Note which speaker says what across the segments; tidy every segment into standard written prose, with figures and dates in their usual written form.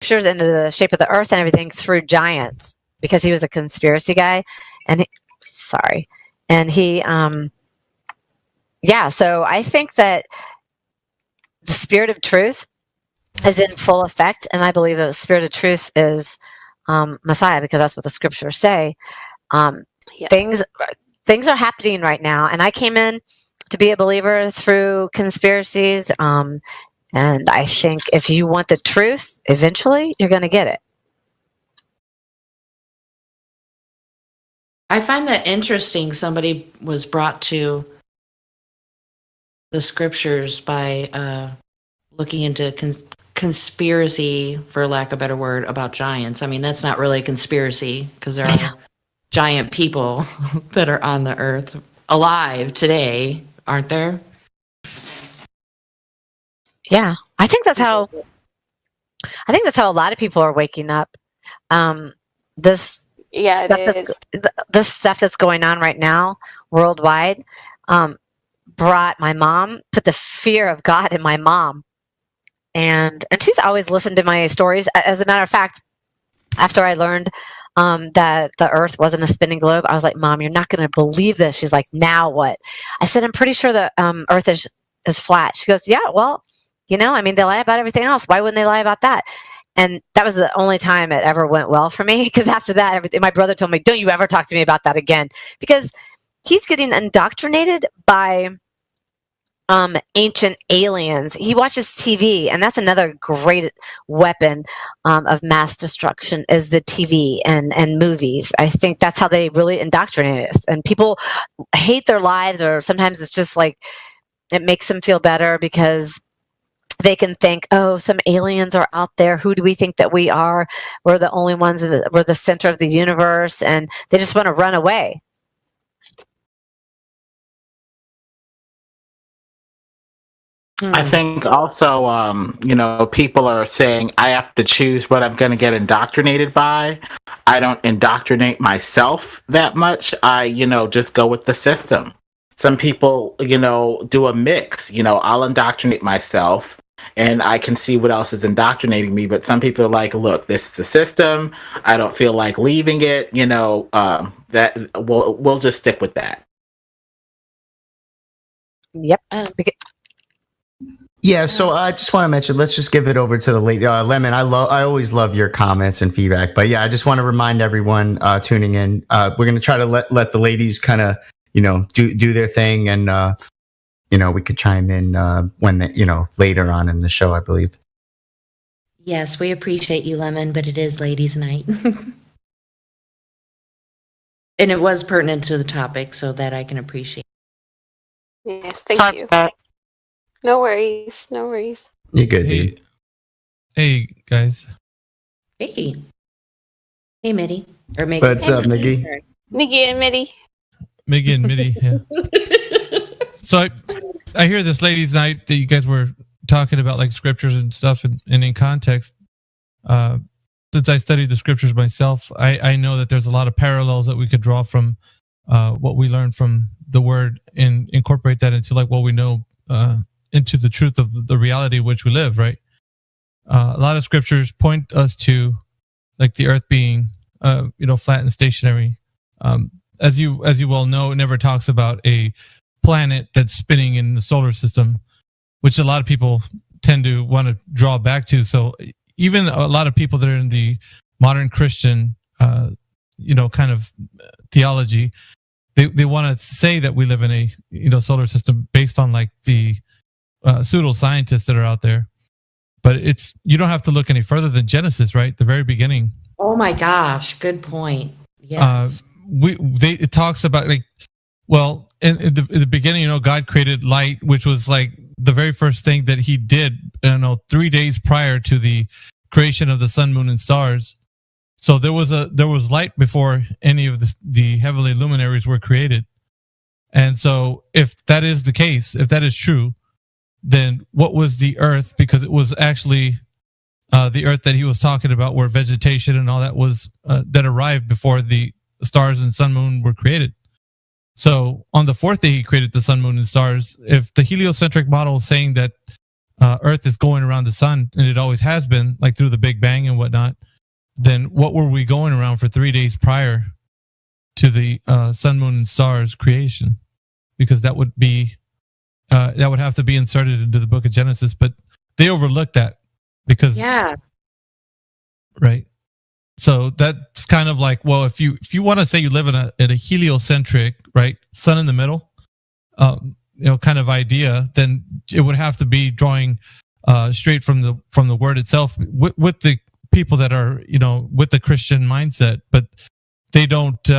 Speaker 1: scriptures into the shape of the earth and everything through giants because he was a conspiracy guy, and he yeah. So I think that the spirit of truth is in full effect, and I believe that the spirit of truth is Messiah, because that's what the scriptures say. Things are happening right now, and I came in to be a believer through conspiracies. And I think if you want the truth, eventually you're going to get it.
Speaker 2: I find that interesting. Somebody was brought to the scriptures by looking into conspiracy, for lack of a better word, about giants. I mean, that's not really a conspiracy because there are giant people that are on the earth alive today, aren't there?
Speaker 1: Yeah, I think that's how a lot of people are waking up. This stuff that's going on right now worldwide put the fear of God in my mom, and she's always listened to my stories. As a matter of fact, after I learned that the earth wasn't a spinning globe, I was like, Mom, you're not going to believe this. She's like, now what? I said, I'm pretty sure the earth is flat. She goes, yeah, well, they lie about everything else. Why wouldn't they lie about that? And that was the only time it ever went well for me, because after that, my brother told me, don't you ever talk to me about that again, because he's getting indoctrinated by ancient aliens. He watches TV, and that's another great weapon of mass destruction is the TV and movies. I think that's how they really indoctrinate us. And people hate their lives, or sometimes it's just like it makes them feel better because they can think, oh, some aliens are out there. Who do we think that we are? We're the only ones, we're the center of the universe, and they just want to run away.
Speaker 3: I think also, people are saying I have to choose what I'm going to get indoctrinated by. I don't indoctrinate myself that much. I, just go with the system. Some people, do a mix. I'll indoctrinate myself and I can see what else is indoctrinating me. But some people are like, look, this is the system. I don't feel like leaving it. That we'll just stick with that.
Speaker 1: Yep.
Speaker 4: Yeah, so I just want to mention, let's just give it over to the lady. Lemon, I always love your comments and feedback. But yeah, I just want to remind everyone tuning in, we're going to try to let the ladies kind of, do their thing. And, we could chime in when, later on in the show, I believe.
Speaker 2: Yes, we appreciate you, Lemon, but it is ladies' night. And it was pertinent to the topic, so that I can appreciate.
Speaker 5: Yes, thank you. No worries.
Speaker 4: You're good, dude.
Speaker 6: Hey, guys.
Speaker 2: Hey, Mitty. Or Miggy.
Speaker 4: What's up, Miggy?
Speaker 5: Miggy and Mitty.
Speaker 6: Miggy and Mitty, yeah. So I hear this ladies' night that you guys were talking about, like scriptures and stuff, and in context. Since I studied the scriptures myself, I know that there's a lot of parallels that we could draw from what we learned from the word and incorporate that into like what we know into the truth of the reality in which we live, right? A lot of scriptures point us to like the earth being flat and stationary. As you well know, it never talks about a planet that's spinning in the solar system, which a lot of people tend to want to draw back to. So even a lot of people that are in the modern Christian kind of theology, they want to say that we live in a solar system based on like the pseudo scientists that are out there, but you don't have to look any further than Genesis, right? The very beginning.
Speaker 2: Oh my gosh, good point. Yes.
Speaker 6: It talks about like, well, in the beginning, God created light, which was like the very first thing that He did. 3 days prior to the creation of the sun, moon, and stars. So there was light before any of the heavenly luminaries were created. And so if that is the case, if that is true, then what was the earth? Because it was actually the earth that he was talking about, where vegetation and all that was that arrived before the stars and sun, moon were created. So on the fourth day, he created the sun, moon, and stars. If the heliocentric model is saying that Earth is going around the sun, and it always has been, like through the Big Bang and whatnot, then what were we going around for 3 days prior to the sun, moon, and stars creation? Because that would be that would have to be inserted into the book of Genesis, but they overlooked that because right. So that's kind of like, well, if you want to say you live in a heliocentric, right, sun in the middle, kind of idea, then it would have to be drawing straight from the word itself with the people that are, with the Christian mindset, but they don't.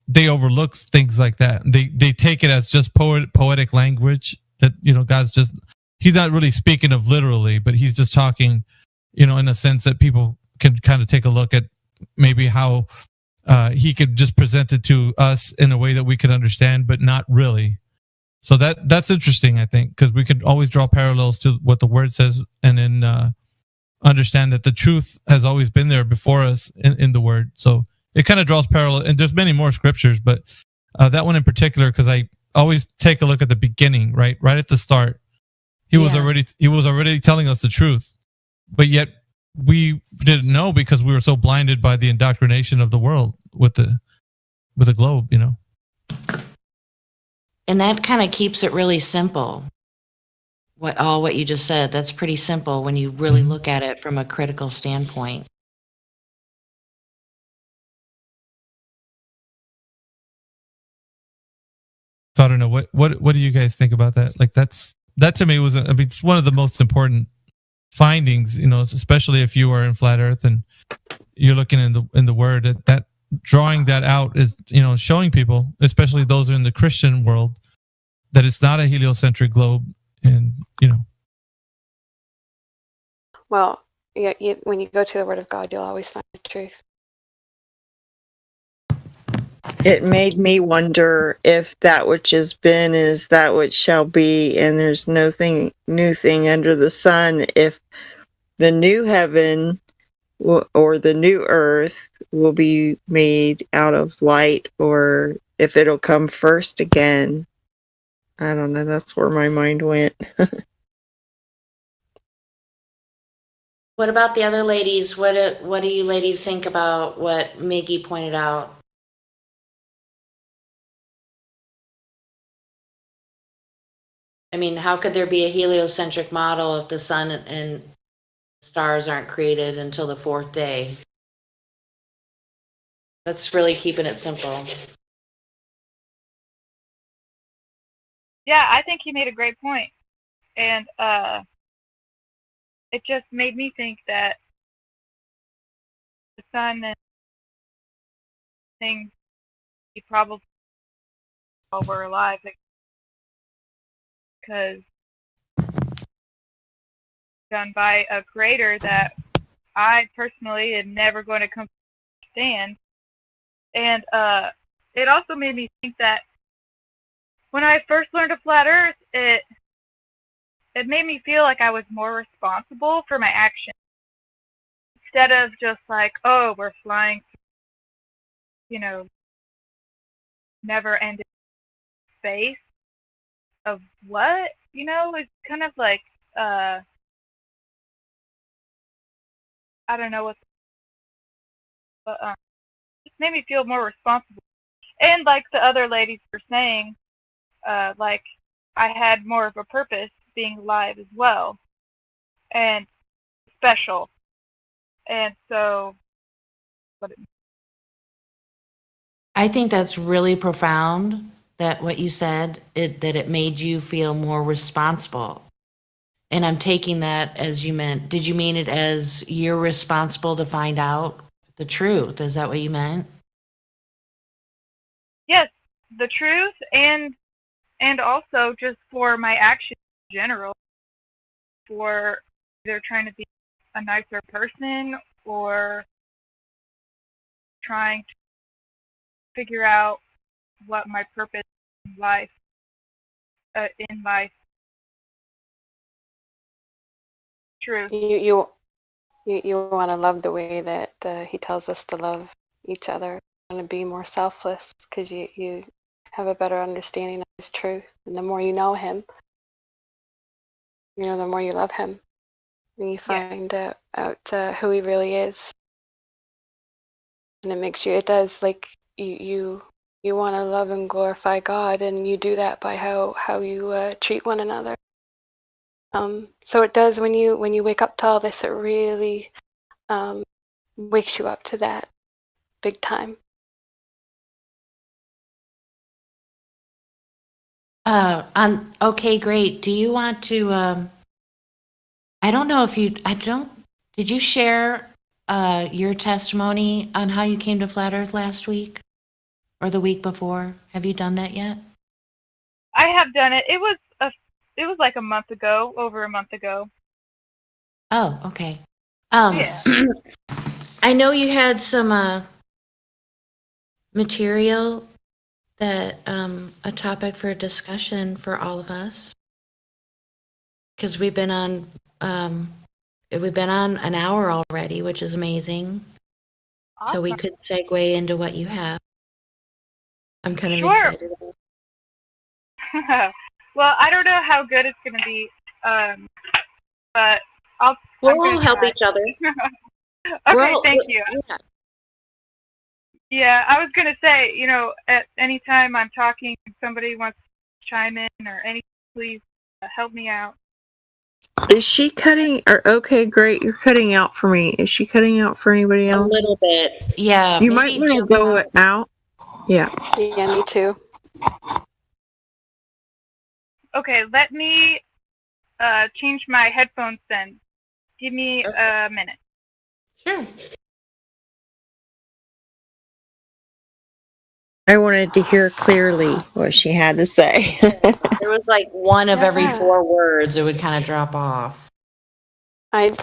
Speaker 6: They overlook things like that. They take it as just poetic language that God's just, he's not really speaking of literally, but he's just talking, in a sense that people can kind of take a look at maybe how he could just present it to us in a way that we could understand, but not really. So that's interesting, I think, because we could always draw parallels to what the word says, and then understand that the truth has always been there before us in the word. So it kind of draws parallel, and there's many more scriptures, but that one in particular, because I always take a look at the beginning, right at the start. He was already telling us the truth, but yet we didn't know because we were so blinded by the indoctrination of the world with the globe,
Speaker 2: And that kind of keeps it really simple. What you just said, that's pretty simple when you really look at it from a critical standpoint.
Speaker 6: So I don't know what do you guys think about that? Like that to me was it's one of the most important findings, especially if you are in flat Earth and you're looking in the word, that drawing that out is showing people, especially those in the Christian world, that it's not a heliocentric globe, and
Speaker 5: Well, yeah, when you go to the Word of God, you'll always find the truth.
Speaker 7: It made me wonder if that which has been is that which shall be, and there's no new thing under the sun. If the new heaven or the new earth will be made out of light, or if it'll come first again. I don't know. That's where my mind went.
Speaker 2: What about the other ladies? What do you ladies think about what Miggy pointed out? I mean, how could there be a heliocentric model if the sun and stars aren't created until the fourth day? That's really keeping it simple.
Speaker 8: Yeah, I think he made a great point. And it just made me think that the sun and things he probably were alive, because done by a creator that I personally am never going to come to understand. And it also made me think that when I first learned of flat Earth, it made me feel like I was more responsible for my actions, instead of just like, oh, we're flying, never-ending space of what, it's kind of like, I don't know what, but it made me feel more responsible. And like the other ladies were saying, like I had more of a purpose being alive as well, and special. And so,
Speaker 2: I think that's really profound, that what you said, that it made you feel more responsible. And I'm taking that as did you mean it as you're responsible to find out the truth? Is that what you meant?
Speaker 8: Yes, the truth, and also just for my actions in general, for either trying to be a nicer person or trying to figure out what my purpose in life truth.
Speaker 5: You want to love the way that he tells us to love each other. You want to be more selfless because you have a better understanding of his truth, and the more you know him, the more you love him, and you find out who he really is, and it does, like, you want to love and glorify God, and you do that by how you treat one another. So it does, when you wake up to all this, it really wakes you up to that big time.
Speaker 2: Okay, great. Do you want to, I don't know if did you share your testimony on how you came to Flat Earth last week or the week before? Have you done that yet?
Speaker 8: I have done it. It was like a month ago, over a month ago.
Speaker 2: Oh, okay.
Speaker 8: Yeah.
Speaker 2: I know you had some material that a topic for discussion for all of us, because we've been on an hour already, which is amazing.
Speaker 8: Awesome.
Speaker 2: So we could segue into what you have. I'm kind of
Speaker 8: Sure.
Speaker 2: excited about it.
Speaker 8: Well, I don't know how good it's going to be, but
Speaker 2: We'll help
Speaker 8: try.
Speaker 2: each other.
Speaker 8: Okay, thank you. Yeah, I was going to say, at any time I'm talking, if somebody wants to chime in or anything, please help me out.
Speaker 7: Is she cutting? Or okay, great. You're cutting out for me. Is she cutting out for anybody
Speaker 2: A
Speaker 7: else?
Speaker 2: little bit. Yeah.
Speaker 7: You might want to go out. Yeah.
Speaker 5: Yeah, me too.
Speaker 8: Okay, let me change my headphones then. Give me a minute.
Speaker 2: Sure.
Speaker 7: I wanted to hear clearly what she had to say.
Speaker 2: There was like one of every 4 words. It would kind of drop off.
Speaker 5: I'd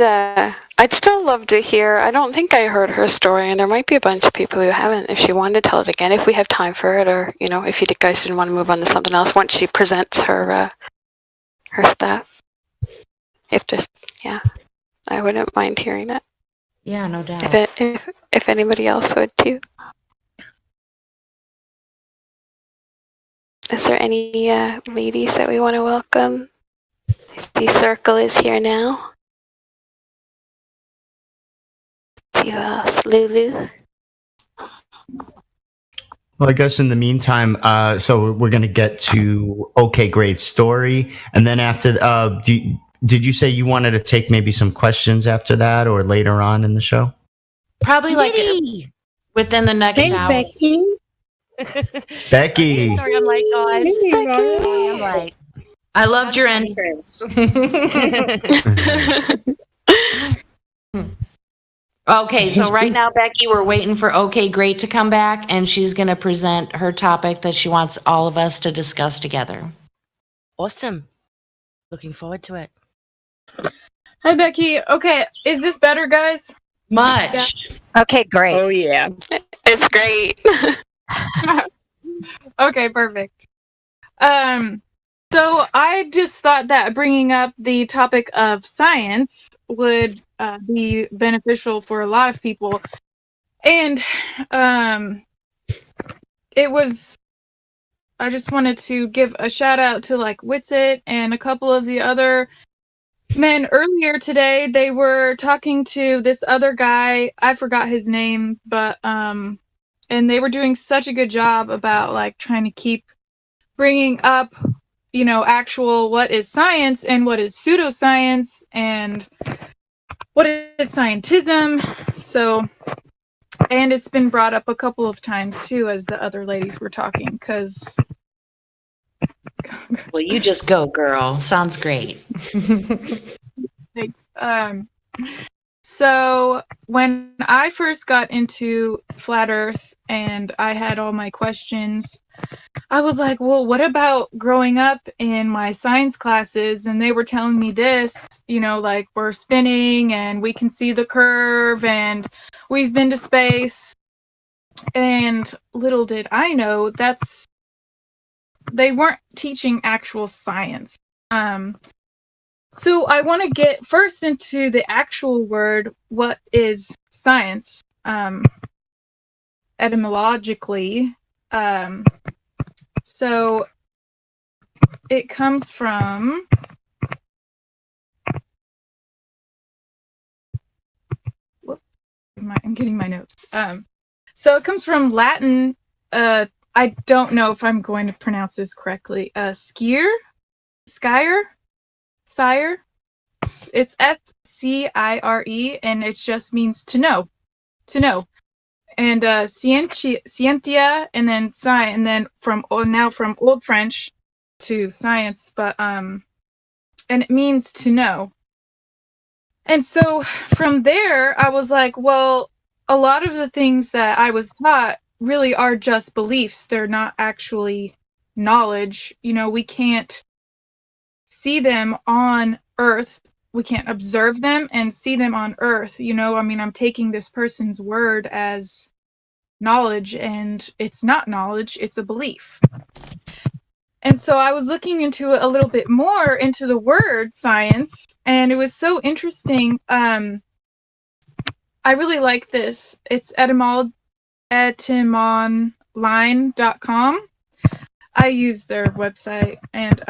Speaker 5: still love to hear. I don't think I heard her story, and there might be a bunch of people who haven't. If she wanted to tell it again, if we have time for it, or if you guys didn't want to move on to something else once she presents her stuff. I wouldn't mind hearing it.
Speaker 2: Yeah, no doubt.
Speaker 5: If anybody else would too. Is there any ladies that we want to welcome? I see Circle is here now. Let's see who else? Lulu.
Speaker 4: Well, I guess in the meantime, so we're going to get to Okay, Great Story. And then after, did you say you wanted to take maybe some questions after that or later on in the show?
Speaker 2: Probably like within the next hour.
Speaker 7: Becky.
Speaker 4: Becky.
Speaker 9: Sorry, I'm late, guys.
Speaker 7: Hey,
Speaker 9: Sorry, I'm late.
Speaker 2: I loved your entrance. Okay, so right now, Becky, we're waiting for Okay, Great to come back, and she's going to present her topic that she wants all of us to discuss together.
Speaker 9: Awesome. Looking forward to it.
Speaker 10: Hi, Becky. Okay, is this better, guys?
Speaker 2: Much.
Speaker 1: Okay, great.
Speaker 7: Oh yeah.
Speaker 5: It's great.
Speaker 10: Okay, perfect. So I just thought that bringing up the topic of science would be beneficial for a lot of people, and I just wanted to give a shout out to like Witsit and a couple of the other men earlier today. They were talking to this other guy. I forgot his name, but and they were doing such a good job about like trying to keep bringing up, actual what is science and what is pseudoscience and what is scientism. So, and it's been brought up a couple of times too as the other ladies were talking, because
Speaker 2: Well, you just go, girl. Sounds great.
Speaker 10: Thanks. So when I first got into Flat Earth and I had all my questions, I was like, well, what about growing up in my science classes? And they were telling me this, like we're spinning and we can see the curve and we've been to space. And little did I know they weren't teaching actual science. So I want to get first into the actual word, what is science, etymologically. So it comes from I'm getting my notes. So it comes from Latin. I don't know if I'm going to pronounce this correctly. Skire. It's Scire, and it just means to know. And scientia, and then science, and then from Old French to science, but and it means to know. And so from there, I was like, well, a lot of the things that I was taught really are just beliefs. They're not actually knowledge. We can't see them on Earth. We can't observe them and see them on Earth. I'm taking this person's word as knowledge, and it's not knowledge, it's a belief. And so I was looking into it a little bit more, into the word science, and it was so interesting. I really like this. It's etymonline.com. I use their website, and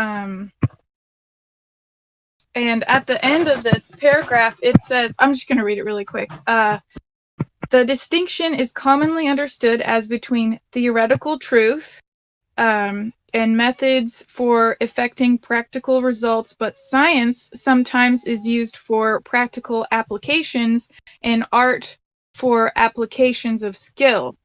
Speaker 10: at the end of this paragraph, it says, I'm just going to read it really quick. The distinction is commonly understood as between theoretical truth, and methods for effecting practical results, but science sometimes is used for practical applications and art for applications of skill.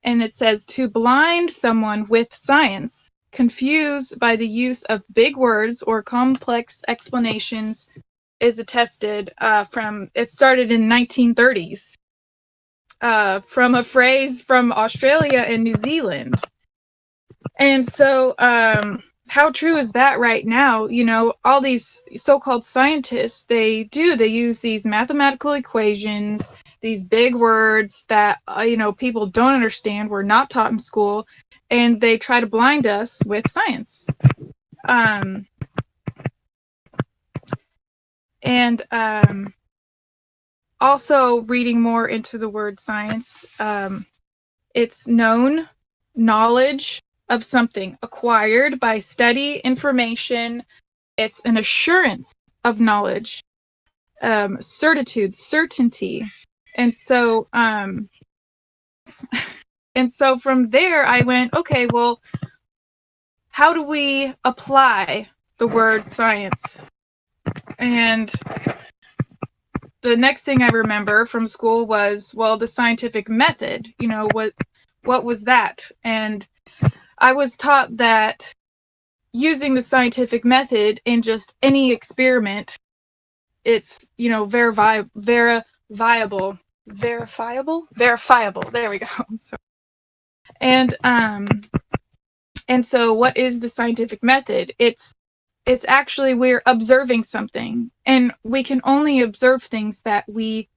Speaker 10: And it says, to blind someone with science, confused by the use of big words or complex explanations, is attested it started in 1930s, from a phrase from Australia and New Zealand. And so, how true is that right now? All these so-called scientists, they use these mathematical equations, these big words that, people don't understand, were not taught in school, and they try to blind us with science. Also reading more into the word science, it's known, knowledge of something acquired by study, information. It's an assurance of knowledge, certitude, certainty. And so from there I went, okay, well, how do we apply the word science? And the next thing I remember from school was, well, the scientific method. What was that? And I was taught that using the scientific method in just any experiment, it's, verifiable. There we go. And so what is the scientific method? It's actually, we're observing something, and we can only observe things that we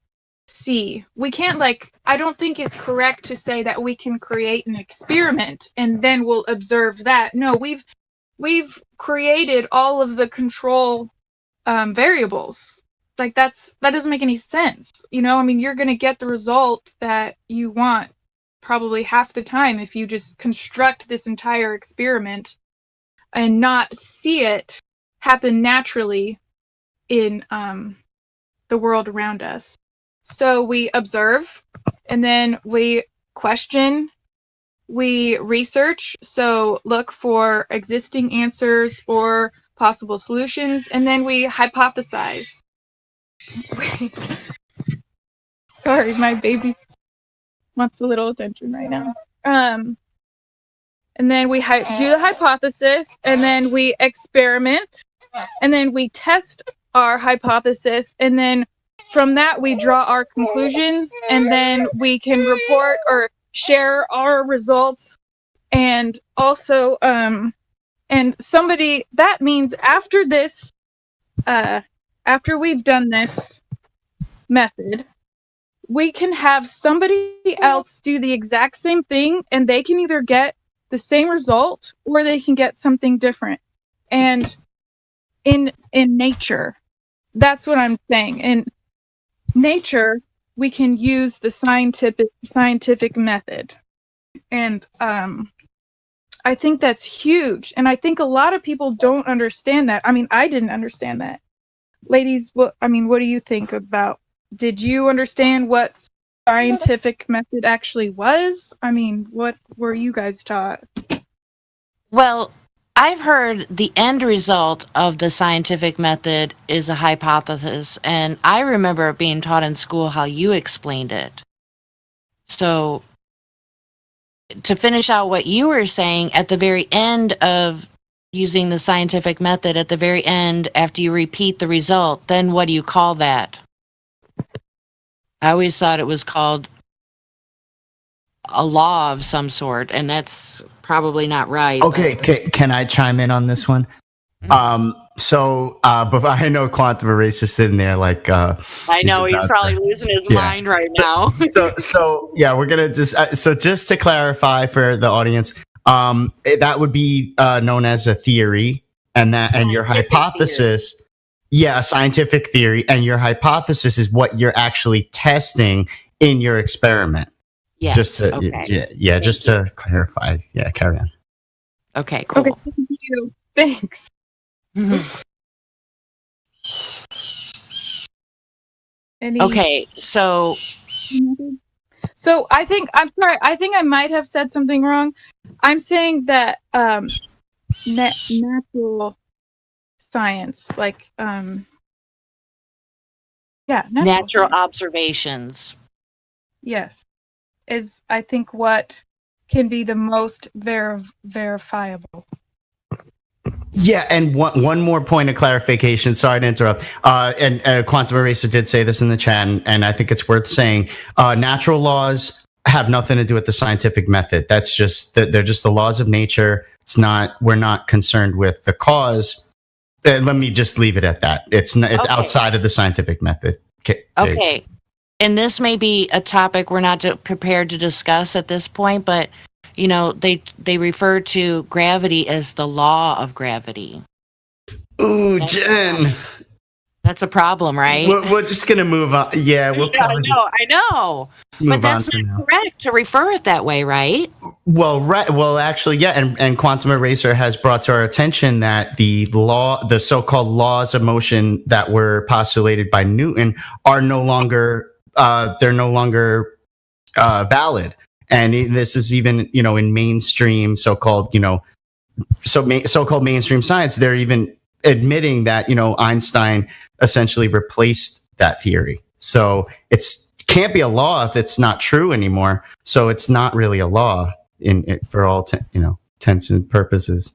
Speaker 10: see. We can't, I don't think it's correct to say that we can create an experiment and then we'll observe that. No, we've created all of the control variables. That doesn't make any sense. You're going to get the result that you want probably half the time if you just construct this entire experiment and not see it happen naturally in the world around us. So we observe, and then we question, we research, so look for existing answers or possible solutions, and then we hypothesize. Sorry, my baby wants a little attention right now. And then we do the hypothesis, and then we experiment, and then we test our hypothesis, and then from that we draw our conclusions, and then we can report or share our results. And also, that means after this, after we've done this method, we can have somebody else do the exact same thing, and they can either get the same result or they can get something different. And in nature, that's what I'm saying. In nature, we can use the scientific method. And I think that's huge. And I think a lot of people don't understand that. I didn't understand that. Ladies, what do you think about? Did you understand what scientific method actually was? I mean, what were you guys taught?
Speaker 2: Well, I've heard the end result of the scientific method is a hypothesis, and I remember being taught in school how you explained it. So, to finish out what you were saying, at the very end of using the scientific method, at the very end, after you repeat the result, then what do you call that? I always thought it was called a law of some sort, and that's probably not right.
Speaker 4: Okay, can I chime in on this one? But I know Quantum Erase is sitting there like.
Speaker 2: I know he's probably losing his mind right now.
Speaker 4: so yeah, we're gonna just just to clarify for the audience, that would be known as a theory, and your hypothesis. Theory. Yeah, a scientific theory, and your hypothesis is what you're actually testing in your experiment.
Speaker 2: Yes.
Speaker 4: Just to,
Speaker 2: okay.
Speaker 4: Just to clarify. Yeah, carry on.
Speaker 2: Okay, cool.
Speaker 10: Okay, thank you. Thanks.
Speaker 2: Okay, so
Speaker 10: I think I might have said something wrong. I'm saying that natural science, like
Speaker 2: natural observations.
Speaker 10: Yes, is I think what can be the most verifiable.
Speaker 4: Yeah, and one more point of clarification. Sorry to interrupt. And Quantum Eraser did say this in the chat, and I think it's worth saying. Natural laws have nothing to do with the scientific method. That's just they're just the laws of nature. We're not concerned with the cause. Let me just leave it at that. It's outside of the scientific method.
Speaker 2: Okay. And this may be a topic we're not prepared to discuss at this point, but they refer to gravity as the law of gravity.
Speaker 4: Ooh, Jen.
Speaker 2: That's a problem, right?
Speaker 4: We're just going to move on. Yeah, we'll probably
Speaker 2: I know. But that's not correct to refer it that way, right?
Speaker 4: Well, right. Well, actually, yeah. And Quantum Eraser has brought to our attention that the so-called laws of motion that were postulated by Newton are no longer, valid. And this is even, in mainstream so-called mainstream science, they're even admitting that, Einstein essentially replaced that theory. So it can't be a law if it's not true anymore. So it's not really a law for all, intents and purposes.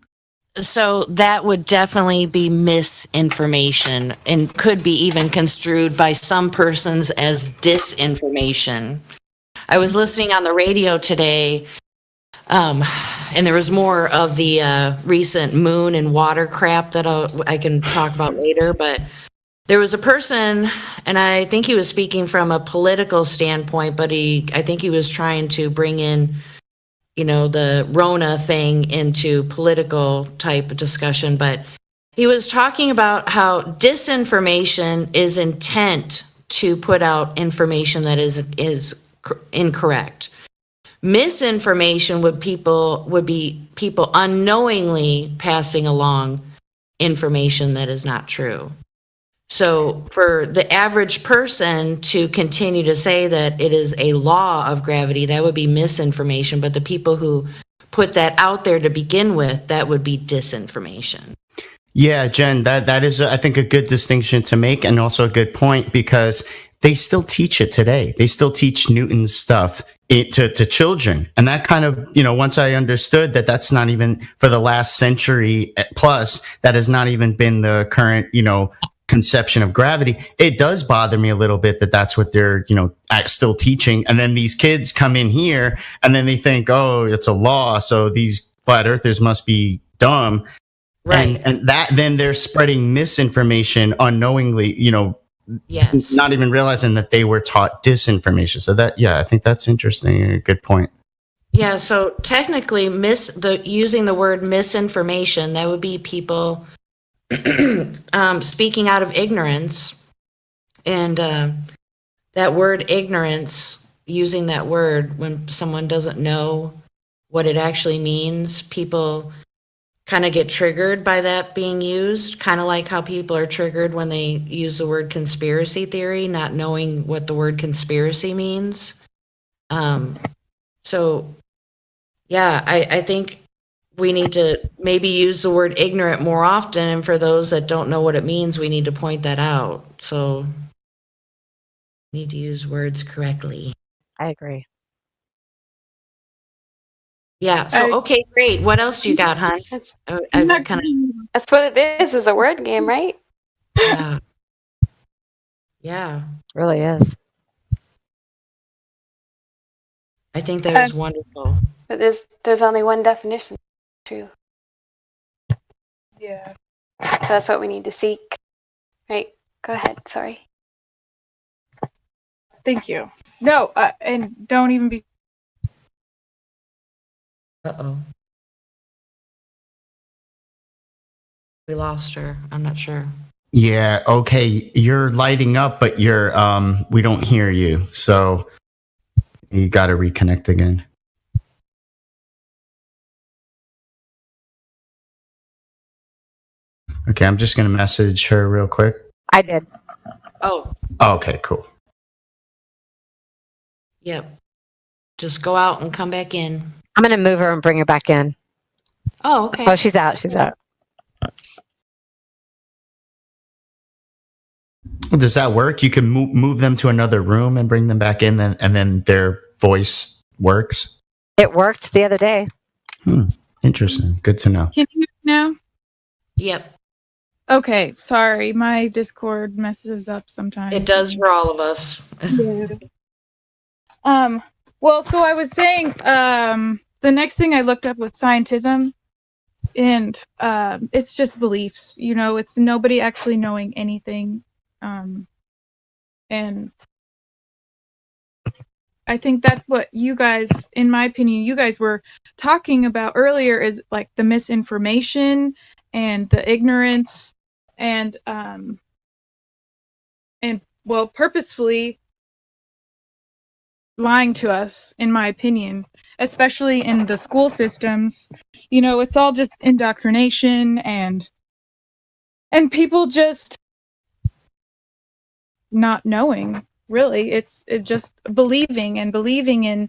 Speaker 2: So that would definitely be misinformation and could be even construed by some persons as disinformation. I was listening on the radio today, and there was more of the recent moon and water crap that I can talk about later, but there was a person, and I think he was speaking from a political standpoint, but I think he was trying to bring in, the Rona thing into political type of discussion, but he was talking about how disinformation is intent to put out information that is incorrect. Misinformation would be people unknowingly passing along information that is not true. So for the average person to continue to say that it is a law of gravity, that would be misinformation. But the people who put that out there to begin with, that would be disinformation.
Speaker 4: Yeah, Jen, that is, I think, a good distinction to make, and also a good point, because they still teach it today. They still teach Newton's stuff to children. And that kind of, once I understood that that's not even for the last century plus, that has not even been the current, conception of gravity, it does bother me a little bit that that's what they're, still teaching. And then these kids come in here and then they think, oh, it's a law, so these flat earthers must be dumb.
Speaker 2: Right.
Speaker 4: And that then they're spreading misinformation unknowingly,
Speaker 2: yes,
Speaker 4: not even realizing that they were taught disinformation. So I think that's interesting. A good point.
Speaker 2: Yeah. So technically using the word misinformation, that would be people speaking out of ignorance, and that word ignorance, using that word when someone doesn't know what it actually means, people kind of get triggered by that being used, kind of like how people are triggered when they use the word conspiracy theory, not knowing what the word conspiracy means. So, yeah, I think we need to maybe use the word ignorant more often. And for those that don't know what it means, we need to point that out. So, we need to use words correctly.
Speaker 1: I agree.
Speaker 2: Yeah. So, okay, great. What else do you got, hon? I've kind of.
Speaker 5: That's what it is a word game, right?
Speaker 2: Yeah. Yeah.
Speaker 1: Really is.
Speaker 2: I think that was wonderful.
Speaker 5: But there's only one definition. True.
Speaker 10: Yeah.
Speaker 5: So that's what we need to seek. Right. Go ahead. Sorry.
Speaker 10: Thank you. No, and don't even be.
Speaker 2: Uh-oh. We lost her. I'm not sure.
Speaker 4: Yeah, okay. You're lighting up, but you're we don't hear you. So you got to reconnect again. Okay, I'm just going to message her real quick.
Speaker 1: I did.
Speaker 2: Oh,
Speaker 4: Okay, cool.
Speaker 2: yep. Just go out and come back in.
Speaker 1: I'm going to move her and bring her back in.
Speaker 2: Oh, okay.
Speaker 1: Oh, she's out. She's out.
Speaker 4: Does that work? You can move them to another room and bring them back in, and then their voice works?
Speaker 1: It worked the other day.
Speaker 4: Interesting. Good to know.
Speaker 10: Can you hear me now?
Speaker 2: Yep.
Speaker 10: Okay, sorry. My Discord messes up sometimes.
Speaker 2: It does for all of us.
Speaker 10: Yeah. Well, so I was saying, the next thing I looked up was scientism, and it's just beliefs. You know, it's nobody actually knowing anything. And I think that's what you guys, in my opinion, you guys were talking about earlier, is like the misinformation and the ignorance and well, purposefully lying to us, in my opinion, especially in the school systems. You know, it's all just indoctrination and people just not knowing, really. It just believing in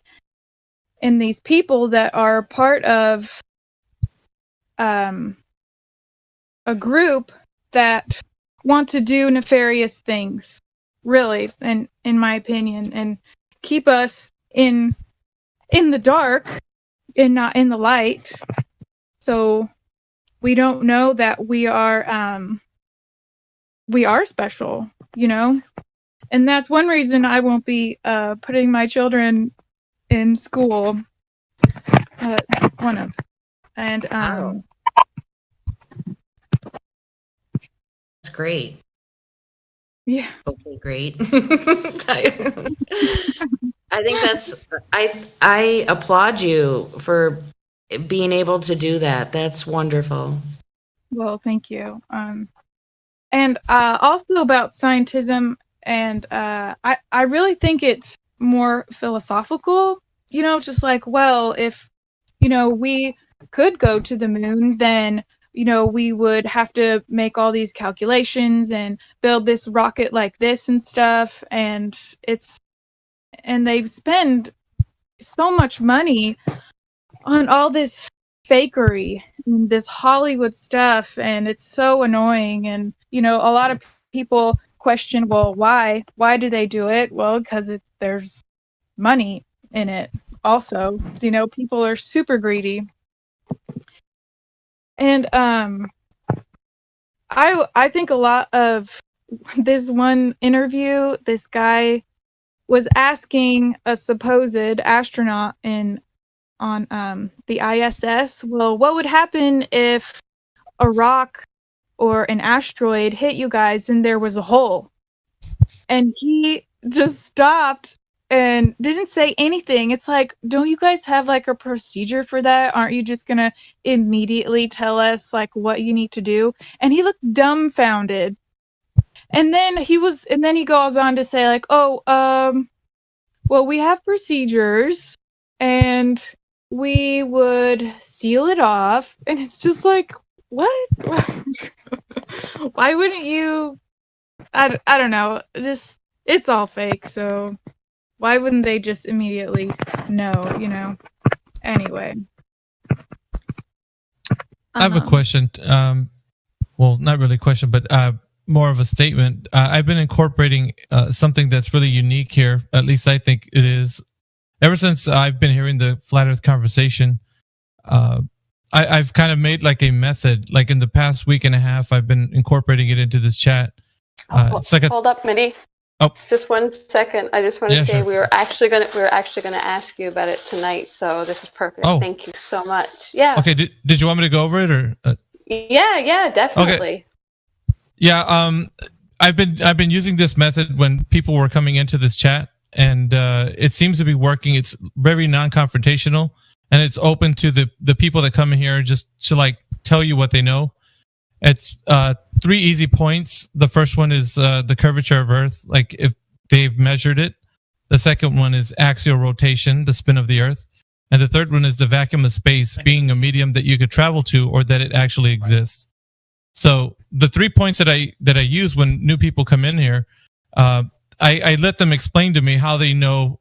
Speaker 10: these people that are part of a group that want to do nefarious things, really, and in my opinion, and keep us in the dark and not in the light. So we don't know that we are special, you know? And that's one reason I won't be putting my children in school. One of. And
Speaker 2: That's great.
Speaker 10: yeah.
Speaker 2: Okay, great. I think that's I applaud you for being able to do that. That's wonderful.
Speaker 10: Well, thank you. And also about scientism, and I really think it's more philosophical, you know, just like, well, if, you know, we could go to the moon, then, you know, we would have to make all these calculations and build this rocket like this and stuff, and they spend so much money on all this fakery and this Hollywood stuff, and it's so annoying. And, you know, a lot of people question, well, why do they do it? Well, because there's money in it also. You know, people are super greedy. And I think a lot of this one interview, this guy was asking a supposed astronaut on the ISS, well, what would happen if a rock or an asteroid hit you guys and there was a hole? And he just stopped and didn't say anything. It's like, don't you guys have like a procedure for that? Aren't you just gonna immediately tell us like what you need to do? And he looked dumbfounded. And then he goes on to say like, oh, well, we have procedures and we would seal it off. And it's just like, what? Why wouldn't you? I don't know. Just, it's all fake. So Why wouldn't they just immediately know, you know? Anyway.
Speaker 6: I have a question. Well, not really a question, but more of a statement. I've been incorporating something that's really unique here. At least I think it is. Ever since I've been hearing the Flat Earth conversation, I've kind of made like a method. Like in the past week and a half, I've been incorporating it into this chat. It's like
Speaker 5: Hold up, Mitty.
Speaker 6: Oh.
Speaker 5: Just 1 second. I just want to
Speaker 6: Yeah,
Speaker 5: say
Speaker 6: sure.
Speaker 5: we were actually gonna ask you about it tonight. So this is perfect.
Speaker 6: Oh.
Speaker 5: Thank you so much. Yeah.
Speaker 6: Okay, did you want me to go over it or?
Speaker 5: Yeah, definitely.
Speaker 6: Yeah, I've been using this method when people were coming into this chat, and it seems to be working. It's very non-confrontational, and it's open to the people that come in here just to like tell you what they know. It's 3 easy points. The first one is the curvature of Earth, like if they've measured it. The second one is axial rotation, the spin of the Earth. And the third one is the vacuum of space, being a medium that you could travel to or that it actually exists. So the 3 points that I use when new people come in here, I let them explain to me how they know,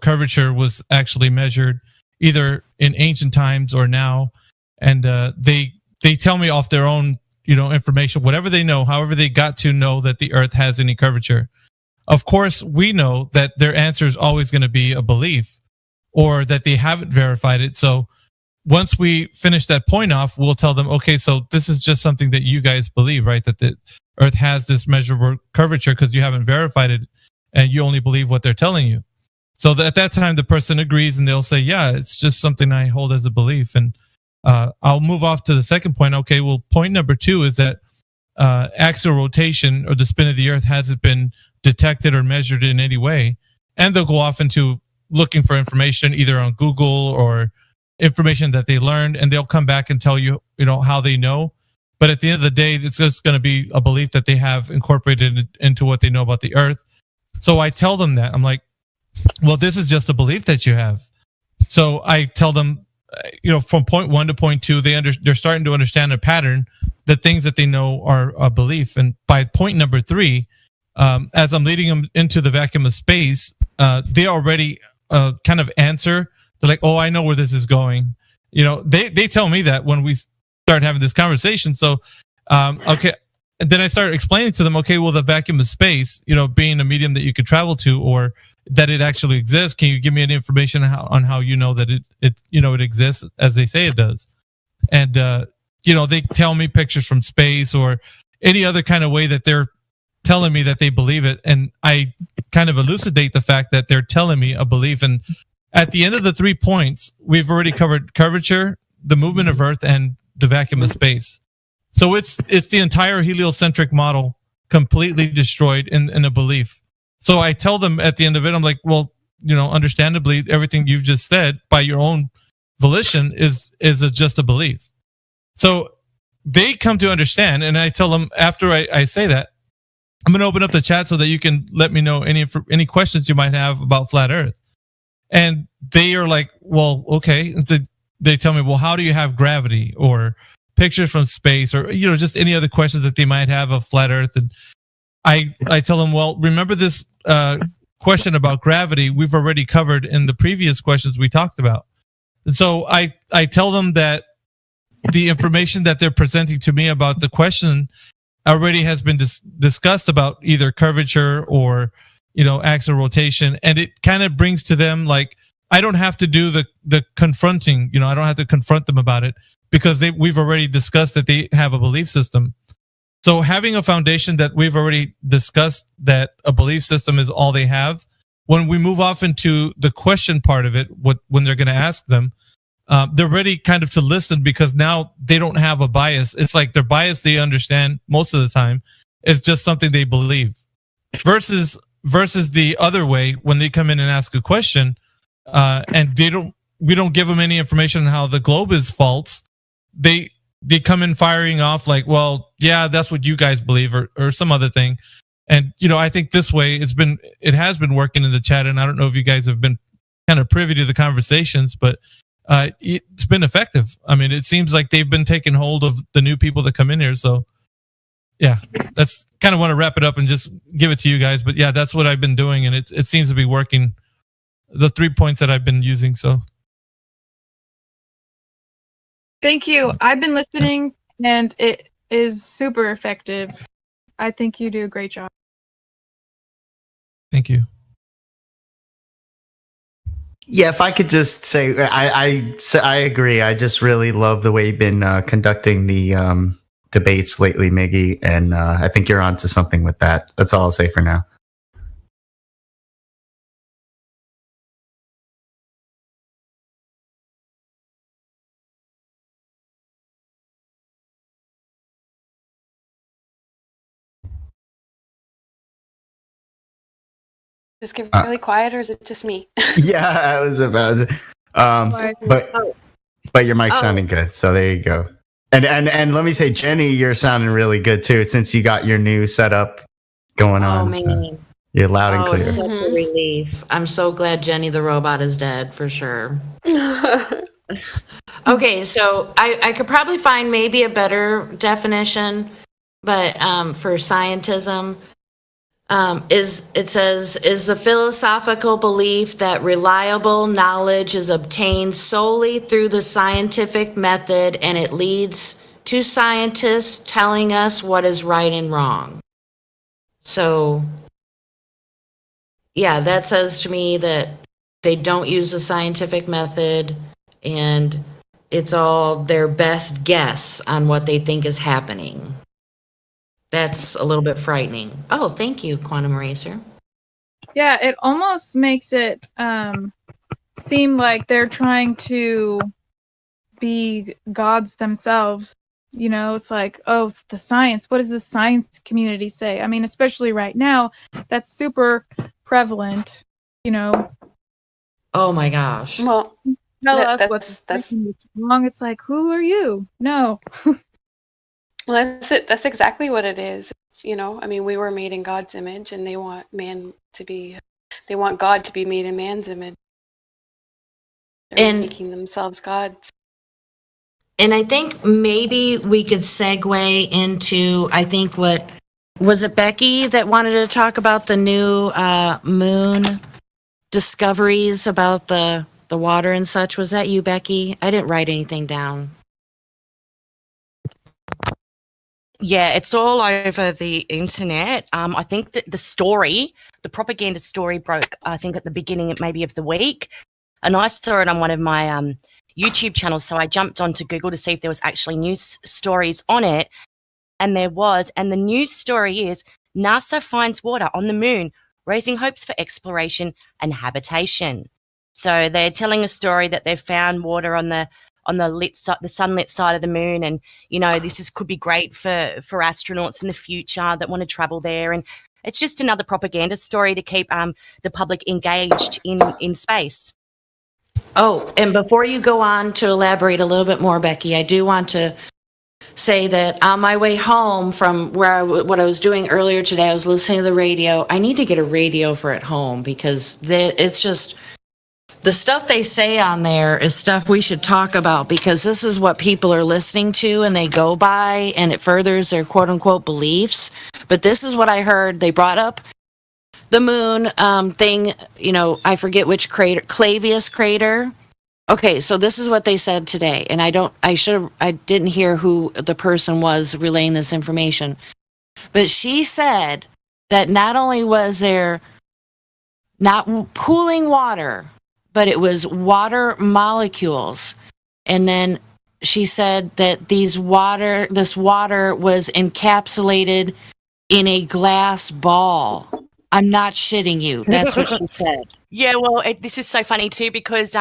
Speaker 6: curvature was actually measured either in ancient times or now. And they tell me off their own, information, whatever they know, however they got to know that the Earth has any curvature. Of course, we know that their answer is always going to be a belief or that they haven't verified it. So once we finish that point off, we'll tell them, okay, so this is just something that you guys believe, right? That the Earth has this measurable curvature because you haven't verified it and you only believe what they're telling you. So at that time, the person agrees and they'll say, yeah, it's just something I hold as a belief. And I'll move off to the second point. Okay, well, point number 2 is that axial rotation or the spin of the Earth hasn't been detected or measured in any way. And they'll go off into looking for information either on Google or information that they learned, and they'll come back and tell you, how they know. But at the end of the day, it's just going to be a belief that they have incorporated into what they know about the Earth. So I tell them that. I'm like, well, this is just a belief that you have. So I tell them, from point 1 to point 2, they're starting to understand a pattern that things that they know are a belief. And by point number 3, as I'm leading them into the vacuum of space, they already kind of answer. They're like, oh, I know where this is going. They tell me that when we start having this conversation. So, okay. And then I start explaining to them, okay, well, the vacuum of space, being a medium that you could travel to or that it actually exists. Can you give me any information on how you know that it exists as they say it does? And, they tell me pictures from space or any other kind of way that they're telling me that they believe it. And I kind of elucidate the fact that they're telling me a belief. And at the end of the 3 points, we've already covered curvature, the movement of Earth, and the vacuum of space. So it's the entire heliocentric model completely destroyed in a belief. So I tell them at the end of it, I'm like, well, understandably, everything you've just said by your own volition is just a belief. So they come to understand, and I tell them after I say that, I'm going to open up the chat so that you can let me know any questions you might have about flat Earth. And they are like, well, okay. They tell me, well, how do you have gravity or pictures from space or, just any other questions that they might have of flat Earth. And I tell them, well, remember this question about gravity we've already covered in the previous questions we talked about. And so I tell them that the information that they're presenting to me about the question already has been discussed about either curvature or, axial rotation. And it kind of brings to them like, I don't have to do the confronting, I don't have to confront them about it because we've already discussed that they have a belief system. So having a foundation that we've already discussed that a belief system is all they have, when we move off into the question part of it, when they're going to ask them, they're ready kind of to listen because now they don't have a bias. It's like their bias they understand most of the time is just something they believe versus the other way when they come in and ask a question and we don't give them any information on how the globe is false. They come in firing off like, well, yeah, that's what you guys believe or some other thing. And, I think this way it has been working in the chat. And I don't know if you guys have been kind of privy to the conversations, but it's been effective. I mean, it seems like they've been taking hold of the new people that come in here. So yeah, that's kind of want to wrap it up and just give it to you guys. But yeah, that's what I've been doing. And it seems to be working the 3 points that I've been using. So
Speaker 10: Thank you. I've been listening, and it is super effective. I think you do a great job.
Speaker 6: thank you.
Speaker 4: Yeah, if I could just say, I agree. I just really love the way you've been conducting the debates lately, Miggy, and I think you're onto something with that. That's all I'll say for now.
Speaker 5: Just get really quiet, or is it just me?
Speaker 4: Yeah, I was about to, but your mic's sounding good, so there you go. And let me say, Jenny, you're sounding really good too, since you got your new setup going on.
Speaker 2: man.
Speaker 4: So you're loud and clear.
Speaker 2: It's such a relief. I'm so glad Jenny the robot is dead for sure. Okay, so I could probably find maybe a better definition, but for scientism, it says is the philosophical belief that reliable knowledge is obtained solely through the scientific method, and it leads to scientists telling us what is right and wrong. So, yeah, that says to me that they don't use the scientific method, and it's all their best guess on what they think is happening. That's a little bit frightening. Oh, thank you, Quantum Eraser.
Speaker 10: Yeah, it almost makes it seem like they're trying to be gods themselves. You know, it's like, oh, the science. What does the science community say? I mean, especially right now, that's super prevalent. You know.
Speaker 2: Oh my gosh.
Speaker 5: Well,
Speaker 10: tell us what's wrong. It's like, who are you? No.
Speaker 5: Well, that's it. That's exactly what it is. It's, you know, I mean, we were made in God's image, and they want God to be made in man's image. They're making themselves gods.
Speaker 2: And I think maybe we could segue into, I think what, was it Becky that wanted to talk about the new moon discoveries about the water and such? Was that you, Becky? I didn't write anything down.
Speaker 9: Yeah, it's all over the internet. I think that the propaganda story broke, I think, at the beginning maybe of the week. And I saw it on one of my YouTube channels. So I jumped onto Google to see if there was actually news stories on it. And there was. And the news story is NASA finds water on the moon, raising hopes for exploration and habitation. So they're telling a story that they've found water on the sunlit side of the moon, and you know could be great for astronauts in the future that want to travel there. And it's just another propaganda story to keep the public engaged in space.
Speaker 2: Oh, and before you go on to elaborate a little bit more, Becky, I do want to say that on my way home from what I was doing earlier today, I was listening to the radio. I need to get a radio for at home because it's just the stuff they say on there is stuff we should talk about, because this is what people are listening to and they go by, and it furthers their quote unquote beliefs. But this is what I heard. They brought up the moon thing, you know, I forget which crater, Clavius crater. Okay, so this is what they said today, and I didn't hear who the person was relaying this information, but she said that not only was there not cooling water, but it was water molecules, and then she said that this water was encapsulated in a glass ball. I'm not shitting you. That's what she said.
Speaker 9: Yeah, well, this is so funny too, because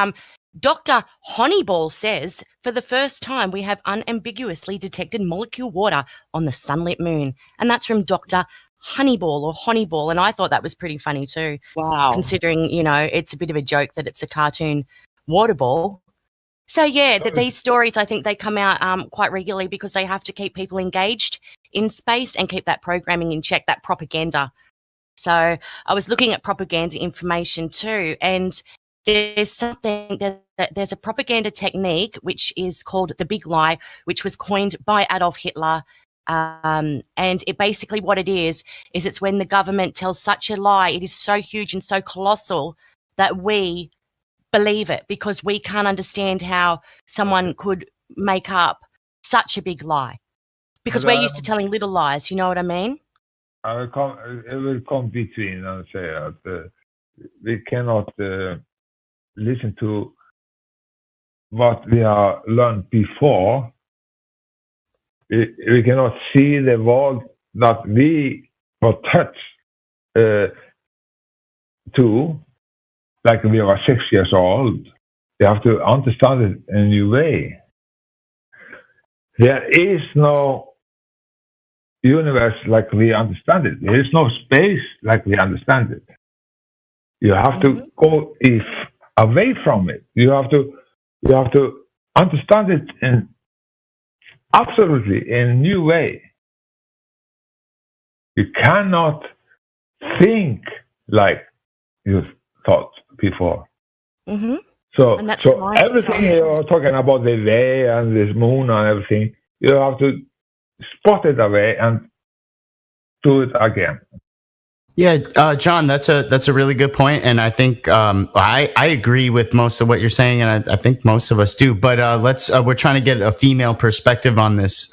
Speaker 9: Dr. Honeyball says, for the first time, we have unambiguously detected molecule water on the sunlit moon. And that's from Dr. Honeyball. And I thought that was pretty funny too.
Speaker 2: Wow.
Speaker 9: Considering, you know, it's a bit of a joke that it's a cartoon water ball. So, yeah, these stories, I think they come out quite regularly because they have to keep people engaged in space and keep that programming in check, that propaganda. So I was looking at propaganda information too, and there's a propaganda technique which is called the big lie, which was coined by Adolf Hitler. And it basically, what it is it's when the government tells such a lie, it is so huge and so colossal that we believe it because we can't understand how someone could make up such a big lie. Because we're used to telling little lies, you know what I mean?
Speaker 11: I will come between and say that we cannot listen to what we have learned before. We cannot see the world that we were touched to, like we were 6 years old. We have to understand it in a new way. There is no universe like we understand it. There is no space like we understand it. You have to go away from it. You have to understand it in absolutely in a new way. You cannot think like you thought before.
Speaker 9: Mm-hmm.
Speaker 11: So
Speaker 9: right.
Speaker 11: everything you're talking about, the way and this moon and everything, you have to spot it away and do it again.
Speaker 4: Yeah, John, that's a really good point, and I think I agree with most of what you're saying, and I think most of us do. But we're trying to get a female perspective on this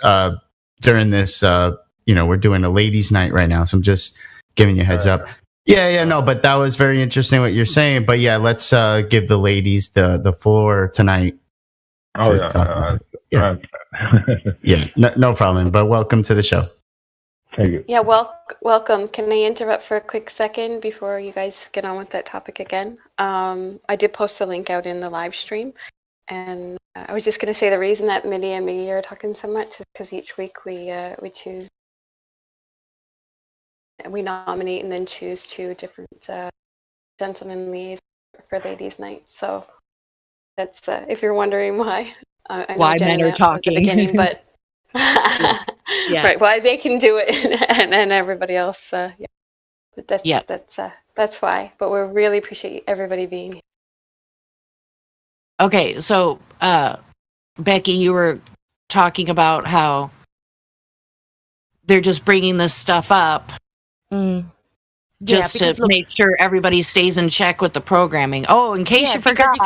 Speaker 4: during this. We're doing a ladies' night right now, so I'm just giving you a heads up. Yeah, no, but that was very interesting what you're saying. But yeah, let's give the ladies the floor tonight.
Speaker 11: Oh yeah,
Speaker 4: yeah, no problem. But welcome to the show.
Speaker 11: Thank you.
Speaker 5: Yeah, welcome. Can I interrupt for a quick second before you guys get on with that topic again? I did post a link out in the live stream, and I was just going to say the reason that Mitty and me are talking so much is because each week we choose, we nominate and then choose two different gentlemen leads for ladies' night. So that's if you're wondering why. I know
Speaker 12: Why
Speaker 5: Jenny
Speaker 12: men are
Speaker 5: announced at the
Speaker 12: talking.
Speaker 5: beginning, but.
Speaker 12: Yes.
Speaker 5: Right, why they can do it and everybody else, yeah. But that's why. But we really appreciate everybody being here.
Speaker 2: Okay, so Becky, you were talking about how they're just bringing this stuff up just to make sure everybody stays in check with the programming. Oh, in case you forgot.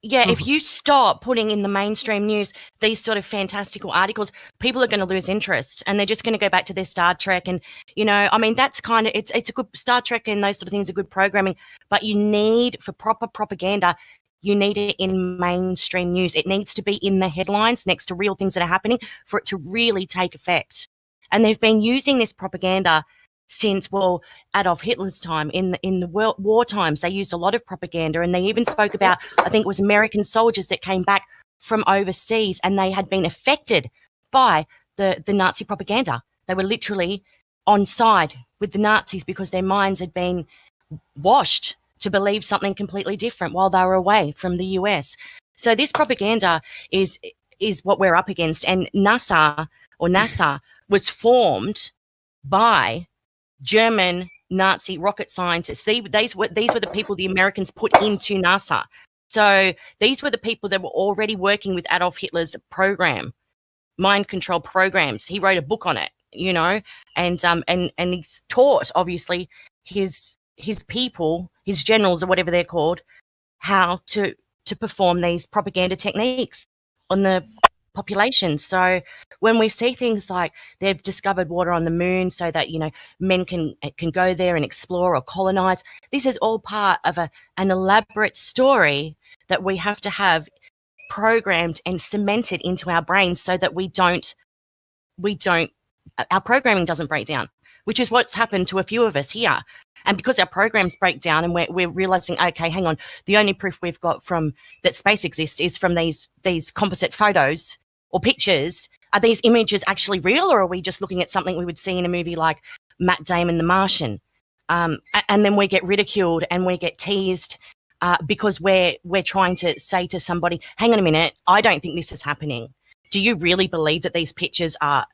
Speaker 9: If you stop putting in the mainstream news these sort of fantastical articles, people are going to lose interest and they're just going to go back to their Star Trek. And, that's kind of, it's a good Star Trek and those sort of things are good programming, but you need, for proper propaganda, you need it in mainstream news. It needs to be in the headlines next to real things that are happening for it to really take effect. And they've been using this propaganda since, Adolf Hitler's time. In the war times, they used a lot of propaganda, and they even spoke about, I think it was American soldiers that came back from overseas and they had been affected by the Nazi propaganda. They were literally on side with the Nazis because their minds had been washed to believe something completely different while they were away from the US. So this propaganda is what we're up against. And NASA was formed by German Nazi rocket scientists. These were the people the Americans put into NASA. So these were the people that were already working with Adolf Hitler's program, mind control programs. He wrote a book on it, and he's taught, obviously, his people, his generals or whatever they're called, how to perform these propaganda techniques on the population. So when we see things like they've discovered water on the moon so that men can go there and explore or colonize, this is all part of an elaborate story that we have to have programmed and cemented into our brains so that our programming doesn't break down, which is what's happened to a few of us here. And because our programs break down and we're realizing, okay, hang on, the only proof we've got from that space exists is from these composite photos or pictures. Are these images actually real, or are we just looking at something we would see in a movie like Matt Damon, The Martian? And then we get ridiculed and we get teased because we're trying to say to somebody, hang on a minute, I don't think this is happening. Do you really believe that these pictures are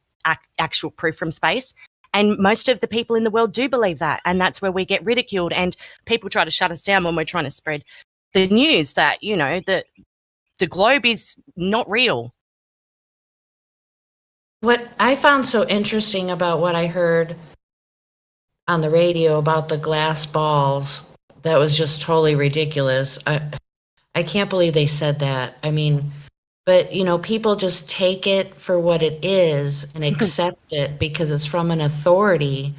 Speaker 9: actual proof from space? And most of the people in the world do believe that. And that's where we get ridiculed. And people try to shut us down when we're trying to spread the news that, the globe is not real.
Speaker 2: What I found so interesting about what I heard on the radio about the glass balls that was just totally ridiculous. I can't believe they said that. I mean, but people just take it for what it is and accept it because it's from an authority.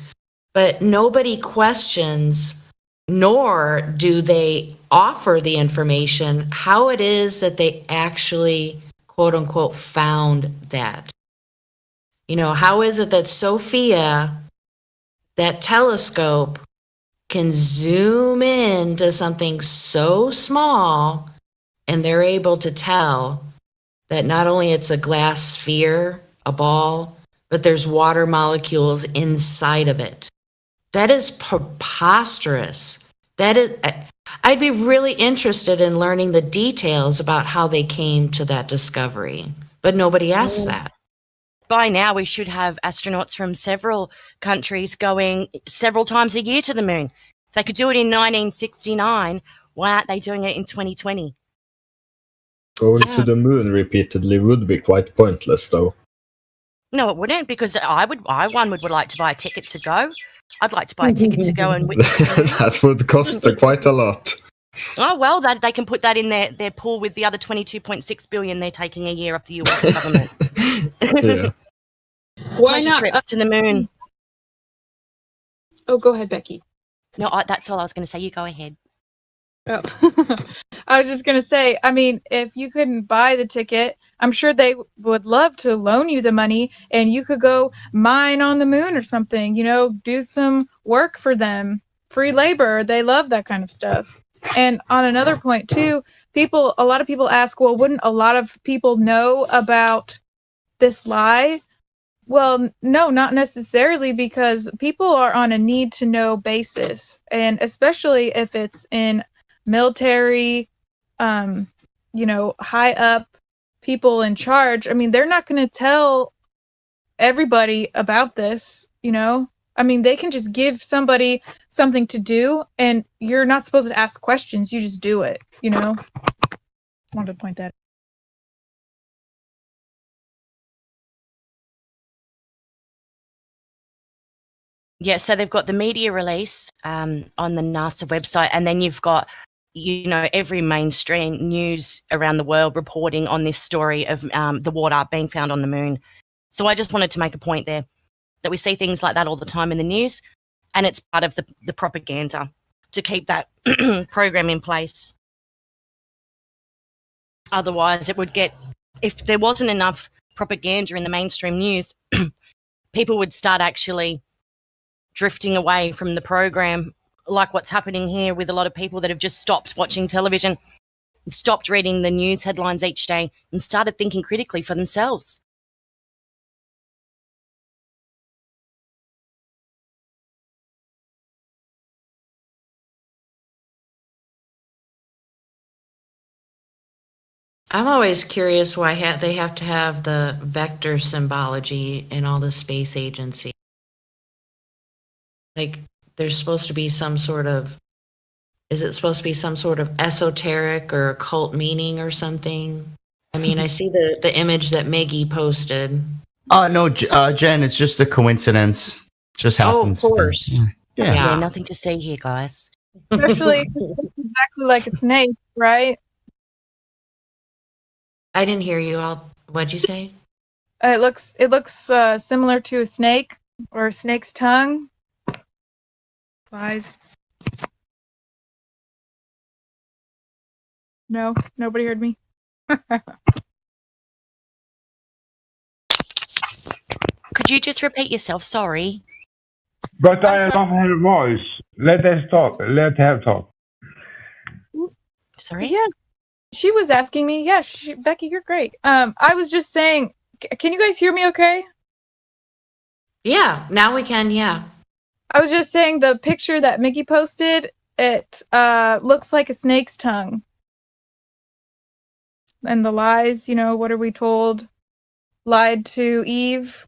Speaker 2: But nobody questions, nor do they offer the information how it is that they actually, quote unquote, found that. How is it that Sophia, that telescope, can zoom in to something so small and they're able to tell that not only it's a glass sphere, a ball, but there's water molecules inside of it. That is preposterous. I'd be really interested in learning the details about how they came to that discovery, but nobody asks that.
Speaker 9: By now, we should have astronauts from several countries going several times a year to the moon. If they could do it in 1969, why aren't they doing it in 2020?
Speaker 13: Going to the moon repeatedly would be quite pointless, though.
Speaker 9: No, it wouldn't, because I would like to buy a ticket to go. I'd like to buy a ticket to go and witness.
Speaker 13: That would cost quite a lot.
Speaker 9: Oh, well, that they can put that in their pool with the other $22.6 billion they're taking a year off the US government.
Speaker 13: Yeah.
Speaker 10: Why
Speaker 9: Most
Speaker 10: not
Speaker 9: trips to the moon?
Speaker 10: Oh, go ahead, Becky.
Speaker 9: No, that's all I was going to say. You go ahead.
Speaker 10: Oh, I was just going to say, I mean, if you couldn't buy the ticket, I'm sure they would love to loan you the money and you could go mine on the moon or something, do some work for them. Free labor. They love that kind of stuff. And on another point too, a lot of people ask, well, wouldn't a lot of people know about this lie? Well, no, not necessarily, because people are on a need to know basis. And especially if it's in military, high up people in charge. I mean, they're not going to tell everybody about this, I mean, they can just give somebody something to do and you're not supposed to ask questions. You just do it, Wanted to point that out.
Speaker 9: Yeah, so they've got the media release on the NASA website, and then you've got, every mainstream news around the world reporting on this story of the water being found on the moon. So I just wanted to make a point there that we see things like that all the time in the news, and it's part of the propaganda to keep that program in place. Otherwise, it would get, if there wasn't enough propaganda in the mainstream news, people would start actually drifting away from the program, like what's happening here with a lot of people that have just stopped watching television, stopped reading the news headlines each day, and started thinking critically for themselves.
Speaker 2: I'm always curious why they have to have the vector symbology in all the space agency. Like, there's supposed to be some sort of, is it supposed to be some sort of esoteric or occult meaning or something? I mean, I see the image that Maggie posted.
Speaker 4: No, Jen, it's just a coincidence. Just happens.
Speaker 2: Oh, of course.
Speaker 9: Yeah, nothing to see here, guys.
Speaker 10: Especially it looks exactly like a snake, right?
Speaker 2: I didn't hear you. What'd you say?
Speaker 10: It looks similar to a snake or a snake's tongue. Flies. No, nobody heard me.
Speaker 9: Could you just repeat yourself? Sorry.
Speaker 11: But I love her voice. Let us talk. Let her talk.
Speaker 9: Sorry?
Speaker 10: Yeah. She was asking me. Yeah, Becky, you're great. I was just saying, can you guys hear me okay?
Speaker 2: Yeah, now we can, yeah.
Speaker 10: I was just saying the picture that Mickey posted, it looks like a snake's tongue. And the lies, what are we told? Lied to Eve,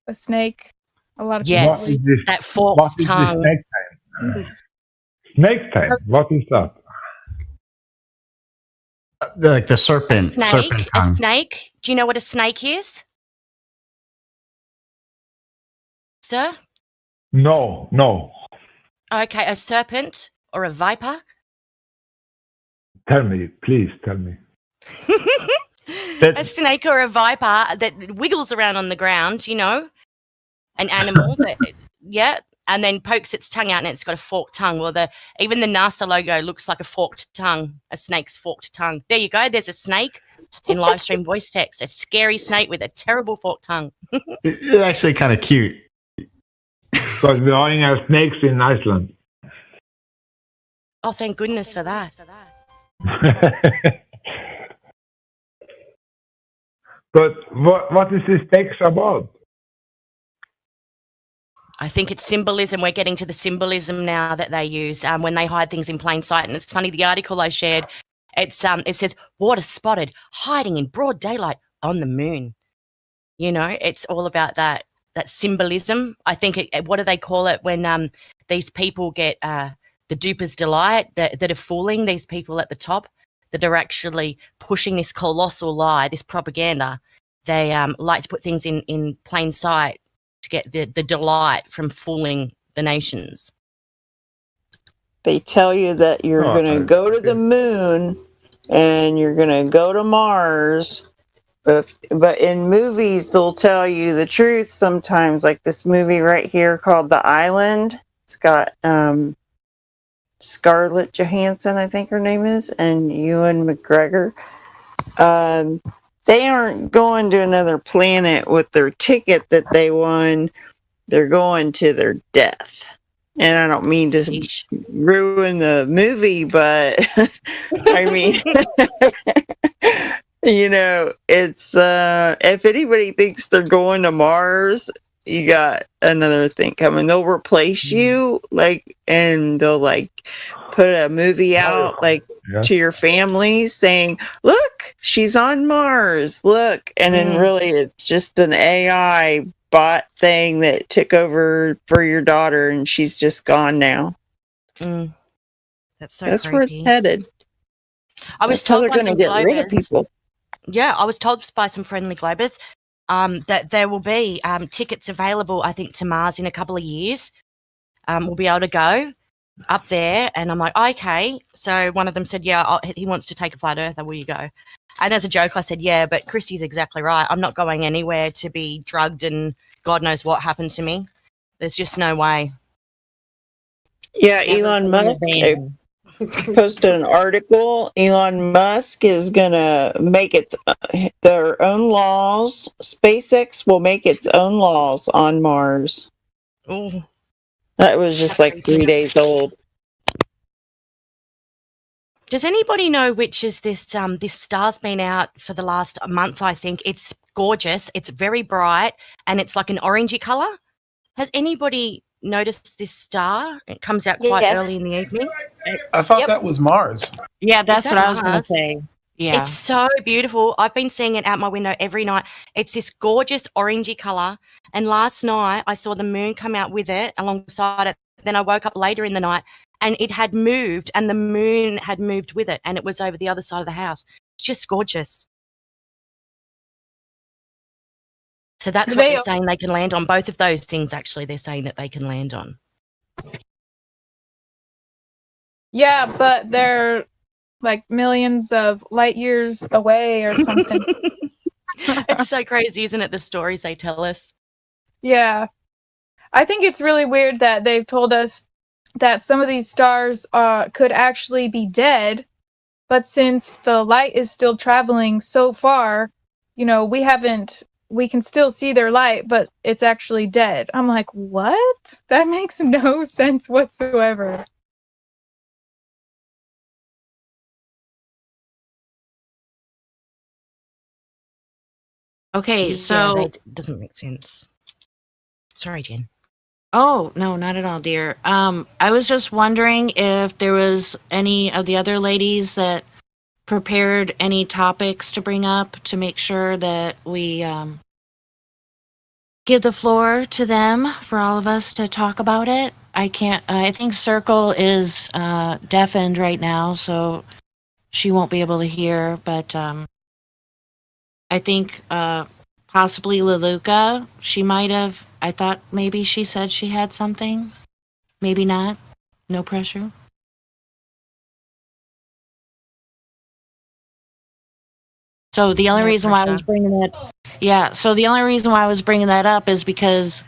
Speaker 10: a snake. A lot of
Speaker 9: yes,
Speaker 10: people believe.
Speaker 9: that forked tongue.
Speaker 11: Snake time? Snake time. What is that?
Speaker 4: Like the serpent. Serpent tongue.
Speaker 9: A snake. Do you know what a snake is, sir?
Speaker 11: No.
Speaker 9: Okay, a serpent or a viper?
Speaker 11: Tell me, please tell me.
Speaker 9: A snake or a viper that wiggles around on the ground, an animal that, yeah, and then pokes its tongue out and it's got a forked tongue. Well, even the NASA logo looks like a forked tongue, a snake's forked tongue. There you go. There's a snake in live stream voice text, a scary snake with a terrible forked tongue.
Speaker 4: It's actually kind of cute.
Speaker 11: But drawing are snakes in Iceland.
Speaker 9: Oh, thank goodness for that.
Speaker 11: But what is this text about?
Speaker 9: I think it's symbolism. We're getting to the symbolism now that they use when they hide things in plain sight. And it's funny, the article I shared, it says, water spotted, hiding in broad daylight on the moon. It's all about that symbolism. I think, what do they call it when these people get the duper's delight, that are fooling these people at the top, that are actually pushing this colossal lie, this propaganda. They like to put things in plain sight to get the delight from fooling the nations.
Speaker 7: They tell you that you're going to go to the moon and you're going to go to Mars. But in movies, they'll tell you the truth sometimes, like this movie right here called The Island. It's got Scarlett Johansson, I think her name is, and Ewan McGregor. They aren't going to another planet with their ticket that they won. They're going to their death. And I don't mean to ruin the movie, but I mean, it's if anybody thinks they're going to Mars, you got another thing coming. They'll replace you, and they'll put a movie out to your family saying, look, she's on Mars, look. And then really it's just an AI bot thing that took over for your daughter and she's just gone now.
Speaker 9: That's
Speaker 7: That's
Speaker 9: creepy.
Speaker 7: where it's headed.
Speaker 9: I was
Speaker 7: That's how
Speaker 9: told
Speaker 7: they're
Speaker 9: by
Speaker 7: going to
Speaker 9: some
Speaker 7: get rid of
Speaker 9: Globers-
Speaker 7: people.
Speaker 9: Yeah, I was told by some friendly Globers that there will be tickets available, I think, to Mars in a couple of years. We'll be able to go up there. And I'm like, okay. So one of them said, yeah, he wants to take a flat earther. Will you go? And as a joke, I said, yeah, but Christy's exactly right. I'm not going anywhere to be drugged and God knows what happened to me. There's just no way.
Speaker 7: Yeah, Elon Musk posted an article. Elon Musk is going to make their own laws. SpaceX will make its own laws on Mars.
Speaker 9: Oh,
Speaker 7: that was just 3 days old.
Speaker 9: Does anybody know which is this? This star's been out for the last month, I think. It's gorgeous. It's very bright, and it's like an orangey color. Has anybody noticed this star? It comes out quite early in the evening.
Speaker 14: I thought that was Mars.
Speaker 2: Yeah, that's
Speaker 9: Is that
Speaker 2: what I was going to
Speaker 9: Mars?
Speaker 2: say. Yeah.
Speaker 9: It's so beautiful. I've been seeing it out my window every night. It's this gorgeous orangey color. And last night I saw the moon come out with it alongside it. Then I woke up later in the night and it had moved and the moon had moved with it and it was over the other side of the house. It's just gorgeous. So that's what they're saying they can land on. Both of those things, actually, they're saying that they can land on.
Speaker 10: Yeah, but they're millions of light years away or something.
Speaker 9: It's so crazy, isn't it? The stories they tell us.
Speaker 10: Yeah. I think it's really weird that they've told us that some of these stars could actually be dead, but since the light is still traveling so far, we can still see their light, but it's actually dead. I'm like, what? That makes no sense whatsoever.
Speaker 2: Okay,
Speaker 9: Yeah,
Speaker 2: so
Speaker 9: that doesn't make sense. Sorry, Jen.
Speaker 2: Oh, no, not at all, dear. I was just wondering if there was any of the other ladies that prepared any topics to bring up to make sure that we give the floor to them for all of us to talk about it. I think Circle is deafened right now, so she won't be able to hear, but I think possibly Leluka, she might have, I thought maybe she said she had something. Maybe not. No pressure. So the only
Speaker 9: No
Speaker 2: reason why I was
Speaker 9: pressure.
Speaker 2: bringing that, yeah. So the only reason why I was bringing that up is because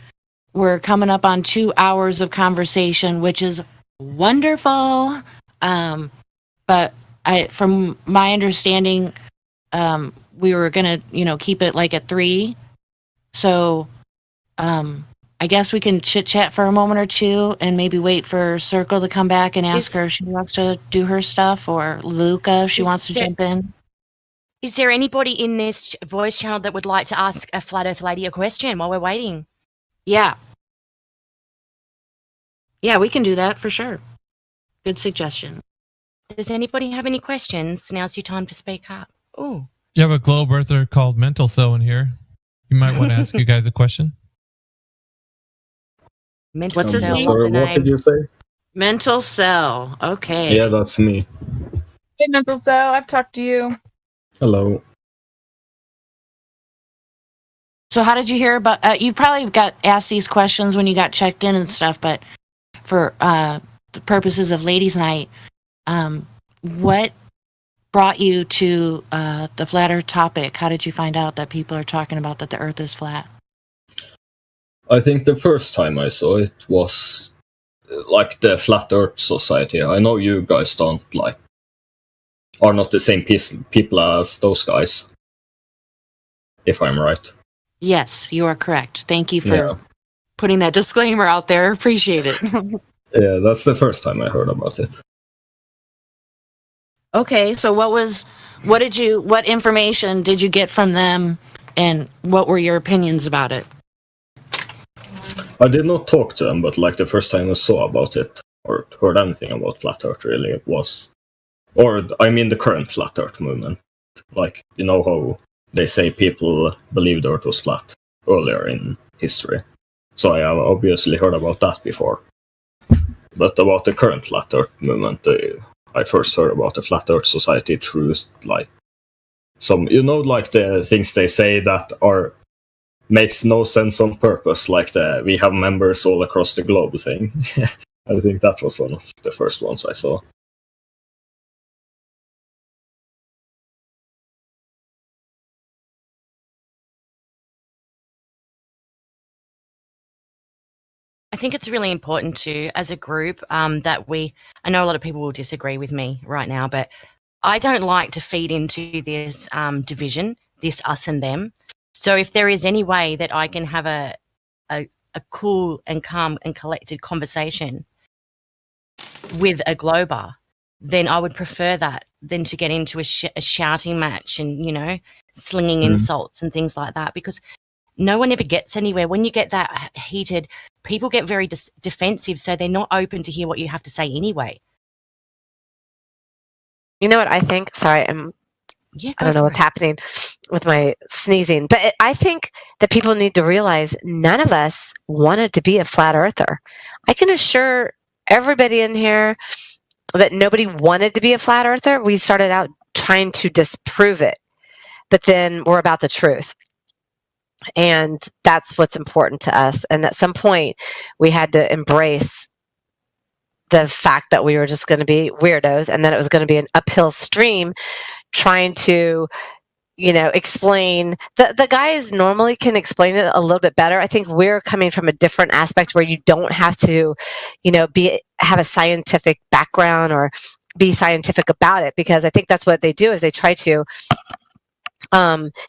Speaker 2: we're coming up on 2 hours of conversation, which is wonderful. But from my understanding, we were gonna, keep it like at 3. So, I guess we can chit chat for a moment or two, and maybe wait for Circle to come back and ask her if she wants to do her stuff, or Luca if she wants to jump in.
Speaker 9: Is there anybody in this voice channel that would like to ask a Flat Earth Lady a question while we're waiting?
Speaker 2: Yeah. Yeah, we can do that for sure. Good suggestion.
Speaker 9: Does anybody have any questions? Now's your time to speak up. Oh,
Speaker 6: You have a globe earther called Mental Cell in here. You might want to ask you guys a question.
Speaker 9: Mental
Speaker 2: What's his
Speaker 9: Cell,
Speaker 2: name?
Speaker 9: what
Speaker 13: Sorry,
Speaker 9: the
Speaker 13: what did
Speaker 9: name?
Speaker 13: you say?
Speaker 2: Mental Cell. Okay.
Speaker 13: Yeah, that's me.
Speaker 10: Hey, Mental Cell, I've talked to you.
Speaker 13: Hello.
Speaker 2: So how did you hear about, you probably got asked these questions when you got checked in and stuff, but for the purposes of Ladies Night, what brought you to the flat earth topic? How did you find out that people are talking about that the earth is flat?
Speaker 13: I think the first time I saw it was like the Flat Earth Society. I know you guys are not the same people as those guys, if I'm right.
Speaker 2: Yes, you are correct. Thank you for putting that disclaimer out there. Appreciate it.
Speaker 13: Yeah, that's the first time I heard about it.
Speaker 2: Okay, so what information did you get from them, and what were your opinions about it?
Speaker 13: I did not talk to them, but like the first time I saw about it or heard anything about Flat Earth really was, or I mean the current Flat Earth movement. Like, you know how they say people believed the Earth was flat earlier in history. So I have obviously heard about that before. But about the current Flat Earth movement, I first heard about the Flat Earth Society through like some, like the things they say that makes no sense on purpose, like the we have members all across the globe thing. I think that was one of the first ones I saw.
Speaker 9: I think it's really important too, as a group, that I know a lot of people will disagree with me right now, but I don't like to feed into this division, this us and them. So if there is any way that I can have a cool and calm and collected conversation with a Glober, then I would prefer that than to get into a shouting match and, slinging insults and things like that, because no one ever gets anywhere. When you get that heated, people get very defensive, so they're not open to hear what you have to say anyway.
Speaker 1: You know what I think? Sorry, I don't know what's happening with my sneezing, but I think that people need to realize none of us wanted to be a flat earther. I can assure everybody in here that nobody wanted to be a flat earther. We started out trying to disprove it, but then we're about the truth. And that's what's important to us. And at some point, we had to embrace the fact that we were just going to be weirdos, and then it was going to be an uphill stream trying to, explain. The guys normally can explain it a little bit better. I think we're coming from a different aspect where you don't have to, have a scientific background or be scientific about it, because I think that's what they do is they try to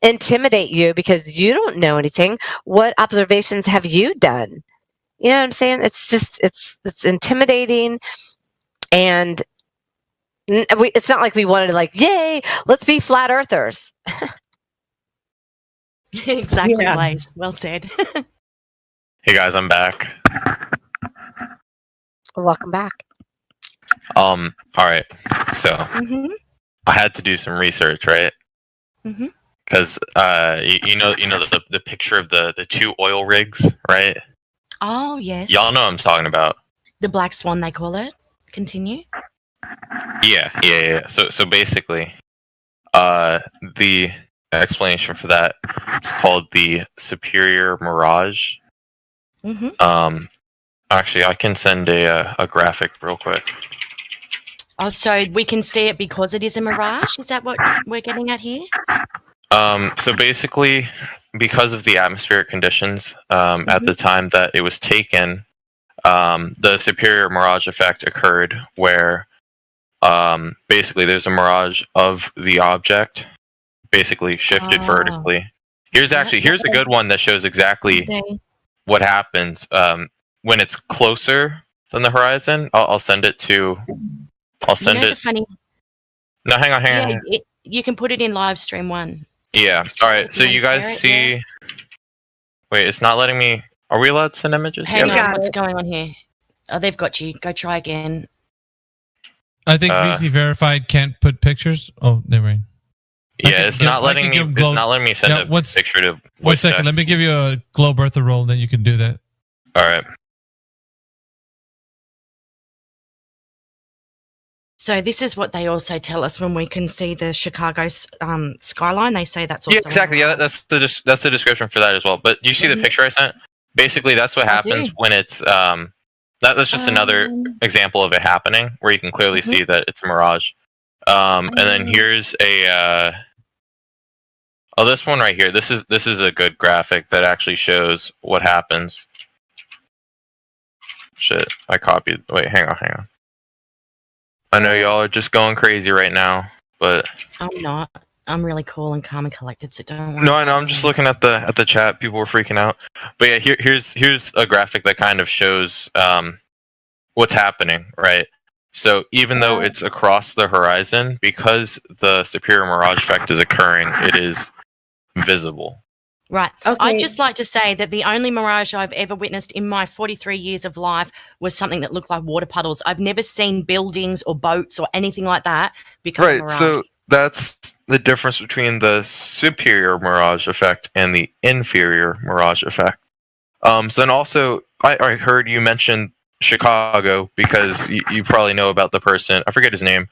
Speaker 1: intimidate you because you don't know anything. What observations have you done? You know what I'm saying? It's just, it's intimidating, and it's not like we wanted to yay, let's be flat earthers.
Speaker 9: Exactly, Blaze. Well said.
Speaker 15: Hey guys, I'm back.
Speaker 1: Welcome back.
Speaker 15: All right. So I had to do some research, right? Because you know the picture of the 2 oil rigs, right?
Speaker 9: Oh yes.
Speaker 15: Y'all know what I'm talking about.
Speaker 9: The Black Swan, they call it. Continue.
Speaker 15: Yeah. So basically, the explanation for that is called the Superior Mirage. Actually, I can send a graphic real quick.
Speaker 9: Oh, so we can see it because it is a mirage? Is that what we're getting at here?
Speaker 15: So basically, because of the atmospheric conditions at the time that it was taken, the superior mirage effect occurred where basically there's a mirage of the object basically shifted vertically. Here's a good one that shows exactly what happens when it's closer than the horizon. I'll send it to. I'll send it.
Speaker 9: Funny.
Speaker 15: No, hang on.
Speaker 9: You can put it in live stream 1.
Speaker 15: Yeah. All right. So you guys see. Wait, it's not letting me. Are we allowed to send images?
Speaker 9: Hang on. What's going on here? Oh, they've got you. Go try again.
Speaker 6: I think VC Verified can't put pictures. Oh, never mind.
Speaker 15: Yeah, it's not letting me. It's not letting me send a picture to.
Speaker 6: One second. Let me give you a Globe Earther roll, and then you can do that.
Speaker 15: All right.
Speaker 9: So this is what they also tell us when we can see the Chicago skyline. They say that's also
Speaker 15: exactly. Yeah, that's the description for that as well. But you see the picture I sent? Basically, that's what happens when it's that's just another example of it happening where you can clearly see that it's a mirage. And then here's a this one right here. This is a good graphic that actually shows what happens. Shit, I copied. Wait, hang on. I know y'all are just going crazy right now, but
Speaker 9: I'm not. I'm really cool and calm and collected, so don't worry.
Speaker 15: No, I know. I'm just looking at the chat. People were freaking out. But yeah, here's a graphic that kind of shows what's happening, right? So even though it's across the horizon, because the superior mirage effect is occurring, it is visible.
Speaker 9: Right. Okay. I'd just like to say that the only mirage I've ever witnessed in my 43 years of life was something that looked like water puddles. I've never seen buildings or boats or anything like that become a mirage.
Speaker 15: So that's the difference between the superior mirage effect and the inferior mirage effect. So then also, I heard you mention Chicago because you probably know about the person, I forget his name,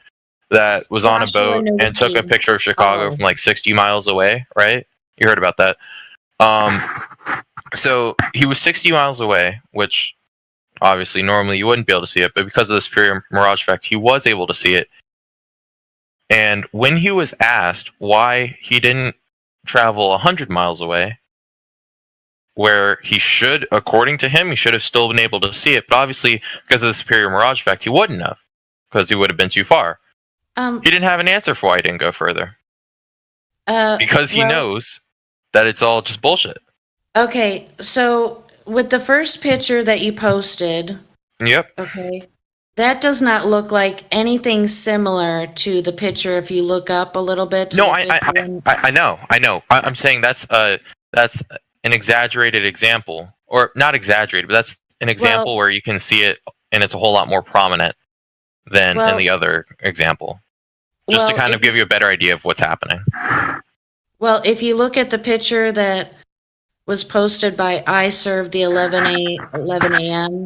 Speaker 15: that was on a boat and took a picture of Chicago from like 60 miles away, right? You heard about that. So he was 60 miles away, which obviously normally you wouldn't be able to see it, but because of the superior mirage effect, he was able to see it. And when he was asked why he didn't travel 100 miles away, where he should, according to him, he should have still been able to see it, but obviously because of the superior mirage effect, he wouldn't have, because he would have been too far. He didn't have an answer for why he didn't go further. Because he knows that it's all just bullshit.
Speaker 2: Okay, so with the first picture that you posted,
Speaker 15: yep.
Speaker 2: Okay, that does not look like anything similar to the picture if you look up a little bit.
Speaker 15: No, I know. I'm saying that's an exaggerated example, or not exaggerated, but that's an example where you can see it and it's a whole lot more prominent than in the other example. Just to kind of give you a better idea of what's happening.
Speaker 2: Well, if you look at the picture that was posted by iServe the 11 a.m.,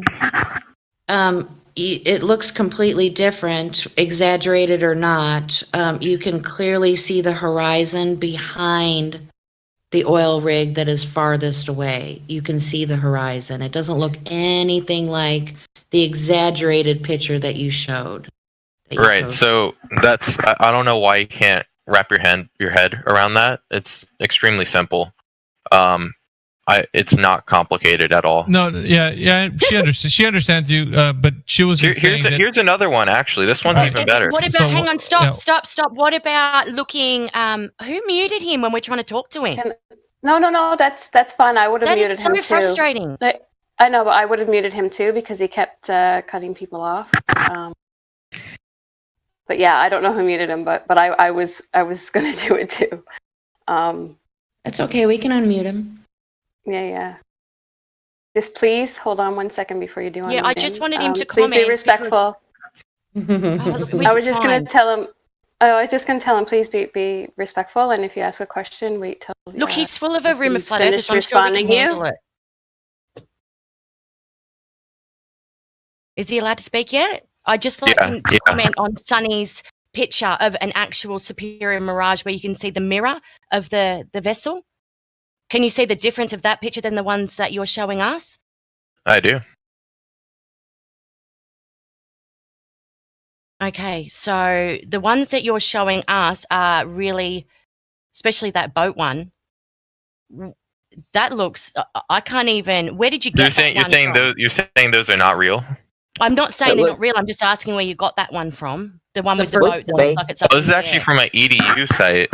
Speaker 2: it looks completely different, exaggerated or not. You can clearly see the horizon behind the oil rig that is farthest away. You can see the horizon. It doesn't look anything like the exaggerated picture that you showed.
Speaker 15: Right. So that's, I don't know why you can't wrap your head around that. It's extremely simple. It's not complicated at all.
Speaker 6: No, yeah. She understands you, but she was.
Speaker 15: Here's another one. Actually, this one's even better.
Speaker 9: What about? Hang on, stop. What about looking? Who muted him when we're trying to talk to him?
Speaker 12: No. That's fine. I would have muted him too.
Speaker 9: That is so frustrating.
Speaker 12: I know, but I would have muted him too because he kept cutting people off. But yeah, I don't know who muted him, but I was gonna do it too.
Speaker 2: That's okay. We can unmute him.
Speaker 12: Yeah. Just please hold on 1 second before you do unmute him.
Speaker 9: I just wanted him to
Speaker 12: please
Speaker 9: comment.
Speaker 12: Be respectful. I was just gonna tell him. I was just gonna tell him, please be respectful, and if you ask a question, wait till.
Speaker 9: Look, he's full of a room of flat earthers.
Speaker 12: I'm responding
Speaker 9: sure you. Is he allowed to speak yet? I just like him to comment on Sunny's picture of an actual superior mirage where you can see the mirror of the vessel. Can you see the difference of that picture than the ones that you're showing us?
Speaker 15: I do.
Speaker 9: Okay, so the ones that you're showing us are really especially that boat one. That looks. I can't even. Where did you get?
Speaker 15: You're saying those are not real?
Speaker 9: I'm not saying they're not real. I'm just asking where you got that one from. The one with the boat that looks like it's up.
Speaker 15: Oh, this is
Speaker 9: in the
Speaker 15: actually
Speaker 9: air.
Speaker 15: from my EDU site.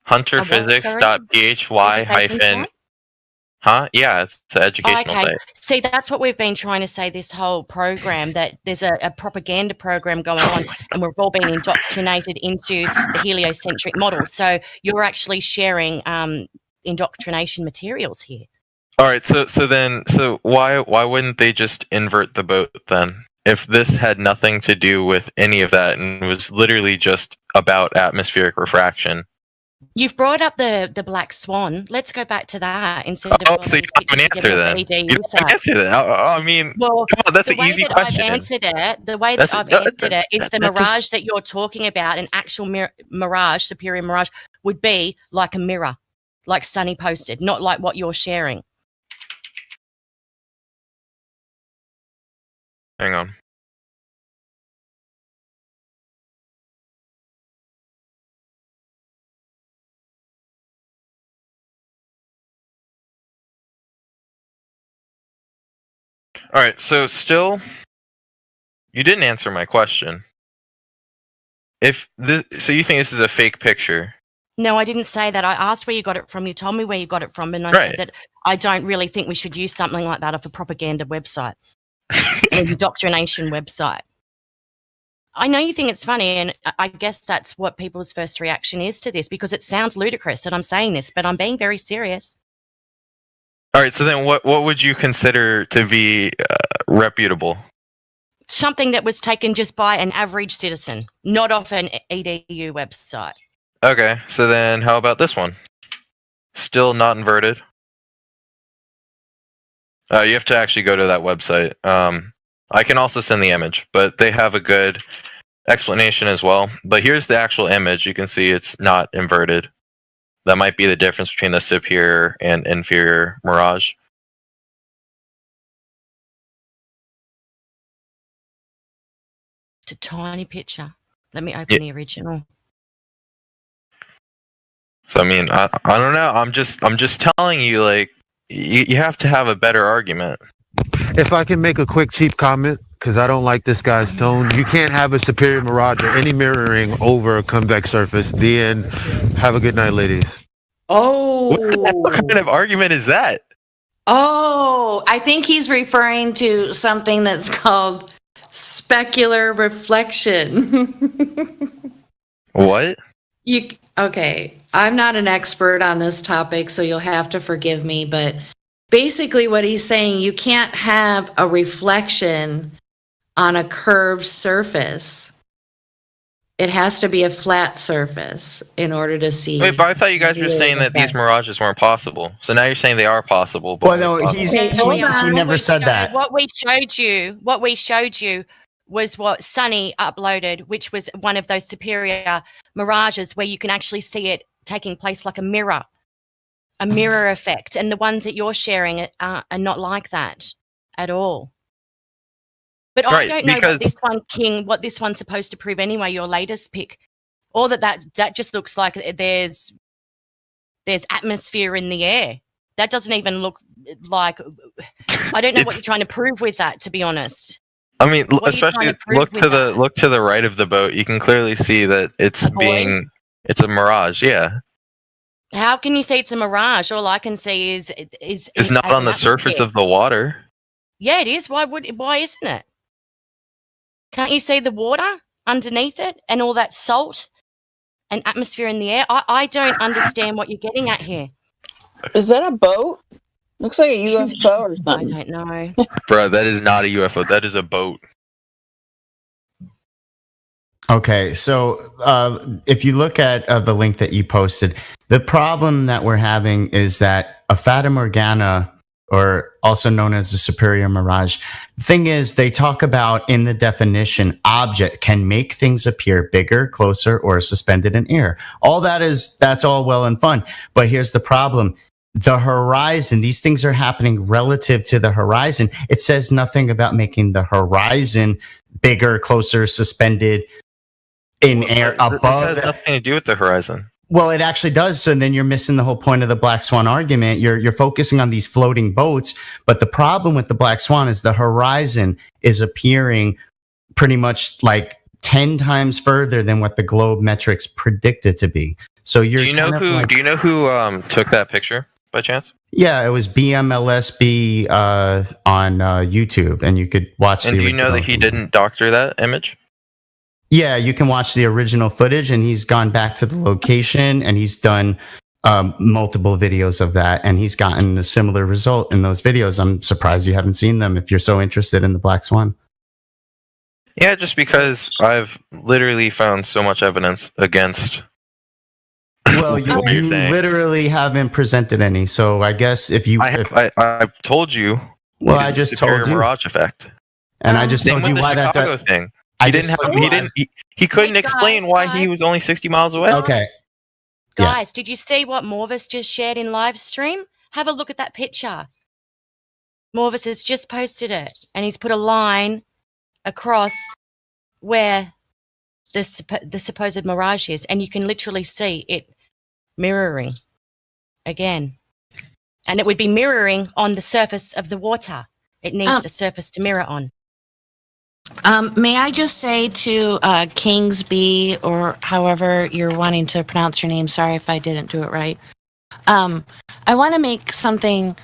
Speaker 15: Hunterphysics.phy- Huh? Yeah, it's an educational
Speaker 9: Okay.
Speaker 15: site.
Speaker 9: See, that's what we've been trying to say this whole program, that there's a propaganda program going on and we're all being indoctrinated into the heliocentric model. So you're actually sharing indoctrination materials here.
Speaker 15: All right, so why wouldn't they just invert the boat then? If this had nothing to do with any of that and was literally just about atmospheric refraction.
Speaker 9: You've brought up the black swan. Let's go back to that instead of.
Speaker 15: Oh, so you don't have an answer then? You don't have an answer then? I mean,
Speaker 9: well,
Speaker 15: come on, that's an easy question.
Speaker 9: I've answered it. The way that I've answered it is the mirage that you're talking about, an actual mirage, superior mirage, would be like a mirror, like Sunny posted, not like what you're sharing.
Speaker 15: Hang on. All right, so still, you didn't answer my question. So you think this is a fake picture?
Speaker 9: No, I didn't say that. I asked where you got it from. You told me where you got it from, and I said that I don't really think we should use something like that off a propaganda website, an indoctrination website. I know you think it's funny, and I guess that's what people's first reaction is to this, because it sounds ludicrous that I'm saying this, but I'm being very serious.
Speaker 15: All right, so then what would you consider to be reputable?
Speaker 9: Something that was taken just by an average citizen, not off an EDU website.
Speaker 15: Okay, so then how about this one? Still not inverted. You have to actually go to that website. I can also send the image, but they have a good explanation as well. But here's the actual image. You can see it's not inverted. That might be the difference between the superior and inferior mirage.
Speaker 9: It's a tiny picture. Let me open the original.
Speaker 15: So I mean, I don't know. I'm just telling you, like, you have to have a better argument.
Speaker 16: If I can make a quick cheap comment, because I don't like this guy's tone. You can't have a superior mirage or any mirroring over a convex surface. The end. Have a good night, ladies.
Speaker 2: Oh.
Speaker 15: What kind of argument is that?
Speaker 2: Oh, I think he's referring to something that's called specular reflection.
Speaker 15: What?
Speaker 2: Okay, I'm not an expert on this topic, so you'll have to forgive me, but basically what he's saying, you can't have a reflection on a curved surface. It has to be a flat surface in order to see.
Speaker 15: Wait, but I thought you guys were saying that these mirages weren't possible. So now you're saying they are possible. But
Speaker 4: well, no, he never said that.
Speaker 9: What we showed you was what Sunny uploaded, which was one of those superior mirages where you can actually see it taking place like a mirror effect. And the ones that you're sharing are not like that at all. But I don't know what this one's supposed to prove anyway, your latest pick. Or that just looks like there's atmosphere in the air. That doesn't even look like, I don't know what you're trying to prove with that, to be honest.
Speaker 15: I mean, especially look to the right of the boat. You can clearly see that it's a mirage. Yeah.
Speaker 9: How can you say it's a mirage? All I can see is
Speaker 15: it's not on the surface of the water.
Speaker 9: Yeah, it is. Why isn't it? Can't you see the water underneath it and all that salt and atmosphere in the air? I don't understand what you're getting at here.
Speaker 7: Is that a boat? Looks like a UFO or something.
Speaker 9: I don't know.
Speaker 15: Bro, that is not a UFO. That is a boat.
Speaker 4: Okay, so if you look at the link that you posted, the problem that we're having is that a Fata Morgana, or also known as the superior mirage, the thing is, they talk about in the definition, object can make things appear bigger, closer, or suspended in air. All that's all well and fun. But here's the problem. The horizon, these things are happening relative to the horizon. It says nothing about making the horizon bigger, closer, suspended in air above.
Speaker 15: This has nothing to do with the horizon.
Speaker 4: Well, it actually does. So then you're missing the whole point of the Black Swan argument. You're focusing on these floating boats, but the problem with the Black Swan is the horizon is appearing pretty much like 10 times further than what the globe metrics predict it to be. So you're
Speaker 15: Do you know who? Do you know who took that picture by chance?
Speaker 4: Yeah, it was BMLSB on YouTube, and you could watch.
Speaker 15: And do you know that he didn't doctor that image?
Speaker 4: Yeah, you can watch the original footage, and he's gone back to the location, and he's done multiple videos of that, and he's gotten a similar result in those videos. I'm surprised you haven't seen them if you're so interested in the Black Swan.
Speaker 15: Yeah, just because I've literally found so much evidence against.
Speaker 4: Well, you literally haven't presented any, so I guess if you,
Speaker 15: I've told you.
Speaker 4: Well,
Speaker 15: it
Speaker 4: I
Speaker 15: is
Speaker 4: just
Speaker 15: the superior
Speaker 4: told you.
Speaker 15: mirage effect,
Speaker 4: and I just
Speaker 15: same
Speaker 4: told
Speaker 15: with
Speaker 4: you
Speaker 15: the
Speaker 4: why
Speaker 15: Chicago
Speaker 4: that.
Speaker 15: thing.
Speaker 4: I
Speaker 15: He
Speaker 4: just
Speaker 15: didn't have.
Speaker 4: told
Speaker 15: He
Speaker 4: you
Speaker 15: didn't. He couldn't explain why he was only 60 miles away.
Speaker 4: Okay.
Speaker 9: Guys, did you see what Morvis just shared in live stream? Have a look at that picture. Morvis has just posted it, and he's put a line across where the supposed mirage is, and you can literally see it mirroring again. And it would be mirroring on the surface of the water. It needs a surface to mirror on.
Speaker 2: May I just say to Kingsby, or however you're wanting to pronounce your name, sorry if I didn't do it right. I want to make something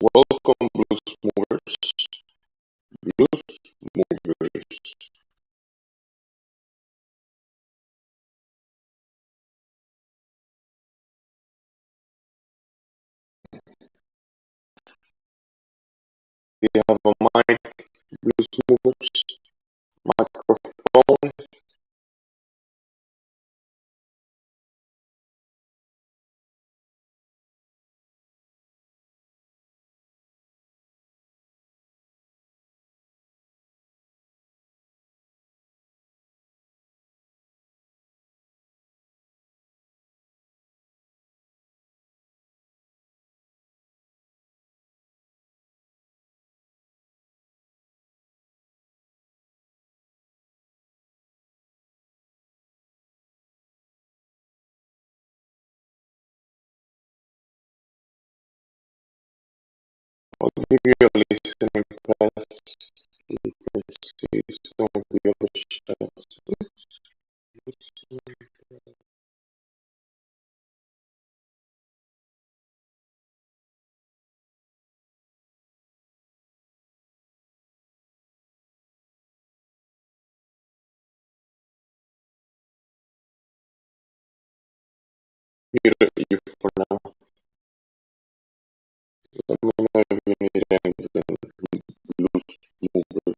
Speaker 17: Welcome, Blues Movers. Blues Movers. We have a mic, Blues Movers. Microphone. I'll give you a listening pass. You can see some of the other chats. Here you for now. Let me know if you need anything. Blues Movers.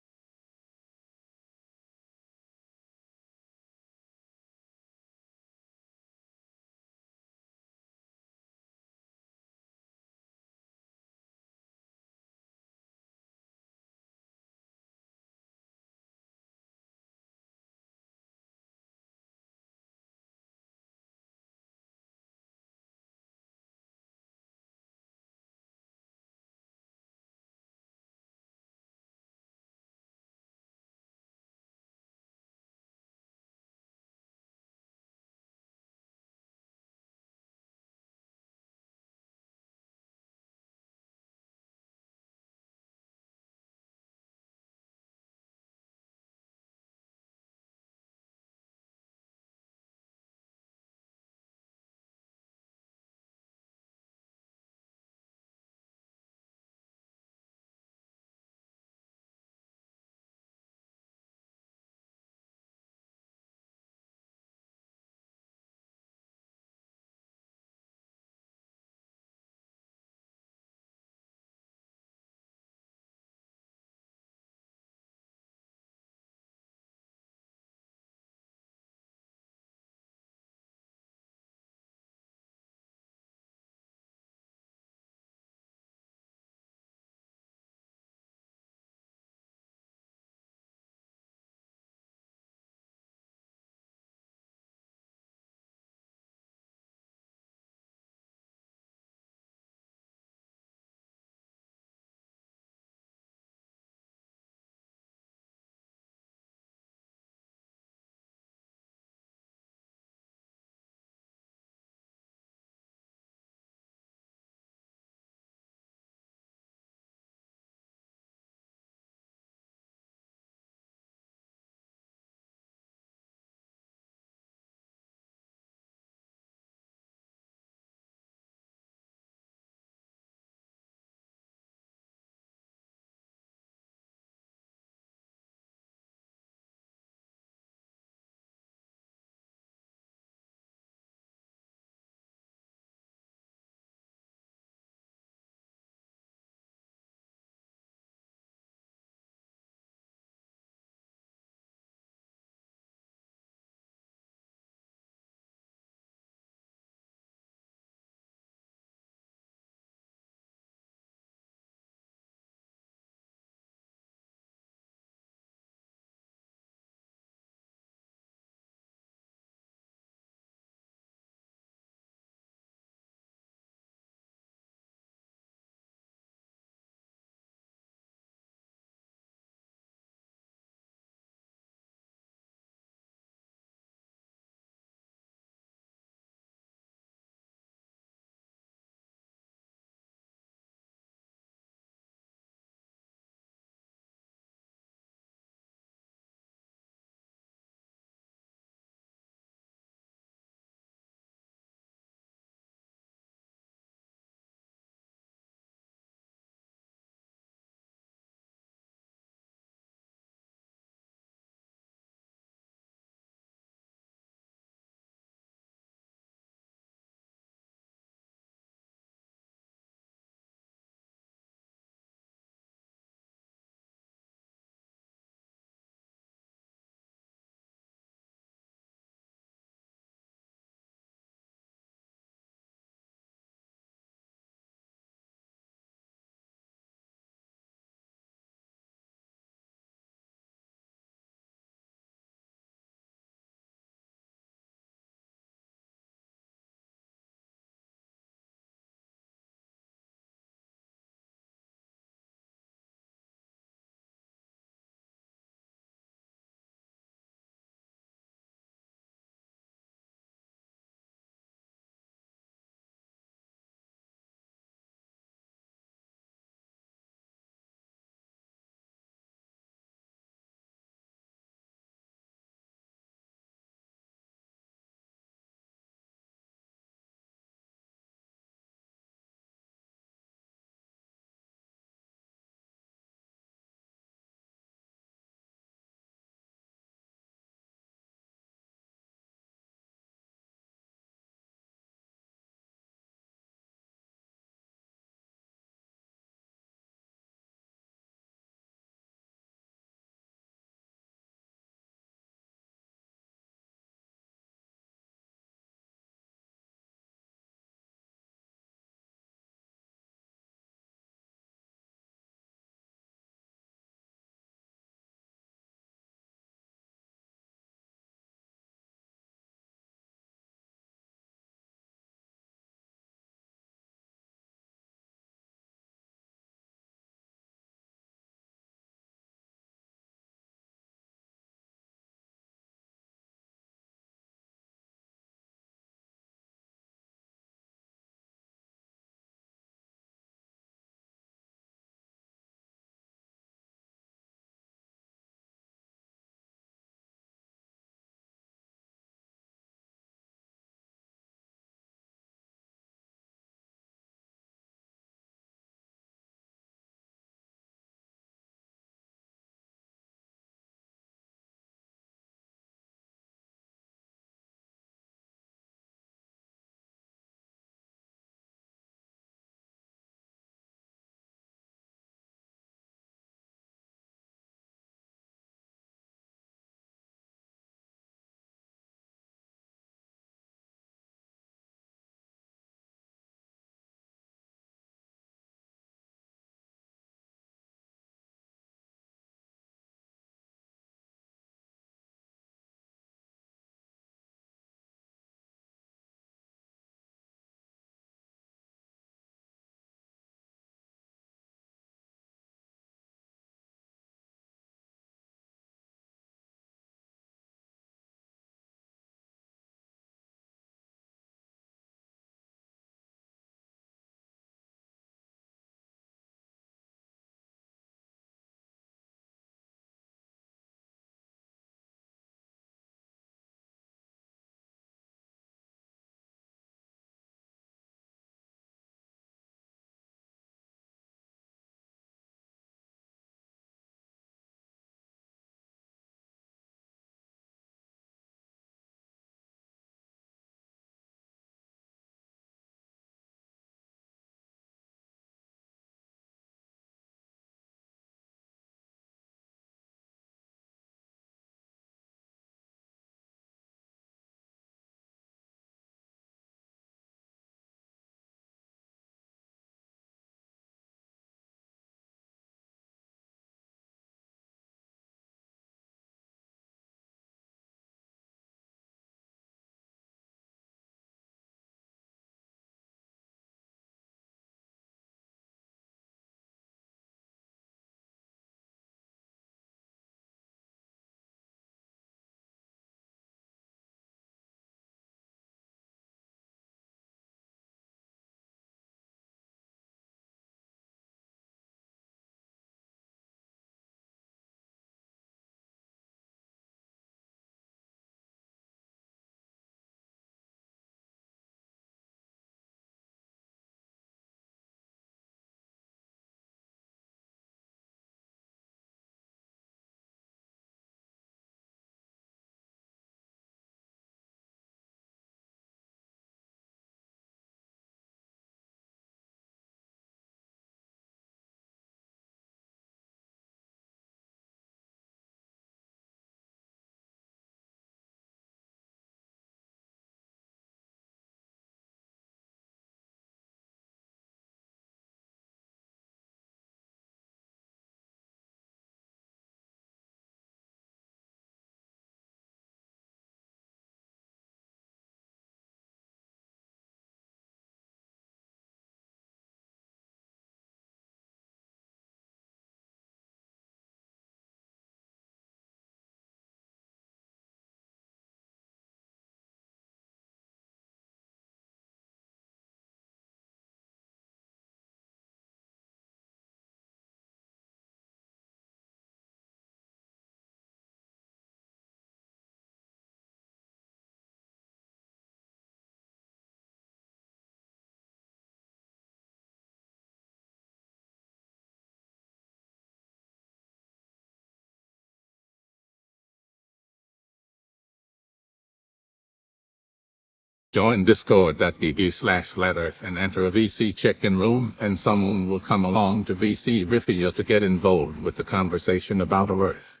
Speaker 18: Join discord.gg/Flat Earth and enter a VC check-in room, and someone will come along to VC Riffia to get involved with the conversation about Earth.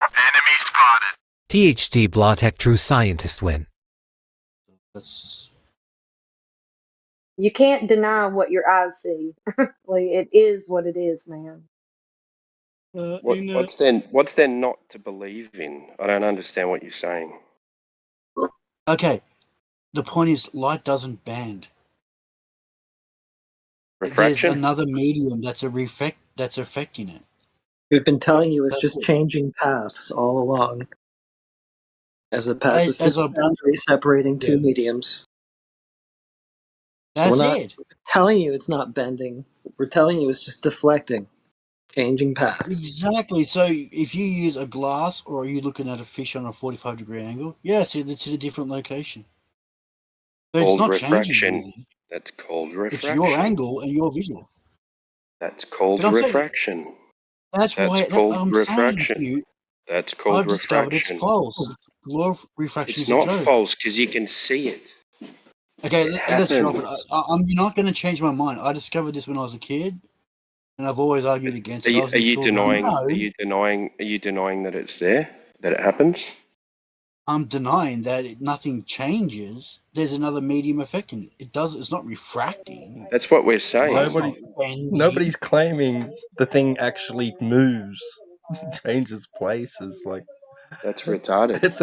Speaker 19: Enemy spotted.
Speaker 20: PhD Blotech True Scientist win.
Speaker 21: You can't deny what your eyes see. Like, it is what it is, man.
Speaker 17: What's there not to believe in? I don't understand what you're saying.
Speaker 22: Okay, the point is, light doesn't bend.
Speaker 17: Refraction?
Speaker 22: There's another medium that's affecting it.
Speaker 23: We've been telling you it's
Speaker 22: That's
Speaker 23: just
Speaker 22: it.
Speaker 23: changing paths all along. As it passes
Speaker 22: As
Speaker 23: through the boundary separating two mediums. So
Speaker 22: That's
Speaker 23: we're not
Speaker 22: it.
Speaker 23: telling you it's not bending. We're telling you it's just deflecting, changing paths.
Speaker 22: Exactly. So if you use a glass, or are you looking at a fish on a 45-degree angle? Yes, it's in a different location. But it's
Speaker 17: Called
Speaker 22: not
Speaker 17: refraction.
Speaker 22: changing anything.
Speaker 17: That's called
Speaker 22: It's
Speaker 17: refraction.
Speaker 22: your angle and your visual.
Speaker 17: That's called
Speaker 22: But I'm saying
Speaker 17: refraction.
Speaker 22: that's why
Speaker 17: called
Speaker 22: I'm
Speaker 17: refraction.
Speaker 22: saying to you,
Speaker 17: That's called
Speaker 22: I've discovered it's
Speaker 17: refraction.
Speaker 22: false. Law of refraction
Speaker 17: It's
Speaker 22: is a
Speaker 17: not
Speaker 22: joke.
Speaker 17: false because you can see it.
Speaker 22: Okay,
Speaker 17: It
Speaker 22: let's drop it.
Speaker 17: happens.
Speaker 22: I'm not going to change my mind. I discovered this when I was a kid, and I've always argued against it. I was
Speaker 17: Are
Speaker 22: in
Speaker 17: you
Speaker 22: school going,
Speaker 17: denying?
Speaker 22: no,
Speaker 17: Are you denying that it's there? That it happens?
Speaker 22: I'm denying that nothing changes. There's another medium affecting it. It's not refracting.
Speaker 17: That's what we're saying.
Speaker 24: Nobody's claiming the thing actually moves, changes places. Like
Speaker 17: that's retarded.
Speaker 24: It's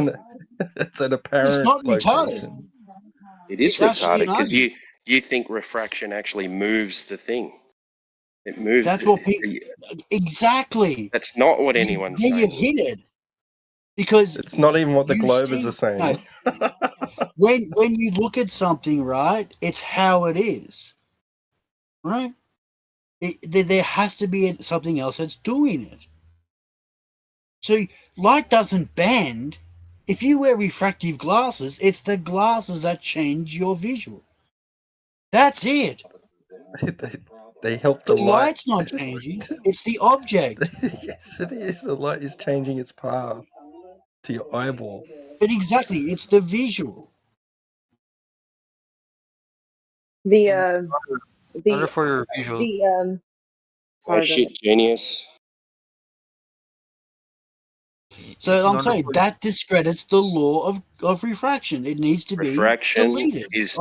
Speaker 24: an apparent.
Speaker 22: It's not retarded.
Speaker 24: location.
Speaker 17: It is
Speaker 22: It's actually
Speaker 17: retarded
Speaker 22: an
Speaker 17: because
Speaker 22: argument.
Speaker 17: you think refraction actually moves the thing. It moves.
Speaker 22: That's what people exactly.
Speaker 17: That's not what anyone's
Speaker 22: Yeah,
Speaker 17: saying.
Speaker 22: you've hit it. Because
Speaker 24: It's not even what the
Speaker 22: you
Speaker 24: Globers
Speaker 22: see-
Speaker 24: are saying.
Speaker 22: no. when you look at something, right, it's how it is, right? There has to be something else that's doing it. So light doesn't bend. If you wear refractive glasses, it's the glasses that change your visual. That's it.
Speaker 24: They help
Speaker 22: The
Speaker 24: the light.
Speaker 22: light's not changing. It's the object.
Speaker 24: Yes, it is. The light is changing its path to your eyeball.
Speaker 22: But exactly, it's the visual.
Speaker 21: The
Speaker 17: for your visual.
Speaker 21: the
Speaker 17: Oh
Speaker 21: sorry, go
Speaker 17: shit,
Speaker 21: ahead.
Speaker 17: genius.
Speaker 22: So I'm saying that discredits the law of refraction. It needs to be
Speaker 17: Refraction
Speaker 22: deleted.
Speaker 17: is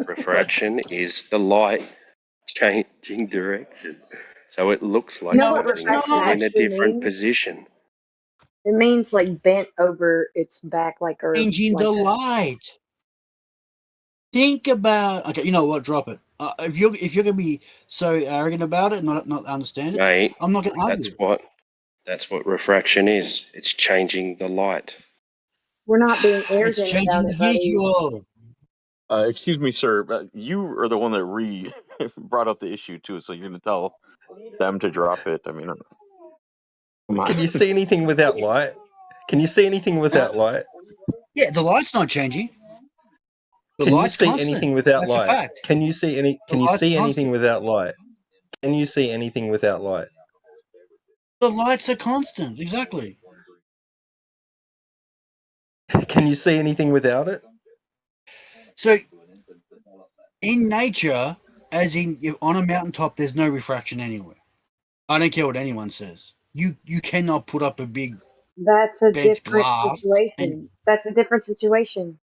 Speaker 17: refraction is the light changing direction, so it looks like
Speaker 21: You know what
Speaker 17: something
Speaker 21: refraction
Speaker 17: is in a
Speaker 21: actually
Speaker 17: different
Speaker 21: means?
Speaker 17: position.
Speaker 21: It means like bent over its back, like or
Speaker 22: Changing
Speaker 21: like
Speaker 22: the
Speaker 21: a-
Speaker 22: light. Think about you know what? Drop it. If you're gonna be so arrogant about it, not understand it,
Speaker 17: Mate,
Speaker 22: I'm not gonna argue.
Speaker 17: that's what refraction is. It's changing the light.
Speaker 21: We're not being
Speaker 22: It's
Speaker 21: arrogant
Speaker 22: changing
Speaker 21: about
Speaker 22: the
Speaker 21: it, buddy.
Speaker 22: visual.
Speaker 25: Excuse me, sir. You are the one that brought up the issue too, so you're gonna tell them to drop it. I mean, come on.
Speaker 24: Can you see anything without light? Can you see anything without light?
Speaker 22: Yeah, the light's not changing. The
Speaker 24: Can you
Speaker 22: light's
Speaker 24: see
Speaker 22: constant.
Speaker 24: anything without
Speaker 22: That's a
Speaker 24: light?
Speaker 22: fact.
Speaker 24: Can you see any?
Speaker 22: The
Speaker 24: Can you
Speaker 22: light's
Speaker 24: see anything
Speaker 22: constant.
Speaker 24: without light? Can you see anything without light?
Speaker 22: The lights are constant. Exactly.
Speaker 24: Can you see anything without it?
Speaker 22: So, in nature, as in on a mountaintop, there's no refraction anywhere. I don't care what anyone says. You cannot put up a big
Speaker 21: That's a
Speaker 22: bent
Speaker 21: different
Speaker 22: glass.
Speaker 21: situation. That's a different situation.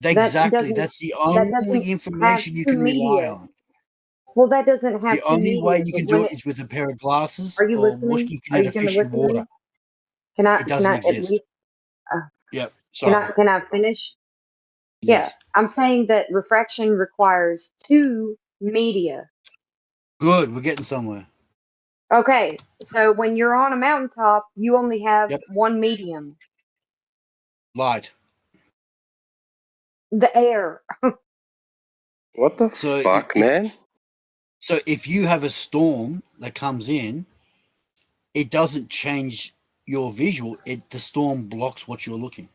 Speaker 22: Exactly. That's the only
Speaker 21: have
Speaker 22: information you
Speaker 21: two
Speaker 22: can rely
Speaker 21: media.
Speaker 22: on.
Speaker 21: Well, that doesn't have
Speaker 22: The
Speaker 21: two
Speaker 22: only way
Speaker 21: media.
Speaker 22: you
Speaker 21: But
Speaker 22: can do
Speaker 21: when
Speaker 22: it is with a pair of glasses
Speaker 21: are you
Speaker 22: or
Speaker 21: listening?
Speaker 22: looking
Speaker 21: Are
Speaker 22: at
Speaker 21: you
Speaker 22: a
Speaker 21: going to
Speaker 22: fish in
Speaker 21: listen to
Speaker 22: water.
Speaker 21: me? Can I
Speaker 22: It doesn't
Speaker 21: at
Speaker 22: exist.
Speaker 21: least
Speaker 22: Yep.
Speaker 21: can
Speaker 22: Sorry.
Speaker 21: I finish?
Speaker 22: Yes.
Speaker 21: Yeah, I'm saying that refraction requires two media.
Speaker 22: Good. We're getting somewhere.
Speaker 21: Okay, so when you're on a mountaintop, you only have
Speaker 22: Yep.
Speaker 21: one medium,
Speaker 22: Light.
Speaker 21: the air.
Speaker 17: What the
Speaker 22: So
Speaker 17: fuck, man?
Speaker 22: So if you have a storm that comes in, it doesn't change your visual. The storm blocks what you're looking,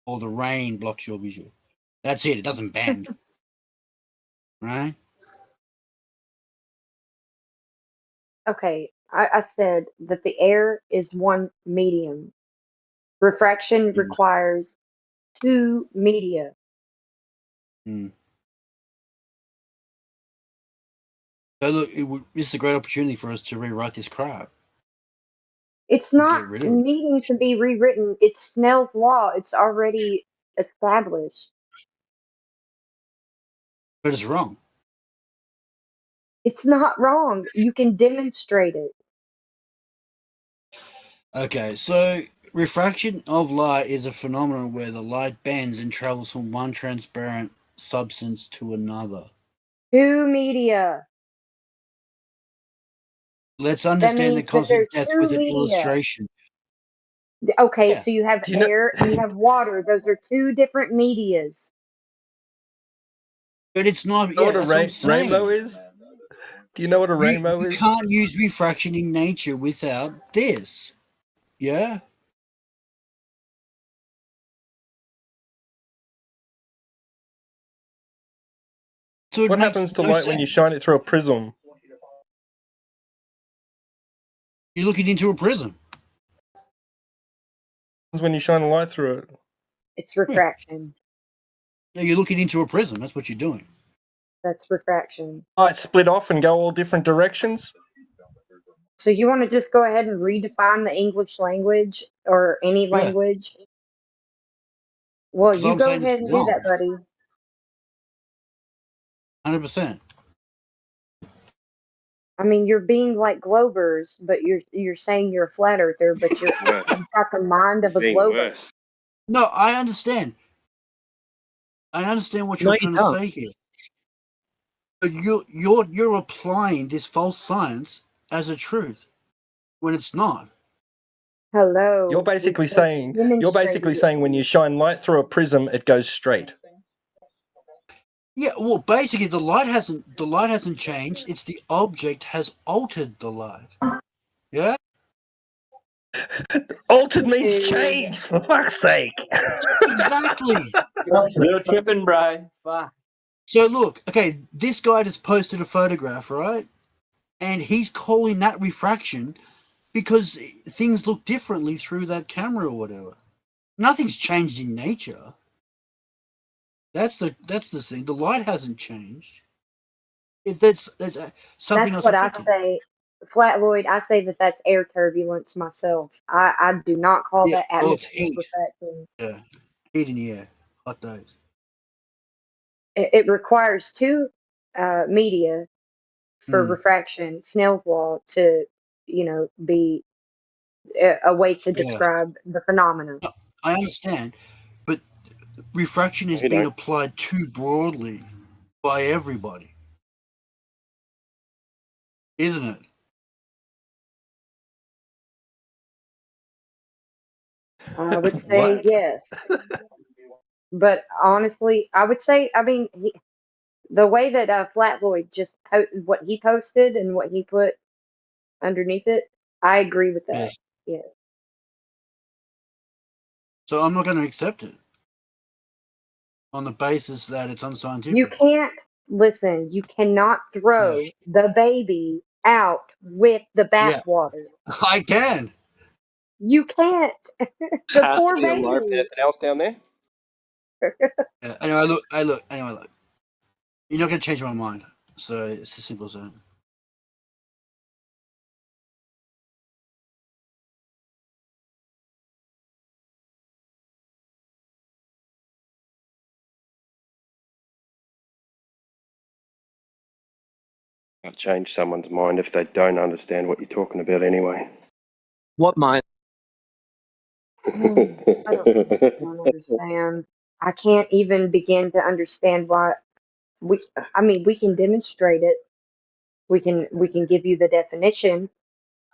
Speaker 22: or the rain blocks your visual. That's it. It doesn't bend, right?
Speaker 21: Okay, I said that the air is one medium. Refraction requires two media.
Speaker 22: So look, this is a great opportunity for us to rewrite this crap.
Speaker 21: It's
Speaker 22: and
Speaker 21: not
Speaker 22: get rid of it.
Speaker 21: needing to be rewritten. It's Snell's law. It's already established.
Speaker 22: But it's wrong.
Speaker 21: It's not wrong. You can demonstrate it.
Speaker 22: Okay, so refraction of light is a phenomenon where the light bends and travels from one transparent substance to another.
Speaker 21: Two media.
Speaker 22: Let's
Speaker 21: That
Speaker 22: understand the
Speaker 21: means that
Speaker 22: concept
Speaker 21: there's
Speaker 22: of death
Speaker 21: two
Speaker 22: with an
Speaker 21: media.
Speaker 22: illustration.
Speaker 21: Okay,
Speaker 22: Yeah.
Speaker 21: so you have
Speaker 24: Do you know?
Speaker 21: air and you have water. Those are two different medias.
Speaker 22: But it's not,
Speaker 24: You know what a
Speaker 22: that's what I'm saying.
Speaker 24: rainbow is? Do you know what a rainbow
Speaker 22: You
Speaker 24: is?
Speaker 22: can't use refraction in nature without this. Yeah? So it
Speaker 24: What
Speaker 22: makes
Speaker 24: happens to
Speaker 22: no
Speaker 24: light when you
Speaker 22: sense.
Speaker 24: shine it through a prism?
Speaker 22: You're looking into a prism.
Speaker 24: When you shine a light through it.
Speaker 21: It's refraction.
Speaker 22: Yeah, you're looking into a prism. That's what you're doing.
Speaker 21: That's refraction.
Speaker 24: Light split off and go all different directions.
Speaker 21: So you want to just go ahead and redefine the English language or any
Speaker 22: Yeah.
Speaker 21: language? Well,
Speaker 22: Because
Speaker 21: you
Speaker 22: I'm
Speaker 21: go
Speaker 22: saying
Speaker 21: ahead
Speaker 22: it's
Speaker 21: and do
Speaker 22: wrong.
Speaker 21: that, buddy.
Speaker 22: 100%.
Speaker 21: I mean, you're being like Globers, but you're saying you're a flat earther, but you've got the mind of a Glober.
Speaker 22: No, I understand. I understand what
Speaker 23: No,
Speaker 22: you're
Speaker 23: you
Speaker 22: trying to
Speaker 23: don't.
Speaker 22: say here. But you're applying this false science as a truth when it's not.
Speaker 21: Hello.
Speaker 24: You're basically saying when you shine light through a prism, it goes straight.
Speaker 22: Yeah, well, basically the light hasn't changed. It's the object has altered the light. Yeah.
Speaker 24: Altered means changed, for fuck's sake.
Speaker 22: Exactly.
Speaker 3: You're tripping, bro. Fuck.
Speaker 22: So look, okay, this guy just posted a photograph, right? And he's calling that refraction because things look differently through that camera or whatever. Nothing's changed in nature. That's the thing. The light hasn't changed. If that's something else
Speaker 21: That's what I
Speaker 22: affecting.
Speaker 21: say. Flat Lloyd, I say that that's air turbulence myself. I do not call
Speaker 22: Yeah,
Speaker 21: that
Speaker 22: well, it's
Speaker 21: atmospheric
Speaker 22: heat.
Speaker 21: refraction.
Speaker 22: Yeah, heat in the air, hot days.
Speaker 21: It requires two media for refraction, Snell's law, to be a way to
Speaker 22: Yeah.
Speaker 21: describe the phenomena.
Speaker 22: I understand, but refraction is
Speaker 17: Hey,
Speaker 22: being
Speaker 17: Doc.
Speaker 22: applied too broadly by everybody, isn't it?
Speaker 21: I would say yes. But honestly, I would say, I mean, the way that Flat Lloyd just what he posted and what he put underneath it, I agree with that.
Speaker 22: Yes.
Speaker 21: Yeah.
Speaker 22: So I'm not going to accept it on the basis that it's unscientific.
Speaker 21: You can't listen. You cannot throw the baby out with the
Speaker 22: Yeah.
Speaker 21: bathwater.
Speaker 22: I can.
Speaker 21: You can't. The
Speaker 17: Has
Speaker 21: poor
Speaker 17: to be a larp.
Speaker 21: baby.
Speaker 17: Anything else down there?
Speaker 22: Yeah, anyway, look. You're not going to change my mind. So it's as simple as that.
Speaker 17: I'll change someone's mind if they don't understand what you're talking about anyway.
Speaker 23: What mind?
Speaker 21: I don't understand. I can't even begin to understand why we can demonstrate it. We can give you the definition.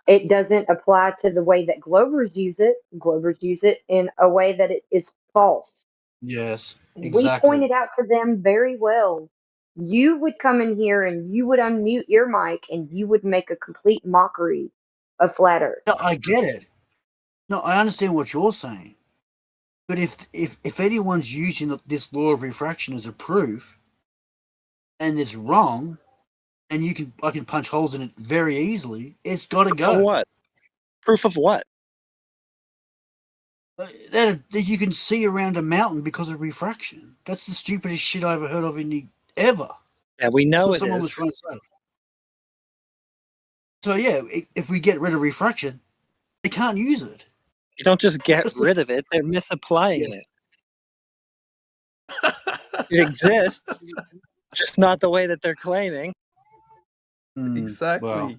Speaker 21: It doesn't apply to the way that Globers use it. Globers use it in a way that it is false.
Speaker 22: Yes,
Speaker 21: We
Speaker 22: exactly.
Speaker 21: pointed out to them very well. You would come in here and you would unmute your mic and you would make a complete mockery of flat Earth.
Speaker 22: No, I get it. No, I understand what you're saying. But if anyone's using this law of refraction as a proof, and it's wrong, and I can punch holes in it very easily, it's got to go.
Speaker 23: For what? Proof of what?
Speaker 22: that you can see around a mountain because of refraction. That's the stupidest shit I ever heard of ever.
Speaker 23: Yeah, we know
Speaker 22: That's what
Speaker 23: it
Speaker 22: someone was
Speaker 23: is.
Speaker 22: trying to say. So yeah, if we get rid of refraction, they can't use it.
Speaker 23: You don't just get rid of it; they're misapplying
Speaker 22: Yes.
Speaker 23: it. It exists, just not the way that they're claiming.
Speaker 24: Exactly.
Speaker 22: Well.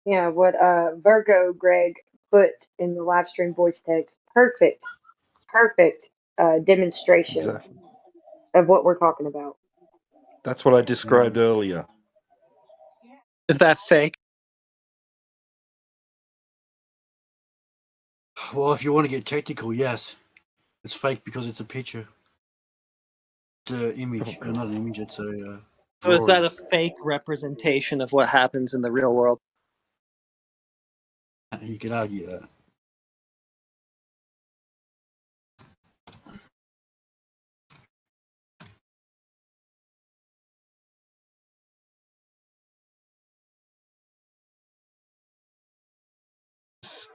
Speaker 21: Yeah, what Virgo Greg put in the live stream voice text. Perfect demonstration
Speaker 24: Exactly.
Speaker 21: of what we're talking about.
Speaker 24: That's what I described earlier.
Speaker 23: Is that fake?
Speaker 22: Well, if you want to get technical, yes, it's fake because it's a picture. It's an image, not an image. It's a.
Speaker 23: So is that
Speaker 22: drawing.
Speaker 23: a fake representation of what happens in the real world?
Speaker 22: You could argue that.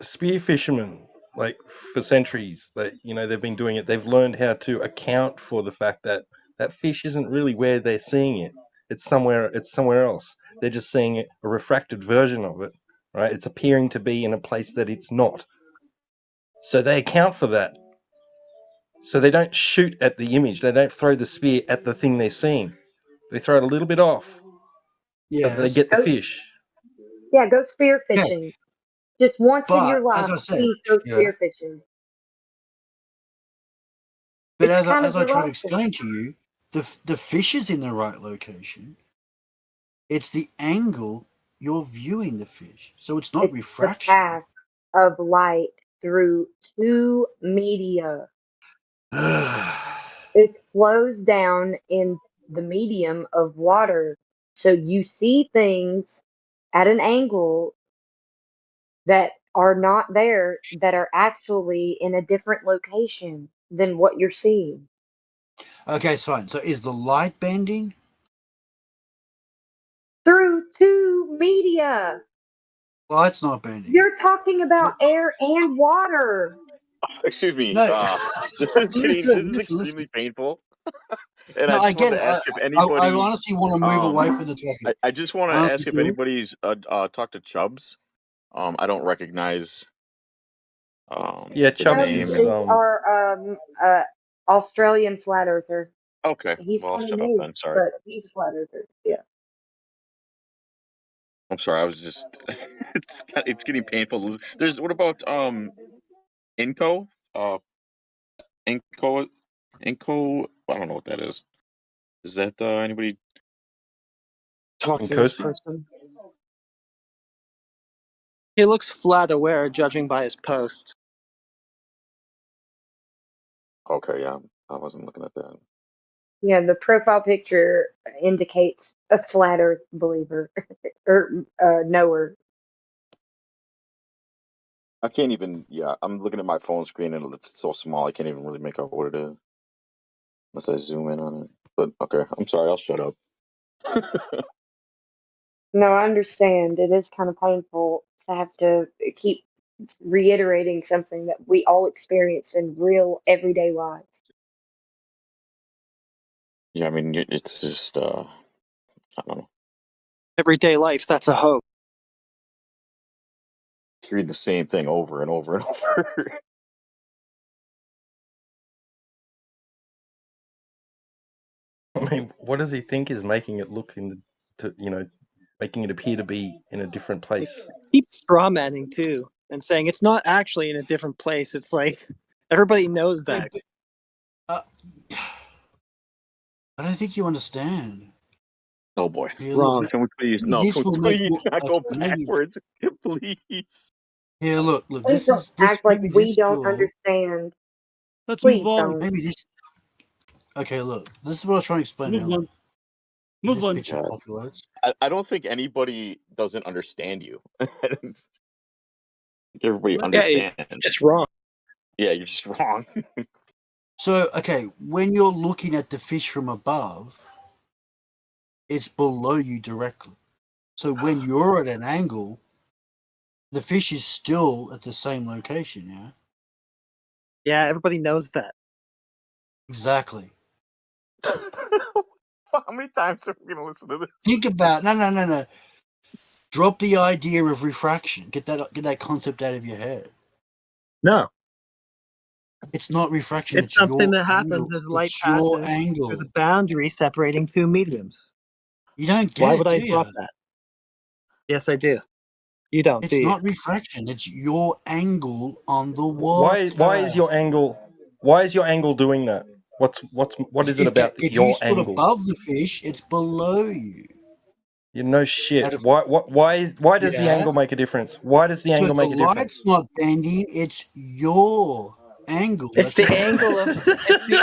Speaker 24: Spear fishermen, like for centuries, they've been doing it. They've learned how to account for the fact that that fish isn't really where they're seeing it. It's somewhere else. They're just seeing a refracted version of it, right? It's appearing to be in a place that it's not. So they account for that. So they don't shoot at the image. They don't throw the spear at the thing they're seeing. They throw it a little bit off. So that they get the fish.
Speaker 21: Yeah, go spear fishing. Just once in your
Speaker 22: But,
Speaker 21: life,
Speaker 22: as I said,
Speaker 21: please go
Speaker 22: yeah.
Speaker 21: spear fishing.
Speaker 22: But
Speaker 21: It's kind
Speaker 22: as
Speaker 21: of
Speaker 22: I try to
Speaker 21: relaxing.
Speaker 22: explain to you, the fish is in the right location. It's the angle you're viewing the fish. So it's not
Speaker 21: It's
Speaker 22: refraction.
Speaker 21: the path of light through two media. It flows down in the medium of water. So you see things at an angle that are not there, that are actually in a different location than what you're seeing.
Speaker 22: Okay, it's fine. So is the light bending?
Speaker 21: Through two media.
Speaker 22: Light's not bending.
Speaker 21: You're talking about air and water.
Speaker 25: Excuse me.
Speaker 22: No.
Speaker 25: This is
Speaker 22: Listen.
Speaker 25: extremely painful. And
Speaker 22: No,
Speaker 25: I
Speaker 22: I
Speaker 25: just wanted
Speaker 22: get
Speaker 25: to
Speaker 22: it.
Speaker 25: ask if anybody.
Speaker 22: I honestly want to move away from the topic.
Speaker 25: I just want to
Speaker 22: Honestly,
Speaker 25: ask if
Speaker 22: do.
Speaker 25: anybody's talked to Chubbs. I don't recognize.
Speaker 24: Yeah,
Speaker 25: the
Speaker 24: Chubbs
Speaker 25: name.
Speaker 24: is
Speaker 21: Is our Australian flat earther.
Speaker 25: Okay.
Speaker 21: He's
Speaker 25: Well,
Speaker 21: kind of
Speaker 25: shut up
Speaker 21: new,
Speaker 25: then. Sorry.
Speaker 21: but he's a flat earther. Yeah.
Speaker 25: I'm sorry. I was just. It's getting painful. There's what about Inco? Inco. I don't know what that is. Is that anybody talk to this
Speaker 24: Nkosi?
Speaker 25: person?
Speaker 23: He looks flat aware, judging by his posts.
Speaker 25: Okay, yeah, I wasn't looking at that.
Speaker 21: Yeah, the profile picture indicates a flat earth believer or knower.
Speaker 25: I can't even. Yeah, I'm looking at my phone screen and it's so small I can't even really make out what it is unless I zoom in on it. But okay, I'm sorry. I'll shut up.
Speaker 21: No, I understand. It is kind of painful to have to keep reiterating something that we all experience in real everyday life.
Speaker 25: Yeah, I mean it's just I don't know.
Speaker 23: Everyday life, that's a hope.
Speaker 25: Hearing the same thing over and over and over.
Speaker 24: I mean, what does he think is making it look making it appear to be in a different place?
Speaker 23: Keep strawmanning too, and saying it's not actually in a different place. It's like everybody knows that.
Speaker 22: I don't think you understand.
Speaker 25: Oh boy,
Speaker 22: Yeah,
Speaker 23: Wrong.
Speaker 22: look,
Speaker 25: Can we please? No,
Speaker 22: this
Speaker 25: can
Speaker 22: will
Speaker 25: we
Speaker 22: make
Speaker 25: please not go
Speaker 22: okay, maybe-
Speaker 25: backwards, please.
Speaker 22: Yeah, look.
Speaker 21: Please
Speaker 22: This
Speaker 21: don't
Speaker 22: is this.
Speaker 21: act like
Speaker 22: Maybe
Speaker 21: we
Speaker 22: this
Speaker 21: don't
Speaker 22: will.
Speaker 21: understand.
Speaker 23: Let's
Speaker 21: Please
Speaker 23: move on.
Speaker 21: don't.
Speaker 22: Maybe this. Okay, look. This is what I was trying to explain earlier. This picture populates.
Speaker 25: I don't think anybody doesn't understand you. I think everybody understands.
Speaker 23: Just wrong.
Speaker 25: Yeah, you're just wrong.
Speaker 22: So, okay, when you're looking at the fish from above, it's below you directly. So when you're at an angle, the fish is still at the same location, yeah?
Speaker 23: Yeah, everybody knows that.
Speaker 22: Exactly.
Speaker 25: How many times are we gonna listen to this?
Speaker 22: Think about no. Drop the idea of refraction. Get that concept out of your head.
Speaker 23: No.
Speaker 22: It's not refraction.
Speaker 23: It's something
Speaker 22: your
Speaker 23: that happens
Speaker 22: angle.
Speaker 23: as light
Speaker 22: It's your
Speaker 23: passes
Speaker 22: angle.
Speaker 23: through the boundary separating two mediums.
Speaker 22: You don't get
Speaker 23: Why
Speaker 22: it,
Speaker 23: would I
Speaker 22: do
Speaker 23: drop
Speaker 22: you?
Speaker 23: that? Yes, I do. You don't,
Speaker 22: It's
Speaker 23: do you?
Speaker 22: not refraction. It's your angle on the water.
Speaker 24: Why is your angle? Why is your angle doing that? What is it about
Speaker 22: If
Speaker 24: your
Speaker 22: you stood
Speaker 24: angle?
Speaker 22: above the fish, it's below you.
Speaker 24: You know shit.
Speaker 22: Out of-
Speaker 24: Why does the
Speaker 22: Yeah.
Speaker 24: angle make a difference? Why does the
Speaker 22: So
Speaker 24: angle
Speaker 22: the
Speaker 24: make a difference?
Speaker 22: light's not bending. It's your angle.
Speaker 23: It's
Speaker 22: That's
Speaker 23: the
Speaker 22: all.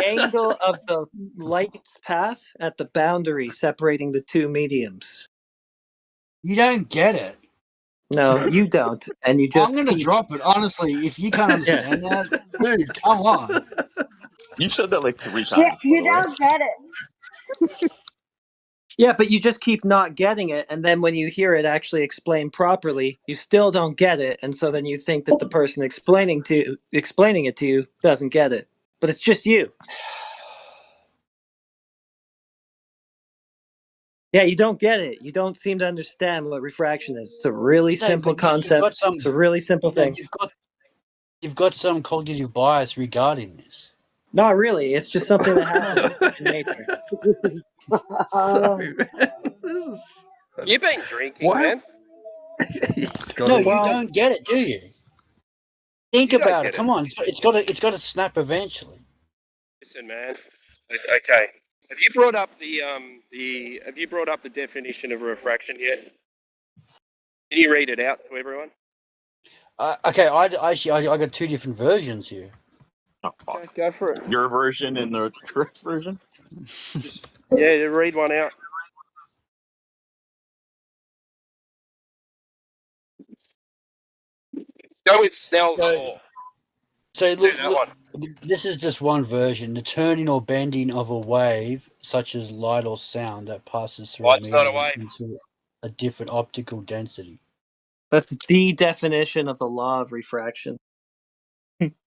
Speaker 23: angle of the light's path at the boundary separating the two mediums.
Speaker 22: You don't get it.
Speaker 23: No, you don't, and you just.
Speaker 22: I'm gonna drop it. Honestly, if you can't understand that, dude, come on.
Speaker 25: You said that like 3
Speaker 21: Yeah,
Speaker 25: times.
Speaker 21: you don't get it.
Speaker 23: Yeah, but you just keep not getting it, and then when you hear it actually explained properly, you still don't get it, and so then you think that the person explaining it to you doesn't get it, but it's just you. Yeah, you don't get it. You don't seem to understand what refraction is. It's a really
Speaker 22: No,
Speaker 23: simple
Speaker 22: but you've
Speaker 23: concept.
Speaker 22: got some-
Speaker 23: It's a really simple thing.
Speaker 22: You've got some cognitive bias regarding this.
Speaker 23: Not really. It's just something that happens in nature.
Speaker 5: You've been drinking,
Speaker 22: What?
Speaker 5: man.
Speaker 22: No, you don't get it, do you? Think
Speaker 5: You don't
Speaker 22: about
Speaker 5: get
Speaker 22: it. Come on, it's got to snap eventually.
Speaker 5: Listen, man. Okay. Have you brought up the definition of refraction yet? Can you read it out to everyone?
Speaker 22: Okay, I got two different versions here.
Speaker 25: Oh, fuck.
Speaker 5: Okay, go for it.
Speaker 25: Your version and the correct version?
Speaker 5: Yeah, read one out. Go with Snell's law.
Speaker 22: So
Speaker 5: Do
Speaker 22: look,
Speaker 5: that one.
Speaker 22: this is just one version. The turning or bending of a wave, such as light or sound, that passes through
Speaker 5: Light's not a
Speaker 22: medium
Speaker 5: wave.
Speaker 22: into a different optical density.
Speaker 23: That's the definition of the law of refraction.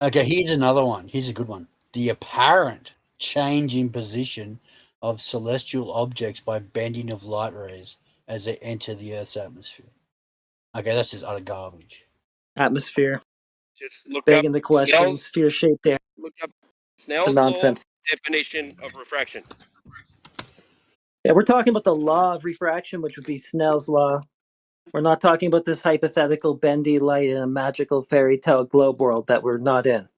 Speaker 22: Okay, here's another one. Here's a good one. The apparent change in position of celestial objects by bending of light rays as they enter the Earth's atmosphere. Okay, that's just utter garbage.
Speaker 23: Atmosphere.
Speaker 5: Just look
Speaker 23: Begging
Speaker 5: up
Speaker 23: the question,
Speaker 5: Snell's,
Speaker 23: sphere-shaped air.
Speaker 5: look up
Speaker 23: It's
Speaker 5: Snell's
Speaker 23: a
Speaker 5: law
Speaker 23: nonsense.
Speaker 5: definition of refraction.
Speaker 23: Yeah, we're talking about the law of refraction, which would be Snell's law. We're not talking about this hypothetical bendy light in a magical fairy tale globe world that we're not in.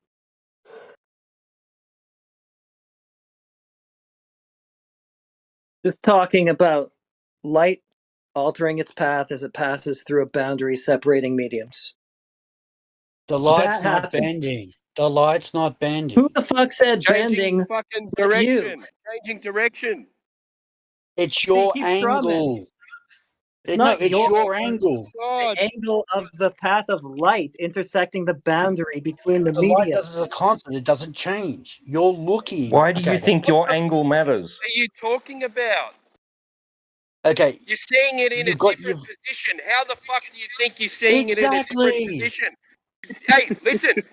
Speaker 23: Just talking about light altering its path as it passes through a boundary separating mediums.
Speaker 22: The light's
Speaker 23: That
Speaker 22: not
Speaker 23: happens.
Speaker 22: bending. The light's not bending.
Speaker 23: Who the fuck said
Speaker 5: Changing
Speaker 23: bending?
Speaker 5: fucking
Speaker 23: but you?
Speaker 5: direction. Changing direction.
Speaker 22: It's your
Speaker 23: keep strawmanning.
Speaker 22: angle.
Speaker 23: It's
Speaker 22: No,
Speaker 23: not
Speaker 22: it's your
Speaker 23: angle.
Speaker 22: angle.
Speaker 5: God.
Speaker 23: The angle of the path of light intersecting the boundary between the
Speaker 22: The light
Speaker 23: mediums.
Speaker 22: does as a constant. It doesn't change. You're looking.
Speaker 24: Why do you
Speaker 22: Okay.
Speaker 24: think your angle matters?
Speaker 5: What are you talking about?
Speaker 22: Okay.
Speaker 5: You're seeing it in a different position. How the fuck do you think you're seeing it in a different
Speaker 22: Exactly.
Speaker 5: position? Hey, listen.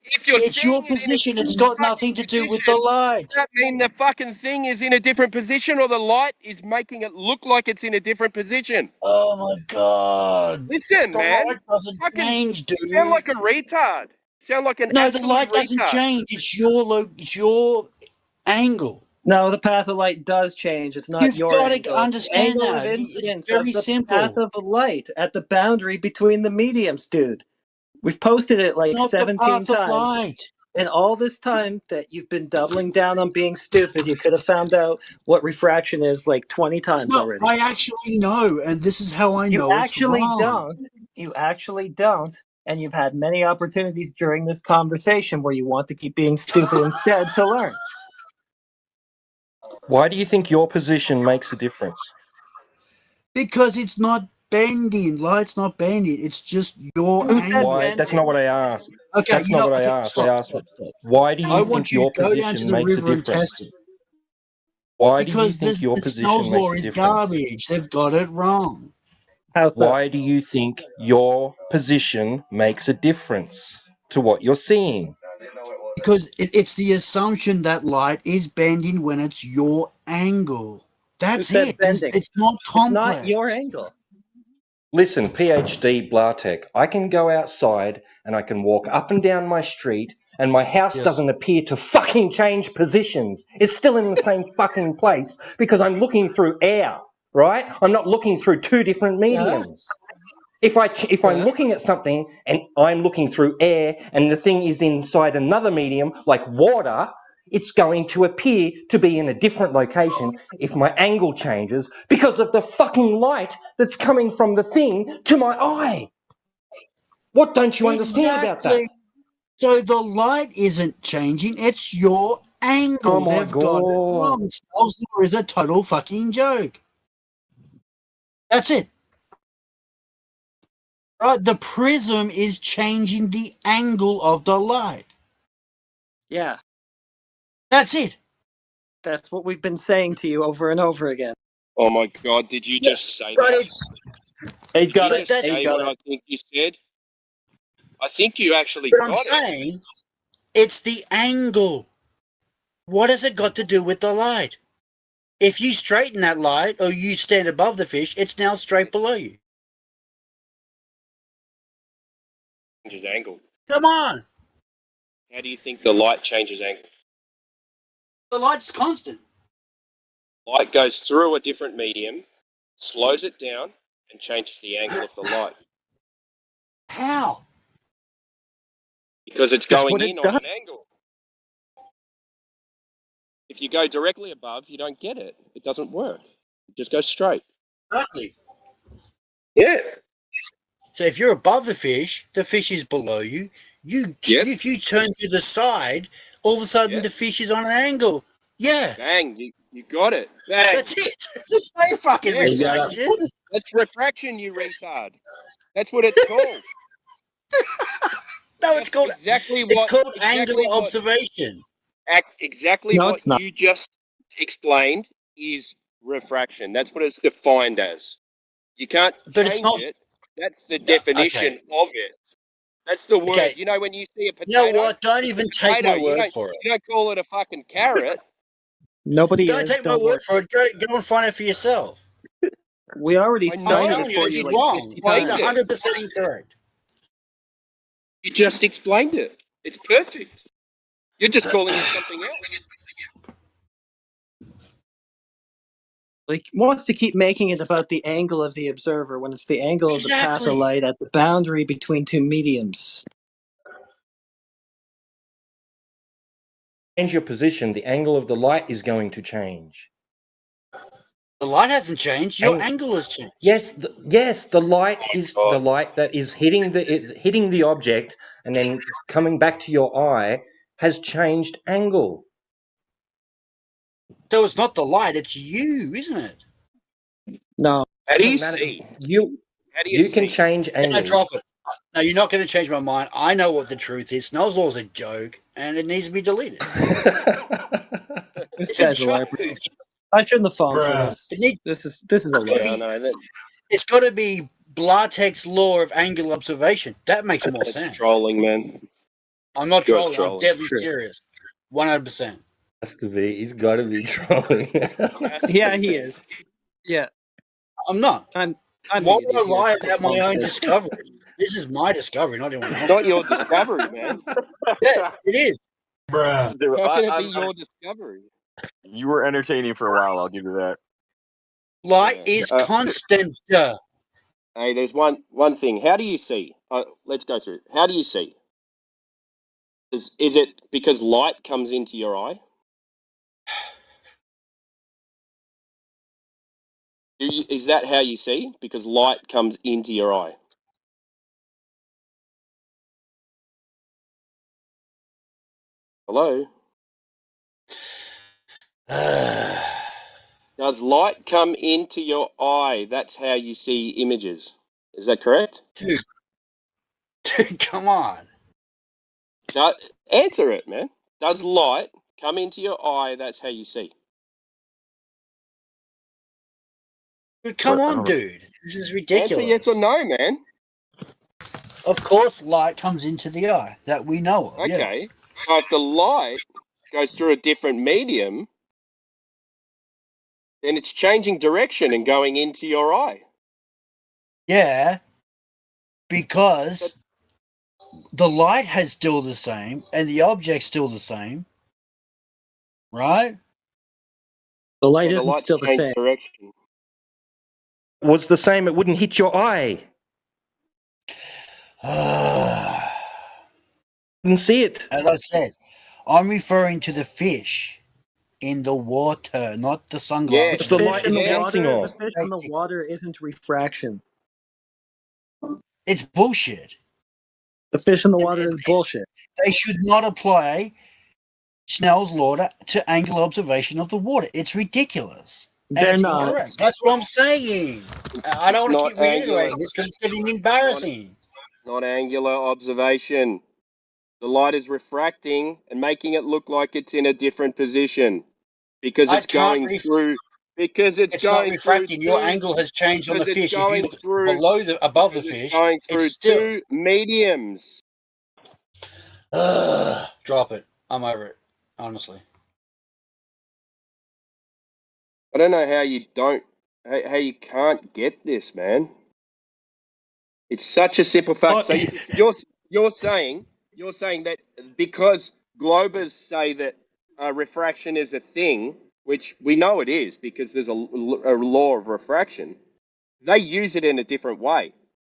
Speaker 5: If you're
Speaker 22: It's
Speaker 5: seeing
Speaker 22: your
Speaker 5: it in a
Speaker 22: position. It's
Speaker 5: different
Speaker 22: got nothing to do with the
Speaker 5: position,
Speaker 22: light.
Speaker 5: does that mean the fucking thing is in a different position, or the light is making it look like it's in a different position?
Speaker 22: Oh my god.
Speaker 5: Listen,
Speaker 22: The
Speaker 5: man.
Speaker 22: light doesn't change, dude.
Speaker 5: You sound like a retard. Sound like an
Speaker 22: No, the
Speaker 5: absolute
Speaker 22: light doesn't
Speaker 5: retard.
Speaker 22: change. It's your angle.
Speaker 23: No, the path of light does change. It's not
Speaker 22: You've
Speaker 23: your
Speaker 22: got to
Speaker 23: angle.
Speaker 22: understand
Speaker 23: Angle of
Speaker 22: that.
Speaker 23: incidence
Speaker 22: It's very
Speaker 23: of the
Speaker 22: simple.
Speaker 23: path of light at the boundary between the mediums, dude. We've posted it like
Speaker 22: Not the
Speaker 23: 17
Speaker 22: path of
Speaker 23: times.
Speaker 22: light.
Speaker 23: And all this time that you've been doubling down on being stupid, you could have found out what refraction is like 20 times
Speaker 22: No,
Speaker 23: already.
Speaker 22: I actually know, and this is how I know
Speaker 23: You
Speaker 22: it's
Speaker 23: actually
Speaker 22: wrong.
Speaker 23: don't. You actually don't. And you've had many opportunities during this conversation where you want to keep being stupid instead to learn.
Speaker 24: Why do you think your position makes a difference?
Speaker 22: Because it's not bending. Light's not bending. It's just your
Speaker 23: Who said
Speaker 22: angle.
Speaker 24: Why? That's not what I asked.
Speaker 22: Okay,
Speaker 24: That's not what I asked. I asked, why do
Speaker 22: I
Speaker 24: you
Speaker 22: want
Speaker 24: think
Speaker 22: you
Speaker 24: your
Speaker 22: to go down to
Speaker 24: position
Speaker 22: the
Speaker 24: makes a
Speaker 22: river and
Speaker 24: difference?
Speaker 22: test it.
Speaker 24: Why do you
Speaker 22: Because
Speaker 24: think your
Speaker 22: the
Speaker 24: position
Speaker 22: Snell's law
Speaker 24: makes a
Speaker 22: is
Speaker 24: difference?
Speaker 22: garbage. They've got it wrong.
Speaker 24: Why do you think your position makes a difference to what you're seeing?
Speaker 22: Because it's the assumption that light is bending when it's your angle. That's
Speaker 23: said
Speaker 22: it.
Speaker 23: bending?
Speaker 22: It's not complex.
Speaker 23: It's not your angle.
Speaker 24: Listen, PhD Blartech, I can go outside and I can walk up and down my street and my house doesn't appear to fucking change positions. It's still in the same fucking place because I'm looking through air, right? I'm not looking through two different mediums. If I'm looking at something and I'm looking through air and the thing is inside another medium like water, it's going to appear to be in a different location if my angle changes because of the fucking light that's coming from the thing to my eye. What don't you understand about that?
Speaker 22: Exactly. So the light isn't changing. It's your angle.
Speaker 24: Oh my
Speaker 22: They've got it
Speaker 24: God.
Speaker 22: wrong. Snell's law is a total fucking joke. That's it. Right, the prism is changing the angle of the light.
Speaker 23: Yeah,
Speaker 22: That's it.
Speaker 23: that's what we've been saying to you over and over again.
Speaker 5: Oh my God! Did you just say
Speaker 22: But
Speaker 5: that?
Speaker 23: He's got
Speaker 5: Did you
Speaker 23: it.
Speaker 5: just
Speaker 23: He's
Speaker 5: say
Speaker 23: got
Speaker 5: what
Speaker 23: it.
Speaker 5: I think you said? I think you actually
Speaker 22: But I'm
Speaker 5: got it.
Speaker 22: saying it's the angle. What has it got to do with the light? If you straighten that light or you stand above the fish, it's now straight below you.
Speaker 5: Changes angle.
Speaker 22: Come on.
Speaker 5: How do you think the light changes angle?
Speaker 22: The light's constant.
Speaker 5: Light goes through a different medium, slows it down, and changes the angle of the light.
Speaker 22: How?
Speaker 5: Because it's
Speaker 23: That's
Speaker 5: going
Speaker 23: what it
Speaker 5: in on an
Speaker 23: does.
Speaker 5: angle. If you go directly above, you don't get it. It doesn't work. It just goes straight.
Speaker 22: Exactly.
Speaker 5: Yeah.
Speaker 22: So if you're above the fish is below you.
Speaker 5: Yes.
Speaker 22: If you turn to the side, all of a sudden
Speaker 5: Yeah.
Speaker 22: the fish is on an angle. Yeah.
Speaker 5: Bang, you got it. Bang.
Speaker 22: That's it. It's the same fucking
Speaker 5: Yeah,
Speaker 22: refraction.
Speaker 5: that's refraction, you retard. That's what it's called.
Speaker 22: No, it's called
Speaker 5: exactly
Speaker 22: angular
Speaker 5: what-
Speaker 22: observation.
Speaker 5: Exactly
Speaker 23: No,
Speaker 5: what
Speaker 23: it's not.
Speaker 5: you just explained is refraction. That's what it's defined as. You can't
Speaker 22: But it's
Speaker 5: change
Speaker 22: not-
Speaker 5: it. That's the definition of it. That's the word.
Speaker 22: Okay.
Speaker 5: You know when you see a
Speaker 22: You
Speaker 5: potato.
Speaker 22: know what? Don't
Speaker 5: it's a
Speaker 22: even take
Speaker 5: potato.
Speaker 22: my word for it.
Speaker 5: You don't call it a fucking carrot.
Speaker 23: Nobody
Speaker 22: Don't
Speaker 23: is.
Speaker 22: take my
Speaker 23: Don't
Speaker 22: word
Speaker 23: worry.
Speaker 22: for it. Go and find it for yourself.
Speaker 23: We already
Speaker 5: I
Speaker 22: I'm
Speaker 5: know,
Speaker 23: cited
Speaker 22: telling
Speaker 23: it
Speaker 22: you,
Speaker 23: for
Speaker 22: it's
Speaker 23: you like
Speaker 22: wrong.
Speaker 23: 50
Speaker 22: It's
Speaker 23: times.
Speaker 22: 100% incorrect.
Speaker 5: You just explained it. It's perfect. You're just calling it something else.
Speaker 23: Like wants to keep making it about the angle of the observer when it's the angle of the path
Speaker 22: Exactly.
Speaker 23: of light at the boundary between two mediums.
Speaker 24: Change your position, the angle of the light is going to change.
Speaker 22: The light hasn't changed. Your
Speaker 24: Ang-
Speaker 22: angle has changed.
Speaker 24: Yes, the light is the light that is hitting the object and then coming back to your eye has changed angle.
Speaker 22: So it's not the light, it's you, isn't it?
Speaker 23: No.
Speaker 5: How do you
Speaker 24: Doesn't matter.
Speaker 5: see? How do
Speaker 24: You can change
Speaker 22: No,
Speaker 24: angle.
Speaker 22: drop it. No, you're not going to change my mind. I know what the truth is. Snell's law is a joke, and it needs to be deleted.
Speaker 23: This
Speaker 22: It's a
Speaker 23: guy's a
Speaker 22: joke.
Speaker 23: liar. I shouldn't have fallen for this.
Speaker 22: It needs,
Speaker 23: This is a lie.
Speaker 22: it's got to be Blartek's law of angular observation. That makes more sense.
Speaker 5: Trolling, man.
Speaker 22: I'm not
Speaker 5: You're
Speaker 22: trolling. I'm
Speaker 5: trolling.
Speaker 22: deadly
Speaker 5: True.
Speaker 22: serious. 100%.
Speaker 24: Has to be. He's got to be trolling.
Speaker 23: Yeah, he is. Yeah.
Speaker 22: I'm not.
Speaker 23: I'm
Speaker 22: Why
Speaker 23: the
Speaker 22: would I
Speaker 23: idiot here.
Speaker 22: lie about my own
Speaker 23: Bullshit.
Speaker 22: discovery? This is my discovery, not anyone else's.
Speaker 5: Not your discovery, man.
Speaker 22: Yes, it is.
Speaker 25: Dude,
Speaker 5: How can it be
Speaker 25: I'm-
Speaker 5: your discovery?
Speaker 25: you were entertaining for a while. I'll give you that.
Speaker 22: Light is constant.
Speaker 5: Hey, there's one thing. How do you see? Let's go through it. How do you see? Is it because light comes into your eye? Is that how you see? Because light comes into your eye. Hello? Does light come into your eye? That's how you see images. Is that correct?
Speaker 22: Dude, come on.
Speaker 5: Answer it, man. Does light come into your eye? That's how you see.
Speaker 22: Dude, come on, dude. This is ridiculous.
Speaker 5: Answer yes or no, man.
Speaker 22: Of course, light comes into the eye that we know of.
Speaker 5: Okay.
Speaker 22: Yes.
Speaker 5: So if the light goes through a different medium, then it's changing direction and going into your eye.
Speaker 22: Yeah, because the light has still the same and the object's still the same, right?
Speaker 23: The light
Speaker 5: the
Speaker 23: isn't
Speaker 5: light's
Speaker 23: still the
Speaker 5: changed
Speaker 23: same.
Speaker 5: direction.
Speaker 24: Was the same, it wouldn't hit your eye. Couldn't see it.
Speaker 22: As I said, I'm referring to the fish in the water, not the sunglasses.
Speaker 24: The light is bouncing off.
Speaker 23: The fish in the water isn't refraction.
Speaker 22: It's bullshit.
Speaker 23: The fish in the water is bullshit.
Speaker 22: They should not apply Snell's law to angle observation of the water. It's ridiculous. And
Speaker 23: They're
Speaker 22: it's
Speaker 23: not.
Speaker 22: incorrect. That's what I'm saying. I don't want to keep reiterating
Speaker 5: angular.
Speaker 22: this because it's getting embarrassing.
Speaker 5: Not angular observation. The light is refracting and making it look like it's in a different position because it's going through. Because it's
Speaker 22: not
Speaker 5: going
Speaker 22: refracting.
Speaker 5: through
Speaker 22: Your
Speaker 5: two-
Speaker 22: angle has changed on the
Speaker 5: because it's
Speaker 22: fish. If you
Speaker 5: going
Speaker 22: look
Speaker 5: through-
Speaker 22: above the
Speaker 5: because
Speaker 22: fish,
Speaker 5: it's going through
Speaker 22: it's still.
Speaker 5: two mediums.
Speaker 22: Drop it. I'm over it. Honestly.
Speaker 5: I don't know how how you can't get this, man. It's such a simple fact. So you're saying that because globers say that refraction is a thing, which we know it is because there's a law of refraction, they use it in a different way.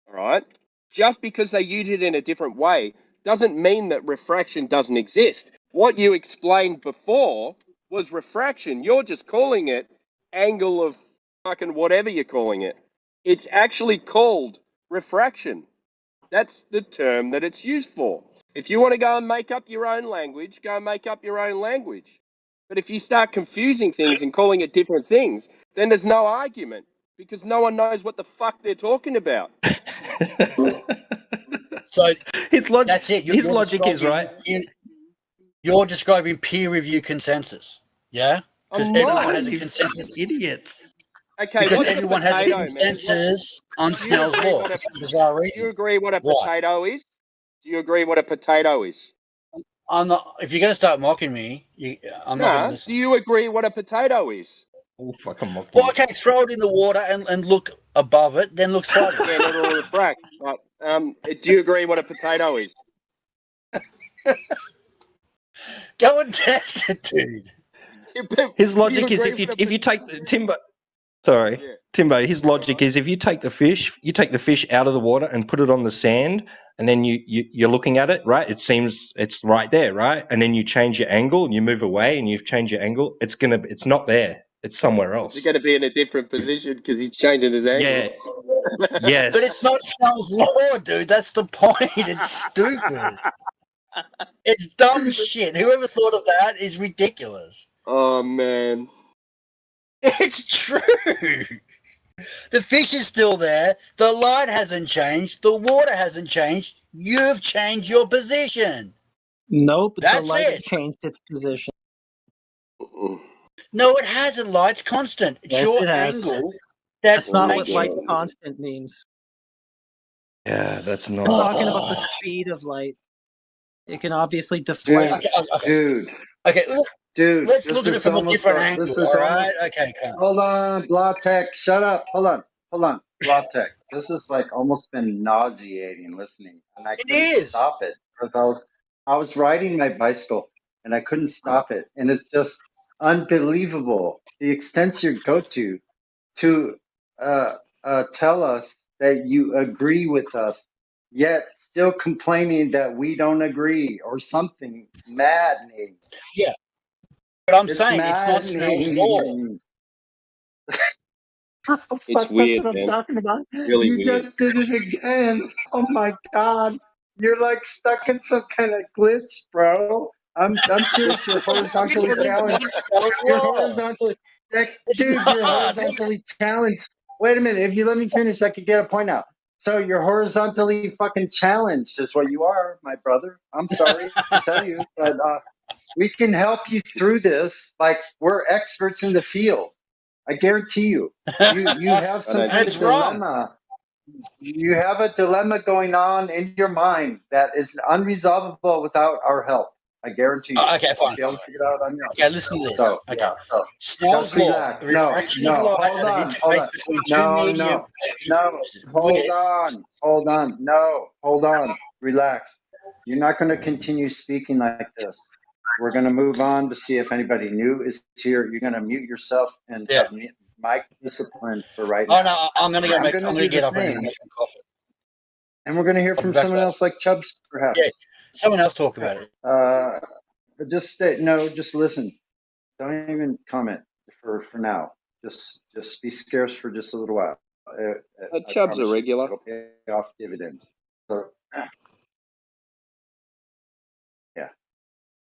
Speaker 5: All right? Just because they use it in a different way doesn't mean that refraction doesn't exist. What you explained before was refraction. You're just calling it angle of fucking whatever you're calling it. It's actually called refraction. That's the term that it's used for. If you want to go and make up your own language, go and make up your own language. But if you start confusing things and calling it different things, then there's no argument because no one knows what the fuck they're talking about.
Speaker 22: So
Speaker 24: his logic,
Speaker 22: that's it.
Speaker 24: His logic is right.
Speaker 22: You're describing peer review consensus, yeah? Because everyone has a consensus.
Speaker 24: Idiots.
Speaker 5: Okay,
Speaker 22: because
Speaker 5: what's
Speaker 22: everyone has a
Speaker 5: potato,
Speaker 22: consensus on
Speaker 5: Do you
Speaker 22: Snell's
Speaker 5: agree
Speaker 22: law
Speaker 5: what
Speaker 22: for
Speaker 5: a-
Speaker 22: some bizarre
Speaker 5: Do
Speaker 22: reason.
Speaker 5: you agree what a
Speaker 22: What?
Speaker 5: potato is? Do you agree what a potato is?
Speaker 22: I'm not. If you're going to start mocking me, I'm not going to
Speaker 5: Nah,
Speaker 22: listen.
Speaker 5: do you agree what a potato is?
Speaker 24: Oh, fucking mock.
Speaker 22: Well, okay, throw it in the water and look above it, then look sideways.
Speaker 5: Yeah, it'll refract. But do you agree what a potato is?
Speaker 22: Go and test it, dude.
Speaker 24: His logic
Speaker 5: Do you
Speaker 24: is
Speaker 5: agree
Speaker 24: if you take the Timbo. Sorry, Timbo. His logic is if you take the fish out of the water and put it on the sand, and then you're looking at it, right? It seems it's right there, right? And then you change your angle and you move away and you've changed your angle. It's not there. It's somewhere else.
Speaker 5: You're going to be in a different position because he's changing his angle.
Speaker 24: Yeah. Yes.
Speaker 22: But it's not Snell's law, dude. That's the point. It's stupid. It's dumb shit. Whoever thought of that is ridiculous.
Speaker 5: Oh, man.
Speaker 22: It's true. The fish is still there. The light hasn't changed. The water hasn't changed. You've changed your position.
Speaker 23: Nope,
Speaker 22: That's
Speaker 23: the light has
Speaker 22: it.
Speaker 23: changed its position.
Speaker 22: No, it hasn't. Light's constant. It's
Speaker 23: Yes,
Speaker 22: your
Speaker 23: it has.
Speaker 22: angle.
Speaker 23: That's not what
Speaker 22: makes
Speaker 23: light
Speaker 22: it-
Speaker 23: constant means.
Speaker 24: Yeah, that's not.
Speaker 23: We're talking about the speed of light. It can obviously deflect.
Speaker 22: Dude. Okay,
Speaker 8: Dude,
Speaker 22: let's
Speaker 8: this
Speaker 22: look at
Speaker 8: is
Speaker 22: it from a
Speaker 8: almost
Speaker 22: different
Speaker 8: a- this
Speaker 22: angle,
Speaker 8: is
Speaker 22: all right?
Speaker 8: almost-
Speaker 22: Okay, come on.
Speaker 8: Hold on, Blautek, shut up. Hold on. Blautek, this has like almost been nauseating listening, and I couldn't
Speaker 22: is.
Speaker 8: stop it because I was riding my bicycle and I couldn't stop it, and it's just unbelievable the extent you go to tell us that you agree with us, yet still complaining that we don't agree or something maddening.
Speaker 22: Yeah. But I'm
Speaker 8: It's
Speaker 22: saying it's not Snell's law.
Speaker 8: maddening.
Speaker 5: It's weird,
Speaker 8: That's what
Speaker 5: man.
Speaker 8: I'm talking about.
Speaker 5: Really
Speaker 8: you
Speaker 5: weird.
Speaker 8: just did it again. Oh my god. You're like stuck in some kind of glitch, bro. I'm serious. You're horizontally
Speaker 22: Because it's
Speaker 8: challenged.
Speaker 22: not Snell's
Speaker 8: You're
Speaker 22: law.
Speaker 8: horizontally. Dude, you're horizontally challenged. Wait a minute. If you let me finish, I could get a point out. So you're horizontally fucking challenged, is what you are, my brother. I'm sorry to tell you, but we can help you through this. Like, we're experts in the field. I guarantee you. You have some kind of
Speaker 1: That's wrong.
Speaker 8: dilemma. You have a dilemma going on in your mind that is unresolvable without our help. I guarantee you.
Speaker 1: Okay, fine.
Speaker 8: You'll be able to figure it out on your own.
Speaker 1: Okay, listen to this.
Speaker 8: So,
Speaker 1: Okay.
Speaker 8: so
Speaker 1: Snell's
Speaker 8: just
Speaker 1: law,
Speaker 8: relax.
Speaker 1: the refraction of light
Speaker 8: Hold
Speaker 1: and an
Speaker 8: on,
Speaker 1: interface between two
Speaker 8: No,
Speaker 1: medium
Speaker 8: hold on. Relax. You're not going to continue speaking like this. We're going to move on to see if anybody new is here. You're going to mute yourself and have mic discipline for right now.
Speaker 1: Oh no, I'm gonna go make. I'm gonna get up and
Speaker 8: same.
Speaker 1: make some coffee.
Speaker 8: And we're going to hear
Speaker 1: I'll be
Speaker 8: from
Speaker 1: back
Speaker 8: someone
Speaker 1: later.
Speaker 8: else like Chubbs, perhaps.
Speaker 1: Yeah, someone else talk about it.
Speaker 8: But just just listen. Don't even comment for now. Just be scarce for just a little while.
Speaker 5: Chubb's a regular.
Speaker 8: It'll pay off dividends. So, yeah,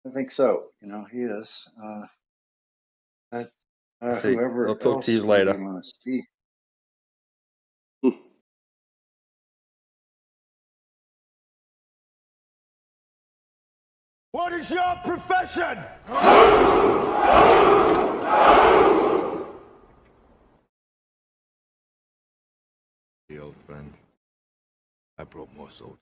Speaker 8: I think so. He is.
Speaker 24: See,
Speaker 8: Whoever
Speaker 24: I'll talk
Speaker 8: else
Speaker 24: to you
Speaker 8: maybe
Speaker 24: later.
Speaker 8: want to speak.
Speaker 19: What is your profession?
Speaker 10: The old friend. I brought more soldiers.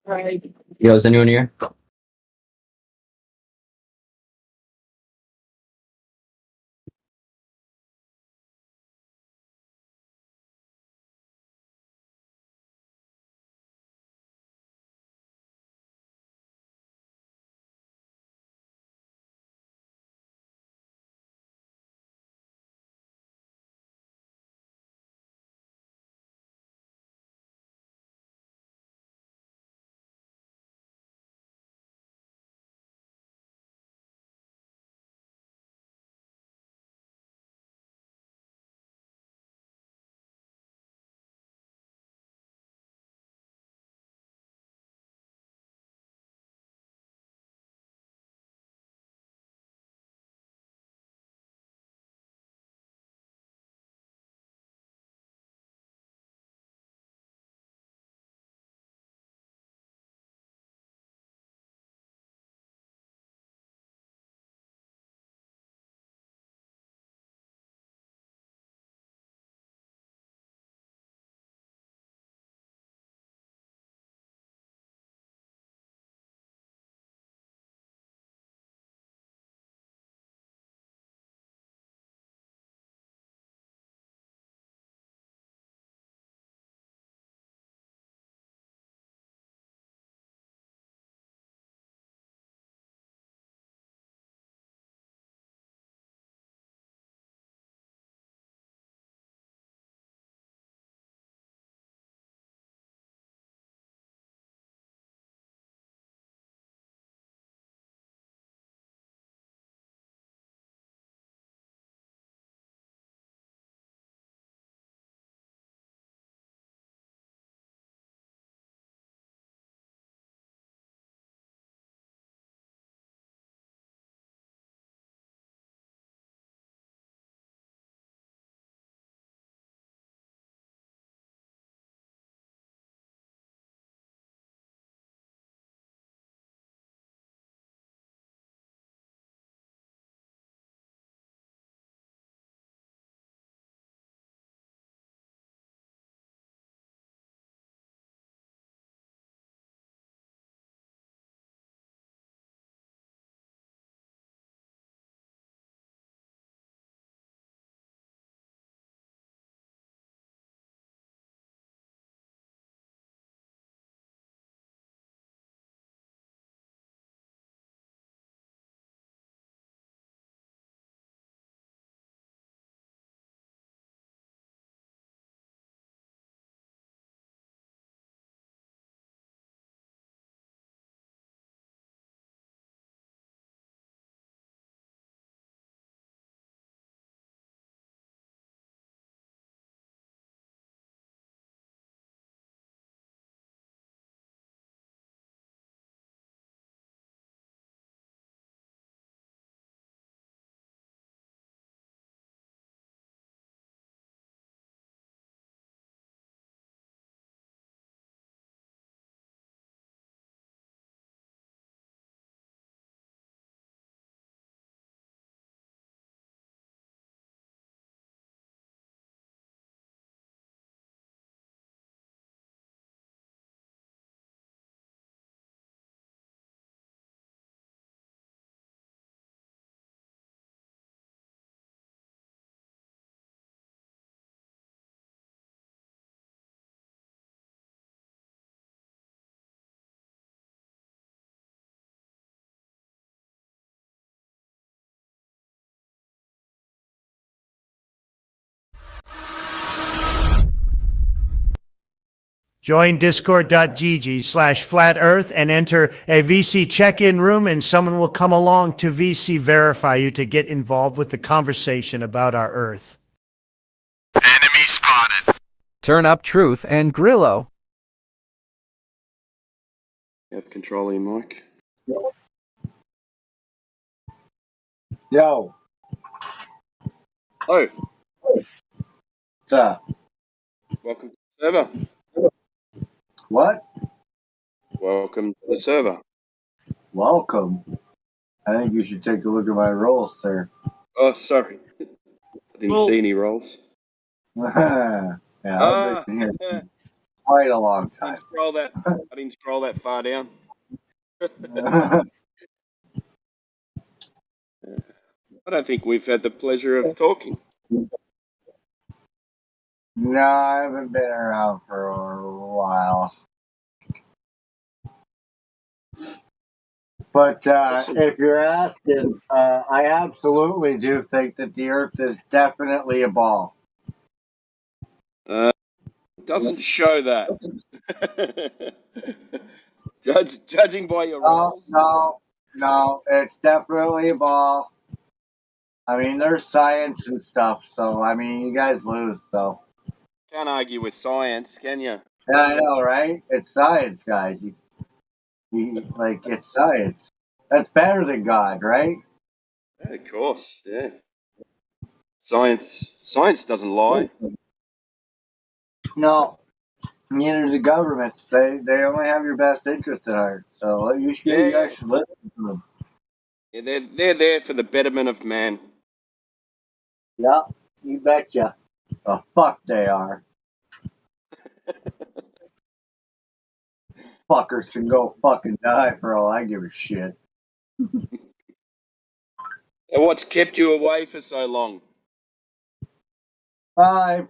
Speaker 3: Yo, is anyone here?
Speaker 6: Join discord.gg/flat earth and enter a VC check-in room, and someone will come along to VC verify you to get involved with the conversation about our earth.
Speaker 19: Enemy spotted.
Speaker 20: Turn up Truth and Grillo.
Speaker 5: Have control of your mic.
Speaker 8: Yo.
Speaker 5: Oh,
Speaker 8: What's up?
Speaker 5: welcome to the server.
Speaker 8: What?
Speaker 5: Welcome to the server.
Speaker 8: Welcome. I think you should take a look at my rolls, sir.
Speaker 5: Oh, sorry. I didn't
Speaker 8: Well-
Speaker 5: see any rolls.
Speaker 8: Yeah,
Speaker 5: Ah,
Speaker 11: quite a long
Speaker 5: I
Speaker 11: time.
Speaker 5: didn't scroll that. I didn't scroll that far down. I don't think we've had the pleasure of talking.
Speaker 11: No, I haven't been around for a while. But if you're asking, I absolutely do think that the Earth is definitely a ball.
Speaker 5: Doesn't show that. Judging by your rolls.
Speaker 11: No, it's definitely a ball. I mean, there's science and stuff, so I mean, you guys lose, so.
Speaker 5: Can't argue with science, can you?
Speaker 11: Yeah, I know, right? It's science, guys. It's science. That's better than God, right?
Speaker 5: Yeah, of course, yeah. Science doesn't lie.
Speaker 11: No, neither do the governments. They only have your best interest at heart. So you guys should listen to them.
Speaker 5: Yeah, they're there for the betterment of man.
Speaker 11: Yeah, you betcha. The fuck they are. Fuckers can go fucking die for all I give a shit.
Speaker 5: And what's kept you away for so long?
Speaker 11: I've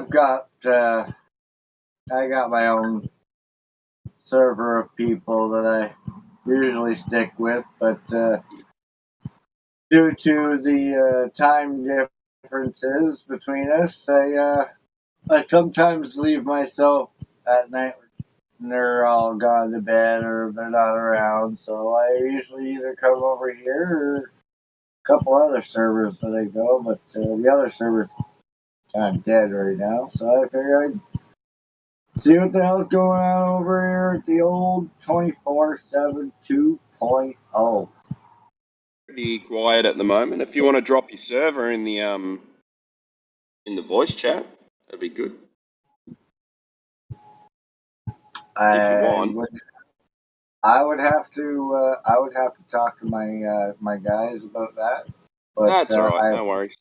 Speaker 11: got I got my own server of people that I usually stick with, but due to the time differences between us, I sometimes leave myself at night when they're all gone to bed or they're not around. So I usually either come over here or a couple other servers that I go, but the other server's kind of dead right now. So I figured I'd see what the hell's going on over here at the old 24/7 2.0.
Speaker 5: Pretty quiet at the moment. If you want to drop your server in the voice chat, that'd be good.
Speaker 11: I would have to talk to my guys about that. But
Speaker 5: That's all right. No worries.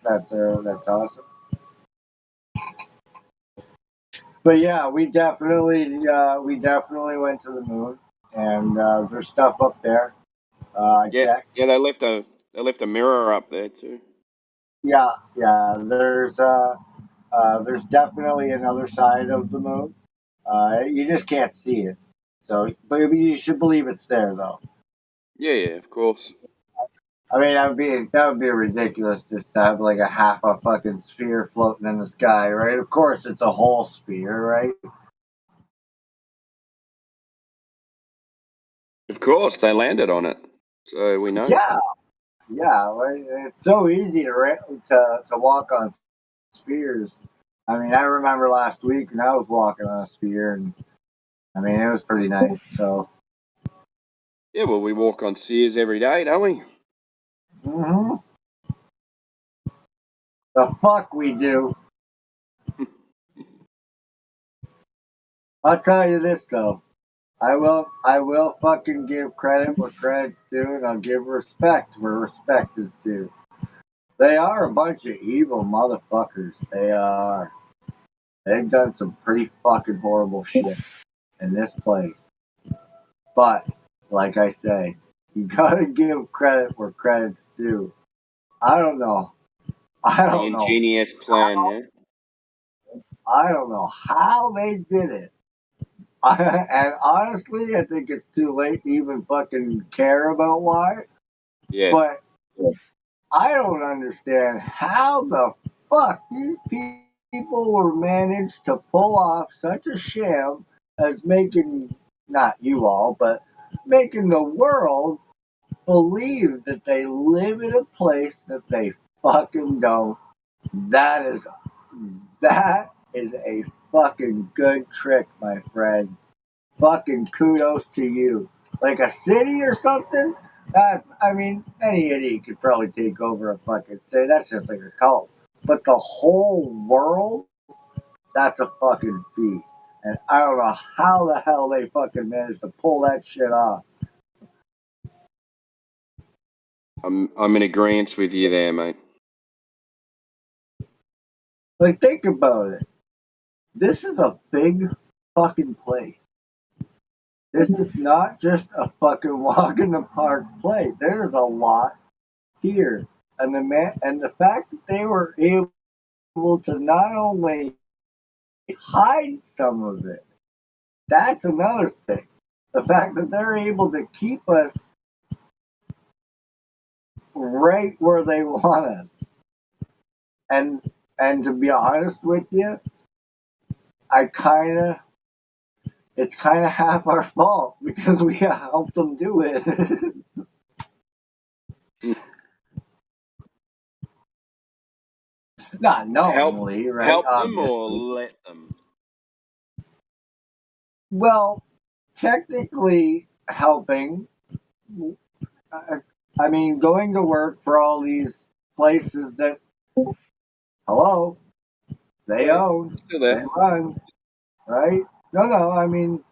Speaker 11: That's awesome. But yeah, we definitely went to the moon, and there's stuff up there. Checked.
Speaker 5: Yeah, they left a mirror up there too.
Speaker 11: Yeah. There's definitely another side of the moon. You just can't see it. So, but you should believe it's there, though.
Speaker 5: Yeah, of course.
Speaker 11: I mean, that would be ridiculous just to have like a half a fucking sphere floating in the sky, right? Of course, it's a whole sphere, right?
Speaker 5: Of course, they landed on it, so we know.
Speaker 11: Yeah. Like, it's so easy to walk on spheres. I mean, I remember last week when I was walking on a sphere, and I mean, it was pretty nice. So.
Speaker 5: Yeah, well, we walk on spheres every day, don't we?
Speaker 11: Mm-hmm. The fuck we do. I'll tell you this though. I will fucking give credit where credit's due, and I'll give respect where respect is due. They are a bunch of evil motherfuckers. They are. They've done some pretty fucking horrible shit in this place. But, like I say, you gotta give credit where credit's due. I don't know.
Speaker 5: Ingenious plan, yeah?
Speaker 11: I don't know how they did it. And honestly, I think it's too late to even fucking care about why.
Speaker 5: Yeah.
Speaker 11: But I don't understand how the fuck these people were managed to pull off such a sham as making, not you all, but making the world believe that they live in a place that they fucking don't. That is a fucking good trick, my friend. Fucking kudos to you. Like a city or something? I mean, any idiot could probably take over a fucking city. That's just like a cult. But the whole world? That's a fucking feat. And I don't know how the hell they fucking managed to pull that shit off.
Speaker 5: I'm in agreement with you there, mate.
Speaker 11: Like, think about it. This is a big fucking place. This is not just a fucking walk in the park place. There's a lot here. And the fact that they were able to not only hide some of it, that's another thing. The fact that they're able to keep us right where they want us. And to be honest with you, it's kind of half our fault because we helped them do it. Not knowingly, right?
Speaker 5: Help them or
Speaker 11: Obviously.
Speaker 5: let them?
Speaker 11: Well, technically helping. I mean, going to work for all these places that, hello, they own, they run, right? No, I mean,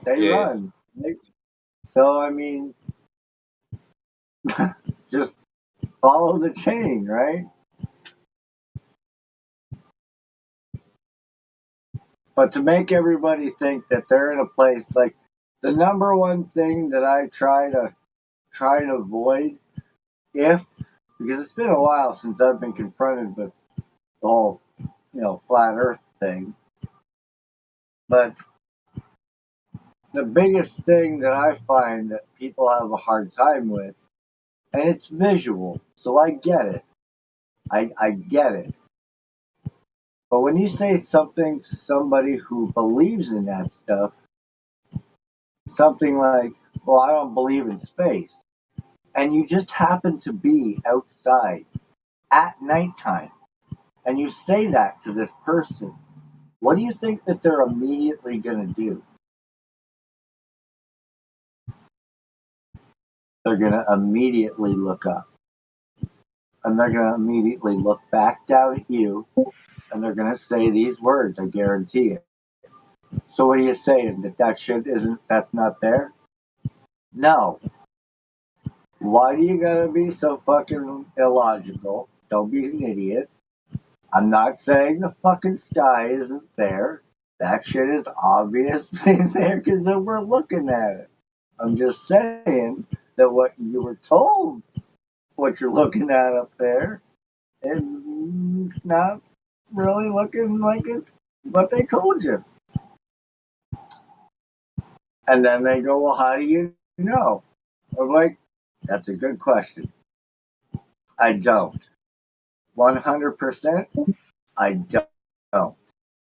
Speaker 11: they run. So, I mean, just follow the chain, right? But to make everybody think that they're in a place like the number one thing that I try to avoid, because it's been a while since I've been confronted with the whole, flat Earth thing. But the biggest thing that I find that people have a hard time with, and it's visual, so I get it. I get it. But when you say something to somebody who believes in that stuff, something like, well, I don't believe in space, and you just happen to be outside at nighttime, and you say that to this person, what do you think that they're immediately going to do? They're going to immediately look up. And they're going to immediately look back down at you, and they're going to say these words, I guarantee it. So what are you saying? That shit that's not there? No. Why do you gotta be so fucking illogical? Don't be an idiot. I'm not saying the fucking sky isn't there. That shit is obviously there because we're looking at it. I'm just saying that what you were told, what you're looking at up there, it's not really looking like it's what they told you. And then they go, well, how do you know? I'm like, that's a good question. I don't. 100%, I don't.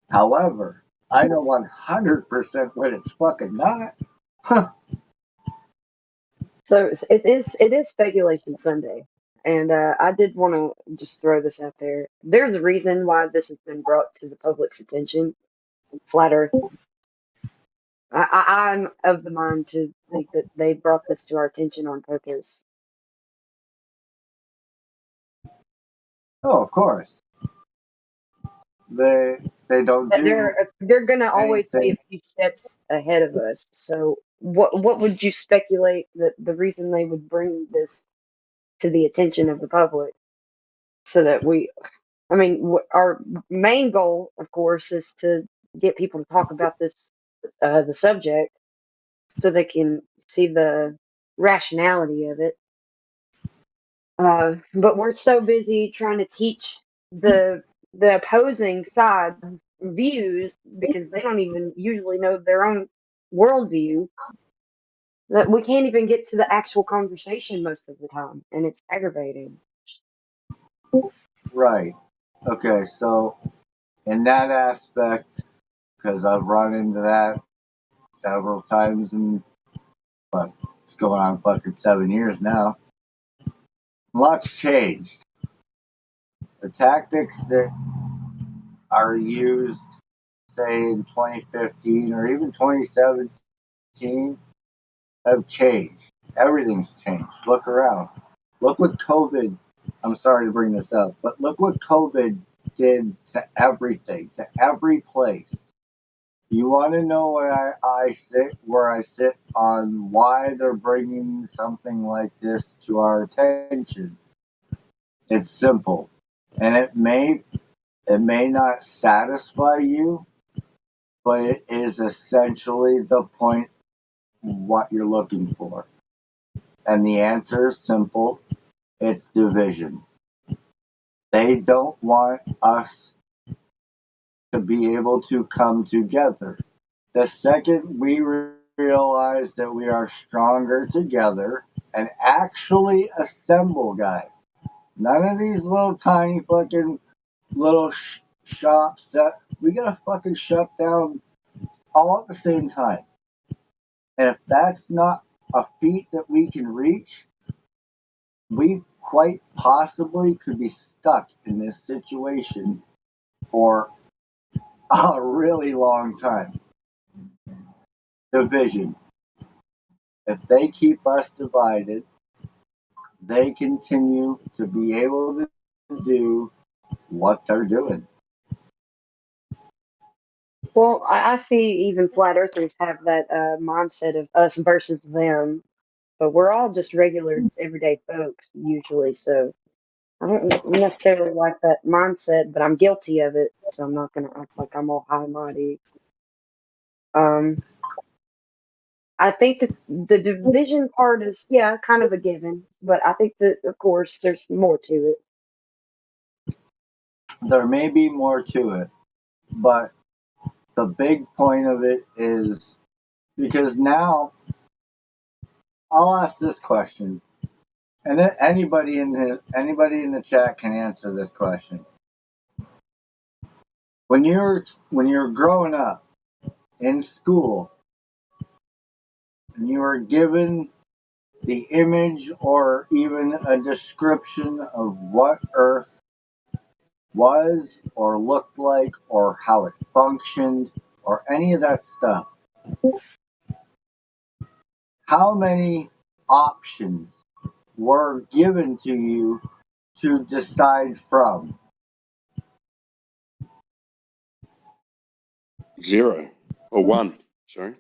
Speaker 11: However, I know 100% when it's fucking not.
Speaker 21: So it is speculation Sunday, and I did want to just throw this out there. There's a reason why this has been brought to the public's attention. Flat Earth. I'm of the mind to think that they brought this to our attention on purpose.
Speaker 11: Oh, of course. They don't
Speaker 21: But
Speaker 11: do
Speaker 21: they're gonna always be a
Speaker 11: anything.
Speaker 21: few steps ahead of us. So what would you speculate that the reason they would bring this to the attention of the public, so that our main goal, of course, is to get people to talk about this, the subject, so they can see the rationality of it. But we're so busy trying to teach the opposing side's views because they don't even usually know their own worldview that we can't even get to the actual conversation most of the time, and it's aggravating.
Speaker 11: Right. Okay, so in that aspect, because I've run into that several times, and but it's going on fucking 7 years now. Lots changed. The tactics that are used, say in 2015 or even 2017, have changed. Everything's changed. Look around. Look what COVID. I'm sorry to bring this up, but look what COVID did to everything, to every place. You want to know where I sit on why they're bringing something like this to our attention? It's simple, and it may It may not satisfy you, but it is essentially the point what you're looking for. And the answer is simple. It's division. They don't want us to be able to come together. The second we realize that we are stronger together and actually assemble, guys, none of these little tiny fucking little shops that we gotta fucking shut down all at the same time. And if that's not a feat that we can reach, we quite possibly could be stuck in this situation for a really long time. Division. If they keep us divided, they continue to be able to do what they're doing.
Speaker 21: Well, I see even flat earthers have that mindset of us versus them, but we're all just regular everyday folks usually. So I don't necessarily like that mindset, but I'm guilty of it. So I'm not gonna act like I'm all high and mighty. I think the division part is kind of a given, but I think that of course there's more to it.
Speaker 11: There may be more to it, but the big point of it is because now I'll ask this question, and then anybody in the chat can answer this question. When you're growing up in school, and you were given the image or even a description of what Earth was or looked like or how it functioned or any of that stuff, how many options were given to you to decide from?
Speaker 5: 0 or 1. Sorry.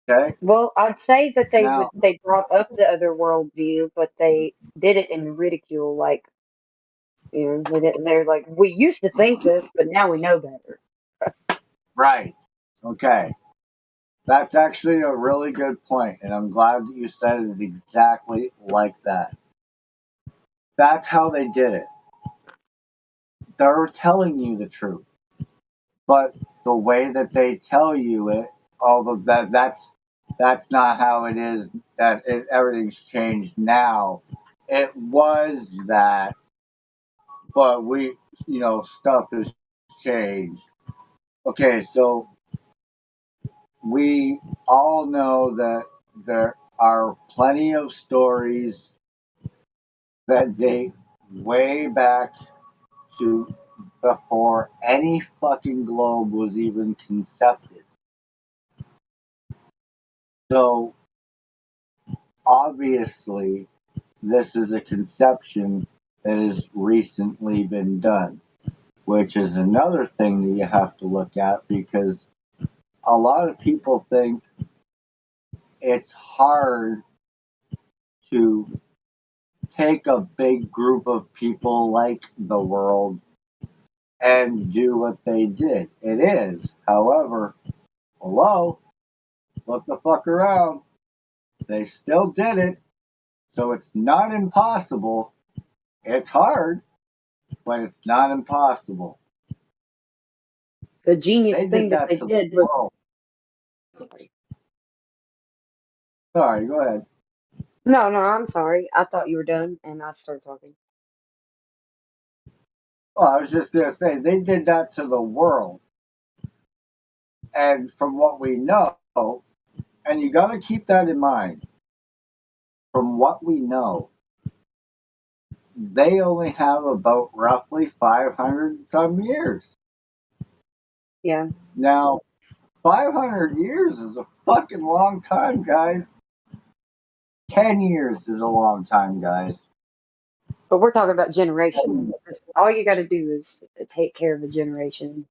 Speaker 11: Okay.
Speaker 21: Well, I'd say that
Speaker 11: Now,
Speaker 21: they brought up the other world view, but they did it in ridicule, like they're like, we used to think this, but now we know better.
Speaker 11: right. Okay. That's actually a really good point, and I'm glad that you said it exactly like that. That's how they did it. They're telling you the truth, but the way that they tell you it, that's not how it is. Everything's changed now. It was that, but stuff has changed. Okay, so we all know that there are plenty of stories that date way back to before any fucking globe was even concepted. So obviously, this is a conception that has recently been done, which is another thing that you have to look at because a lot of people think it's hard to take a big group of people like the world and do what they did. It is. However, hello, look the fuck around. They still did it. So it's not impossible. It's hard, but it's not impossible.
Speaker 21: The genius
Speaker 11: They
Speaker 21: thing
Speaker 11: did
Speaker 21: that they
Speaker 11: to
Speaker 21: did
Speaker 11: the
Speaker 21: was.
Speaker 11: world. Sorry, go ahead.
Speaker 21: No, I'm sorry. I thought you were done, and I started talking.
Speaker 11: Well, I was just going to say, they did that to the world. And from what we know, and you got to keep that in mind, from what we know, they only have about roughly 500 some years.
Speaker 21: Yeah.
Speaker 11: Now, 500 years is a fucking long time, guys. 10 years is a long time, guys.
Speaker 21: But we're talking about generation. All you got to do is take care of a generation.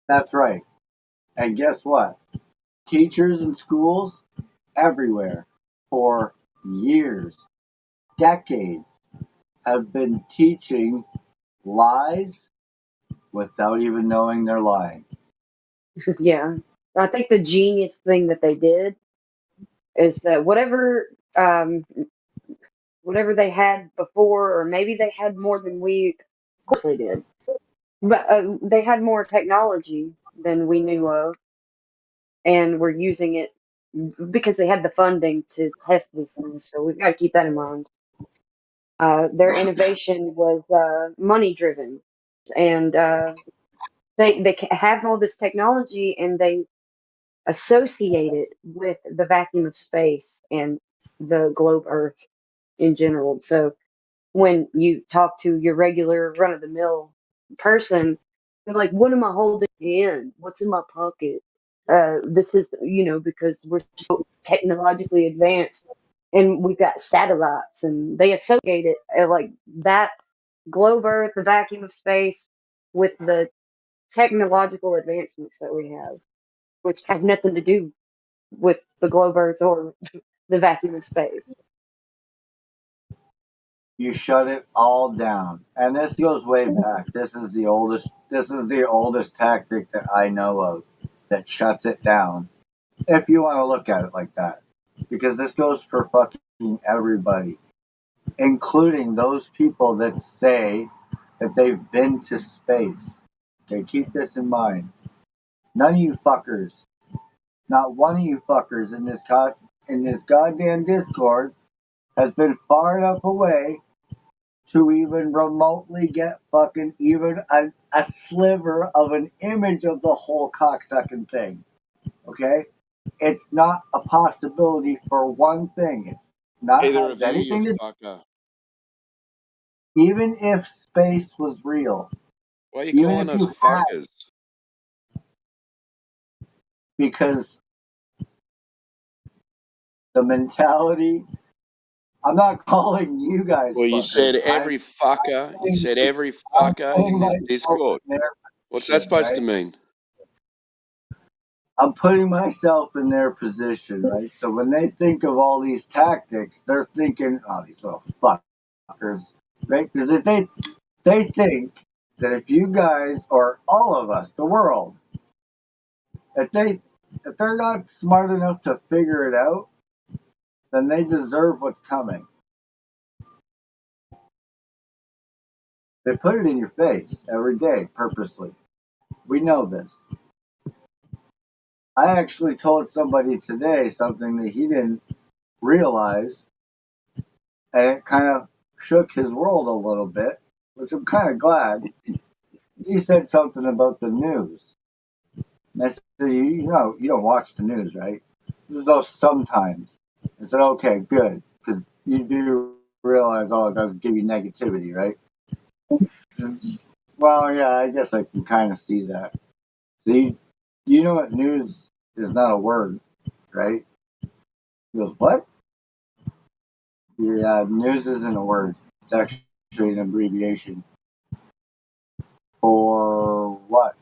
Speaker 11: That's right. And guess what? Teachers in schools everywhere for years, decades, have been teaching lies without even knowing they're lying.
Speaker 21: Yeah. I think the genius thing that they did is that whatever they had before, or maybe they had more than we, of course they did, but they had more technology than we knew of, and we're using it because they had the funding to test these things. So we've got to keep that in mind. Their innovation was money driven, and they have all this technology, and they associate it with the vacuum of space and the globe Earth in general. So when you talk to your regular run of the mill person, they're like, "What am I holding in? What's in my pocket?" This is, because we're so technologically advanced, and we've got satellites, and they associate it like that globe Earth, the vacuum of space, with the technological advancements that we have, which have nothing to do with the globe Earth or the vacuum of space.
Speaker 11: You shut it all down, and this goes way back. This is the oldest tactic that I know of that shuts it down. If you want to look at it like that, because this goes for fucking everybody, including those people that say that they've been to space. Okay, keep this in mind. None of you fuckers, not one of you fuckers in this goddamn Discord has been far enough away to even remotely get fucking even a sliver of an image of the whole cocksucking thing. Okay? It's not a possibility for one thing. It's not
Speaker 5: Either
Speaker 11: has
Speaker 5: of you, you
Speaker 11: anything to
Speaker 5: fucker.
Speaker 11: even if space was real.
Speaker 5: Why are you
Speaker 11: Even
Speaker 5: calling
Speaker 11: if
Speaker 5: us
Speaker 11: you had,
Speaker 5: fuckers?
Speaker 11: because the mentality, I'm not calling you guys
Speaker 5: Well, you
Speaker 11: fuckers.
Speaker 5: said every fucker. You said every
Speaker 11: I'm
Speaker 5: fucker
Speaker 11: putting
Speaker 5: in this
Speaker 11: myself
Speaker 5: Discord.
Speaker 11: in their
Speaker 5: What's that
Speaker 11: position,
Speaker 5: supposed to
Speaker 11: right?
Speaker 5: mean?
Speaker 11: I'm putting myself in their position, right? So when they think of all these tactics, they're thinking, "Oh, these little fuckers," right? Because if they think that if you guys or all of us, the world, if they're not smart enough to figure it out, then they deserve what's coming. They put it in your face every day purposely. We know this. I actually told somebody today something that he didn't realize, and it kind of shook his world a little bit, which I'm kind of glad. He said something about the news. And I said, you know, you don't watch the news, right? Though sometimes. I said, okay, good, because you do realize, it does give you negativity, right? Well, yeah, I guess I can kind of see that. See, you know what news is not a word, right? He goes, what? Yeah, news isn't a word. It's actually an abbreviation. For what?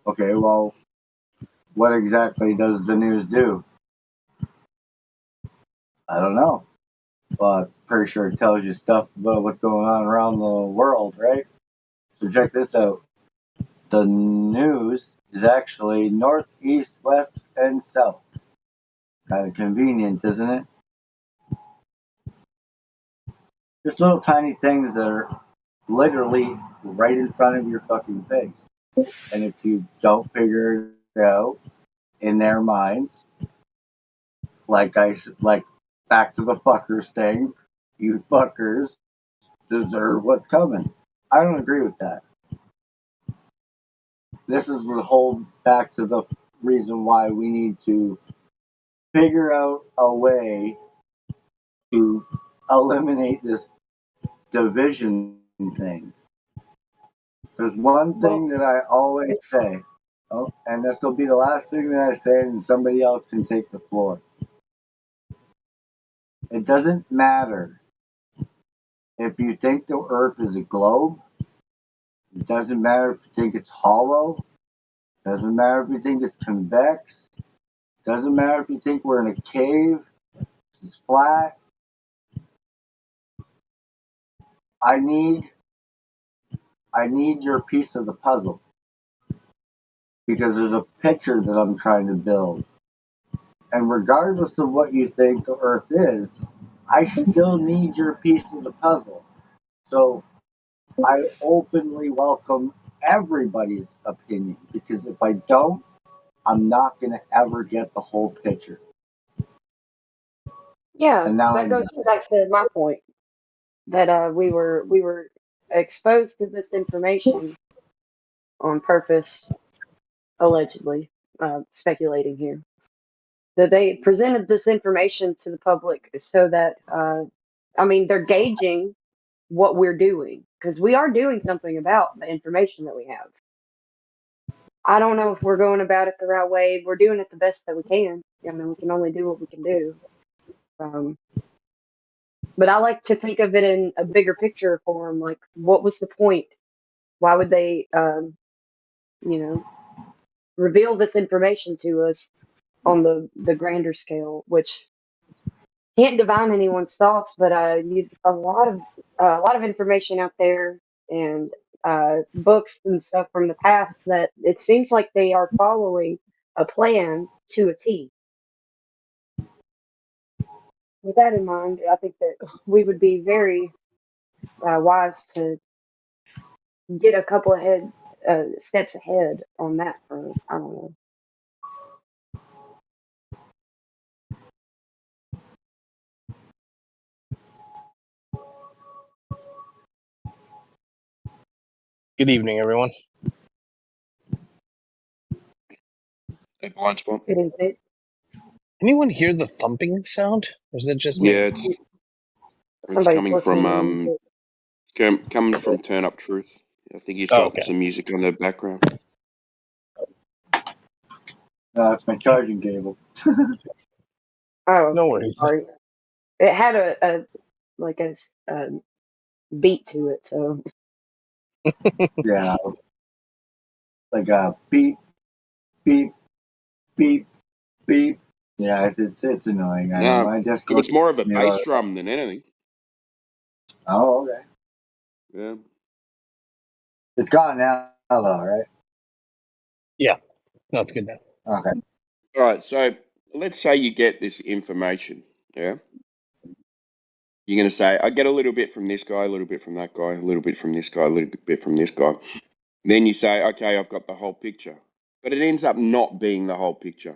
Speaker 11: Okay, well, what exactly does the news do? I don't know. But pretty sure it tells you stuff about what's going on around the world, right? So check this out. The news is actually north, east, west, and south. Kind of convenient, isn't it? Just little tiny things that are literally right in front of your fucking face. And if you don't figure it out in their minds, like back to the fuckers thing, you fuckers deserve what's coming. I don't agree with that. This is the whole back to the reason why we need to figure out a way to eliminate this division thing. There's one thing that I always say, and this will be the last thing that I say, and somebody else can take the floor. It doesn't matter if you think the Earth is a globe. It doesn't matter if you think it's hollow. It doesn't matter if you think it's convex. It doesn't matter if you think we're in a cave. It's flat. I need I need your piece of the puzzle because there's a picture that I'm trying to build. And regardless of what you think the Earth is, I still need your piece of the puzzle. So I openly welcome everybody's opinion because if I don't, I'm not going to ever get the whole picture.
Speaker 21: Yeah,
Speaker 11: And now
Speaker 21: that
Speaker 11: I'm
Speaker 21: goes back to my point that we were exposed to this information on purpose, allegedly, speculating here. That they presented this information to the public so that I mean they're gauging what we're doing because we are doing something about the information that we have. I don't know if we're going about it the right way. We're doing it the best that we can. I mean, we can only do what we can do. But I like to think of it in a bigger picture form. Like, what was the point? Why would they, reveal this information to us on the grander scale, which can't divine anyone's thoughts, but a lot of information out there and books and stuff from the past that it seems like they are following a plan to a T. With that in mind, I think that we would be very wise to get a couple of steps ahead on that front. I don't know.
Speaker 7: Good evening, everyone.
Speaker 5: Hey, blind spot.
Speaker 21: It is it.
Speaker 7: Anyone hear the thumping sound? Or is it just
Speaker 5: Yeah,
Speaker 7: me?
Speaker 5: it's
Speaker 21: Somebody's
Speaker 5: coming from
Speaker 21: listening to it.
Speaker 5: coming from Turn Up Truth. I think he's
Speaker 7: Oh,
Speaker 5: got
Speaker 7: okay.
Speaker 5: some music on the background.
Speaker 11: No, it's my charging cable.
Speaker 21: Oh,
Speaker 7: No worries.
Speaker 21: sorry. It had a beat to it, so
Speaker 11: Yeah, like a beep, beep, beep, beep. Yeah, it's annoying. I know.
Speaker 5: No,
Speaker 11: I just
Speaker 5: it was more of a bass
Speaker 11: know.
Speaker 5: drum than anything.
Speaker 11: Oh, okay.
Speaker 5: Yeah.
Speaker 11: It's gone now, though, right?
Speaker 7: Yeah. No, it's good now.
Speaker 11: Okay.
Speaker 5: All right. So let's say you get this information. Yeah. You're going to say, I get a little bit from this guy, a little bit from that guy, a little bit from this guy, a little bit from this guy. Then you say, okay, I've got the whole picture. But it ends up not being the whole picture.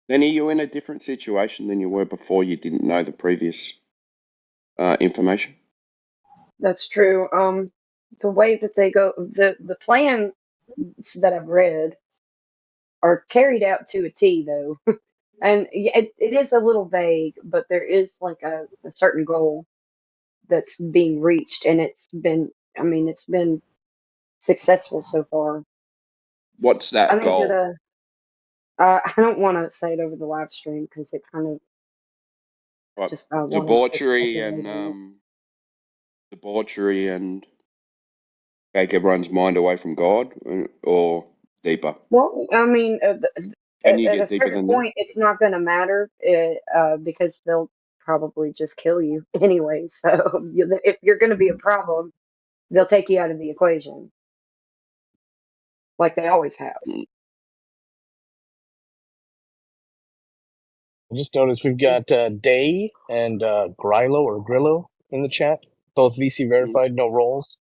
Speaker 5: Then are you in a different situation than you were before you didn't know the previous information?
Speaker 21: that's true. The way that they go, the plans that I've read are carried out to a T, though, and it is a little vague, but there is like a certain goal that's being reached, and it's been successful so far.
Speaker 5: What's
Speaker 21: I
Speaker 5: that
Speaker 21: think
Speaker 5: goal?
Speaker 21: that I don't want to say it over the live stream because it kind of
Speaker 5: What,
Speaker 21: just want to
Speaker 5: debauchery
Speaker 21: speculate on
Speaker 5: and take everyone's mind away from God, or deeper?
Speaker 21: it. Well, I mean,
Speaker 5: Can you
Speaker 21: at a
Speaker 5: get deeper
Speaker 21: certain
Speaker 5: than that?
Speaker 21: point, it's not going to matter because they'll probably just kill you anyway. So if you're going to be a problem, they'll take you out of the equation, like they always have.
Speaker 7: I just noticed we've got Day and Grillo or Grillo in the chat. Both VC verified, no roles.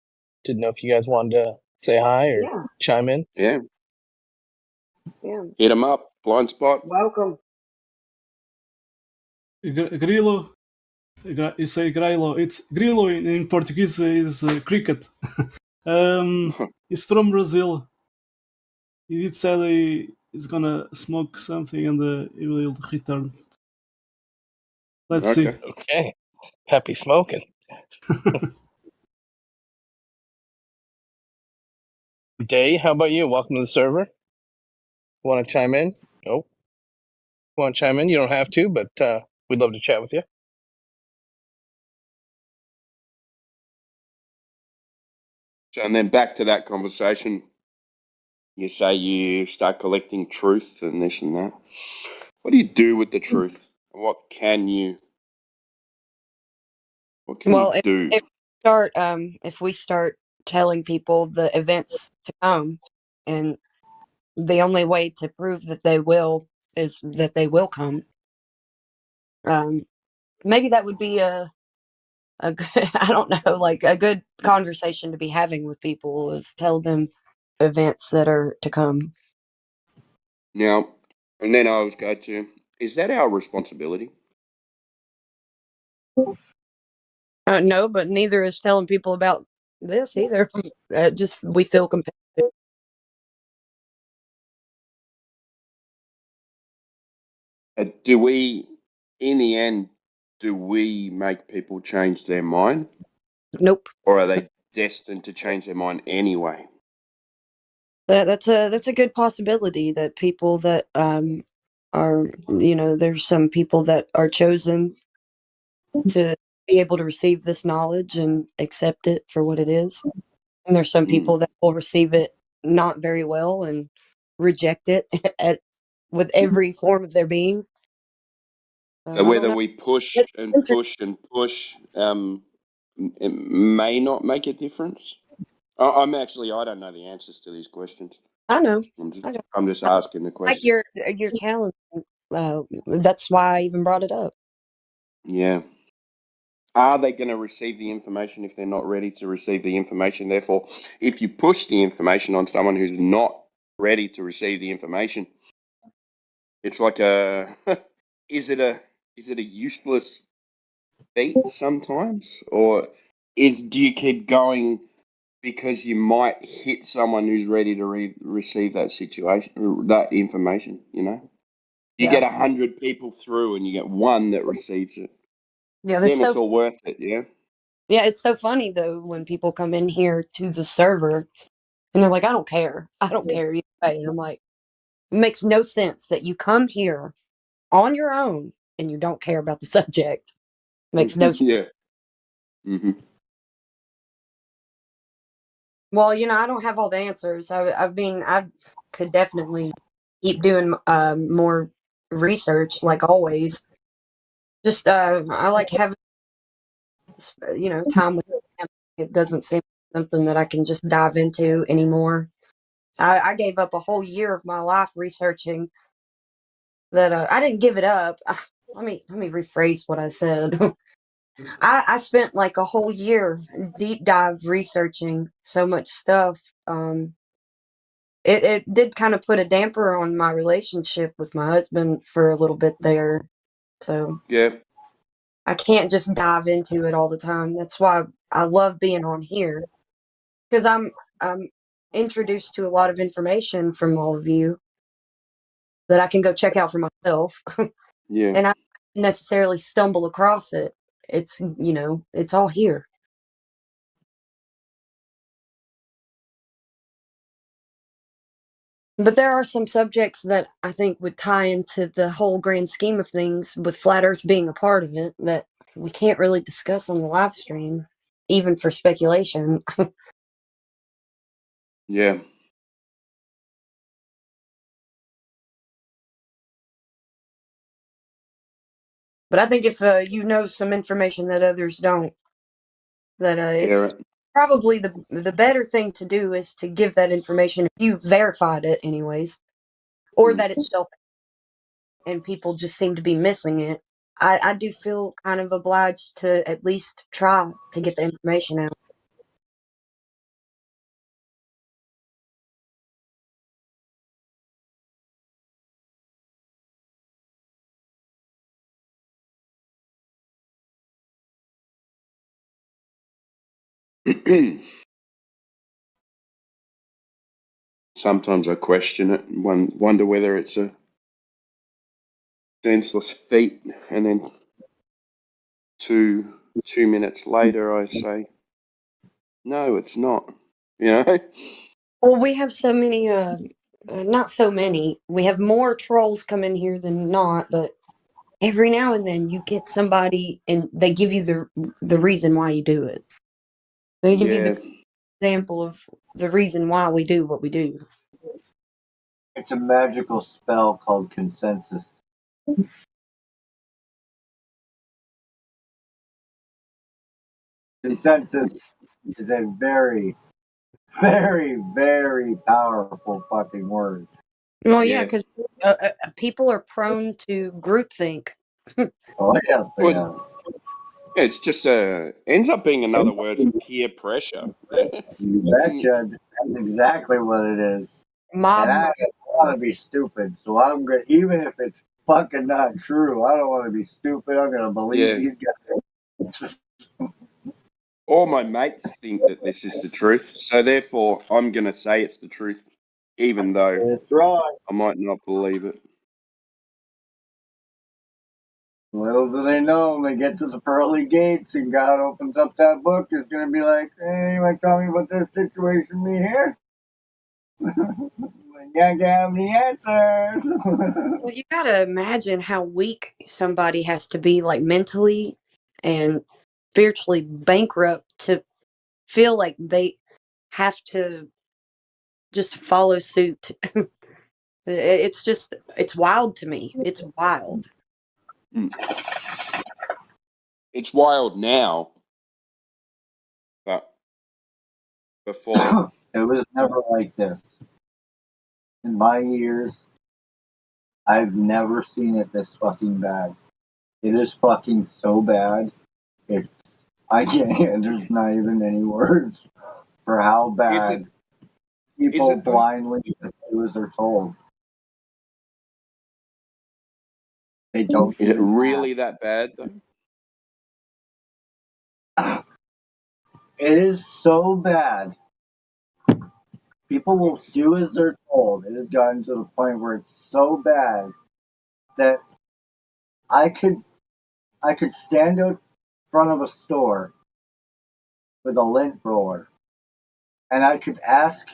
Speaker 7: Didn't know if you guys wanted to say hi or
Speaker 21: Yeah,
Speaker 7: chime in.
Speaker 5: Yeah.
Speaker 21: yeah.
Speaker 5: Hit them up. Blind spot.
Speaker 21: Welcome.
Speaker 12: Grilo, you say Grilo. It's Grilo in Portuguese is cricket. He's from Brazil. He did say he's gonna smoke something and he will return. Let's see.
Speaker 7: Okay. Happy smoking. Day, how about you? Welcome to the server. Want to chime in? Oh. Want to chime in? You don't have to, but we'd love to chat with you.
Speaker 5: So, and then back to that conversation. You say you start collecting truth and this and that. What do you do with the truth? What can you
Speaker 21: Well,
Speaker 5: do?
Speaker 21: if we start
Speaker 4: telling people the events to come, and the only way to prove that they will is that they will come. Maybe that would be a good, I don't know, like a good conversation to be having with people is tell them events that are to come.
Speaker 5: Now, and then I was going to, is that our responsibility?
Speaker 4: No, but neither is telling people about this either. Just we feel competitive.
Speaker 5: Do we, in the end, do we make people change their mind?
Speaker 4: Nope.
Speaker 5: Or are they destined to change their mind anyway?
Speaker 4: That's a good possibility that people that are, you know, there's some people that are chosen to be able to receive this knowledge and accept it for what it is, and there's some people that will receive it not very well and reject it with every form of their being.
Speaker 5: So
Speaker 4: I don't
Speaker 5: whether
Speaker 4: know.
Speaker 5: we push
Speaker 4: It's
Speaker 5: and
Speaker 4: inter-
Speaker 5: push and push, it may not make a difference. I don't know the answers to these questions.
Speaker 4: I know.
Speaker 5: I'm just asking the
Speaker 4: Like
Speaker 5: question.
Speaker 4: your challenge. That's why I even brought it up.
Speaker 5: Yeah. Are they going to receive the information if they're not ready to receive the information? Therefore, if you push the information on someone who's not ready to receive the information, it's like is it a useless feat sometimes, or do you keep going because you might hit someone who's ready to receive that that information? You know, you
Speaker 4: Yeah.
Speaker 5: get 100 people through, and you get one that receives it.
Speaker 4: Yeah, that's
Speaker 5: Then it's
Speaker 4: so.
Speaker 5: all worth it. Yeah.
Speaker 4: Yeah, it's so funny though when people come in here to the server and they're like, "I don't care. I don't care either way." And I'm like, it makes no sense that you come here on your own and you don't care about the subject. Makes no sense.
Speaker 5: Yeah. Mm-hmm.
Speaker 4: Well, you know, I don't have all the answers. I mean, I could definitely keep doing more research, like always. Just I like having, you know, time with family. It doesn't seem something that I can just dive into anymore. I gave up a whole year of my life researching that. I didn't give it up. Let me rephrase what I said. I spent like a whole year deep dive researching so much stuff. It did kind of put a damper on my relationship with my husband for a little bit there. So
Speaker 5: Yeah.
Speaker 4: I can't just dive into it all the time. That's why I love being on here, because I'm introduced to a lot of information from all of you that I can go check out for myself.
Speaker 5: Yeah.
Speaker 4: And I don't necessarily stumble across it. It's, you know, it's all here. But there are some subjects that I think would tie into the whole grand scheme of things, with flat Earth being a part of it, that we can't really discuss on the live stream, even for speculation.
Speaker 5: Yeah.
Speaker 4: But I think if you know some information that others don't, that
Speaker 5: Share
Speaker 4: it's
Speaker 5: it.
Speaker 4: probably the better thing to do is to give that information if you verified it, anyways, or that it's self, and people just seem to be missing it. I do feel kind of obliged to at least try to get the information out.
Speaker 5: Sometimes I question it and wonder whether it's a senseless feat, and then two minutes later I say, no, it's not. You know?
Speaker 4: Well, we have so many, not so many. We have more trolls come in here than not, but every now and then you get somebody and they give you the reason why you do it. They give you
Speaker 5: Yeah.
Speaker 4: the example of the reason why we do what we do.
Speaker 11: It's a magical spell called consensus. Consensus is a very very, very powerful fucking word.
Speaker 4: Well, yeah,
Speaker 5: Yeah.
Speaker 4: because people are prone to groupthink.
Speaker 11: Oh, yes, they
Speaker 5: Well,
Speaker 11: are.
Speaker 5: it's just ends up being another word for peer pressure.
Speaker 11: You betcha. That's exactly what it is.
Speaker 4: Mob.
Speaker 11: And I don't want to be stupid, so I'm good. Even if it's fucking not true, I don't want to be stupid. I'm gonna believe
Speaker 5: Yeah.
Speaker 11: these guys.
Speaker 5: All my mates think that this is the truth, so therefore I'm going to say it's the truth, even though
Speaker 11: That's right.
Speaker 5: I might not believe it.
Speaker 11: Little do they know, when they get to the pearly gates and God opens up that book, it's gonna be like, hey, you want to tell me about this situation me here? You gotta have the answers.
Speaker 4: Well, you gotta imagine how weak somebody has to be, like mentally and spiritually bankrupt to feel like they have to just follow suit. It's just, it's wild to me. It's wild.
Speaker 5: It's wild now, but before.
Speaker 11: It was never like this. In my years, I've never seen it this fucking bad. It is fucking so bad. It's, I can't, there's not even any words for how bad people
Speaker 5: is it though?
Speaker 11: blindly do as they're told. They don't
Speaker 5: Is it
Speaker 11: even
Speaker 5: really that bad though?
Speaker 11: It is so bad. People will do as they're told. It has gotten to the point where it's so bad that I could stand out front of a store with a lint roller and I could ask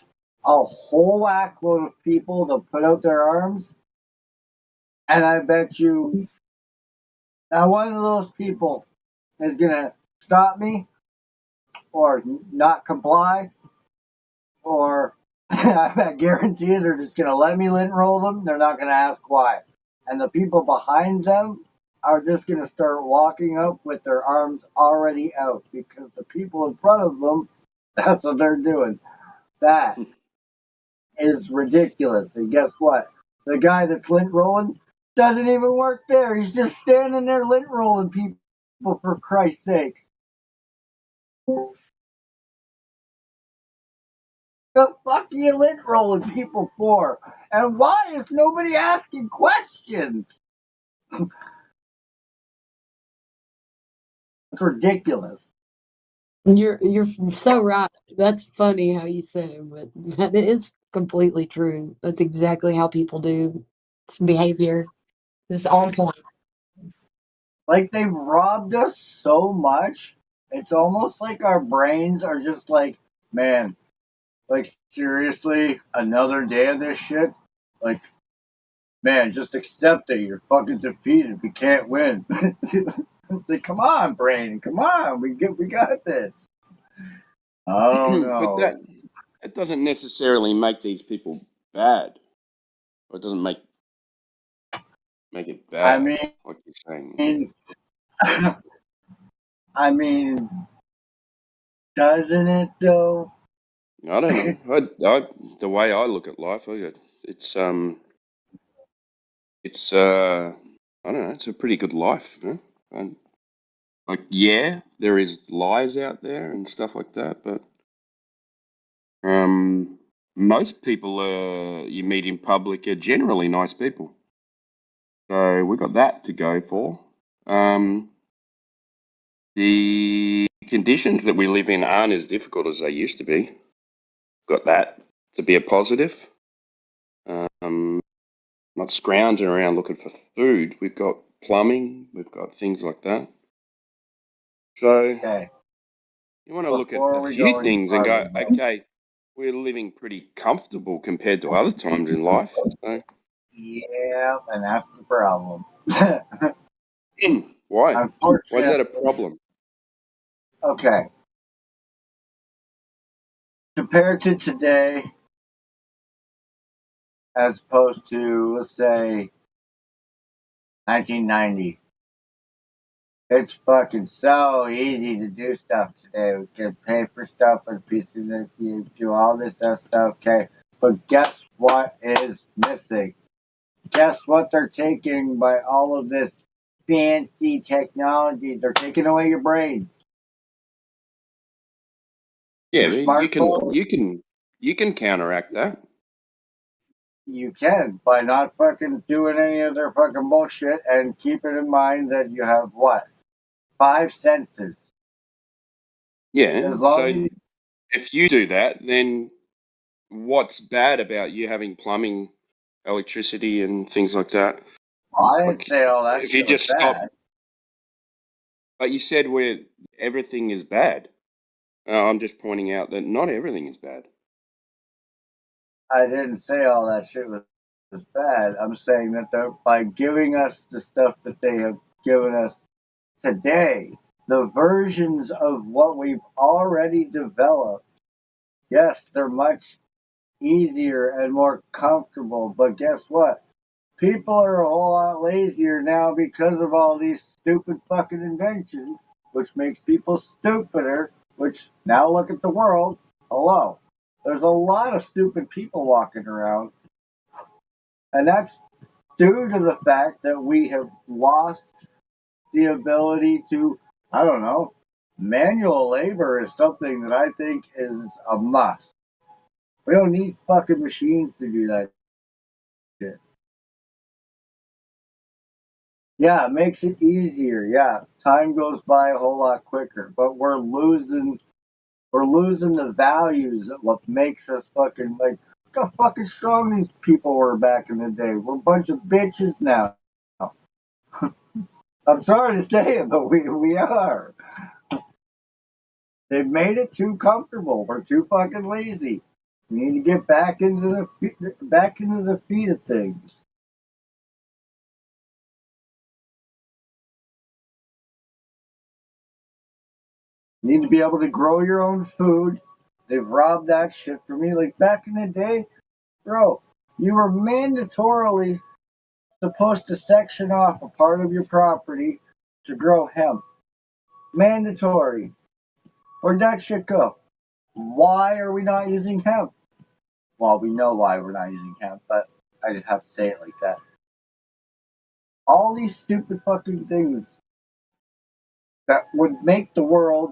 Speaker 11: a whole whack load of people to put out their arms, and I bet you not one of those people is gonna stop me or not comply, or I guarantee you they're just gonna let me lint roll them. They're not gonna ask why, and the people behind them are just gonna start walking up with their arms already out because the people in front of them, that's what they're doing. That is ridiculous. And guess what? The guy that's lint rolling doesn't even work there. He's just standing there lint rolling people, for Christ's sakes. The fuck are you lint rolling people for? And why is nobody asking questions? It's ridiculous.
Speaker 4: You're so right. That's funny how you said it, but that is completely true. That's exactly how people do. It's behavior. It's on point.
Speaker 11: Like they've robbed us so much. It's almost like our brains are just like, man, like seriously, another day of this shit? Like, man, just accept it. You're fucking defeated. We can't win. Like, come on, brain. Come on. We got this. I don't know.
Speaker 5: But that doesn't necessarily make these people bad. Or it doesn't make it bad.
Speaker 11: I mean,
Speaker 5: like you're saying.
Speaker 11: I mean, doesn't it though?
Speaker 5: I don't know. The way I look at life, it's I don't know. It's a pretty good life, man. And like, yeah, there is lies out there and stuff like that, but most people you meet in public are generally nice people. So we got that to go for. The conditions that we live in aren't as difficult as they used to be. Got that to be a positive. Not scrounging around looking for food. We've got plumbing. We've got things like that. So you want to look at
Speaker 11: Before
Speaker 5: a
Speaker 11: we
Speaker 5: few
Speaker 11: go any
Speaker 5: things and go,
Speaker 11: farther,
Speaker 5: okay, we're living pretty comfortable compared to other times in life. So
Speaker 11: yeah, and that's the problem.
Speaker 5: why? Why is that a
Speaker 11: Unfortunately,
Speaker 5: problem?
Speaker 11: okay. Compared to today, as opposed to, let's say, 1990, It's fucking so easy to do stuff today. We can pay for stuff with pieces of you do all this other stuff, okay? But guess what is missing? Guess what they're taking by all of this fancy technology? They're taking away your brain.
Speaker 5: Yeah,
Speaker 11: Your
Speaker 5: but
Speaker 11: smartphone,
Speaker 5: you can counteract that.
Speaker 11: you can by not fucking doing any of their fucking bullshit and keeping in mind that you have what? 5 senses.
Speaker 5: Yeah.
Speaker 11: As
Speaker 5: So
Speaker 11: long as
Speaker 5: if you do that, then what's bad about you having plumbing, electricity, and things like that?
Speaker 11: I didn't
Speaker 5: Like,
Speaker 11: say all that
Speaker 5: if you
Speaker 11: shit was
Speaker 5: just stop,
Speaker 11: bad.
Speaker 5: but you said where everything is bad. I'm just pointing out that not everything is bad.
Speaker 11: I didn't say all that shit was bad. I'm saying that by giving us the stuff that they have given us today, the versions of what we've already developed, yes, they're much easier and more comfortable. But guess what? People are a whole lot lazier now because of all these stupid fucking inventions, which makes people stupider, which now look at the world. Hello. There's a lot of stupid people walking around, and that's due to the fact that we have lost the ability to, I don't know, manual labor is something that I think is a must. We don't need fucking machines to do that shit. Yeah, it makes it easier. Yeah, time goes by a whole lot quicker, but we're losing the values of what makes us fucking like. Look how fucking strong these people were back in the day. We're a bunch of bitches now. I'm sorry to say it, but we are. They've made it too comfortable. We're too fucking lazy. We need to get back into the feet of things. You need to be able to grow your own food. They've robbed that shit from me. Like back in the day, bro, you were mandatorily supposed to section off a part of your property to grow hemp. Mandatory. Where'd that shit go? Why are we not using hemp? Well, we know why we're not using hemp, but I didn't have to say it like that. All these stupid fucking things that would make the world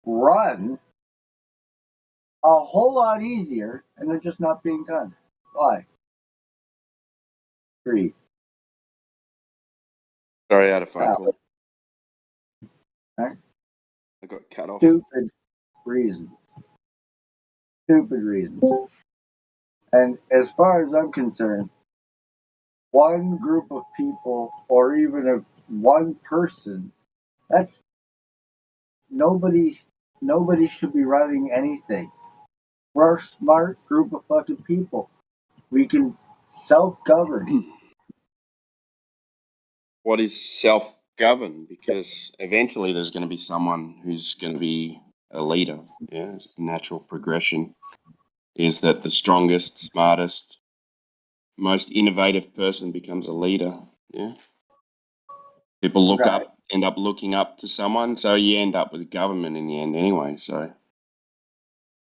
Speaker 11: run a whole lot easier, and they're just not being done. Why? Greed.
Speaker 5: Sorry, I had a phone
Speaker 11: Power.
Speaker 5: call.
Speaker 11: Right?
Speaker 5: I got cut off.
Speaker 11: Stupid reasons. Stupid reasons. And as far as I'm concerned, one group of people or even one person, that's nobody should be running anything. We're a smart group of fucking people. We can self-govern.
Speaker 5: What is self-govern? Because eventually there's going to be someone who's going to be a leader. Yeah, it's a natural progression is that the strongest, smartest, most innovative person becomes a leader. Yeah, people
Speaker 11: Right.
Speaker 5: end up looking up to someone, so you end up with government in the end anyway. So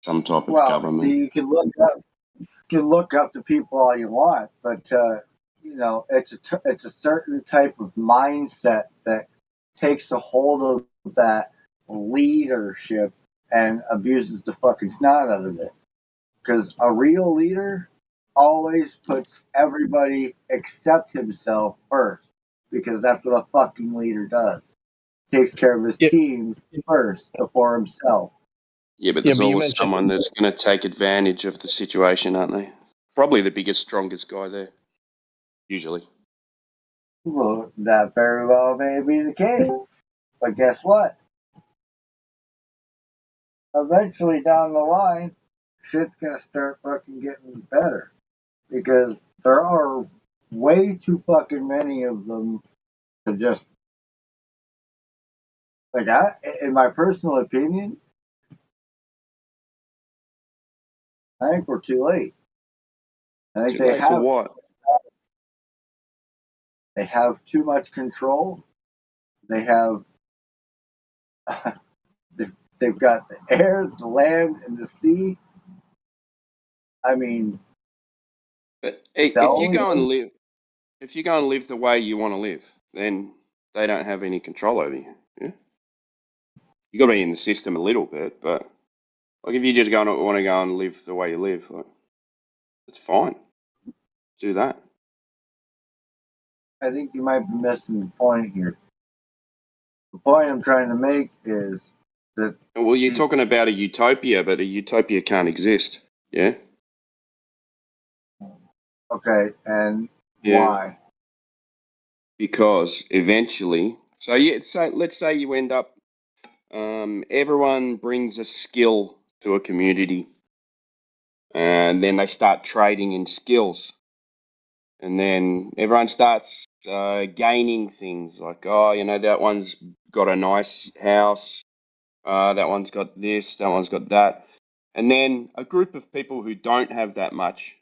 Speaker 5: some type of
Speaker 11: Well, see,
Speaker 5: government.
Speaker 11: you can look up to people all you want, but it's a certain type of mindset that takes a hold of that leadership and abuses the fucking snot out of it. Because a real leader always puts everybody except himself first, because that's what a fucking leader does. Takes care of his team first before himself.
Speaker 5: Yeah, but
Speaker 7: Yeah,
Speaker 5: there's
Speaker 7: but you
Speaker 5: always
Speaker 7: mentioned
Speaker 5: someone that's going to take advantage of the situation, aren't they? Probably the biggest, strongest guy there, usually.
Speaker 11: Well, that very well may be the case. But guess what? Eventually down the line, shit's gonna start fucking getting better. Because there are way too fucking many of them to just like in my personal opinion, I think we're too late. I think
Speaker 5: Too late for what?
Speaker 11: they have too much control. They have they've got the air, the land, and the sea. I mean,
Speaker 5: But
Speaker 11: the
Speaker 5: if you
Speaker 11: only
Speaker 5: go and live, if you go and live the way you want to live, then they don't have any control over you. Yeah? You got to be in the system a little bit, but like if you just want to go and live the way you live, like, it's fine. Do that.
Speaker 11: I think you might be missing the point here. The point I'm trying to make is that
Speaker 5: Well, you're talking about a utopia, but a utopia can't exist. Yeah.
Speaker 11: okay, and
Speaker 5: Yeah.
Speaker 11: why?
Speaker 5: Because eventually, so let's say you end up, everyone brings a skill to a community, and then they start trading in skills, and then everyone starts gaining things like, oh, you know, that one's got a nice house, that one's got this, that one's got that, and then a group of people who don't have that much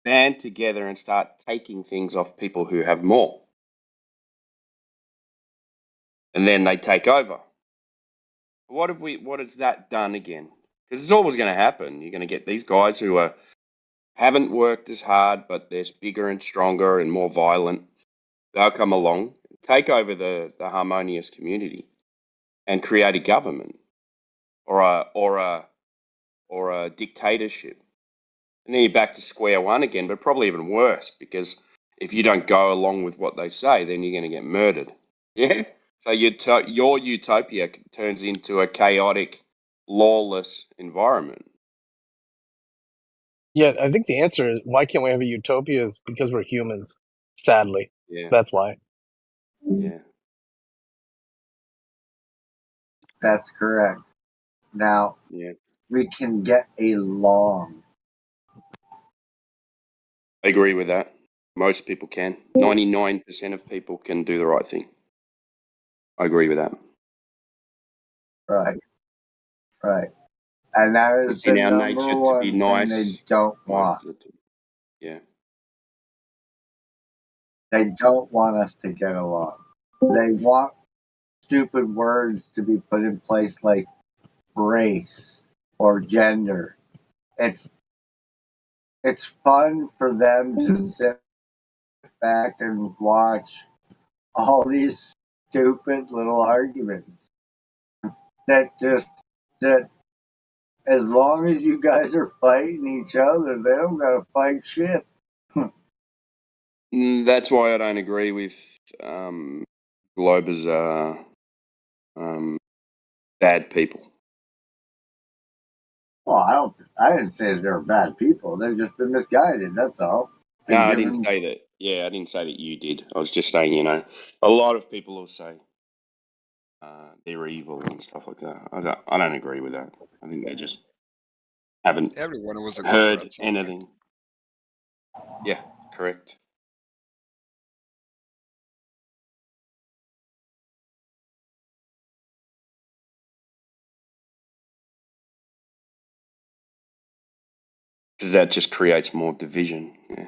Speaker 5: band together and start taking things off people who have more. And then they take over. What has that done again? Because it's always going to happen. You're going to get these guys who haven't worked as hard, but they're bigger and stronger and more violent. They'll come along, take over the harmonious community, and create a government or a dictatorship. And then you're back to square one again, but probably even worse, because if you don't go along with what they say, then you're going to get murdered. Yeah? So your utopia turns into a chaotic, lawless environment.
Speaker 7: Yeah, I think the answer is why can't we have a utopia is because we're humans. Sadly,
Speaker 5: Yeah.
Speaker 7: that's why.
Speaker 5: Yeah.
Speaker 11: That's correct. Now,
Speaker 5: Yeah.
Speaker 11: we can get along.
Speaker 5: I agree with that. Most people can. 99% of people can do the right thing. I agree with that.
Speaker 11: Right. Right. And that is
Speaker 5: It's in
Speaker 11: the
Speaker 5: our
Speaker 11: number
Speaker 5: nature to
Speaker 11: one
Speaker 5: be
Speaker 11: thing
Speaker 5: nice.
Speaker 11: they don't want.
Speaker 5: Yeah.
Speaker 11: They don't want us to get along. They want stupid words to be put in place like race or gender. It's fun for them to sit back and watch all these stupid little arguments that as long as you guys are fighting each other, they don't gotta fight shit.
Speaker 5: That's why I don't agree with Globers bad people.
Speaker 11: Well, I didn't say they're bad people. They've just been misguided. That's all.
Speaker 5: No, I didn't say that. Yeah, I didn't say that you did. I was just saying, you know, a lot of people will say they're evil and stuff like that. I don't agree with that. I think they just haven't
Speaker 9: Everyone was a Glober
Speaker 5: heard
Speaker 9: at some point.
Speaker 5: anything. Yeah, correct. Because that just creates more division. Yeah.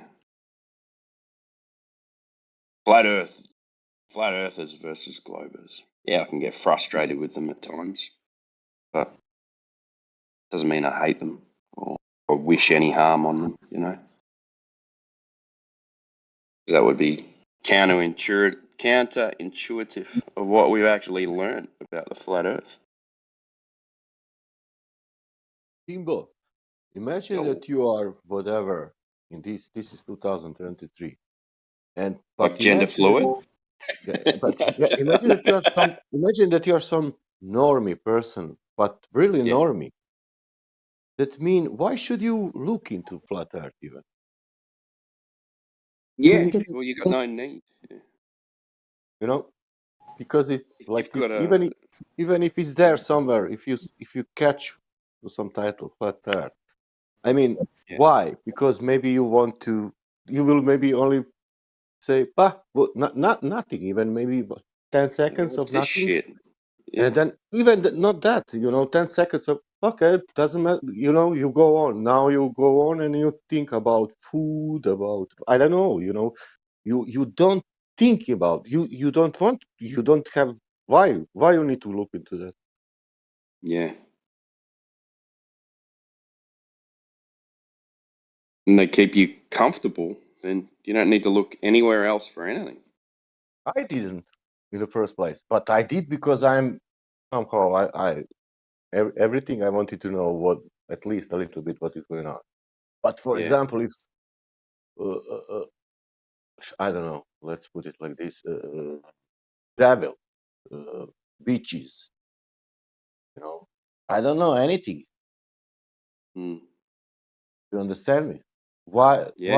Speaker 5: Flat Earthers versus Globers. Yeah, I can get frustrated with them at times, but doesn't mean I hate them or wish any harm on them. You know, 'cause that would be counterintuitive of what we've actually learned about the flat Earth.
Speaker 10: Timbo, imagine that you are whatever in this is 2023, and
Speaker 5: Like
Speaker 10: but
Speaker 5: gender
Speaker 10: imagine that,
Speaker 5: fluid.
Speaker 10: imagine that you are some normie person, but really
Speaker 5: Yeah.
Speaker 10: normie. That mean why should you look into flat Earth even?
Speaker 5: Yeah,
Speaker 10: Even if
Speaker 5: well, you got no need. Yeah.
Speaker 10: you know, because it's like
Speaker 5: You've got
Speaker 10: even if it's there somewhere, if you catch some title flat Earth, I mean, why? Because maybe you will maybe only say, bah, well, not nothing, even maybe 10 seconds
Speaker 5: What's
Speaker 10: of
Speaker 5: this
Speaker 10: nothing.
Speaker 5: shit? Yeah.
Speaker 10: And then even not that, 10 seconds of, okay, doesn't matter, you go on. Now you go on and you think about food, about, I don't know, you don't think about, you don't have Why? Why you need to look into that?
Speaker 5: Yeah. And they keep you comfortable, then you don't need to look anywhere else for anything.
Speaker 10: I didn't in the first place, but I did because I'm somehow everything I wanted to know what at least a little bit what is going on. But for
Speaker 5: Yeah.
Speaker 10: example, if I don't know, let's put it like this: travel, beaches. I don't know anything.
Speaker 5: Mm.
Speaker 10: You understand me? Why?
Speaker 5: Yeah.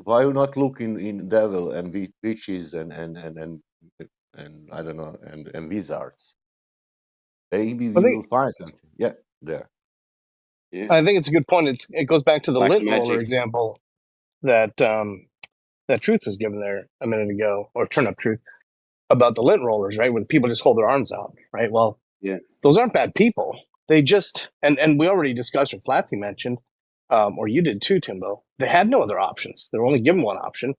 Speaker 10: Why you not look in devil and beaches and I don't know and wizards? Maybe
Speaker 7: I
Speaker 10: we
Speaker 7: think
Speaker 10: will find something. Yeah, there.
Speaker 5: Yeah.
Speaker 7: I think it's a good point. It goes back to the
Speaker 5: Black
Speaker 7: lint roller
Speaker 5: magic.
Speaker 7: example that that Truth was given there a minute ago, or Turn Up Truth, about the lint rollers, right? When people just hold their arms out, right? Well,
Speaker 5: Yeah.
Speaker 7: those aren't bad people. They just and we already discussed what Flatsy mentioned, or you did too, Timbo. They had no other options. They were only given one option,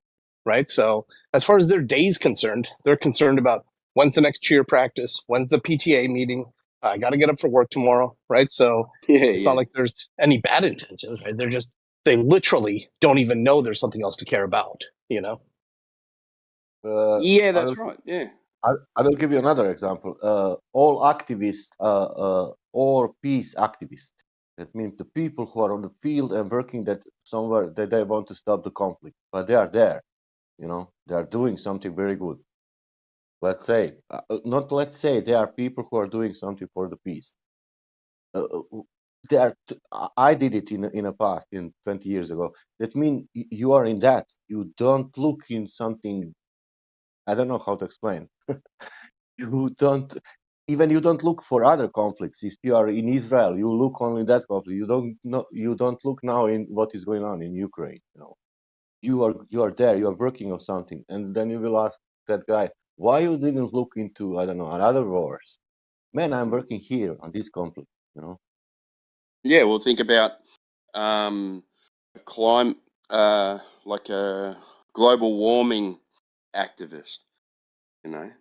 Speaker 7: right? So as far as their day's concerned, they're concerned about when's the next cheer practice, when's the PTA meeting. I got to get up for work tomorrow, right? So
Speaker 5: Yeah.
Speaker 7: it's
Speaker 5: Yeah.
Speaker 7: not like there's any bad intentions, right? They literally don't even know there's something else to care about, you know?
Speaker 5: Yeah,
Speaker 10: I
Speaker 5: that's
Speaker 10: will
Speaker 5: right. Yeah.
Speaker 10: I will give you another example. All activists or peace activists. That means the people who are on the field and working that somewhere that they want to stop the conflict, but they are there. They are doing something very good. Let's say, not let's say, they are people who are doing something for the peace. They are. I did it in a past, in 20 years ago. That means you are in that. You don't look in something. I don't know how to explain. You don't even you don't look for other conflicts. If you are in Israel, you look only in that conflict. You don't look now in what is going on in Ukraine. You are there, you are working on something, and then you will ask that guy, why you didn't look into, I don't know, another wars? Man, I'm working here on this conflict.
Speaker 5: Yeah. Well, think about a climate, like a global warming activist.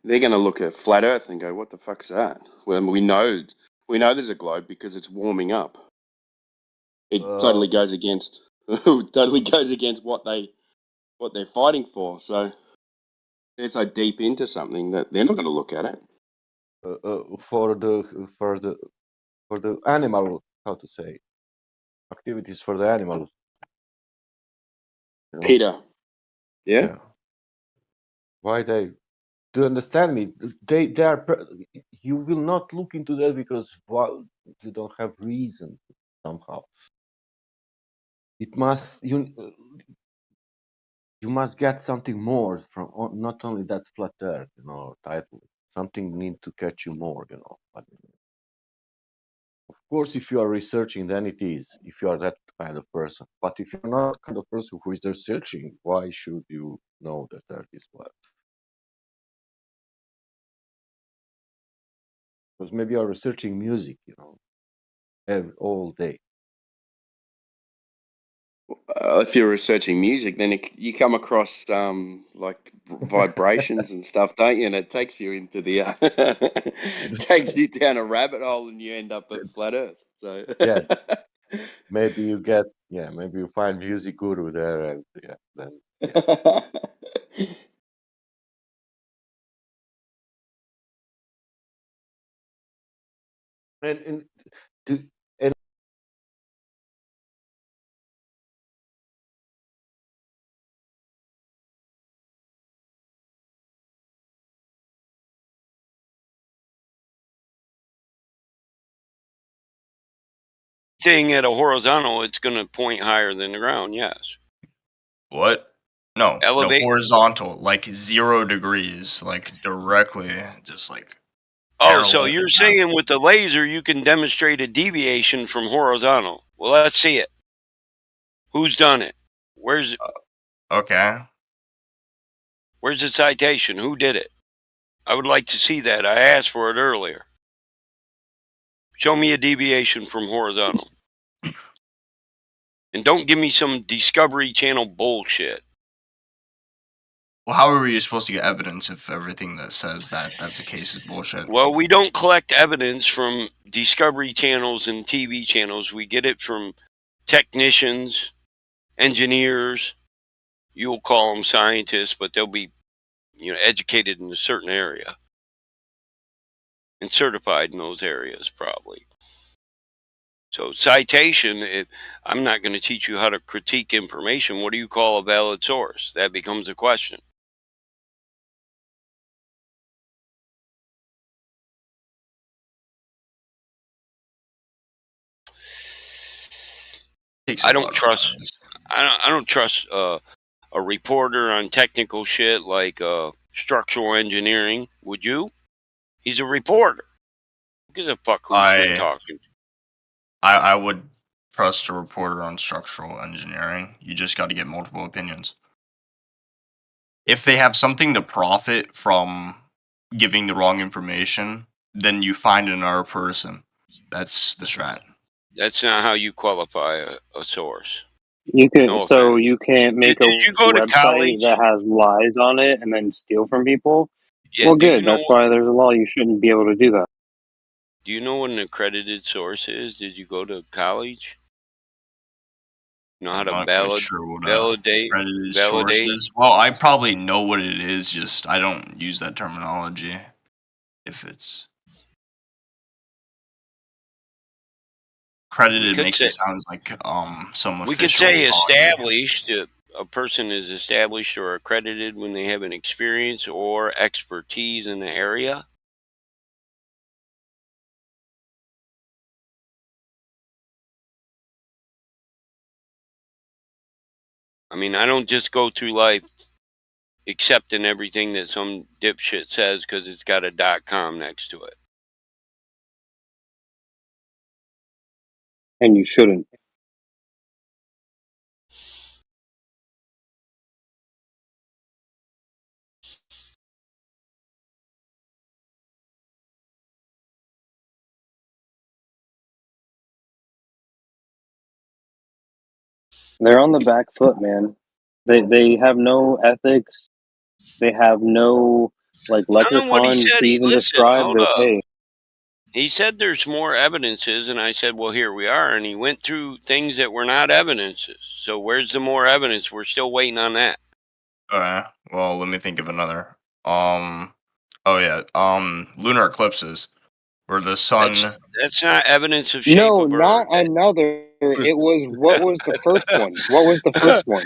Speaker 5: They're going to look at flat Earth and go, "What the fuck's that?" Well, we know there's a globe because it's warming up. It totally goes against what they're fighting for. So they're so deep into something that they're not going to look at it.
Speaker 10: For the animal, how to say, activities for the animals.
Speaker 5: Peter, yeah.
Speaker 10: Why they? Do you understand me? They are. You will not look into that because you don't have reason somehow. It must you must get something more from not only that flat earth, title. Something need to catch you more. But of course, if you are researching, then it is. If you are that kind of person, but if you're not the kind of person who is researching, why should you know that earth is flat? Because maybe you are researching music, all day.
Speaker 5: If you're researching music, then you come across like vibrations and stuff, don't you? And it takes you into the takes you down a rabbit hole, and you end up at flat Earth. So
Speaker 10: Yeah, maybe maybe you find music guru there, and then and do and
Speaker 9: Thing at a horizontal, it's going to point higher than the ground. Yes.
Speaker 13: What? No,
Speaker 9: Elevate.
Speaker 13: horizontal, like 0 degrees, like directly, just like.
Speaker 9: Oh, so
Speaker 13: parallel to
Speaker 9: you're
Speaker 13: the ground.
Speaker 9: saying with the laser you can demonstrate a deviation from horizontal? Well, let's see it. Who's done it? Where's it?
Speaker 13: Okay.
Speaker 9: Where's the citation? Who did it? I would like to see that. I asked for it earlier. Show me a deviation from horizontal. And don't give me some Discovery Channel bullshit.
Speaker 13: Well, how are you supposed to get evidence if everything that says that that's the case is bullshit?
Speaker 9: Well, we don't collect evidence from Discovery channels and TV channels. We get it from technicians, engineers. You'll call them scientists, but they'll be, educated in a certain area and certified in those areas, probably. So citation, I'm not going to teach you how to critique information. What do you call a valid source? That becomes a question. I don't trust. I don't trust a reporter on technical shit like structural engineering. Would you? He's a reporter. Who gives a fuck who's he talking to?
Speaker 13: I would trust a reporter on structural engineering. You just got to get multiple opinions. If they have something to profit from giving the wrong information, then you find another person. That's the strat.
Speaker 9: That's not how you qualify a source.
Speaker 2: You can
Speaker 9: No
Speaker 2: so
Speaker 9: offense.
Speaker 2: you can't make
Speaker 9: Did you go to
Speaker 2: website
Speaker 9: college?
Speaker 2: that has lies on it and then steal from people.
Speaker 9: Yeah,
Speaker 2: Well,
Speaker 9: do you
Speaker 2: good.
Speaker 9: know
Speaker 2: That's why there's a law. You shouldn't be able to do that.
Speaker 9: Do you know what an accredited source is? Did you go to college? You know how
Speaker 13: I'm
Speaker 9: to
Speaker 13: not quite sure what
Speaker 9: validate?
Speaker 13: accredited source is. Well, I probably know what it is, just I don't use that terminology. If it's accredited makes it sound like some official.
Speaker 9: We could say
Speaker 13: body.
Speaker 9: established. A person is established or accredited when they have an experience or expertise in the area. I mean, I don't just go through life accepting everything that some dipshit says because it's got a .com next to it.
Speaker 2: And you shouldn't. They're on the back foot, man. They have no ethics. They have no like
Speaker 9: None of what he
Speaker 2: leprechaun
Speaker 9: said.
Speaker 2: to even
Speaker 9: Listen,
Speaker 2: describe
Speaker 9: hold
Speaker 2: their
Speaker 9: up.
Speaker 2: pay.
Speaker 9: He said there's more evidences, and I said, well, here we are. And he went through things that were not evidences. So where's the more evidence? We're still waiting on that.
Speaker 13: Well, let me think of another. Oh yeah. Lunar eclipses, where the sun.
Speaker 9: That's not evidence of shape
Speaker 2: No,
Speaker 9: of Earth.
Speaker 2: not another. It was what was the first one? What was the first one?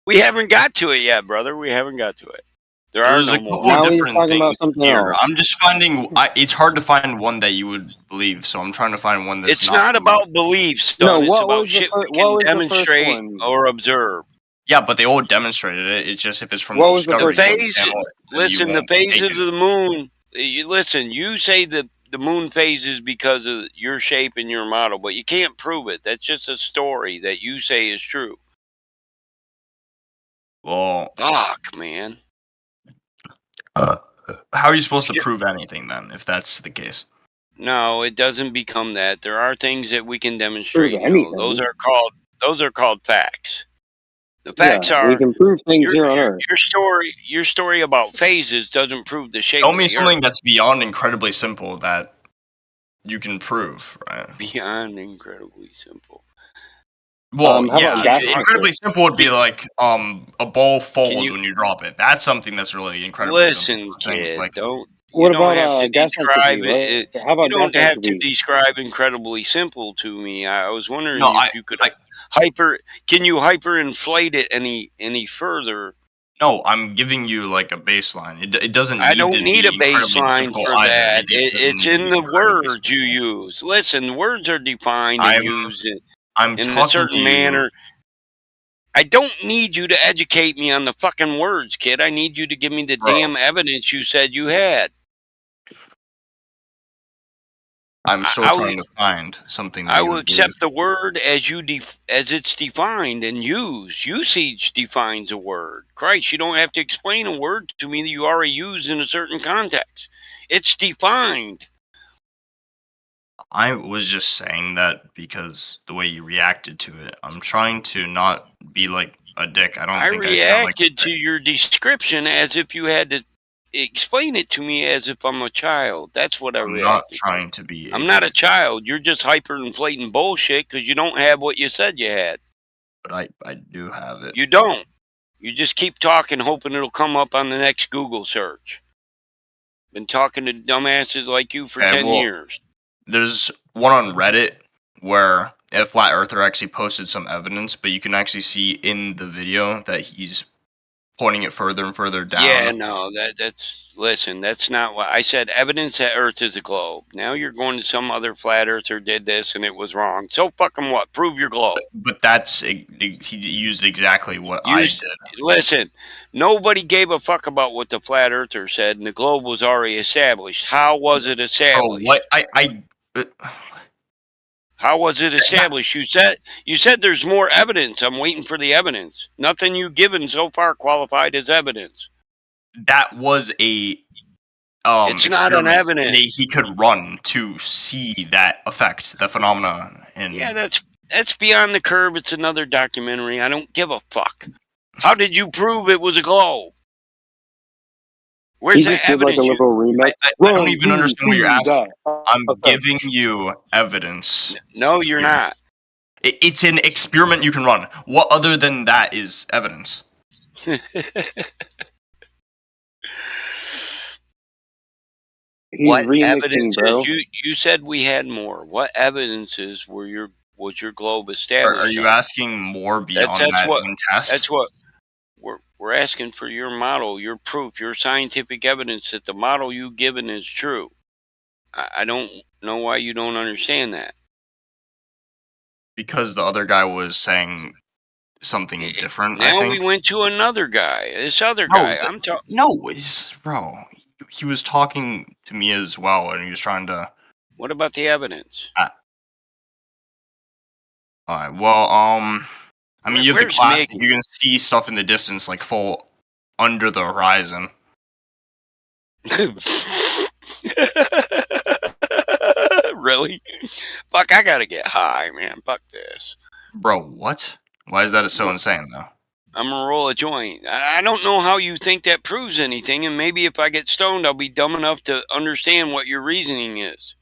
Speaker 9: We haven't got to it yet, brother. We haven't got to it. There are
Speaker 13: There's
Speaker 9: no
Speaker 13: a
Speaker 9: more.
Speaker 13: couple of different things here. I'm just finding. It's hard to find one that you would believe, so I'm trying to find one that's
Speaker 9: It's not about beliefs, son. It's about shit we can demonstrate or observe.
Speaker 13: Yeah, but they all demonstrated it. It's just if it's from
Speaker 9: What
Speaker 13: the
Speaker 9: was the
Speaker 13: Discovery
Speaker 9: phase?
Speaker 13: Channel, then
Speaker 9: Listen,
Speaker 13: you
Speaker 9: the
Speaker 13: won't take
Speaker 9: phases
Speaker 13: it.
Speaker 9: of the moon. You say that the moon phases because of your shape and your model, but you can't prove it. That's just a story that you say is true.
Speaker 13: Well,
Speaker 9: fuck, man.
Speaker 13: How are you supposed to prove anything then, if that's the case?
Speaker 9: No, it doesn't become that. There are things that we can demonstrate.
Speaker 2: Prove
Speaker 9: You know,
Speaker 2: anything.
Speaker 9: those are called facts. The facts
Speaker 2: Yeah,
Speaker 9: are
Speaker 2: we can prove things here on Earth.
Speaker 9: your story about phases doesn't prove the shape
Speaker 13: Tell
Speaker 9: of
Speaker 13: me
Speaker 9: the
Speaker 13: something
Speaker 9: Earth.
Speaker 13: that's beyond incredibly simple that you can prove, right?
Speaker 9: Beyond incredibly simple.
Speaker 13: Well,
Speaker 2: how
Speaker 13: yeah,
Speaker 2: about gas
Speaker 13: incredibly
Speaker 2: sensors?
Speaker 13: simple would be like a ball falls
Speaker 9: you-
Speaker 13: when you drop it. That's something that's really incredibly
Speaker 9: Listen,
Speaker 13: simple. I'm saying,
Speaker 9: kid,
Speaker 13: like,
Speaker 9: don't.
Speaker 2: What
Speaker 9: You don't
Speaker 2: about
Speaker 9: have to
Speaker 2: gas
Speaker 9: describe
Speaker 2: entropy?
Speaker 9: it.
Speaker 2: How about
Speaker 9: You don't
Speaker 2: gas
Speaker 9: have to
Speaker 2: entropy?
Speaker 9: describe incredibly simple to me. I was wondering
Speaker 13: No,
Speaker 9: if you could Can you hyperinflate it any further?
Speaker 13: No, I'm giving you like a baseline. It doesn't.
Speaker 9: I
Speaker 13: Need
Speaker 9: don't
Speaker 13: to
Speaker 9: need
Speaker 13: be
Speaker 9: a
Speaker 13: incredibly
Speaker 9: baseline
Speaker 13: simple
Speaker 9: for
Speaker 13: either.
Speaker 9: that.
Speaker 13: It doesn't
Speaker 9: It's
Speaker 13: need to
Speaker 9: in
Speaker 13: be
Speaker 9: the
Speaker 13: incredibly
Speaker 9: words you use. Listen, words are defined and used
Speaker 13: I'm
Speaker 9: in a
Speaker 13: talking
Speaker 9: certain
Speaker 13: to you.
Speaker 9: manner. I don't need you to educate me on the fucking words, kid. I need you to give me the damn evidence you said you had.
Speaker 13: I'm still
Speaker 9: I
Speaker 13: trying
Speaker 9: would-
Speaker 13: to find something that
Speaker 9: I
Speaker 13: you
Speaker 9: will
Speaker 13: would
Speaker 9: accept the word as as it's defined and used. Usage defines a word. Christ, you don't have to explain a word to me that you already used in a certain context. It's defined.
Speaker 13: I was just saying that because the way you reacted to it. I'm trying to not be like a dick. I don't
Speaker 9: I
Speaker 13: think I sound like
Speaker 9: reacted to your description as if you had to explain it to me as if I'm a child. That's what I
Speaker 13: I'm not
Speaker 9: reacted
Speaker 13: trying to be.
Speaker 9: I'm not a child. You're just hyperinflating bullshit because you don't have what you said you had.
Speaker 13: But I do have it.
Speaker 9: You don't. You just keep talking, hoping it'll come up on the next Google search. Been talking to dumbasses like you for 10 years.
Speaker 13: There's one on Reddit where a flat earther actually posted some evidence, but you can actually see in the video that he's pointing it further and further down.
Speaker 9: Yeah, no, listen, that's not what I said. Evidence that Earth is a globe. Now you're going to some other flat earther did this and it was wrong. So fucking what? Prove your globe.
Speaker 13: But he used exactly what I did.
Speaker 9: Listen, nobody gave a fuck about what the flat earther said, and the globe was already established. How was it established?
Speaker 13: What
Speaker 9: How was it established? You said there's more evidence. I'm waiting for the evidence. Nothing you've given so far qualified as evidence.
Speaker 13: That was a
Speaker 9: it's not an
Speaker 13: experiment
Speaker 9: evidence.
Speaker 13: he could run to see that effect, the phenomenon. And
Speaker 9: Yeah, that's beyond the curve. It's another documentary. I don't give a fuck. How did you prove it was a globe? Where's
Speaker 2: He
Speaker 9: the
Speaker 2: just did like a
Speaker 9: evidence?
Speaker 2: little remix.
Speaker 13: I don't even understand what you're asking. I'm giving you evidence.
Speaker 9: No, you're not.
Speaker 13: It's an experiment you can run. What other than that is evidence?
Speaker 9: What
Speaker 2: remixing,
Speaker 9: evidence
Speaker 2: bro.
Speaker 9: you said we had more. What evidences was your globe
Speaker 13: Are
Speaker 9: established?
Speaker 13: you
Speaker 9: on?
Speaker 13: asking more beyond
Speaker 9: That's
Speaker 13: that
Speaker 9: what
Speaker 13: one test?
Speaker 9: that's what we're asking for. Your model, your proof, your scientific evidence that the model you've given is true. I don't know why you don't understand that.
Speaker 13: Because the other guy was saying something different. I
Speaker 9: Now
Speaker 13: think.
Speaker 9: we went to another guy. This other
Speaker 13: No,
Speaker 9: guy. I'm talking.
Speaker 13: No, bro. He was talking to me as well, and he was trying to.
Speaker 9: What about the evidence?
Speaker 13: Alright, well, I mean, you have the
Speaker 9: Where's
Speaker 13: classic.
Speaker 9: Mig?
Speaker 13: You can see stuff in the distance, like full under the horizon.
Speaker 9: Really? Fuck, I gotta get high, man. Fuck this.
Speaker 13: Bro, what? Why is that so insane, though?
Speaker 9: I'm gonna roll a joint. I don't know how you think that proves anything, and maybe if I get stoned, I'll be dumb enough to understand what your reasoning is.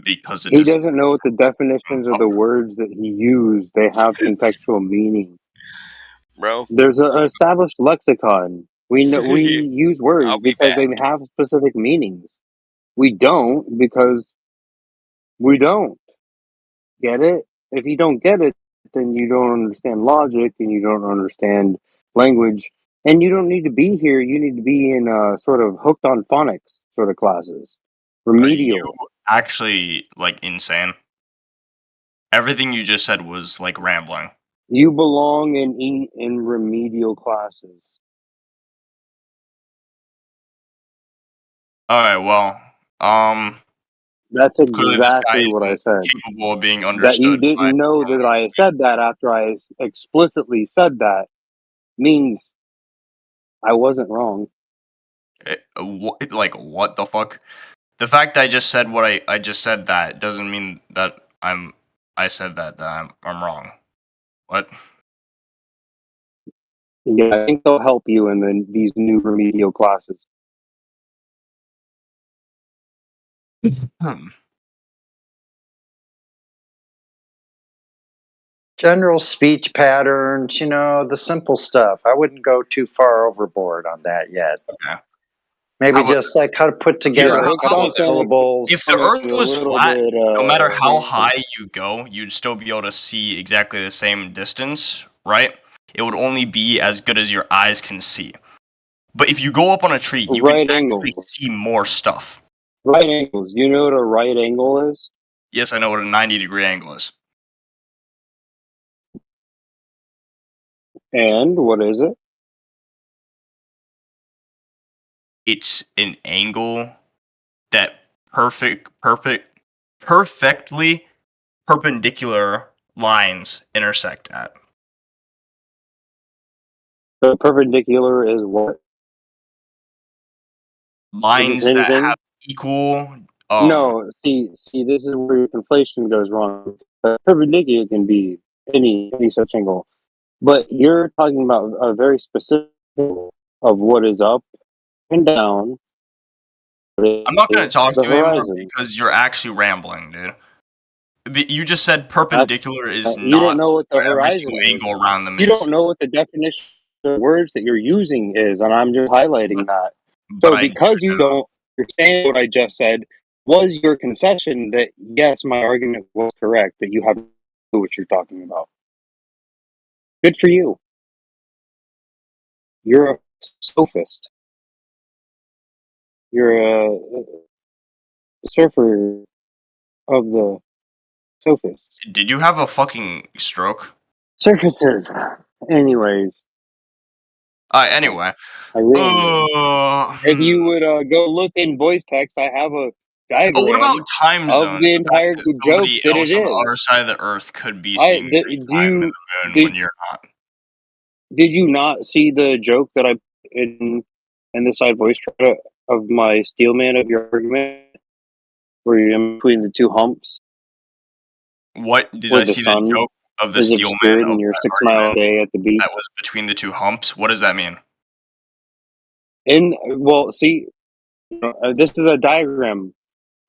Speaker 13: Because it
Speaker 2: He
Speaker 13: doesn't.
Speaker 2: doesn't know what the definitions of the words that he used. They have contextual meaning.
Speaker 9: Bro.
Speaker 2: There's an established lexicon. We use words because they have specific meanings. We don't because we don't. Get it? If you don't get it, then you don't understand logic and you don't understand language. And you don't need to be here. You need to be in sort of hooked on phonics sort of classes. Remedial.
Speaker 13: Actually, like, insane. Everything you just said was, like, rambling.
Speaker 2: You belong in remedial classes.
Speaker 13: Alright, well,
Speaker 2: That's
Speaker 13: clearly this guy
Speaker 2: exactly what I said.
Speaker 13: capable of being
Speaker 2: That you
Speaker 13: understood.
Speaker 2: didn't know that I said that after I explicitly said that means I wasn't wrong.
Speaker 13: Like, what the fuck? The fact that I just said what I just said that doesn't mean that I said that I'm wrong. What?
Speaker 2: Yeah, I think they'll help you in these new remedial classes.
Speaker 8: General speech patterns, the simple stuff. I wouldn't go too far overboard on that yet.
Speaker 13: Okay.
Speaker 8: Maybe just like how to put together a couple
Speaker 2: sounds like
Speaker 8: syllables.
Speaker 13: If the Earth
Speaker 2: a
Speaker 13: was
Speaker 2: little
Speaker 13: flat,
Speaker 2: bit,
Speaker 13: no matter how
Speaker 2: basic.
Speaker 13: high you go, you'd still be able to see exactly the same distance, right? It would only be as good as your eyes can see. But if you go up on a tree, you
Speaker 2: Right
Speaker 13: can
Speaker 2: angle.
Speaker 13: actually see more stuff.
Speaker 2: Right angles. You know what a right angle is?
Speaker 13: Yes, I know what a 90-degree angle is.
Speaker 2: And what is it?
Speaker 13: It's an angle that perfectly perpendicular lines intersect at.
Speaker 2: The perpendicular is what?
Speaker 13: Lines that
Speaker 2: Anything?
Speaker 13: have equal.
Speaker 2: No, see, this is where your conflation goes wrong. Perpendicular can be any such angle. But you're talking about a very specific of what is up and down.
Speaker 13: I'm not going to talk
Speaker 2: The
Speaker 13: to you anymore
Speaker 2: horizon.
Speaker 13: because you're actually rambling, dude. You just said perpendicular is
Speaker 2: You don't
Speaker 13: not
Speaker 2: know what the
Speaker 13: every
Speaker 2: horizon
Speaker 13: single
Speaker 2: is.
Speaker 13: angle around them
Speaker 2: You
Speaker 13: is.
Speaker 2: don't know what the definition of words that you're using is, and I'm just highlighting that.
Speaker 13: But
Speaker 2: So
Speaker 13: I do
Speaker 2: because you don't understand what I just said, was your concession that yes, my argument was correct, that you have no clue what you're talking about. Good for you. You're a sophist. You're a surfer of the sophists.
Speaker 13: Did you have a fucking stroke?
Speaker 2: Surfaces. Anyways.
Speaker 13: Anyway.
Speaker 2: I really if you would go look in voice text, I have a diagram
Speaker 13: What about time
Speaker 2: of
Speaker 13: zones?
Speaker 2: the
Speaker 13: The fact
Speaker 2: entire
Speaker 13: that
Speaker 2: joke
Speaker 13: somebody
Speaker 2: that
Speaker 13: else
Speaker 2: it
Speaker 13: on the other
Speaker 2: is.
Speaker 13: side of the earth could be seeing
Speaker 2: Do
Speaker 13: great time in the moon when you're not.
Speaker 2: Did you not see the joke that I put in the side voice chat of my steelman of your argument, where you're in between the two humps,
Speaker 13: What did
Speaker 2: where
Speaker 13: I
Speaker 2: the
Speaker 13: see the
Speaker 2: sun
Speaker 13: joke of the
Speaker 2: is
Speaker 13: steel man
Speaker 2: obscured
Speaker 13: of
Speaker 2: and you're
Speaker 13: that
Speaker 2: 6 mile
Speaker 13: argument
Speaker 2: a day at the beach?
Speaker 13: that was between the two humps? What does that mean?
Speaker 2: Well, see, this is a diagram.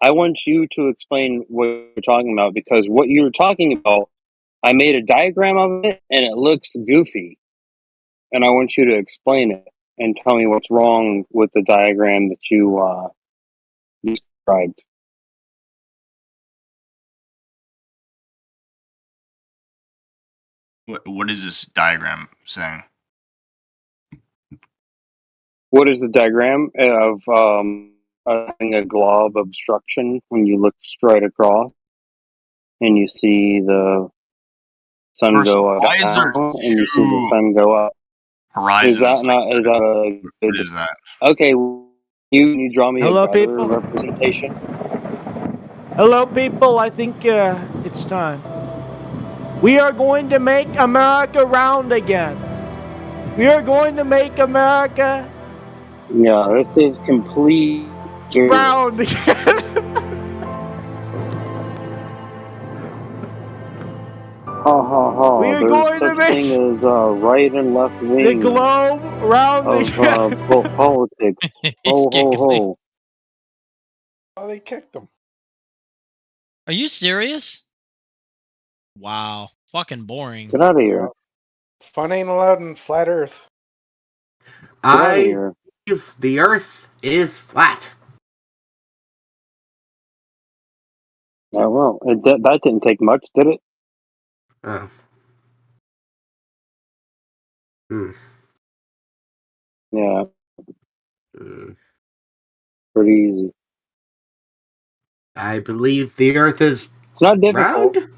Speaker 2: I want you to explain what you're talking about, because what you're talking about, I made a diagram of it and it looks goofy. And I want you to explain it and tell me what's wrong with the diagram that you described.
Speaker 13: What is this diagram saying?
Speaker 2: What is the diagram of having a glob obstruction when you look straight across and you see the sun
Speaker 13: First
Speaker 2: go
Speaker 13: off,
Speaker 2: up
Speaker 13: why is there
Speaker 2: down and you see the
Speaker 13: two
Speaker 2: sun go up?
Speaker 13: horizons?
Speaker 2: Is that not? Is that a
Speaker 13: What
Speaker 2: good?
Speaker 13: is that?
Speaker 2: Okay, you draw me
Speaker 6: Hello,
Speaker 2: a better
Speaker 6: people.
Speaker 2: representation.
Speaker 6: Hello, people. I think it's time. We are going to make America round again. We are going to make America
Speaker 2: Yeah, this is complete
Speaker 6: round again.
Speaker 2: Ha ha ha!
Speaker 6: We are
Speaker 2: There's
Speaker 6: going to
Speaker 2: such
Speaker 6: make
Speaker 2: thing as right and left
Speaker 6: the
Speaker 2: wing
Speaker 6: globe round
Speaker 2: of
Speaker 6: again.
Speaker 2: politics. Ho ho ho!
Speaker 14: Oh, they kicked him.
Speaker 15: Are you serious? Wow, fucking boring.
Speaker 2: Get out of here!
Speaker 14: Fun ain't allowed in flat Earth.
Speaker 2: Get out of
Speaker 16: I
Speaker 2: here!
Speaker 16: believe the Earth is flat.
Speaker 2: Yeah, well, that didn't take much, did it?
Speaker 16: Oh.
Speaker 2: Yeah. Pretty easy.
Speaker 16: I believe the Earth is
Speaker 2: It's not difficult.
Speaker 16: round.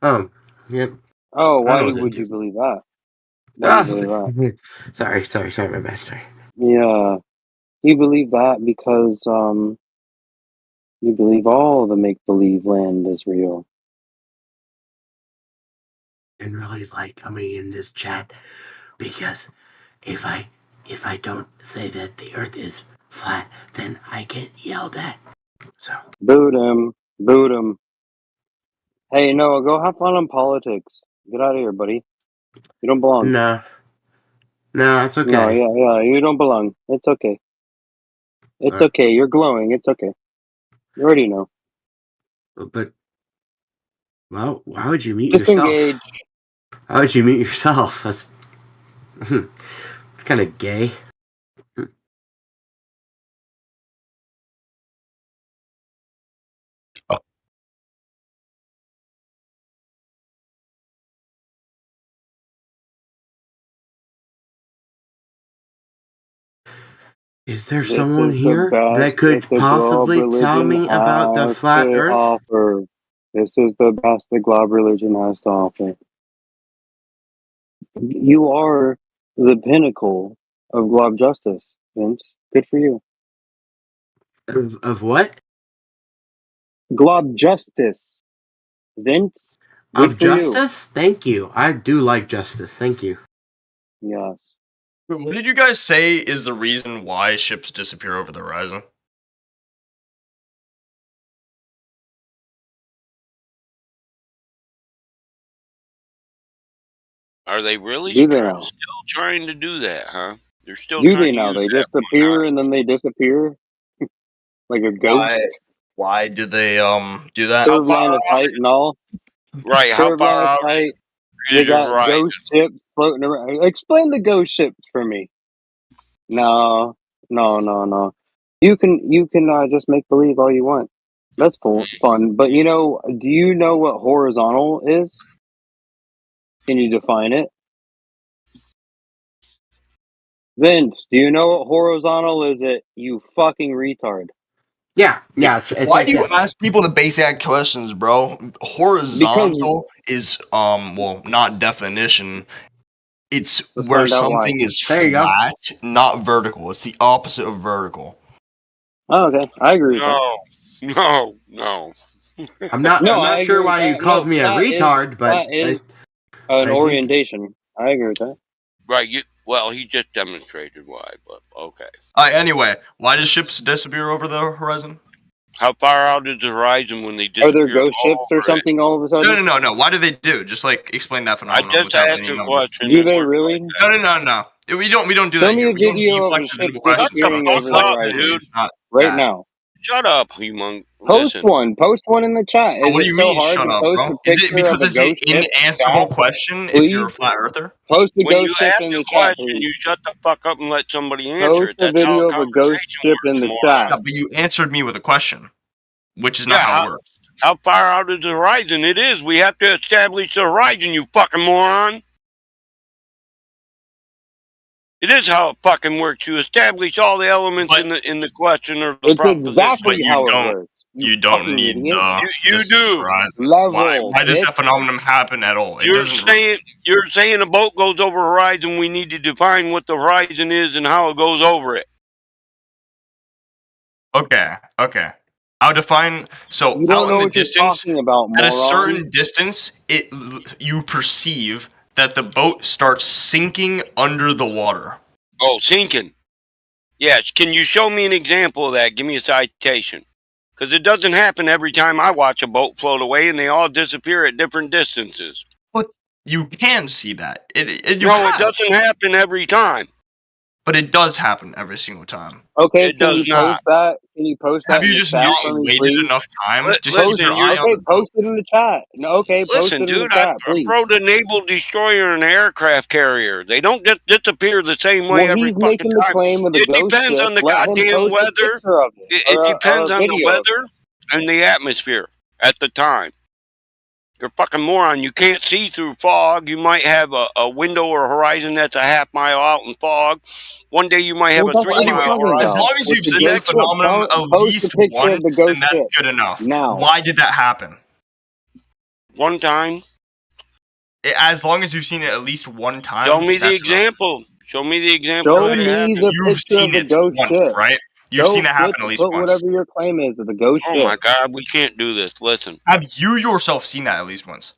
Speaker 16: Oh, yeah.
Speaker 2: Oh,
Speaker 16: I don't
Speaker 2: why
Speaker 16: know what
Speaker 2: would
Speaker 16: that
Speaker 2: you
Speaker 16: is.
Speaker 2: believe that? Why do you believe that?
Speaker 16: Sorry, my bad. Sorry.
Speaker 2: Yeah, you believe that because you believe all the make-believe land is real.
Speaker 16: And really like coming in this chat because if I don't say that the Earth is flat, then I get yelled at. So
Speaker 2: Boot him. Boot him. Hey, Noah, go have fun on politics. Get out of here, buddy. You don't belong.
Speaker 16: no, it's okay.
Speaker 2: No, yeah, you don't belong. It's okay. It's
Speaker 16: Alright.
Speaker 2: okay. You're glowing. It's okay. You already know.
Speaker 16: But well, why would you mute
Speaker 2: Disengage.
Speaker 16: yourself? Why would you mute yourself? That's it's kind of gay. Is there
Speaker 2: This
Speaker 16: someone
Speaker 2: is the
Speaker 16: here
Speaker 2: best
Speaker 16: that
Speaker 2: that
Speaker 16: could
Speaker 2: the globe
Speaker 16: possibly tell
Speaker 2: religion
Speaker 16: me about the
Speaker 2: has
Speaker 16: flat
Speaker 2: to
Speaker 16: Earth?
Speaker 2: offer. This is the best the globe religion has to offer. You are the pinnacle of globe justice, Vince. Good for you.
Speaker 16: Of what?
Speaker 2: Globe justice, Vince. Good
Speaker 16: Of
Speaker 2: for you.
Speaker 16: justice? Thank you. I do like justice. Thank you.
Speaker 2: Yes.
Speaker 13: What did you guys say is the reason why ships disappear over the horizon?
Speaker 9: Are they really
Speaker 2: Do they now?
Speaker 9: still trying to do that, huh? They're still
Speaker 2: Do
Speaker 9: trying
Speaker 2: they
Speaker 9: to
Speaker 2: now?
Speaker 9: use
Speaker 2: They
Speaker 9: that
Speaker 2: just appear and then they disappear like a
Speaker 13: Why?
Speaker 2: ghost.
Speaker 13: Why do they do that?
Speaker 2: Third line of sight and all.
Speaker 9: Right, how
Speaker 2: Third line
Speaker 9: far
Speaker 2: of
Speaker 9: out
Speaker 2: sight.
Speaker 9: is
Speaker 2: They
Speaker 9: your
Speaker 2: got
Speaker 9: horizon?
Speaker 2: ghost ships floating around. Explain the ghost ships for me. No. You can just make believe all you want. That's fun. But do you know what horizontal is? Can you define it? Vince, do you know what horizontal is? It you fucking retard.
Speaker 16: Yeah, it's
Speaker 13: Why
Speaker 16: like
Speaker 13: do you
Speaker 16: this.
Speaker 13: ask people the basic questions, bro? Horizontal is well, not definition. It's
Speaker 2: Let's
Speaker 13: where
Speaker 2: find out why.
Speaker 13: something is
Speaker 16: There you go.
Speaker 13: flat, not vertical. It's the opposite of vertical.
Speaker 2: Oh, okay, I agree with that.
Speaker 9: No.
Speaker 16: I'm not
Speaker 2: No, I
Speaker 16: sure
Speaker 2: agree with
Speaker 16: why you
Speaker 2: that.
Speaker 16: called
Speaker 2: No,
Speaker 16: me a
Speaker 2: flat
Speaker 16: retard, but
Speaker 2: is an
Speaker 16: I think
Speaker 2: orientation. I agree with that.
Speaker 9: Right, well, he just demonstrated why, but okay.
Speaker 13: Anyway, why do ships disappear over the horizon?
Speaker 9: How far out is the horizon when they
Speaker 2: Are there
Speaker 9: disappear?
Speaker 2: ghost ships or something all of a sudden?
Speaker 13: No. Why do they do? Just like explain that
Speaker 9: I
Speaker 13: phenomenon
Speaker 9: just
Speaker 13: without
Speaker 9: asked
Speaker 13: any
Speaker 9: a
Speaker 13: numbers.
Speaker 9: question.
Speaker 2: Do they really?
Speaker 13: No. We don't do
Speaker 2: Show
Speaker 13: that
Speaker 2: me
Speaker 13: here.
Speaker 2: a
Speaker 13: We don't
Speaker 2: video of a
Speaker 13: deflect it
Speaker 2: ship
Speaker 13: into questions.
Speaker 2: disappearing
Speaker 9: Shut
Speaker 2: over
Speaker 9: the
Speaker 2: the
Speaker 9: fuck up,
Speaker 2: horizon
Speaker 9: dude.
Speaker 13: It's not
Speaker 2: right
Speaker 13: that.
Speaker 2: now.
Speaker 9: Shut up, humong.
Speaker 2: Post
Speaker 9: Listen.
Speaker 2: one in the chat.
Speaker 13: Bro,
Speaker 2: Is
Speaker 13: what do
Speaker 2: it
Speaker 13: you
Speaker 2: so
Speaker 13: mean,
Speaker 2: hard
Speaker 13: shut
Speaker 2: to
Speaker 13: up,
Speaker 2: post
Speaker 13: bro?
Speaker 2: a
Speaker 13: Is it
Speaker 2: picture of
Speaker 13: because
Speaker 2: a
Speaker 13: it's an
Speaker 2: ghost ship in the
Speaker 13: unanswerable
Speaker 2: chat?
Speaker 13: question if
Speaker 2: Please
Speaker 13: you're a flat earther?
Speaker 2: post a
Speaker 9: When
Speaker 2: ghost
Speaker 9: you
Speaker 2: ship
Speaker 9: ask
Speaker 2: in
Speaker 9: a
Speaker 2: the chat,
Speaker 9: question,
Speaker 2: please.
Speaker 9: you shut the fuck up and let somebody answer
Speaker 2: Post
Speaker 9: it.
Speaker 2: a
Speaker 9: That's how a
Speaker 2: video of a ghost
Speaker 9: conversation
Speaker 2: ship
Speaker 9: works,
Speaker 2: in the
Speaker 9: moron.
Speaker 2: chat.
Speaker 13: Yeah, but you answered me with a question, which is
Speaker 9: Yeah,
Speaker 13: not how it works.
Speaker 9: how far out is the horizon? It is. We have to establish the horizon, you fucking moron. It is how it fucking works. You establish all the elements in the question or the
Speaker 2: It's
Speaker 9: proposition.
Speaker 2: exactly how it works.
Speaker 13: You don't
Speaker 2: fucking
Speaker 13: need
Speaker 2: idiot.
Speaker 9: You
Speaker 13: distance
Speaker 9: do.
Speaker 13: horizon.
Speaker 2: Level,
Speaker 13: Why does
Speaker 2: bitch.
Speaker 13: that phenomenon happen at all? It
Speaker 9: You're
Speaker 13: doesn't.
Speaker 9: saying a boat goes over horizon. We need to define what the horizon is and how it goes over it.
Speaker 13: Okay. I'll define. So
Speaker 2: You don't
Speaker 13: out
Speaker 2: know
Speaker 13: in the
Speaker 2: what you're
Speaker 13: distance,
Speaker 2: talking about,
Speaker 13: at a
Speaker 2: moron.
Speaker 13: certain distance, you perceive that the boat starts sinking under the water.
Speaker 9: Oh, sinking. Yes. Can you show me an example of that? Give me a citation. Because it doesn't happen every time I watch a boat float away and they all disappear at different distances.
Speaker 13: But you can see that. It
Speaker 9: doesn't happen every time.
Speaker 13: But it does happen every single time.
Speaker 2: Okay,
Speaker 9: It
Speaker 2: can
Speaker 9: does
Speaker 2: you
Speaker 9: not.
Speaker 2: post that? Can you post that
Speaker 13: Have
Speaker 2: in
Speaker 13: you
Speaker 2: the
Speaker 13: just
Speaker 2: chat
Speaker 13: not
Speaker 2: for me,
Speaker 13: waited
Speaker 2: please?
Speaker 13: enough time? Just keep
Speaker 2: Post
Speaker 13: your
Speaker 2: it.
Speaker 13: eye on
Speaker 2: Okay,
Speaker 13: the boat.
Speaker 2: post it in the chat. No, okay, post
Speaker 9: Listen,
Speaker 2: it in the
Speaker 9: dude,
Speaker 2: chat,
Speaker 9: I
Speaker 2: please.
Speaker 9: rode a naval destroyer and an aircraft carrier. They don't just disappear the same way
Speaker 2: Well,
Speaker 9: every
Speaker 2: he's
Speaker 9: fucking
Speaker 2: making the
Speaker 9: time.
Speaker 2: claim of the
Speaker 9: It
Speaker 2: ghost
Speaker 9: depends
Speaker 2: ship.
Speaker 9: on the
Speaker 2: Let him
Speaker 9: goddamn
Speaker 2: post a
Speaker 9: weather.
Speaker 2: picture of it,
Speaker 9: It
Speaker 2: or
Speaker 9: depends
Speaker 2: a
Speaker 9: on the
Speaker 2: video of it.
Speaker 9: weather and the atmosphere at the time. You're a fucking moron. You can't see through fog. You might have a window or horizon that's a half mile out in fog. One day you might have
Speaker 2: Well,
Speaker 9: a
Speaker 2: that's
Speaker 9: 3
Speaker 2: what I'm
Speaker 9: mile
Speaker 2: talking
Speaker 9: horizon.
Speaker 13: As
Speaker 2: about.
Speaker 13: long as
Speaker 2: With
Speaker 13: you've
Speaker 2: the
Speaker 13: seen the
Speaker 2: ghost ship,
Speaker 13: phenomenon at
Speaker 2: post a
Speaker 13: least
Speaker 2: picture
Speaker 13: once,
Speaker 2: of the
Speaker 13: then
Speaker 2: ghost
Speaker 13: that's
Speaker 2: ship
Speaker 13: good enough.
Speaker 2: now.
Speaker 13: Why did that happen?
Speaker 9: One time.
Speaker 13: As long as you've seen it at least one time,
Speaker 9: Show me the
Speaker 13: that's enough.
Speaker 9: example. Show me the example
Speaker 2: Show
Speaker 9: that it
Speaker 2: me
Speaker 9: happened.
Speaker 2: the
Speaker 13: You've
Speaker 2: picture of
Speaker 13: seen
Speaker 2: the
Speaker 13: it
Speaker 2: ghost
Speaker 13: once,
Speaker 2: ship.
Speaker 13: right? You've seen it happen at least
Speaker 2: Put
Speaker 13: once.
Speaker 2: whatever your claim is of the ghost
Speaker 9: Oh
Speaker 2: ship.
Speaker 9: my God, we can't do this. Listen,
Speaker 13: Have you yourself seen that at least once?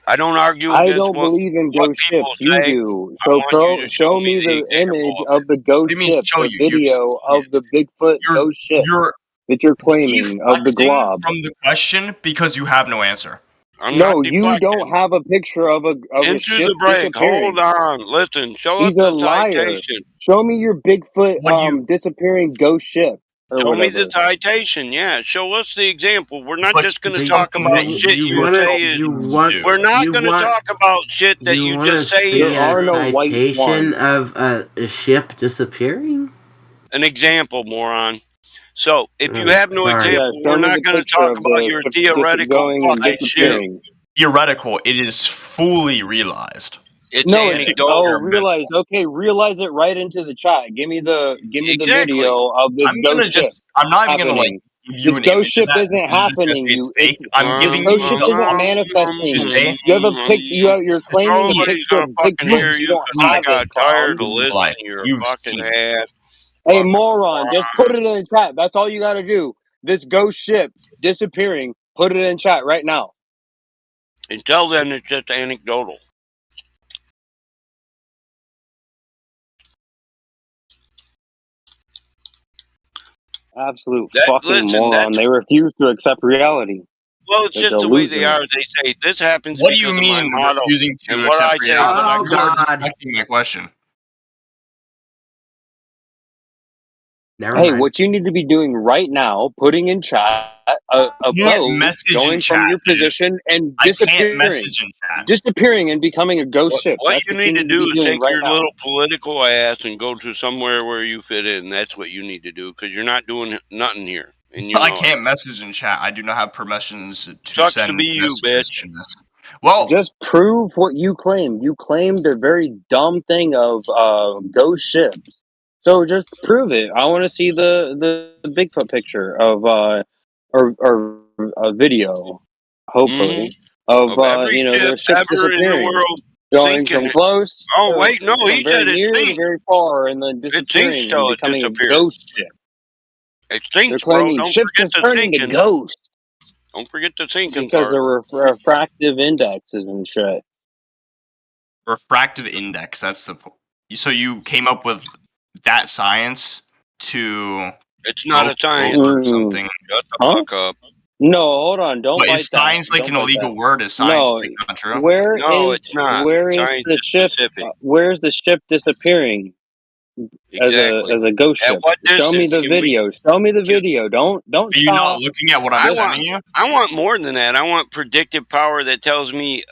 Speaker 9: I don't argue
Speaker 2: I
Speaker 9: against
Speaker 2: don't believe in
Speaker 9: what
Speaker 2: ghost
Speaker 9: people
Speaker 2: ships. You
Speaker 9: say.
Speaker 2: do.
Speaker 9: I
Speaker 2: So
Speaker 9: want you to
Speaker 2: show me the
Speaker 9: example
Speaker 2: image
Speaker 9: of
Speaker 2: of the
Speaker 13: What
Speaker 2: ghost
Speaker 13: do you mean
Speaker 2: ship,
Speaker 13: show
Speaker 2: the
Speaker 13: you? You've
Speaker 2: video
Speaker 13: seen
Speaker 2: of the Bigfoot ghost ship
Speaker 13: You're
Speaker 2: that you're claiming of the
Speaker 13: deflecting
Speaker 2: glob.
Speaker 13: from the question because you have no answer.
Speaker 9: I'm
Speaker 2: No,
Speaker 9: not
Speaker 2: you
Speaker 9: deflecting.
Speaker 2: don't have a picture of a
Speaker 9: Into
Speaker 2: ship
Speaker 9: the break.
Speaker 2: disappearing.
Speaker 9: Hold on. Listen. Show us
Speaker 2: He's a
Speaker 9: the
Speaker 2: liar.
Speaker 9: citation.
Speaker 2: Show me your Bigfoot
Speaker 13: What do you?
Speaker 2: disappearing ghost ship or
Speaker 9: Show me
Speaker 2: whatever.
Speaker 9: the citation. Yeah. Show us the example. We're not
Speaker 13: But
Speaker 9: just going to
Speaker 13: it's
Speaker 9: talk
Speaker 13: something
Speaker 9: about
Speaker 13: that
Speaker 9: shit you
Speaker 16: wanna
Speaker 9: say is.
Speaker 16: you want
Speaker 9: We're not
Speaker 16: you
Speaker 9: going to
Speaker 16: want
Speaker 9: talk about shit that
Speaker 16: you
Speaker 9: you
Speaker 16: want to
Speaker 9: just say
Speaker 16: see
Speaker 9: is
Speaker 2: There
Speaker 16: a
Speaker 2: are
Speaker 9: true.
Speaker 2: no white
Speaker 16: citation
Speaker 2: swans.
Speaker 16: of a ship disappearing?
Speaker 9: An example, moron. So, if you
Speaker 16: Oh,
Speaker 9: have no
Speaker 16: sorry.
Speaker 2: Yeah,
Speaker 9: example,
Speaker 2: show
Speaker 9: we're
Speaker 2: me
Speaker 9: not
Speaker 2: the
Speaker 9: going to
Speaker 2: picture
Speaker 9: talk
Speaker 2: of
Speaker 9: about
Speaker 2: the
Speaker 9: your
Speaker 2: ship
Speaker 9: theoretical
Speaker 2: going and
Speaker 9: fucking shit.
Speaker 2: disappearing.
Speaker 13: Theoretical. It is fully realized.
Speaker 9: It's
Speaker 2: No, it's
Speaker 9: anecdotal.
Speaker 2: realize. Okay, realize it right into the chat. Give me the
Speaker 9: Exactly.
Speaker 2: video of this ghost ship
Speaker 13: I'm not even gonna
Speaker 2: happening.
Speaker 13: give you
Speaker 2: This
Speaker 13: an
Speaker 2: ghost
Speaker 13: image of
Speaker 2: ship
Speaker 13: that
Speaker 2: isn't
Speaker 13: because just
Speaker 2: happening.
Speaker 13: it's fake. I'm
Speaker 2: This
Speaker 13: giving
Speaker 2: ghost
Speaker 13: you
Speaker 2: ship
Speaker 13: the
Speaker 2: isn't
Speaker 13: option to
Speaker 2: manifesting.
Speaker 13: say
Speaker 2: You have a claiming a
Speaker 9: Nobody's
Speaker 2: picture
Speaker 9: gonna
Speaker 2: of
Speaker 9: fucking
Speaker 2: Bigfoot.
Speaker 9: hear
Speaker 2: You
Speaker 9: you
Speaker 2: don't
Speaker 9: because I
Speaker 2: have
Speaker 9: got
Speaker 2: it,
Speaker 9: tired
Speaker 2: Tom.
Speaker 9: of listening
Speaker 13: life.
Speaker 9: to your
Speaker 13: You've
Speaker 9: fucking
Speaker 13: seen it.
Speaker 9: ass.
Speaker 2: Hey,
Speaker 9: Fucking
Speaker 2: moron, just put it in the chat. That's all you got to do. This ghost ship disappearing. Put it in chat right now.
Speaker 9: Until then, it's just anecdotal.
Speaker 2: Absolute fucking
Speaker 9: Listen,
Speaker 2: moron. They refuse to accept reality.
Speaker 9: Well, it's
Speaker 2: The
Speaker 9: just the way they
Speaker 2: delusion.
Speaker 9: are. They say this happens
Speaker 13: What do
Speaker 9: because
Speaker 13: you
Speaker 9: of my
Speaker 13: mean
Speaker 9: model,
Speaker 13: refusing
Speaker 9: and
Speaker 13: to
Speaker 9: what
Speaker 13: accept
Speaker 9: I tell you,
Speaker 13: reality?
Speaker 9: what I
Speaker 16: Oh
Speaker 13: You're
Speaker 9: call
Speaker 16: God.
Speaker 13: deflecting my question.
Speaker 16: Never
Speaker 2: Hey,
Speaker 16: mind.
Speaker 2: what you need to be doing right now, putting in chat a
Speaker 13: Can't
Speaker 2: ghost
Speaker 13: message in
Speaker 2: going
Speaker 13: chat,
Speaker 2: from your
Speaker 13: dude.
Speaker 2: position and
Speaker 13: I can't message in chat.
Speaker 2: disappearing and becoming a ghost ship.
Speaker 9: What
Speaker 2: That's
Speaker 9: you
Speaker 2: what you
Speaker 9: need to
Speaker 2: need to be
Speaker 9: do is
Speaker 2: doing
Speaker 9: take
Speaker 2: right
Speaker 9: your
Speaker 2: now.
Speaker 9: little political ass and go to somewhere where you fit in. That's what you need to do because you're not doing nothing here, and you
Speaker 13: I
Speaker 9: know it.
Speaker 13: can't message in chat. I do not have permissions to
Speaker 9: Sucks to
Speaker 13: send
Speaker 9: be you,
Speaker 13: messages
Speaker 9: bitch.
Speaker 13: in this. Well,
Speaker 2: Just prove what you claim. You claimed a very dumb thing of ghost ships. So just prove it. I want to see the Bigfoot picture of or a video, hopefully, of
Speaker 9: Every ship
Speaker 2: their ships
Speaker 9: ever in the
Speaker 2: disappearing,
Speaker 9: world
Speaker 2: going
Speaker 9: sinking.
Speaker 2: from close,
Speaker 9: Oh wait, no,
Speaker 2: from
Speaker 9: he said
Speaker 2: very
Speaker 9: it
Speaker 2: near to
Speaker 9: sinks.
Speaker 2: very far, and then
Speaker 9: It sinks
Speaker 2: disappearing and
Speaker 9: till it
Speaker 2: becoming a
Speaker 9: disappears.
Speaker 2: ghost ship.
Speaker 9: It
Speaker 2: They're
Speaker 9: sinks, bro.
Speaker 2: claiming
Speaker 9: Don't
Speaker 2: ships
Speaker 9: forget
Speaker 2: is
Speaker 9: the
Speaker 2: turning to
Speaker 9: sinking.
Speaker 2: ghosts
Speaker 9: Don't forget the sinking
Speaker 2: because
Speaker 9: part.
Speaker 2: of refractive indexes and shit.
Speaker 13: refractive index. That's the. So you came up with that science to
Speaker 9: It's not
Speaker 13: go
Speaker 9: a science.
Speaker 13: over something.
Speaker 9: Shut the
Speaker 2: Huh?
Speaker 9: fuck up.
Speaker 2: No, hold on. Don't
Speaker 13: But
Speaker 2: bite
Speaker 13: is
Speaker 2: that.
Speaker 13: science like
Speaker 2: Don't
Speaker 13: an
Speaker 2: bite
Speaker 13: illegal
Speaker 2: that.
Speaker 13: word? Is science
Speaker 2: No.
Speaker 13: like not true?
Speaker 9: No, it's not.
Speaker 2: Where is
Speaker 9: Science
Speaker 2: the
Speaker 9: is
Speaker 2: ship?
Speaker 9: specific.
Speaker 2: Where's the ship disappearing
Speaker 9: Exactly.
Speaker 2: as a ghost
Speaker 9: At
Speaker 2: ship?
Speaker 9: what
Speaker 2: Show me
Speaker 9: distance
Speaker 2: the
Speaker 9: can we?
Speaker 2: video. Show me the video. Don't
Speaker 13: Are you not
Speaker 2: stop.
Speaker 13: looking at what I'm sending you?
Speaker 9: I want more than that. I want predictive power that tells me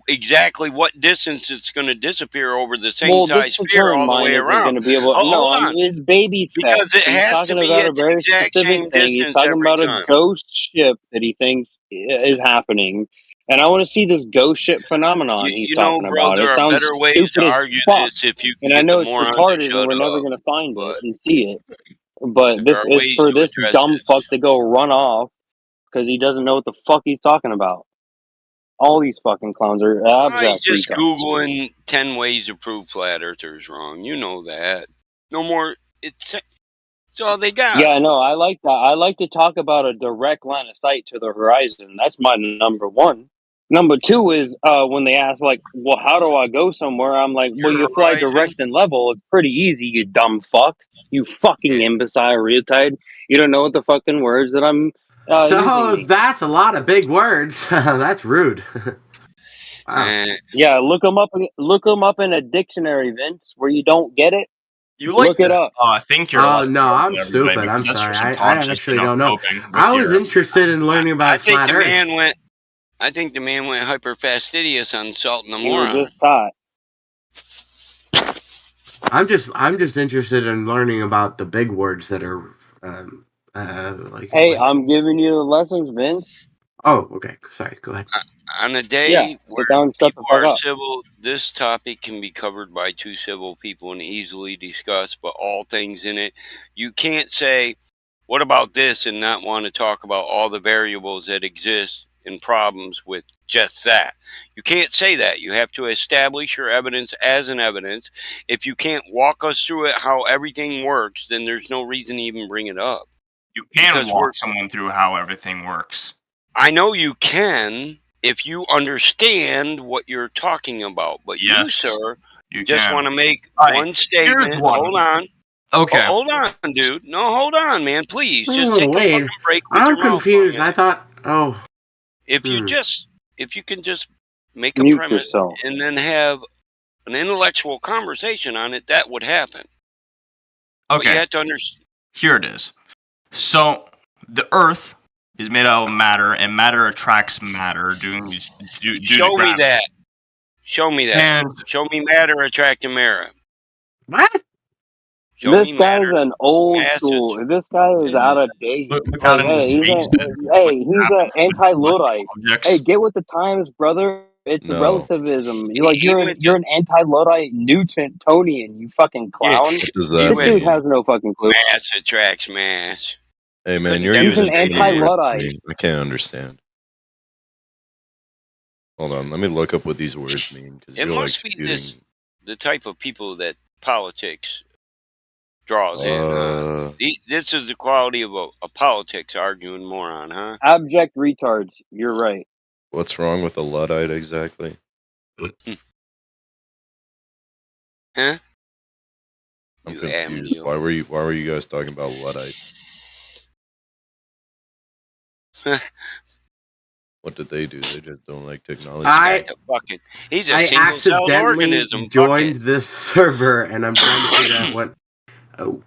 Speaker 9: exactly what distance it's going to disappear over the same
Speaker 2: Well, this
Speaker 9: size sphere
Speaker 2: Saturn
Speaker 9: all the
Speaker 2: mine
Speaker 9: way
Speaker 2: isn't
Speaker 9: around.
Speaker 2: going to be able. No,
Speaker 9: Hold on,
Speaker 2: it's baby steps.
Speaker 9: because it
Speaker 2: He's
Speaker 9: has to
Speaker 2: talking
Speaker 9: be
Speaker 2: about a
Speaker 9: at the
Speaker 2: very
Speaker 9: exact
Speaker 2: specific
Speaker 9: same
Speaker 2: thing. He's
Speaker 9: distance
Speaker 2: talking
Speaker 9: every
Speaker 2: about a
Speaker 9: time.
Speaker 2: ghost ship that he thinks is happening, and I want to see this ghost ship phenomenon he's
Speaker 9: You know,
Speaker 2: talking
Speaker 9: bro,
Speaker 2: about.
Speaker 9: there
Speaker 2: It
Speaker 9: are
Speaker 2: sounds
Speaker 9: better ways
Speaker 2: stupid
Speaker 9: to
Speaker 2: as
Speaker 9: argue
Speaker 2: fuck,
Speaker 9: this if you can
Speaker 2: and I
Speaker 9: get the
Speaker 2: know it's
Speaker 9: morons to
Speaker 2: retarded, and
Speaker 9: shut
Speaker 2: we're never
Speaker 9: up.
Speaker 2: going to find
Speaker 9: But
Speaker 2: it and see it. But
Speaker 9: there
Speaker 2: this
Speaker 9: are
Speaker 2: is
Speaker 9: ways
Speaker 2: for
Speaker 9: to
Speaker 2: this
Speaker 9: address
Speaker 2: dumb
Speaker 9: this.
Speaker 2: fuck to go run off because he doesn't know what the fuck he's talking about. All these fucking clowns are
Speaker 9: He's
Speaker 2: abject
Speaker 9: just
Speaker 2: retards.
Speaker 9: Googling 10 ways to prove flat earthers wrong. You know that. No more. It's all they got.
Speaker 2: Yeah, no, I like that. I like to talk about a direct line of sight to the horizon. That's my number one. Number two is when they ask, like, well, how do I go somewhere? I'm like, well, you fly direct and level. It's pretty easy, you dumb fuck. You fucking imbecile retard. You don't know what the fucking words that I'm using.
Speaker 16: No,
Speaker 2: Me.
Speaker 16: that's a lot of big words. That's rude. Wow.
Speaker 2: Yeah, look them up. Look them up in a dictionary, Vince. Where you don't get it,
Speaker 13: You like
Speaker 2: look it
Speaker 13: to
Speaker 2: up.
Speaker 13: think you're a
Speaker 16: Oh
Speaker 13: lot
Speaker 16: no,
Speaker 13: smarter
Speaker 16: I'm
Speaker 13: than everybody
Speaker 16: stupid. I'm
Speaker 13: because that's your
Speaker 16: sorry. I
Speaker 13: subconscious,
Speaker 16: actually
Speaker 13: you know,
Speaker 16: don't know.
Speaker 13: coping with
Speaker 16: I was
Speaker 13: your.
Speaker 16: interested in learning
Speaker 9: I
Speaker 16: about
Speaker 9: think
Speaker 16: flat
Speaker 9: the
Speaker 16: Earth.
Speaker 9: man went. I think the man went hyper fastidious on Salt and the
Speaker 2: You were
Speaker 9: Moron.
Speaker 2: just caught.
Speaker 16: I'm just interested in learning about the big words that are like.
Speaker 2: Hey, I'm giving you the lessons, Vince.
Speaker 16: Oh, okay. Sorry. Go ahead.
Speaker 9: On a day
Speaker 2: Yeah,
Speaker 9: where
Speaker 2: sit down and shut the
Speaker 9: people
Speaker 2: fuck
Speaker 9: are
Speaker 2: up.
Speaker 9: civil, this topic can be covered by two civil people and easily discussed, but all things in it. You can't say, what about this, and not want to talk about all the variables that exist and problems with just that. You can't say that. You have to establish your evidence as an evidence. If you can't walk us through it, how everything works, then there's no reason to even bring it up.
Speaker 13: You can
Speaker 9: Because we're-
Speaker 13: walk someone through how everything works.
Speaker 9: I know you can if you understand what you're talking about, but you,
Speaker 13: Yes,
Speaker 9: sir,
Speaker 13: you
Speaker 9: just
Speaker 13: can.
Speaker 9: want to make
Speaker 13: Alright,
Speaker 9: one statement.
Speaker 13: here's one.
Speaker 9: Hold on.
Speaker 13: Okay.
Speaker 9: Hold on, dude. No, hold on, man. Please, just
Speaker 16: Oh,
Speaker 9: take a
Speaker 16: wait.
Speaker 9: fucking break with
Speaker 16: I'm
Speaker 9: your mouth for a
Speaker 16: confused.
Speaker 9: minute.
Speaker 16: I thought. Oh.
Speaker 9: If you can just make a
Speaker 2: Mute
Speaker 9: premise
Speaker 2: yourself.
Speaker 9: and then have an intellectual conversation on it, that would happen. But you
Speaker 13: Okay.
Speaker 9: have to understand.
Speaker 13: Here it is. So the Earth is made out of matter, and matter attracts matter due to
Speaker 9: Show me
Speaker 13: gravity.
Speaker 9: that. Show me that.
Speaker 13: And
Speaker 9: Show me matter attracting mirror.
Speaker 16: What?
Speaker 9: Show
Speaker 2: This
Speaker 9: me
Speaker 2: guy's
Speaker 9: matter.
Speaker 2: an old
Speaker 9: Masses.
Speaker 2: school. This guy is out of date.
Speaker 13: look
Speaker 2: Like,
Speaker 13: out into
Speaker 2: hey,
Speaker 13: space.
Speaker 2: he's an anti-Luddite.
Speaker 13: Objects.
Speaker 2: Hey, get with the times, brother. It's
Speaker 10: No.
Speaker 2: relativism.
Speaker 9: He
Speaker 2: You're
Speaker 9: went
Speaker 2: an anti-Luddite Newtonian. You fucking clown.
Speaker 10: What does
Speaker 9: He
Speaker 10: that
Speaker 2: This
Speaker 9: went
Speaker 2: dude
Speaker 10: mean?
Speaker 2: has no fucking clue.
Speaker 9: mass attracts mass.
Speaker 10: Hey man,
Speaker 9: Couldn't
Speaker 10: you're
Speaker 2: He's
Speaker 10: using
Speaker 2: an
Speaker 10: too many words for
Speaker 2: anti-Luddite.
Speaker 10: me. I can't understand. Hold on, let me look up what these words mean because
Speaker 9: It
Speaker 10: you're like
Speaker 9: must be
Speaker 10: spewing.
Speaker 9: the type of people that politics draws in. This is the quality of a politics arguing moron, huh?
Speaker 2: Abject retards. You're right.
Speaker 10: What's wrong with a Luddite exactly?
Speaker 9: Huh?
Speaker 10: I'm
Speaker 9: You
Speaker 10: confused.
Speaker 9: amnio.
Speaker 10: Why were you guys talking about Luddite?
Speaker 17: What did they do? They just don't like technology.
Speaker 9: He's a
Speaker 16: I
Speaker 9: single celled
Speaker 16: accidentally
Speaker 9: organism. Fuck
Speaker 16: joined
Speaker 9: it.
Speaker 16: this server, and I'm trying to figure out what. Oh.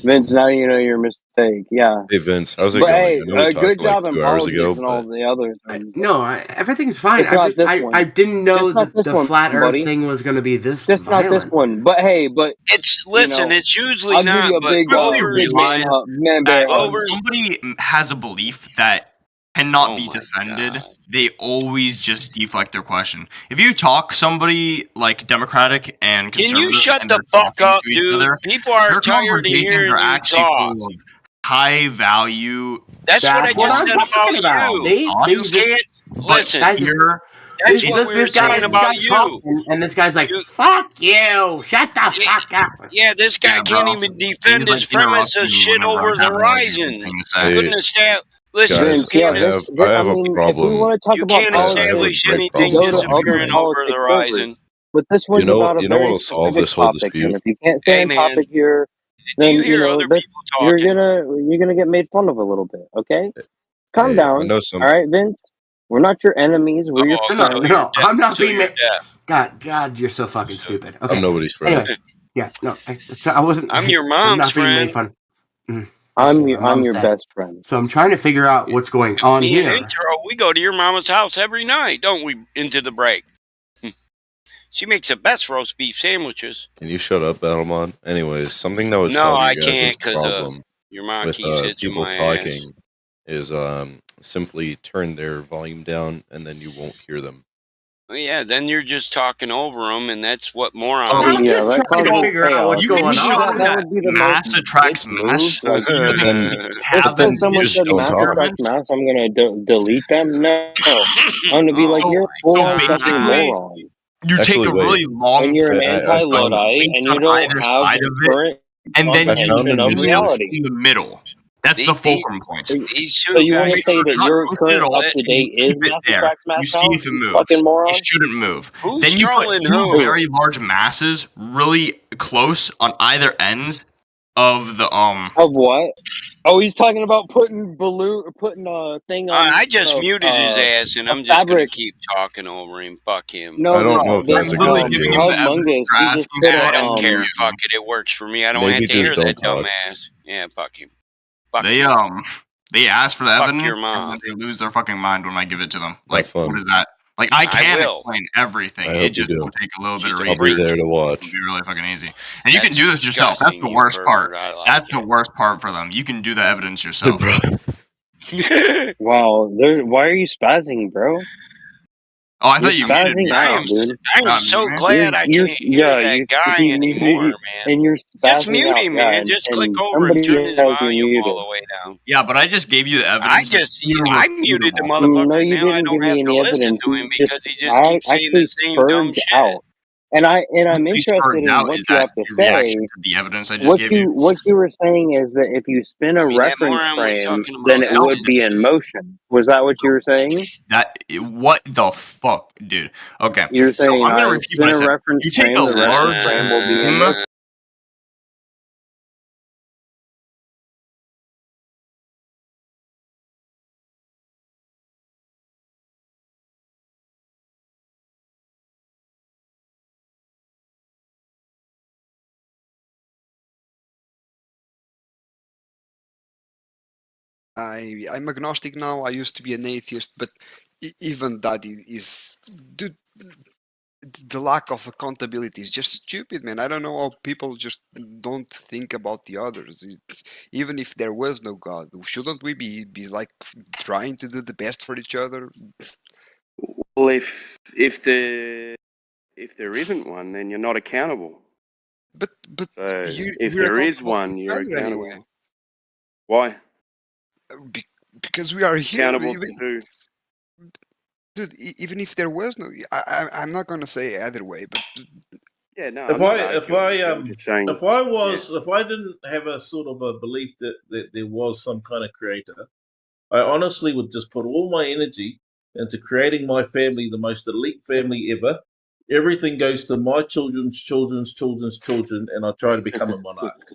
Speaker 2: Vince, now you know your mistake. Yeah.
Speaker 17: Hey Vince, how's it
Speaker 2: But
Speaker 17: going?
Speaker 2: hey,
Speaker 17: I know we talked
Speaker 2: good
Speaker 17: like
Speaker 2: job in
Speaker 17: 2 hours
Speaker 2: politics
Speaker 17: ago,
Speaker 2: and all
Speaker 17: but
Speaker 2: the others.
Speaker 16: No, everything's fine.
Speaker 2: Just not this one.
Speaker 16: I didn't know
Speaker 2: Just not
Speaker 16: that
Speaker 2: this
Speaker 16: the
Speaker 2: one,
Speaker 16: flat Earth
Speaker 2: buddy.
Speaker 16: thing was going to be this
Speaker 2: Just not this
Speaker 16: violent.
Speaker 2: one. But hey,
Speaker 9: It's it's usually
Speaker 2: I'll give
Speaker 9: not,
Speaker 2: you a
Speaker 9: but
Speaker 2: big,
Speaker 9: Clover's
Speaker 2: man, man bear
Speaker 13: that
Speaker 2: hug.
Speaker 13: when somebody has a belief that cannot be defended, they always just deflect their question. If you talk somebody like Democratic and
Speaker 9: Can
Speaker 13: conservative,
Speaker 9: you shut
Speaker 13: and
Speaker 9: the
Speaker 13: they're
Speaker 9: fuck
Speaker 13: talking
Speaker 9: up,
Speaker 13: to each
Speaker 9: dude?
Speaker 13: other,
Speaker 9: People are
Speaker 13: their
Speaker 9: tired of
Speaker 13: conversations
Speaker 9: hearing
Speaker 13: are
Speaker 9: you
Speaker 13: actually
Speaker 9: talk.
Speaker 13: full of high value.
Speaker 9: That's what I
Speaker 16: That's what
Speaker 9: just
Speaker 16: I'm
Speaker 9: said
Speaker 16: talking
Speaker 9: about
Speaker 16: about.
Speaker 9: you.
Speaker 16: See,
Speaker 9: You
Speaker 16: this,
Speaker 9: can't
Speaker 13: But
Speaker 9: listen.
Speaker 16: guys,
Speaker 9: That's what we were saying about you.
Speaker 16: talking, and this guy's like, "Fuck you! Shut the fuck up!"
Speaker 9: Yeah, this guy
Speaker 13: Yeah,
Speaker 9: can't
Speaker 13: bro.
Speaker 9: even
Speaker 13: He's
Speaker 9: defend
Speaker 13: like
Speaker 9: his premise of
Speaker 13: interrupting me
Speaker 9: shit
Speaker 13: whenever
Speaker 9: over
Speaker 13: I'm
Speaker 9: the
Speaker 13: having like a good
Speaker 9: horizon.
Speaker 13: thing to
Speaker 9: You
Speaker 13: say.
Speaker 9: couldn't establish. Listen,
Speaker 17: guys,
Speaker 9: you can't.
Speaker 17: I have a
Speaker 2: if we
Speaker 17: problem.
Speaker 2: want to talk
Speaker 9: You
Speaker 2: about
Speaker 9: can't
Speaker 17: I have a
Speaker 9: establish
Speaker 17: big
Speaker 9: anything
Speaker 2: go
Speaker 17: problem.
Speaker 2: to other
Speaker 9: disappearing over the
Speaker 2: politics
Speaker 9: horizon.
Speaker 2: but this one's about a
Speaker 17: You know
Speaker 2: very
Speaker 17: what'll solve
Speaker 2: specific
Speaker 17: this whole
Speaker 2: topic,
Speaker 17: dispute?
Speaker 2: and if you can't stay
Speaker 9: Hey,
Speaker 2: on
Speaker 9: man,
Speaker 2: topic here,
Speaker 9: do you
Speaker 2: then
Speaker 9: hear other people
Speaker 2: you're
Speaker 9: talking?
Speaker 2: gonna get made fun of a little bit. Okay, calm
Speaker 17: Hey, I
Speaker 2: down.
Speaker 17: know some.
Speaker 2: All right, Vince. We're not your enemies. We're your
Speaker 9: Oh,
Speaker 16: No,
Speaker 2: friends.
Speaker 16: no, I'm not
Speaker 9: so
Speaker 16: being.
Speaker 9: you're deaf.
Speaker 16: God, you're so fucking stupid. Okay.
Speaker 17: I'm nobody's friend.
Speaker 16: Anyway, yeah, no, I wasn't.
Speaker 9: I'm your
Speaker 16: I'm
Speaker 9: mom's
Speaker 16: not being made
Speaker 9: friend.
Speaker 16: fun.
Speaker 2: I'm
Speaker 16: My mom's
Speaker 2: your
Speaker 16: dead.
Speaker 2: best friend.
Speaker 16: So I'm trying to figure out what's going on
Speaker 9: Me and
Speaker 16: here.
Speaker 9: Intro, we go to your mama's house every night, don't we? Into the break. She makes the best roast beef sandwiches.
Speaker 17: Can you shut up, Battlemon? Anyways, something that would
Speaker 9: No,
Speaker 17: solve
Speaker 9: I
Speaker 17: you guys'
Speaker 9: can't because
Speaker 17: problem
Speaker 9: your mom
Speaker 17: with
Speaker 9: keeps itching
Speaker 17: people
Speaker 9: my ass.
Speaker 17: talking is simply turn their volume down and then you won't hear them.
Speaker 9: Well, yeah, then you're just talking over them, and that's what morons
Speaker 16: I'm
Speaker 9: do.
Speaker 16: just trying to figure out what's
Speaker 13: You
Speaker 16: going
Speaker 13: can show
Speaker 16: on.
Speaker 13: that mass attracts mass.
Speaker 2: Like,
Speaker 13: You
Speaker 17: But then
Speaker 13: can
Speaker 2: just
Speaker 13: have them
Speaker 2: because someone
Speaker 17: just
Speaker 2: said
Speaker 17: don't
Speaker 2: mass
Speaker 17: talk.
Speaker 2: attracts mass, I'm gonna delete them. No, I'm gonna be like, you're a full-on fucking
Speaker 13: basically,
Speaker 2: moron.
Speaker 13: you take
Speaker 17: Actually,
Speaker 13: a
Speaker 17: wait.
Speaker 13: really long
Speaker 2: And you're an
Speaker 17: I found
Speaker 2: anti-Luddite,
Speaker 13: points
Speaker 2: and you
Speaker 13: on
Speaker 2: don't
Speaker 13: either
Speaker 2: have
Speaker 13: side of it,
Speaker 2: current
Speaker 13: and then you
Speaker 2: comprehension of
Speaker 13: discuss
Speaker 2: reality.
Speaker 13: in the middle. That's the fulcrum point.
Speaker 9: These
Speaker 2: So
Speaker 9: two
Speaker 2: you want to
Speaker 9: guys.
Speaker 2: say that
Speaker 13: Not
Speaker 2: your
Speaker 13: posted at
Speaker 2: current
Speaker 13: all,
Speaker 2: up to
Speaker 13: and you
Speaker 2: date is
Speaker 13: keep it
Speaker 2: mass
Speaker 13: there.
Speaker 2: attracts mass
Speaker 13: You see
Speaker 2: now?
Speaker 13: if it
Speaker 2: You
Speaker 13: moves.
Speaker 2: fucking moron.
Speaker 13: It shouldn't move.
Speaker 9: Who's
Speaker 13: Then you put
Speaker 9: trolling
Speaker 13: two
Speaker 9: who?
Speaker 13: very large masses really close on either ends of the
Speaker 2: Of what? Oh, he's talking about putting a thing on.
Speaker 9: I just muted his ass, and
Speaker 2: a
Speaker 9: I'm just gonna
Speaker 2: fabric.
Speaker 9: keep talking over him. Fuck him.
Speaker 2: No,
Speaker 17: I don't know if that's a good
Speaker 13: literally
Speaker 17: idea.
Speaker 13: giving him the evidence
Speaker 2: Humongous.
Speaker 13: for
Speaker 2: He just
Speaker 13: asking
Speaker 2: put
Speaker 13: for
Speaker 9: I
Speaker 2: a
Speaker 9: don't care.
Speaker 13: you.
Speaker 9: Fuck it. It works for me. I don't
Speaker 17: Maybe
Speaker 9: have to hear
Speaker 17: just
Speaker 9: that
Speaker 17: don't talk.
Speaker 9: dumbass. Yeah, fuck him. Fuck
Speaker 13: They
Speaker 9: him.
Speaker 13: they ask for the
Speaker 9: Fuck
Speaker 13: evidence
Speaker 9: your
Speaker 13: and
Speaker 9: mom.
Speaker 13: then they lose their fucking mind when I give it to them. Like,
Speaker 17: Have fun.
Speaker 13: what is that? Like, I can
Speaker 9: will.
Speaker 13: explain everything.
Speaker 17: I
Speaker 13: It
Speaker 17: hope you
Speaker 13: just
Speaker 17: do.
Speaker 13: will take a little bit of
Speaker 9: She's a
Speaker 13: research.
Speaker 17: I'll be
Speaker 9: freak.
Speaker 17: there to watch.
Speaker 13: It'll be really fucking easy. And you can
Speaker 9: That's
Speaker 13: do this yourself. That's
Speaker 9: disgusting,
Speaker 13: the
Speaker 9: you
Speaker 13: worst part.
Speaker 9: pervert. I like
Speaker 13: That's the worst part for them. You can do the evidence yourself.
Speaker 9: it.
Speaker 2: Wow, why are you spazzing, bro?
Speaker 13: Oh, I
Speaker 2: You're
Speaker 13: thought you muted
Speaker 2: spazzing
Speaker 13: me.
Speaker 2: out, dude.
Speaker 9: I'm so glad I can't hear that guy anymore, man.
Speaker 2: And you're
Speaker 9: Just
Speaker 2: spazzing
Speaker 9: mute
Speaker 2: out,
Speaker 9: him,
Speaker 2: yeah,
Speaker 9: man. Just click
Speaker 2: and
Speaker 9: over and
Speaker 2: somebody
Speaker 9: turn his
Speaker 2: has you
Speaker 9: volume
Speaker 2: muted.
Speaker 9: all the way down.
Speaker 13: Yeah, but I just gave you the evidence.
Speaker 9: I muted the
Speaker 2: No,
Speaker 9: motherfucker.
Speaker 2: you
Speaker 9: Now I
Speaker 2: didn't
Speaker 9: don't
Speaker 2: give
Speaker 9: have
Speaker 2: me
Speaker 9: to
Speaker 2: any
Speaker 9: listen
Speaker 2: evidence.
Speaker 9: to him
Speaker 2: You
Speaker 9: because he just keeps saying the same dumb shit.
Speaker 2: out. And I'm
Speaker 13: What
Speaker 2: interested
Speaker 13: spurred
Speaker 2: in
Speaker 13: out
Speaker 2: what
Speaker 13: is
Speaker 2: you
Speaker 13: that
Speaker 2: have to
Speaker 13: his
Speaker 2: say.
Speaker 13: reaction to the evidence I just gave you.
Speaker 2: What you were saying is that if you spin a
Speaker 9: That
Speaker 2: reference
Speaker 9: moron was
Speaker 2: frame,
Speaker 9: talking about
Speaker 2: then it would be in motion. Was that what you were saying?
Speaker 13: What the fuck, dude? Okay,
Speaker 2: You're
Speaker 13: so
Speaker 2: saying
Speaker 13: I'm gonna repeat
Speaker 2: spin
Speaker 13: what I
Speaker 2: a
Speaker 13: said.
Speaker 2: reference
Speaker 13: You take
Speaker 2: frame,
Speaker 13: a
Speaker 2: the reference
Speaker 13: large
Speaker 2: frame will be in motion.
Speaker 18: I'm agnostic now. I used to be an atheist, but even that is dude, the lack of accountability is just stupid, man. I don't know how people just don't think about the others. Even if there was no God, shouldn't we be like trying to do the best for each other?
Speaker 5: Well, if there isn't one, then you're not accountable.
Speaker 18: But
Speaker 5: so
Speaker 18: we're
Speaker 5: if there is
Speaker 18: accountable to
Speaker 5: one,
Speaker 18: each
Speaker 5: you're
Speaker 18: other
Speaker 5: accountable.
Speaker 18: anyway.
Speaker 5: Why?
Speaker 18: Because we are here.
Speaker 5: Accountable to who?
Speaker 18: Dude, even if there was no, I'm not gonna say either way, but
Speaker 5: Yeah, no.
Speaker 22: If I didn't have a sort of a belief that there was some kind of creator, I honestly would just put all my energy into creating my family the most elite family ever. Everything goes to my children's children's children's children, and I try to become a monarch.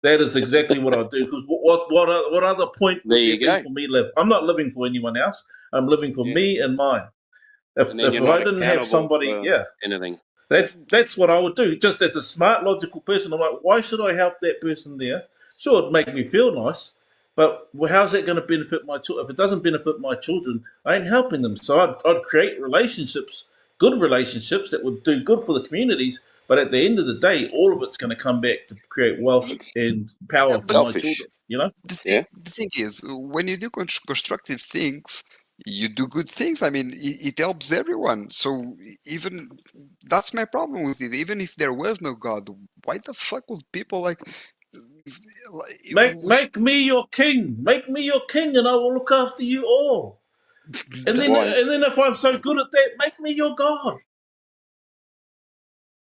Speaker 22: That is exactly what I do. Because what other point would there be for me live? I'm not living for anyone else. I'm living for me and mine. If I didn't have somebody,
Speaker 5: anything.
Speaker 22: That's what I would do. Just as a smart, logical person, I'm like, why should I help that person there? Sure, it'd make me feel nice, but how's that going to benefit my children? If it doesn't benefit my children, I ain't helping them. So I'd create relationships, good relationships that would do good for the communities. But at the end of the day, all of it's going to come back to create wealth and power for my children. You know.
Speaker 18: The thing is, when you do constructive things, you do good things. I mean, it helps everyone. So even that's my problem with it. Even if there was no God, why the fuck would people like
Speaker 22: make me your king? Make me your king, and I will look after you all. And then if I'm so good at that, make me your God.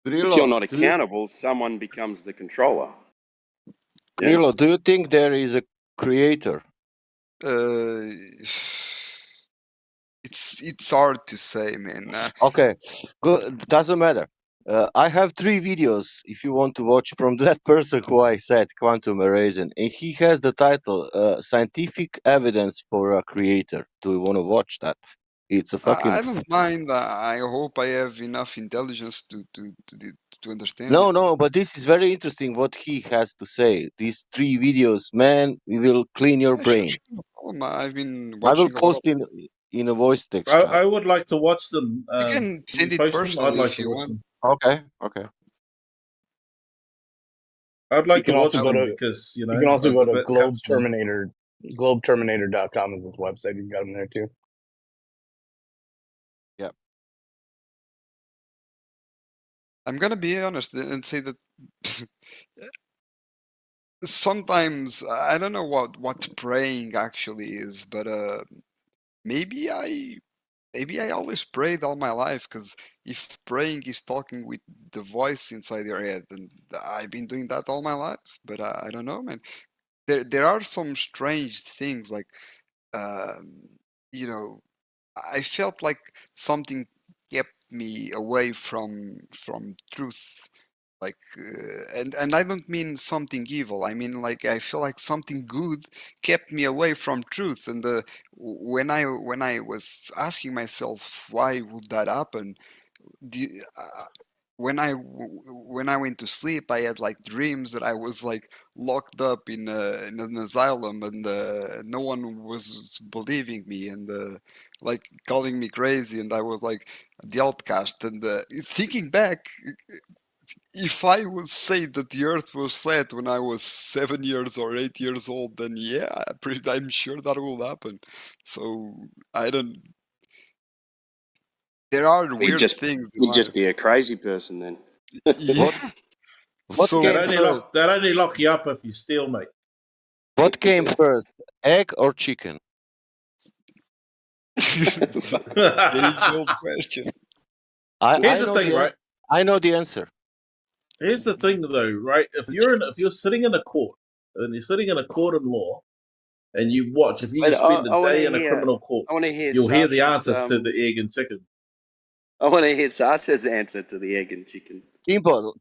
Speaker 5: If you're not accountable, someone becomes the controller.
Speaker 10: Grillo, do you think there is a creator?
Speaker 18: It's hard to say, man.
Speaker 10: Okay, good. Doesn't matter. I have 3 videos if you want to watch from that person who I said, Quantum Erasing, and he has the title "Scientific Evidence for a Creator." Do you want to watch that? It's a fucking.
Speaker 18: I don't mind. I hope I have enough intelligence to understand.
Speaker 10: No, but this is very interesting what he has to say. These 3 videos, man, we will clean your brain.
Speaker 18: Sure, no problem. I've been
Speaker 10: I will
Speaker 18: watching a lot
Speaker 10: post in a voice text.
Speaker 22: I would like to watch them.
Speaker 18: You can send it
Speaker 22: I'd
Speaker 18: personally
Speaker 22: like
Speaker 18: if
Speaker 22: to
Speaker 18: you
Speaker 22: listen.
Speaker 10: Okay.
Speaker 22: I'd like
Speaker 7: You
Speaker 22: to
Speaker 7: can
Speaker 22: watch
Speaker 7: also go
Speaker 22: them
Speaker 7: to
Speaker 22: because
Speaker 7: you can also go to
Speaker 22: that helps me.
Speaker 7: globeterminator.com is his website. He's got them there too.
Speaker 10: Yeah.
Speaker 18: I'm gonna be honest and say that sometimes I don't know what praying actually is, but maybe I always prayed all my life, because if praying is talking with the voice inside your head, then I've been doing that all my life. But I don't know, man. There are some strange things like, you know, I felt like something kept me away from truth. Like, and I don't mean something evil. I mean, like, I feel like something good kept me away from truth. And when I was asking myself why would that happen, when I went to sleep, I had like dreams that I was like locked up in an asylum, and no one was believing me, and like calling me crazy, and I was like the outcast. And thinking back, if I would say that the Earth was flat when I was 7 years or 8 years old, then yeah, I'm sure that will happen. So I don't. There are weird things in
Speaker 5: You'd
Speaker 18: life.
Speaker 5: just be a crazy person then.
Speaker 18: Yeah.
Speaker 22: So that only lock you up if you steal, mate.
Speaker 10: What came first, egg or chicken?
Speaker 18: Age-old question.
Speaker 22: Here's the thing, right?
Speaker 10: I know the answer.
Speaker 22: Here's the thing, though, right? If you're sitting in a court, and you're sitting in a court of law, and you watch, if you spend a day in a criminal court, you'll hear the answer to the egg and chicken.
Speaker 5: I want to hear Sasha's answer to the egg and chicken.
Speaker 10: Kimbo,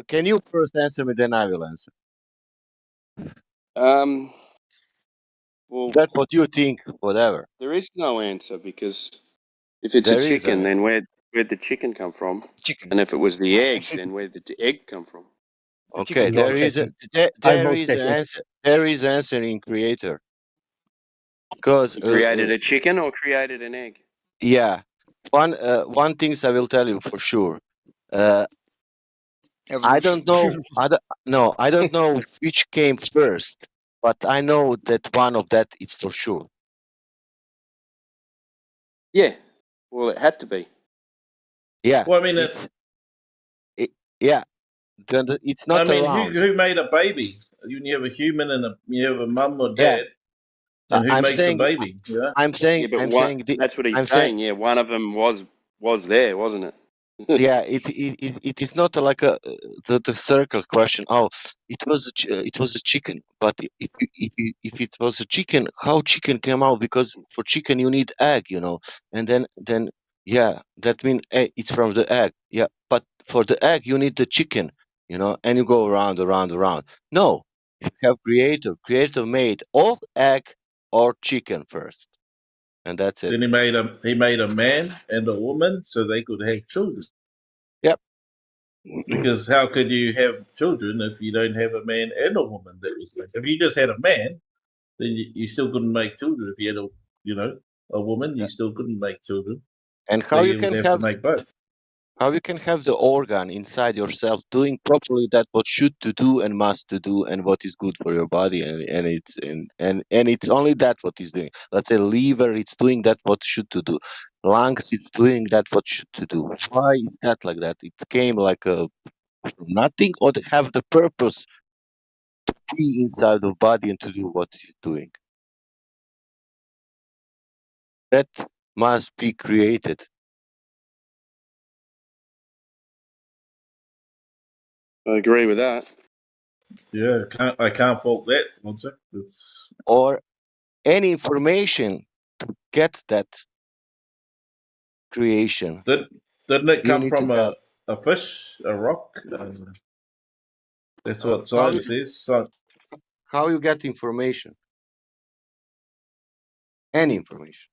Speaker 10: can you first answer me, then I will answer.
Speaker 5: Well,
Speaker 10: that's what you think, whatever.
Speaker 5: There is no answer, because if it's a chicken, then where'd the chicken come from?
Speaker 18: Chicken.
Speaker 5: And if it was the egg, then where'd the egg come from?
Speaker 10: Okay, there is an answer. There is answer in creator. Because
Speaker 5: Created a chicken or created an egg?
Speaker 10: Yeah, one things I will tell you for sure. I don't know. I don't know which came first, but I know that one of that is for sure.
Speaker 5: Yeah. Well, it had to be.
Speaker 10: Yeah.
Speaker 22: Well, I mean,
Speaker 10: yeah. It's not.
Speaker 22: I mean,
Speaker 10: around.
Speaker 22: who made a baby? You have a human and you have a mum or dad. And who makes a baby? Yeah.
Speaker 10: I'm saying.
Speaker 5: Yeah,
Speaker 10: I'm saying.
Speaker 5: That's what he's saying. Yeah, one of them was there, wasn't it?
Speaker 10: Yeah, it is not like the circle question. Oh, it was a chicken, but if it was a chicken, how chicken came out? Because for chicken you need egg, and then yeah, that means it's from the egg. Yeah, but for the egg you need the chicken, and you go around. No, You have creator. Creator made or egg or chicken first, and that's it.
Speaker 22: Then he made a man and a woman so they could have children.
Speaker 10: Yep.
Speaker 22: Because how could you have children if you don't have a man and a woman that was made? If you just had a man, then you still couldn't make children. If you had a woman, you still couldn't make children.
Speaker 10: And
Speaker 22: So
Speaker 10: how you
Speaker 22: you
Speaker 10: can
Speaker 22: would have
Speaker 10: have
Speaker 22: to make both.
Speaker 10: how you can have the organ inside yourself doing properly that what should to do and must to do and what is good for your body, and it's only that what is doing. Let's say liver, it's doing that what should to do. Lungs, it's doing that what should to do. Why is that like that? It came like a from nothing, or to have the purpose to be inside of body and to do what it's doing. That must be created.
Speaker 5: I agree with that.
Speaker 22: Yeah, I can't fault that, Monster. It's
Speaker 10: Or any information to get that creation.
Speaker 22: Didn't it
Speaker 10: You
Speaker 22: come
Speaker 10: need to
Speaker 22: from
Speaker 10: have
Speaker 22: a fish, a rock? That's what
Speaker 10: how
Speaker 22: science
Speaker 10: you,
Speaker 22: is. So,
Speaker 10: how you get information. Any information.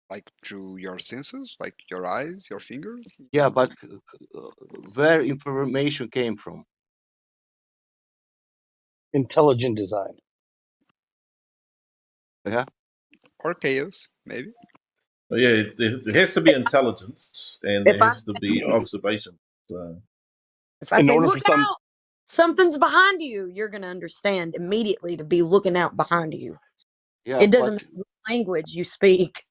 Speaker 18: Like through your senses, like your eyes, your fingers.
Speaker 10: Yeah, but where information came from?
Speaker 7: Intelligent design.
Speaker 10: Yeah.
Speaker 18: Or chaos, maybe.
Speaker 22: but yeah, there has to be intelligence and
Speaker 4: If
Speaker 22: there
Speaker 4: I
Speaker 22: has to be observation. So,
Speaker 4: if I
Speaker 7: In
Speaker 4: say
Speaker 7: order for
Speaker 4: look
Speaker 7: some,
Speaker 4: out, something's behind you, you're gonna understand immediately to be looking out behind you.
Speaker 10: Yeah,
Speaker 4: It doesn't
Speaker 10: but
Speaker 4: matter what language you speak.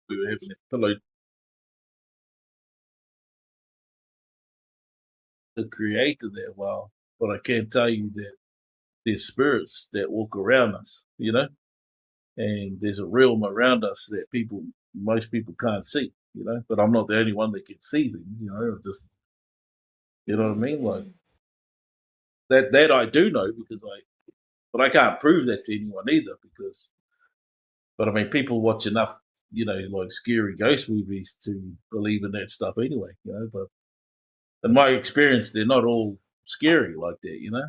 Speaker 22: we were having a pillow. The creator that well, but I can tell you that there's spirits that walk around us, you know, and there's a realm around us that most people can't see, you know. But I'm not the only one that can see them, you know. Just, you know what I mean, like that I do know because but I can't prove that to anyone either because. But I mean, people watch enough, you know, like scary ghost movies to believe in that stuff anyway, you know. But in my experience, they're not all scary like that, you know.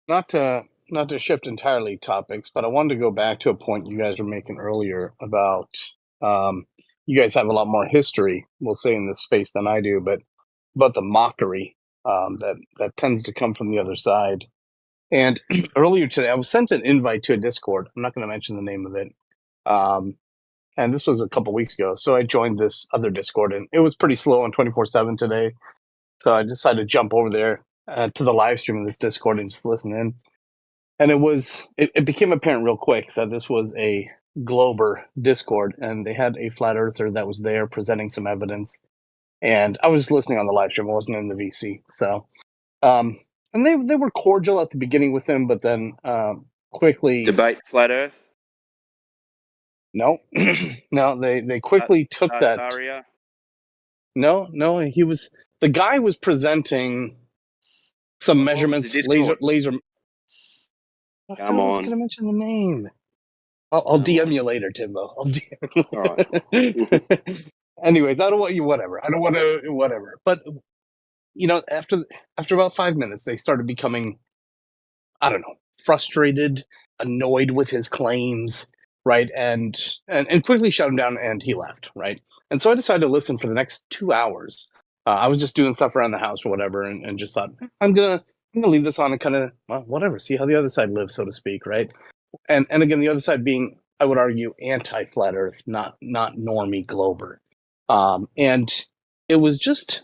Speaker 7: Not to shift entirely topics, but I wanted to go back to a point you guys were making earlier about you guys have a lot more history, we'll say, in this space than I do, but about the mockery that tends to come from the other side. And earlier today, I was sent an invite to a Discord. I'm not going to mention the name of it. And this was a couple weeks ago. So I joined this other Discord, and it was pretty slow on 24/7 today. So I decided to jump over there to the live stream of this Discord and just listen in. And it became apparent real quick that this was a Glober Discord, and they had a flat earther that was there presenting some evidence. And I was listening on the live stream. I wasn't in the VC. So, and they were cordial at the beginning with him, but then quickly
Speaker 5: debate flat Earth.
Speaker 7: No, no, they quickly took that.
Speaker 5: Tartaria?
Speaker 7: No, the guy was presenting some measurements, laser. I
Speaker 5: Come
Speaker 7: was
Speaker 5: on.
Speaker 7: going to mention the name. I'll DM you later, Timbo. I'll DM you.
Speaker 5: All right.
Speaker 7: Anyways, I don't want you. Whatever. I don't want to. Whatever. But you know, after about 5 minutes, they started becoming, I don't know, frustrated, annoyed with his claims, right? And quickly shut him down, and he left, right? And so I decided to listen for the next 2 hours. I was just doing stuff around the house or whatever, and just thought, I'm gonna leave this on and kind of, well, whatever, see how the other side lives, so to speak, right? And again, the other side being, I would argue, anti-flat Earth, not normie Glober. And it was just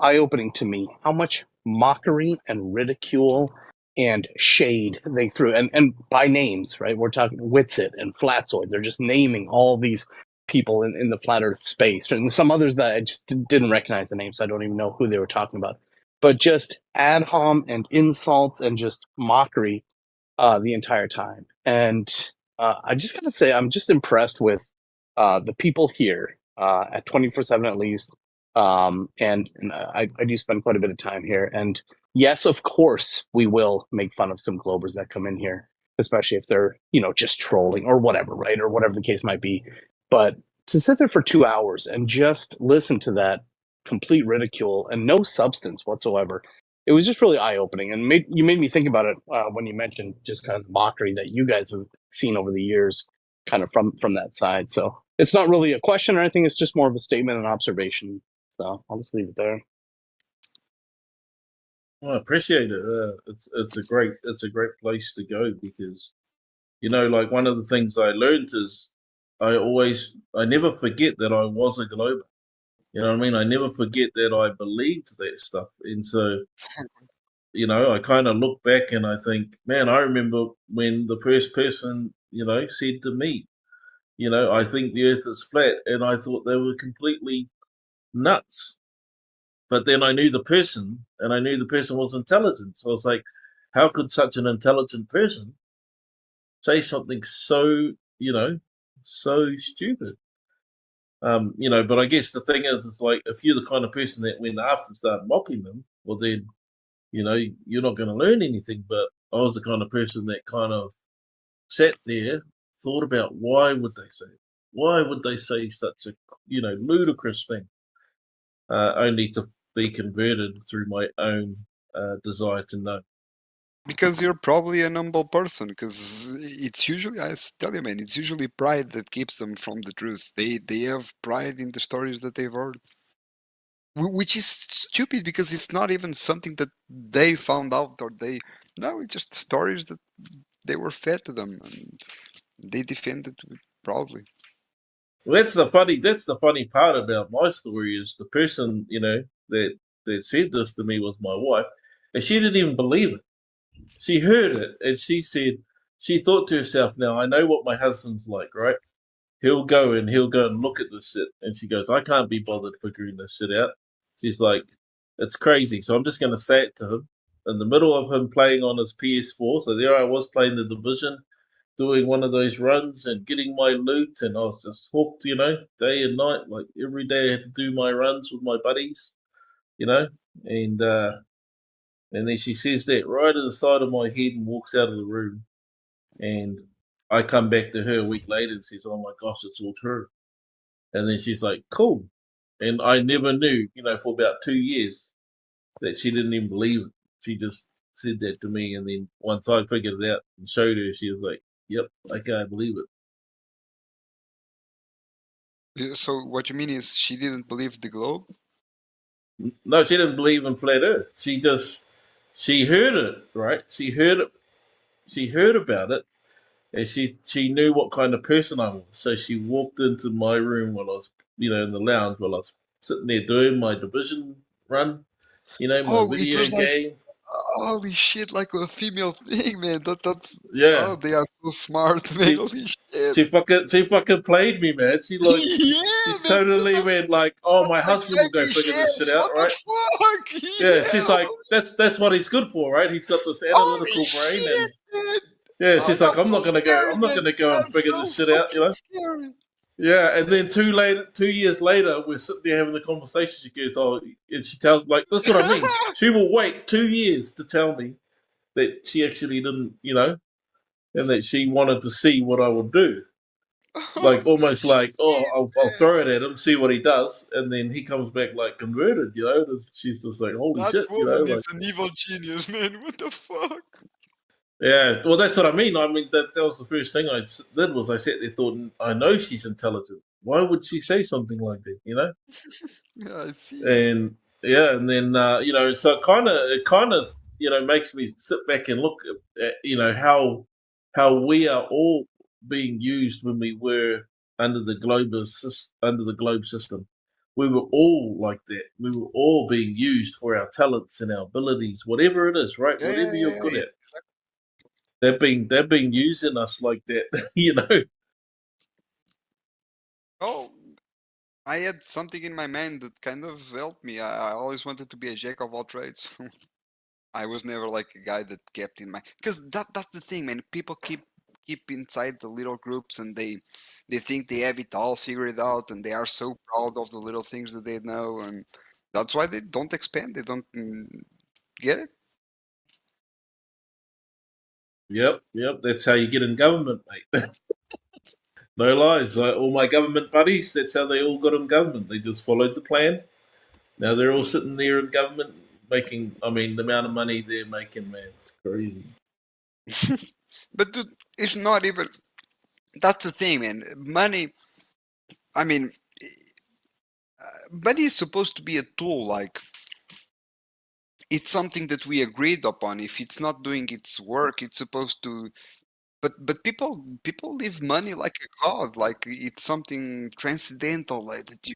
Speaker 7: eye-opening to me how much mockery and ridicule and shade they threw, and by names, right? We're talking Witsit and Flatzoid. They're just naming all these people in the flat Earth space, and some others that I just didn't recognize the names. So I don't even know who they were talking about. But just ad hom and insults and just mockery the entire time. And I just gotta say, I'm just impressed with the people here at 24/7 at least. And I do spend quite a bit of time here. And yes, of course, we will make fun of some Globers that come in here, especially if they're, just trolling or whatever, right? Or whatever the case might be. But to sit there for 2 hours and just listen to that complete ridicule and no substance whatsoever, it was just really eye-opening. And you made me think about it when you mentioned just kind of the mockery that you guys have seen over the years kind of from that side. So it's not really a question or anything. It's just more of a statement and observation. So I'll just leave it there.
Speaker 22: Well, I appreciate it. It's a great place to go because, like one of the things I learned is I never forget that I was a Glober. You know what I mean? I never forget that I believed that stuff. And so, I kind of look back and I think, man, I remember when the first person, said to me, I think the earth is flat. And I thought they were completely nuts. But then I knew the person, and I knew the person was intelligent. So I was like, how could such an intelligent person say something so, so stupid? But I guess the thing is like, if you're the kind of person that went after and started mocking them, well then, you're not going to learn anything. But I was the kind of person that kind of sat there, thought about why would they say it? Why would they say such a, ludicrous thing? Only to be converted through my own desire to know.
Speaker 18: Because you're probably an humble person, because it's usually, I tell you, man, it's usually pride that keeps them from the truth. They have pride in the stories that they've heard. Which is stupid, because it's not even something that they found out, or no, it's just stories that they were fed to them, and they defend it proudly.
Speaker 22: Well, that's the funny part about my story is the person, that said this to me was my wife. and she didn't even believe it. She heard it, and she said she thought to herself, "Now I know what my husband's like, right? He'll go and look at this shit." And she goes, "I can't be bothered figuring this shit out." She's like, "It's crazy." So I'm just going to say it to him in the middle of him playing on his PS4. So there I was playing the Division, doing one of those runs and getting my loot, and I was just hooked, day and night. Like every day I had to do my runs with my buddies, and then she says that right at the side of my head and walks out of the room. And I come back to her a week later and says, "Oh my gosh, it's all true." And then she's like, "Cool." And I never knew, for about 2 years that she didn't even believe it. She just said that to me. And then once I figured it out and showed her, she was like, "Yep, I can't believe it."
Speaker 18: So what you mean is she didn't believe the globe?
Speaker 22: No, she didn't believe in flat Earth. She heard it, right? She heard it. She heard about it, and she knew what kind of person I was. So she walked into my room while I was, in the lounge while I was sitting there doing my Division run, my
Speaker 18: Oh, it
Speaker 22: video
Speaker 18: was like,
Speaker 22: game.
Speaker 18: holy shit, like a female thing, man. That's
Speaker 22: Yeah.
Speaker 18: oh, they are so smart, man.
Speaker 22: She,
Speaker 18: Holy shit.
Speaker 22: she fucking played me, man. She like
Speaker 18: Yeah,
Speaker 22: she
Speaker 18: man.
Speaker 22: totally went like, "Oh, my husband will go
Speaker 18: Baby
Speaker 22: figure this
Speaker 18: shit,
Speaker 22: shit out,
Speaker 18: what
Speaker 22: right?"
Speaker 18: the fuck?
Speaker 22: Yeah, she's
Speaker 18: Yeah.
Speaker 22: like, that's what he's good for, right? He's got this
Speaker 18: Holy
Speaker 22: analytical brain,
Speaker 18: shit,
Speaker 22: and
Speaker 18: man.
Speaker 22: yeah,
Speaker 18: Oh,
Speaker 22: she's like,
Speaker 18: that's
Speaker 22: I'm not
Speaker 18: so
Speaker 22: gonna
Speaker 18: scary,
Speaker 22: go and
Speaker 18: That's
Speaker 22: figure
Speaker 18: so
Speaker 22: this shit out,
Speaker 18: fucking scary.
Speaker 22: Yeah, and then 2 years later, we're sitting there having the conversation. She goes, "Oh," and she tells, like, that's what I mean. She will wait 2 years to tell me that she actually didn't, and that she wanted to see what I would do. Like, almost like, "Oh, I'll throw it at him, see what he does," and then he comes back like converted, She's just like, "Holy
Speaker 18: That
Speaker 22: shit,"
Speaker 18: woman
Speaker 22: like.
Speaker 18: is an evil genius, man. What the fuck?
Speaker 22: Yeah, well, that's what I mean. I mean, that was the first thing I did was I sat there thought, I know she's intelligent. Why would she say something like that,
Speaker 18: Yeah, I see.
Speaker 22: And yeah, and then so it kind of makes me sit back and look at how we are all being used when we were under the globe system. We were all like that. We were all being used for our talents and our abilities, whatever it is, right?
Speaker 18: Yeah,
Speaker 22: Whatever
Speaker 18: yeah,
Speaker 22: you're
Speaker 18: yeah,
Speaker 22: good
Speaker 18: yeah.
Speaker 22: at. They've been using us like that,
Speaker 18: Oh, I had something in my mind that kind of helped me. I always wanted to be a jack of all trades. I was never like a guy that kept in mind, because that's the thing, man. People keep inside the little groups, and they think they have it all figured out, and they are so proud of the little things that they know, and that's why they don't expand. They don't get it.
Speaker 22: Yep. That's how you get in government, mate. No lies. All my government buddies, that's how they all got in government. They just followed the plan. Now they're all sitting there in government making, the amount of money they're making, man, it's crazy.
Speaker 18: But dude, it's not even. That's the thing, man. Money. I mean, money is supposed to be a tool. Like, it's something that we agreed upon. If it's not doing its work, it's supposed to. But people live money like a god. Like it's something transcendental. Like that you.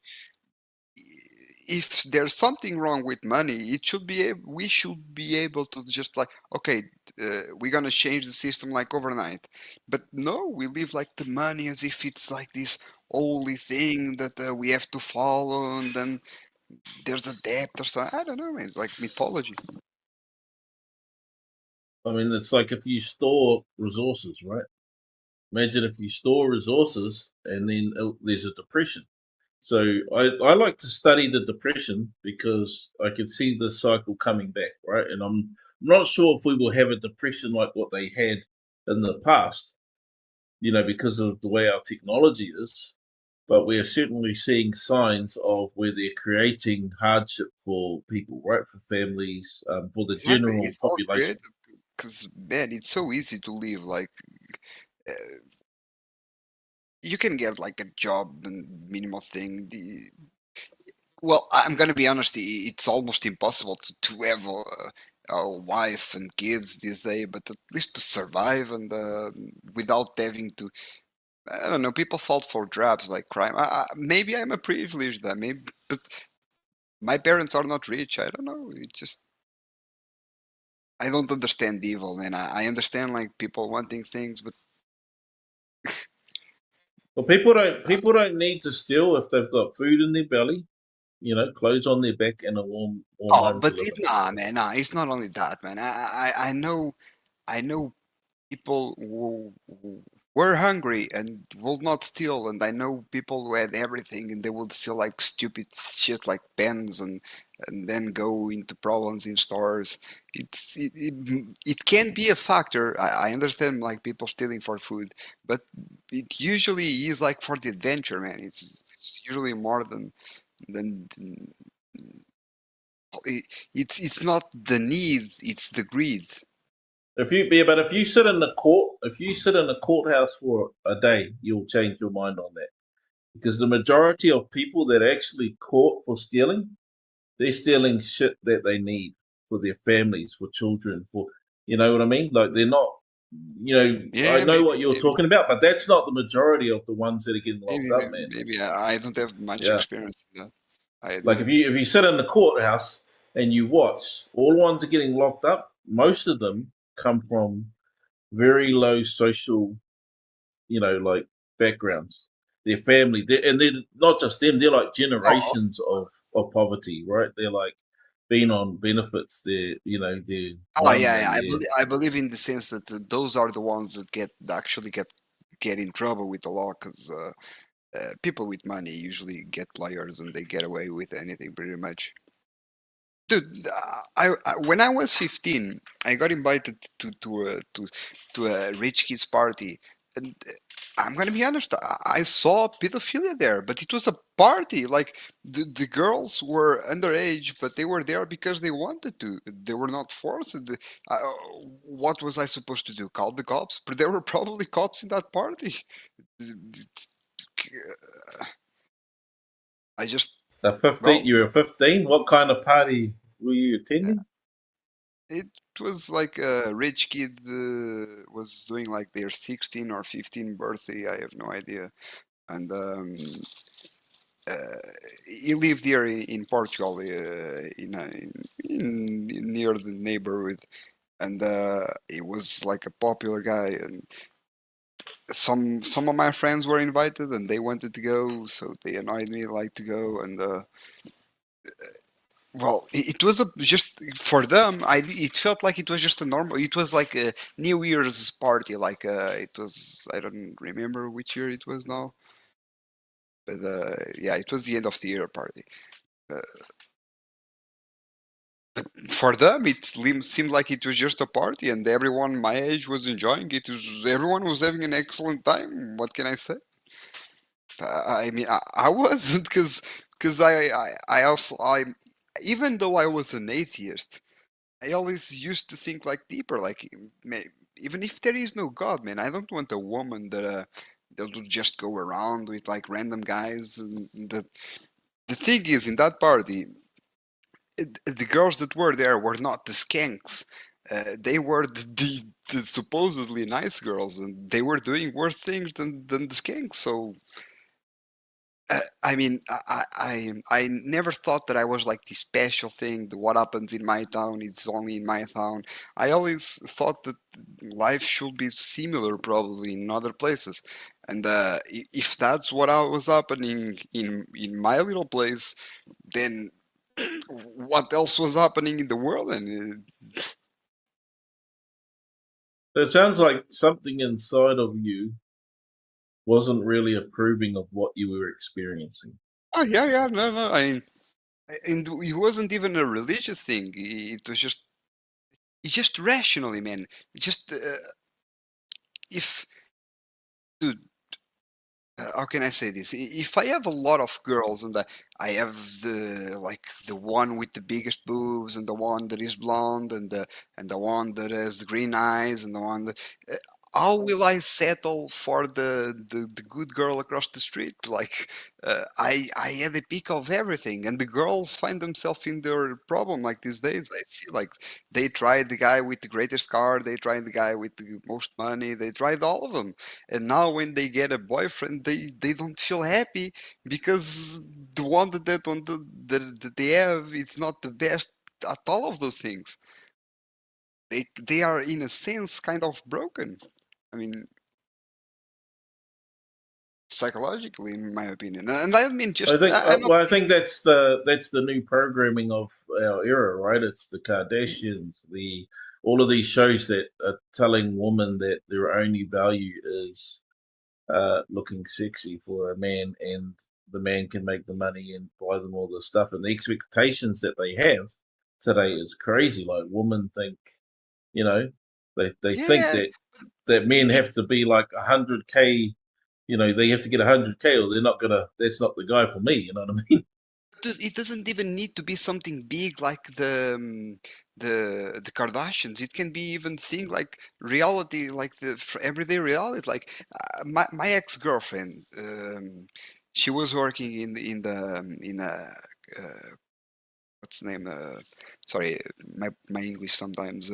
Speaker 18: If there's something wrong with money, we should be able to just like, okay, we're gonna change the system like overnight. But no, we live like the money as if it's like this holy thing that we have to follow, and then there's a debt or something. I don't know, man. It's like mythology.
Speaker 22: I mean, it's like if you store resources, right? Imagine if you store resources and then there's a depression. So I like to study the depression because I can see the cycle coming back, right? And I'm not sure if we will have a depression like what they had in the past, because of the way our technology is. But we are certainly seeing signs of where they're creating hardship for people, right? For families, for the
Speaker 18: Exactly,
Speaker 22: general
Speaker 18: it's all
Speaker 22: population.
Speaker 18: created because, man, it's so easy to live. Like, you can get like a job and minimal thing. Well, I'm gonna be honest. It's almost impossible to have a wife and kids these days, but at least to survive and without having to. I don't know. People fall for traps like crime. Maybe I'm a privileged guy. Maybe, but my parents are not rich. I don't know. It just I don't understand evil, man. I understand like people wanting things, but
Speaker 22: Well, people don't need to steal if they've got food in their belly, clothes on their back, and a warm home to
Speaker 18: but
Speaker 22: live
Speaker 18: man, it's not only that, man. I know people who were hungry and will not steal, and I know people who had everything and they would steal like stupid shit like pens and then go into problems in stores. It can be a factor. I understand like people stealing for food, but it usually is like for the adventure, man. It's usually more than it's not the need, it's the greed.
Speaker 22: But if you sit in the courthouse for a day, you'll change your mind on that. Because the majority of people that are actually caught for stealing, they're stealing shit that they need for their families, for children, for you know what I mean? Like they're not I know what you're talking about, but that's not the majority of the ones that are getting locked up, man.
Speaker 18: Maybe I don't have much
Speaker 22: Yeah.
Speaker 18: experience in that.
Speaker 22: Like if you sit in the courthouse and you watch, all the ones that are getting locked up, most of them come from very low social, like backgrounds. Their family, and they're not just them; they're like generations of poverty, right? They're like being on benefits. They're
Speaker 18: Oh yeah. I believe in the sense that those are the ones that actually get in trouble with the law because people with money usually get lawyers and they get away with anything pretty much. Dude, when I was 15, I got invited to a rich kids party, and I'm gonna be honest, I saw pedophilia there, but it was a party. Like the girls were underage, but they were there because they wanted to. They were not forced. What was I supposed to do? Call the cops? But there were probably cops in that party. I just
Speaker 22: You were 15. What kind of party were you attending?
Speaker 18: It was like a rich kid was doing like their 16 or 15 birthday. I have no idea, and he lived here in Portugal, in near the neighborhood, and he was like a popular guy, and some of my friends were invited and they wanted to go, so they annoyed me like to go, and well, it was just for them. It felt like it was just a normal. It was like a New Year's party. Like it was. I don't remember which year it was now, but yeah, it was the end of the year party. But for them, it seemed like it was just a party, and everyone my age was enjoying it. Everyone was having an excellent time. What can I say? I mean, I wasn't because I also even though I was an atheist, I always used to think like deeper, like even if there is no God, man, I don't want a woman that would just go around with like random guys. And the thing is, in that party, the girls that were there were not the skanks. They were the supposedly nice girls, and they were doing worse things than the skanks. So I mean, I never thought that I was like the special thing. What happens in my town, it's only in my town. I always thought that life should be similar, probably in other places. And if that's what was happening in my little place, then what else was happening in the world? And
Speaker 22: It sounds like something inside of you wasn't really approving of what you were experiencing.
Speaker 18: oh yeah, no. And it wasn't even a religious thing. It was just rationally, man. Just if, dude, how can I say this? If I have a lot of girls and I have the one with the biggest boobs and the one that is blonde and the one that has green eyes and the one that, how will I settle for the good girl across the street? Like I had a peak of everything, and the girls find themselves in their problem. Like these days, I see like they tried the guy with the greatest car, they tried the guy with the most money, they tried all of them, and now when they get a boyfriend, they don't feel happy because the one that they have, it's not the best at all of those things. they are in a sense kind of broken. I mean, psychologically, in my opinion, and I mean just
Speaker 22: I think that's the new programming of our era, right? It's the Kardashians, all of these shows that are telling women that their only value is looking sexy for a man, and the man can make the money and buy them all this stuff, and the expectations that they have today is crazy. Like women think, they think that men have to be like 100K. They have to get 100K, or they're not gonna. That's not the guy for me. You know what I mean?
Speaker 18: Dude, it doesn't even need to be something big like the Kardashians. It can be even thing like reality, like the everyday reality. Like my ex-girlfriend, she was working in a what's the name? Sorry, my English sometimes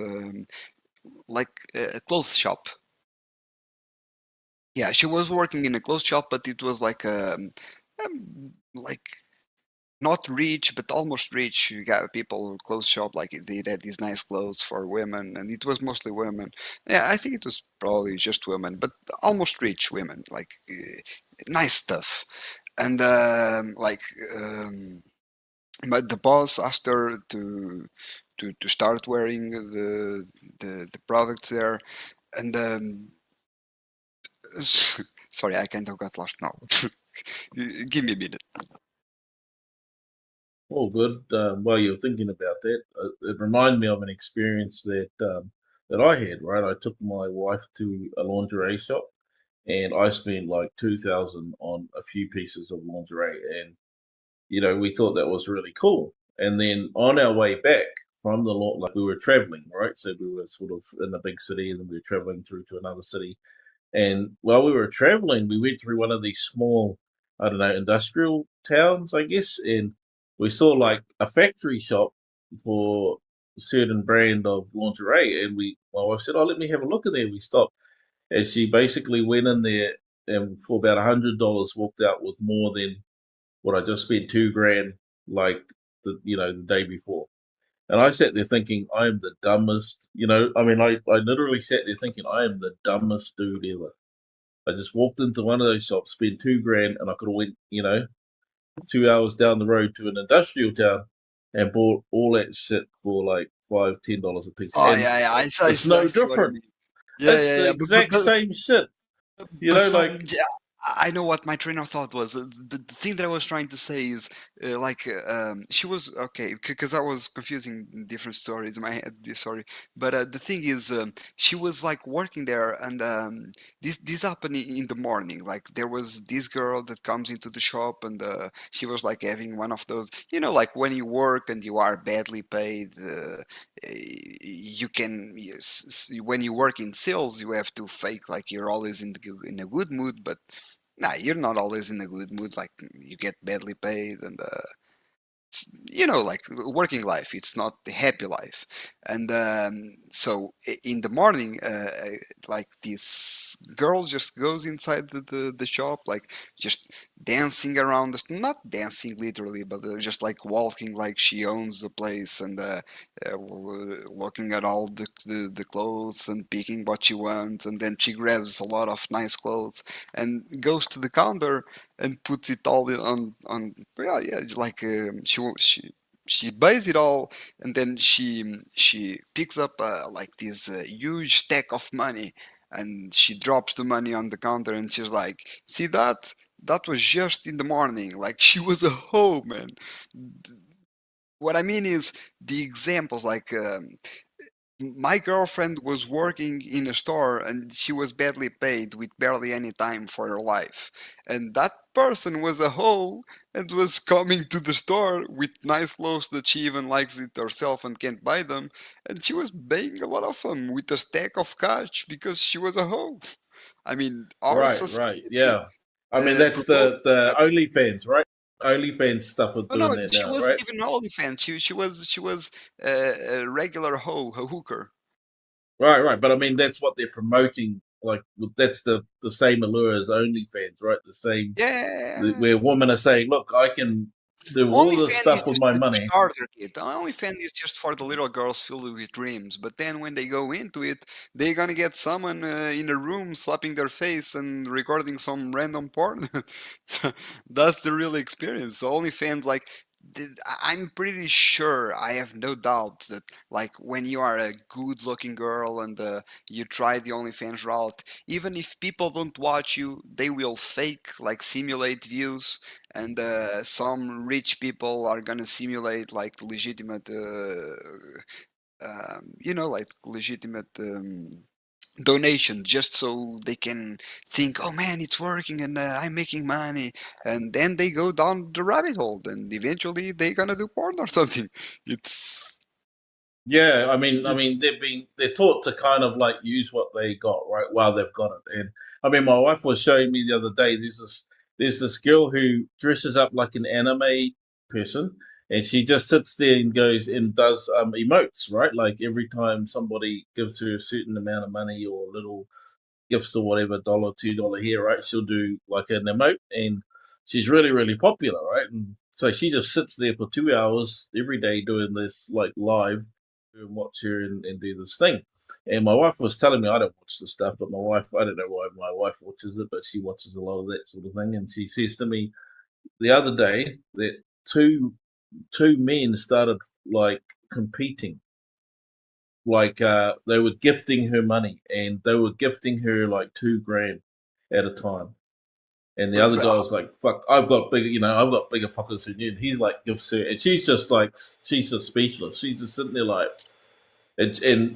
Speaker 18: like a clothes shop. Yeah, she was working in a clothes shop, but it was like like not rich, but almost rich. You got people clothes shop, like they had these nice clothes for women, and it was mostly women. Yeah, I think it was probably just women, but almost rich women, like nice stuff. And but the boss asked her to start wearing the products there, and sorry, I kind of got lost now. Give me a minute.
Speaker 22: Oh, good. While you're thinking about that, it reminded me of an experience that I had. Right, I took my wife to a lingerie shop, and I spent like $2,000 on a few pieces of lingerie, and we thought that was really cool. And then on our way back from the like we were traveling, right? So we were sort of in a big city, and then we were traveling through to another city. And while we were traveling, we went through one of these small, I don't know, industrial towns, I guess, and we saw like a factory shop for a certain brand of lingerie. And my wife said, "Oh, let me have a look in there." We stopped, and she basically went in there and for about $100 walked out with more than what I just spent $2,000 like the day before. And I sat there thinking, I am the dumbest, I mean, I literally sat there thinking, I am the dumbest dude ever. I just walked into one of those shops, spent $2,000, and I could have went, 2 hours down the road to an industrial town and bought all that shit for like $5-10 a piece.
Speaker 18: Oh
Speaker 22: And
Speaker 18: yeah,
Speaker 22: it's no different.
Speaker 18: Yeah,
Speaker 22: It's the exact same shit.
Speaker 18: I know what my train of thought was. The thing that I was trying to say is, she was okay because I was confusing different stories in my head. Sorry, but the thing is, she was like working there, and this happened in the morning. Like there was this girl that comes into the shop, and she was like having one of those, like when you work and you are badly paid. You can when you work in sales, you have to fake like you're always in a good mood, but nah, you're not always in a good mood. Like you get badly paid, and like working life. It's not the happy life. And so in the morning, like this girl just goes inside the shop, like just dancing around, not dancing literally, but just like walking like she owns the place, and looking at all the clothes and picking what she wants, and then she grabs a lot of nice clothes and goes to the counter and puts it all on like she buys it all, and then she picks up like this huge stack of money, and she drops the money on the counter, and she's like, see that was just in the morning. Like she was a hoe, man. What I mean is the examples, like my girlfriend was working in a store, and she was badly paid with barely any time for her life. And that person was a hoe and was coming to the store with nice clothes that she even likes it herself and can't buy them. And she was buying a lot of them with a stack of cash because she was a hoe. I mean, our society.
Speaker 22: Right, yeah. I mean, that's the OnlyFans, right? OnlyFans stuff are doing that
Speaker 18: she
Speaker 22: now,
Speaker 18: wasn't
Speaker 22: right?
Speaker 18: even an OnlyFans. She was a regular hoe, a hooker.
Speaker 22: Right. But I mean, that's what they're promoting. Like that's the same allure as OnlyFans, right? The same.
Speaker 18: Yeah.
Speaker 22: Where women are saying, "Look, I can do all the
Speaker 18: OnlyFans is
Speaker 22: stuff with
Speaker 18: just
Speaker 22: my
Speaker 18: the
Speaker 22: money.
Speaker 18: starter kit. OnlyFans is just for the little girls filled with dreams. But then when they go into it, they're gonna get someone in a room slapping their face and recording some random porn. That's the real experience. So OnlyFans, like, I'm pretty sure, I have no doubts that, like, when you are a good-looking girl and you try the OnlyFans route, even if people don't watch you, they will fake, like, simulate views, and some rich people are gonna simulate like legitimate, like legitimate donation, just so they can think, oh man, it's working and I'm making money, and then they go down the rabbit hole, and eventually they're gonna do porn or something. It's
Speaker 22: Yeah, I mean, they're taught to kind of like use what they got right while they've got it. And I mean, my wife was showing me the other day. There's this girl who dresses up like an anime person, and she just sits there and goes and does emotes, right? Like every time somebody gives her a certain amount of money or little gifts or whatever, $1, $2 here, right? She'll do like an emote, and she's really, really popular, right? And so she just sits there for 2 hours every day doing this like live and watch her and do this thing. And my wife was telling me, I don't watch this stuff, but my wife, I don't know why my wife watches it, but she watches a lot of that sort of thing. And she says to me the other day that two men started like competing. Like they were gifting her money, and they were gifting her like $2,000 at a time. And the other guy was like, "Fuck, I've got bigger pockets than you." And he like gives her, and she's just speechless. She's just sitting there like, and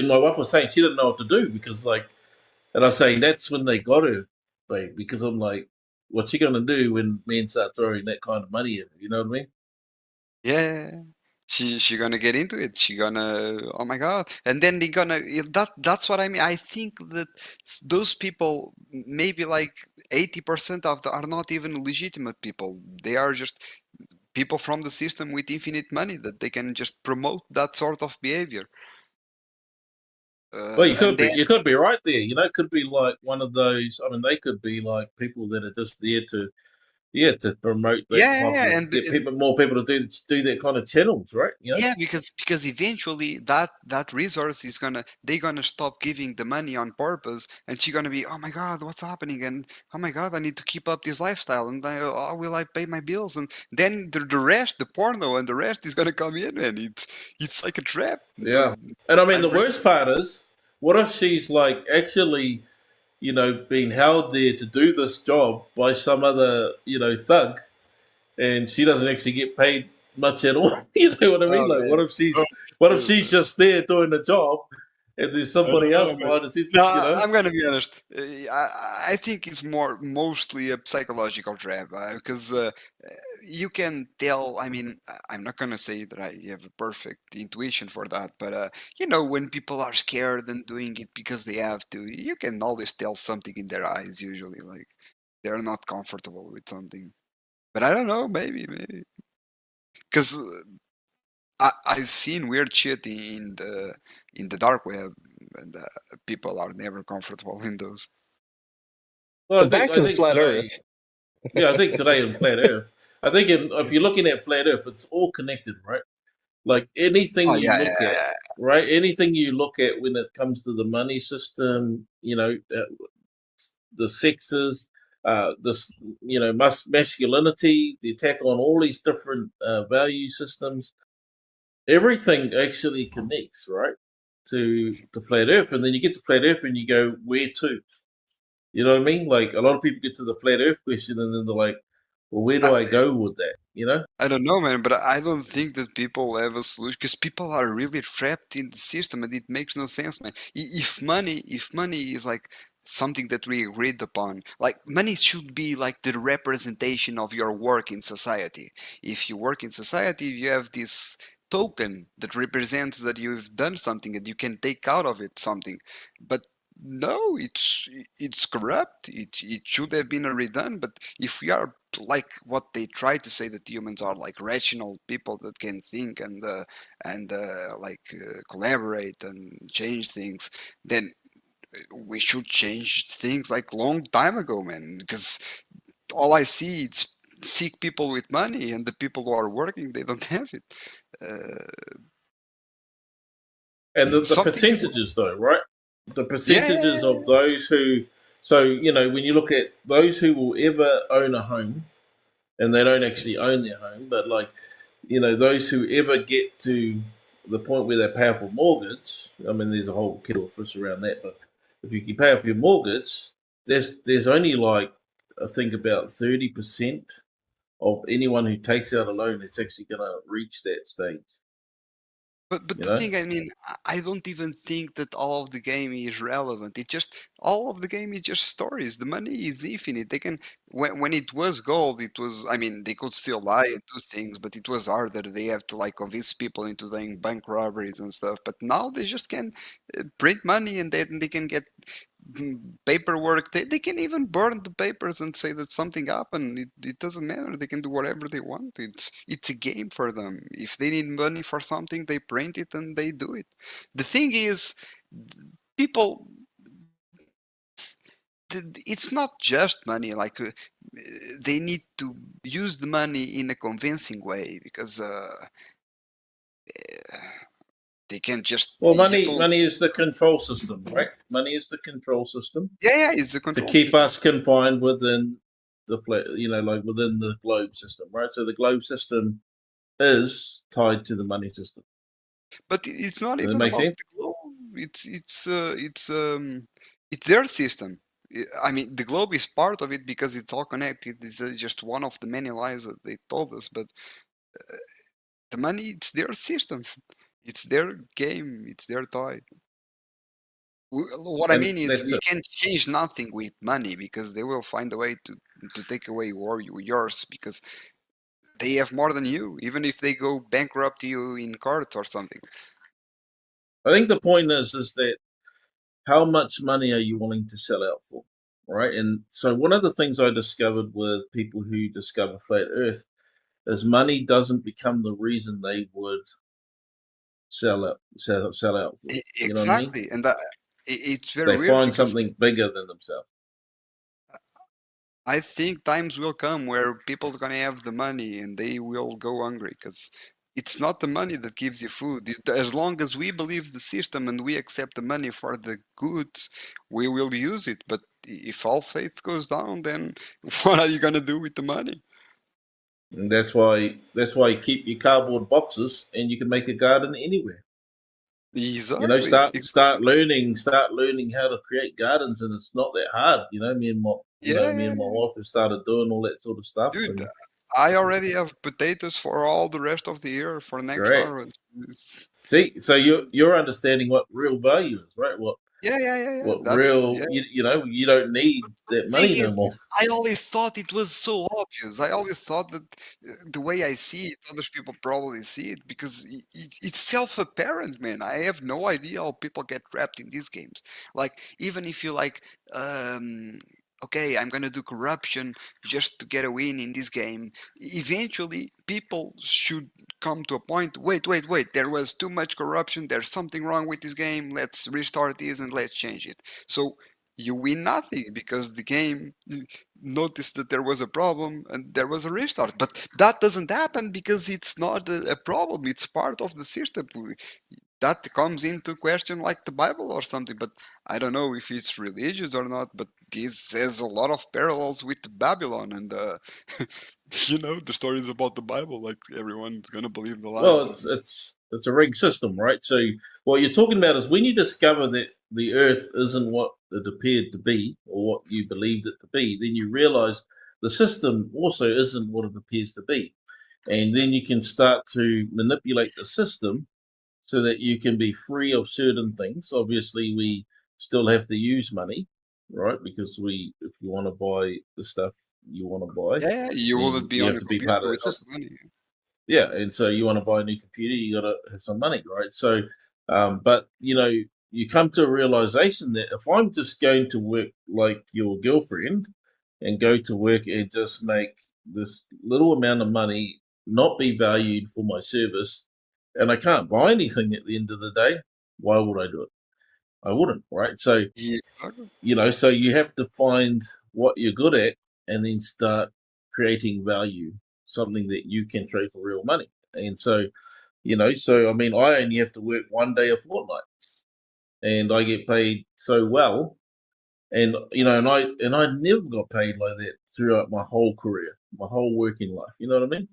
Speaker 22: my wife was saying she didn't know what to do because like, and I was saying that's when they got her, babe, because I'm like, what's she gonna do when men start throwing that kind of money at her? You know what I mean?
Speaker 18: Yeah, she gonna get into it. She gonna, oh my god, and then they gonna, that's what I mean. I think that those people, maybe like 80% of them, are not even legitimate people. They are just people from the system with infinite money that they can just promote that sort of behavior.
Speaker 22: Well, you could be right there. You know, it could be like one of those. I mean, they could be like people that are just there to promote that type of,
Speaker 18: and
Speaker 22: get more people to do that kind of channels, right? You know?
Speaker 18: yeah, because eventually that resource is they're gonna stop giving the money on purpose, and she's gonna be, oh my god, what's happening? And oh my god, I need to keep up this lifestyle, and how will I pay my bills? And then the rest, the porno and the rest is gonna come in, and it's like a trap.
Speaker 22: Yeah, and I mean the worst part is, what if she's like actually, being held there to do this job by some other, thug, and she doesn't actually get paid much at all. You know what I mean?
Speaker 18: Oh,
Speaker 22: Like,
Speaker 18: man.
Speaker 22: what if she's just there doing the job, and there's somebody else behind the scenes?
Speaker 18: No,
Speaker 22: You know?
Speaker 18: I'm gonna be honest. I think it's mostly a psychological trap, because you can tell. I mean, I'm not gonna say that I have a perfect intuition for that, but when people are scared and doing it because they have to, you can always tell something in their eyes. Usually, like they're not comfortable with something. But I don't know. Maybe, because I've seen weird shit in the dark web, and people are never comfortable in those.
Speaker 22: Well,
Speaker 7: But back to the flat
Speaker 22: today,
Speaker 7: Earth.
Speaker 22: Yeah, I think today in flat Earth, I think if you're looking at flat Earth, it's all connected, right? Like anything
Speaker 18: Oh
Speaker 22: you
Speaker 18: yeah,
Speaker 22: look
Speaker 18: yeah,
Speaker 22: at,
Speaker 18: yeah.
Speaker 22: right? Anything you look at when it comes to the money system, the sexes, this, masculinity, the attack on all these different value systems, everything actually connects, right? To flat Earth, and then you get to flat Earth, and you go, where to? You know what I mean? Like a lot of people get to the flat Earth question, and then they're like, "Well, where do I go with that?" You know?
Speaker 18: I don't know, man, but I don't think that people have a solution, because people are really trapped in the system, and it makes no sense, man. If money is like something that we agreed upon, like money should be like the representation of your work in society. If you work in society, you have this token that represents that you've done something and you can take out of it something. But no, it's corrupt. It should have been redone. But if we are like what they try to say, that humans are like rational people that can think and collaborate and change things, then we should change things like long time ago, man. Because all I see, it's sick people with money, and the people who are working, they don't have it.
Speaker 22: And the
Speaker 18: Something
Speaker 22: percentages, though, right? The
Speaker 18: Yeah,
Speaker 22: percentages of those who, so, you know, when you look at those who will ever own a home, and they don't actually own their home, but like, you know, those who ever get to the point where they pay off a mortgage, I mean, there's a whole kettle of fish around that, but if you can pay off your mortgage, there's only like, I think about 30% of anyone who takes out a loan that's actually going to reach that stage.
Speaker 18: But
Speaker 22: You
Speaker 18: the
Speaker 22: know?
Speaker 18: thing, I mean, I don't even think that all of the game is relevant. It just all of the game is just stories. The money is infinite. They can when it was gold, it was. I mean, they could still lie and do things, but it was harder. They have to like convince people into doing bank robberies and stuff. But now they just can print money, and then they can get paperwork. They can even burn the papers and say that something happened. It doesn't matter. They can do whatever they want. It's a game for them. If they need money for something, they print it and they do it. The thing is, people. It's not just money. Like they need to use the money in a convincing way because they can't just.
Speaker 22: Well,
Speaker 18: You
Speaker 22: money
Speaker 18: don't.
Speaker 22: money is the control system, right? Money is the control system
Speaker 18: Yeah, it's the
Speaker 22: to
Speaker 18: control
Speaker 22: keep
Speaker 18: system.
Speaker 22: us confined within the you know, like within the globe system, right? So the globe system is tied to the money system.
Speaker 18: But it's not
Speaker 22: Does that
Speaker 18: even
Speaker 22: make
Speaker 18: about
Speaker 22: sense?
Speaker 18: the globe. It's their system. I mean, the globe is part of it because it's all connected. It's just one of the many lies that they told us. But the money, it's their system. It's their game. It's their toy. What I
Speaker 22: And
Speaker 18: mean is,
Speaker 22: that's
Speaker 18: we
Speaker 22: it.
Speaker 18: can't change nothing with money because they will find a way to take away yours because they have more than you, even if they go bankrupt you in court or something.
Speaker 22: I think the point is that how much money are you willing to sell out for, right? And so one of the things I discovered with people who discover flat Earth is money doesn't become the reason they would sell out for. You know what I mean?
Speaker 18: Exactly, and it's very
Speaker 22: They
Speaker 18: weird
Speaker 22: find
Speaker 18: because
Speaker 22: something bigger than themselves.
Speaker 18: I think times will come where people are gonna have the money and they will go hungry because it's not the money that gives you food. As long as we believe the system and we accept the money for the goods, we will use it. But if all faith goes down, then what are you gonna do with the money?
Speaker 22: And that's why you keep your cardboard boxes and you can make a garden anywhere.
Speaker 18: Exactly.
Speaker 22: You know, start learning how to create gardens, and it's not that hard. You know, me and my wife have started doing all that sort of stuff.
Speaker 18: Dude,
Speaker 22: And
Speaker 18: I already have potatoes for all the rest of the year for next
Speaker 22: Great.
Speaker 18: harvest.
Speaker 22: See, so you're understanding what real value is, right? What
Speaker 18: Yeah.
Speaker 22: real you know, you don't need that
Speaker 18: Thing
Speaker 22: money no
Speaker 18: is,
Speaker 22: more.
Speaker 18: I always thought it was so obvious. I always thought that the way I see it, other people probably see it because it's self-apparent, man. I have no idea how people get trapped in these games. Like, even if you like, okay, I'm gonna do corruption just to get a win in this game. Eventually, people should come to a point. Wait. There was too much corruption. There's something wrong with this game. Let's restart this and let's change it. So you win nothing because the game noticed that there was a problem and there was a restart. But that doesn't happen because it's not a problem. It's part of the system. That comes into question like the Bible or something. But I don't know if it's religious or not. But this has a lot of parallels with Babylon and the stories about the Bible. Like everyone's gonna believe the lies.
Speaker 22: Well, it's a rigged system, right? So what you're talking about is when you discover that the Earth isn't what it appeared to be or what you believed it to be, then you realize the system also isn't what it appears to be. And then you can start to manipulate the system so that you can be free of certain things. Obviously, we still have to use money, right? Because if you want to buy the stuff you want to buy,
Speaker 18: Yeah, you wouldn't be
Speaker 22: you
Speaker 18: on
Speaker 22: have
Speaker 18: your
Speaker 22: to be
Speaker 18: computer
Speaker 22: part of the
Speaker 18: without
Speaker 22: system.
Speaker 18: money.
Speaker 22: Yeah, and so you want to buy a new computer, you got to have some money, right? So, but you come to a realization that if I'm just going to work like your girlfriend and go to work and just make this little amount of money, not be valued for my service, and I can't buy anything at the end of the day, why would I do it? I wouldn't, right? So,
Speaker 18: Yeah, exactly.
Speaker 22: so you have to find what you're good at and then start creating value, something that you can trade for real money. And so, I mean, I only have to work 1 day a fortnight, and I get paid so well. And and I never got paid like that throughout my whole career, my whole working life. You know what I mean?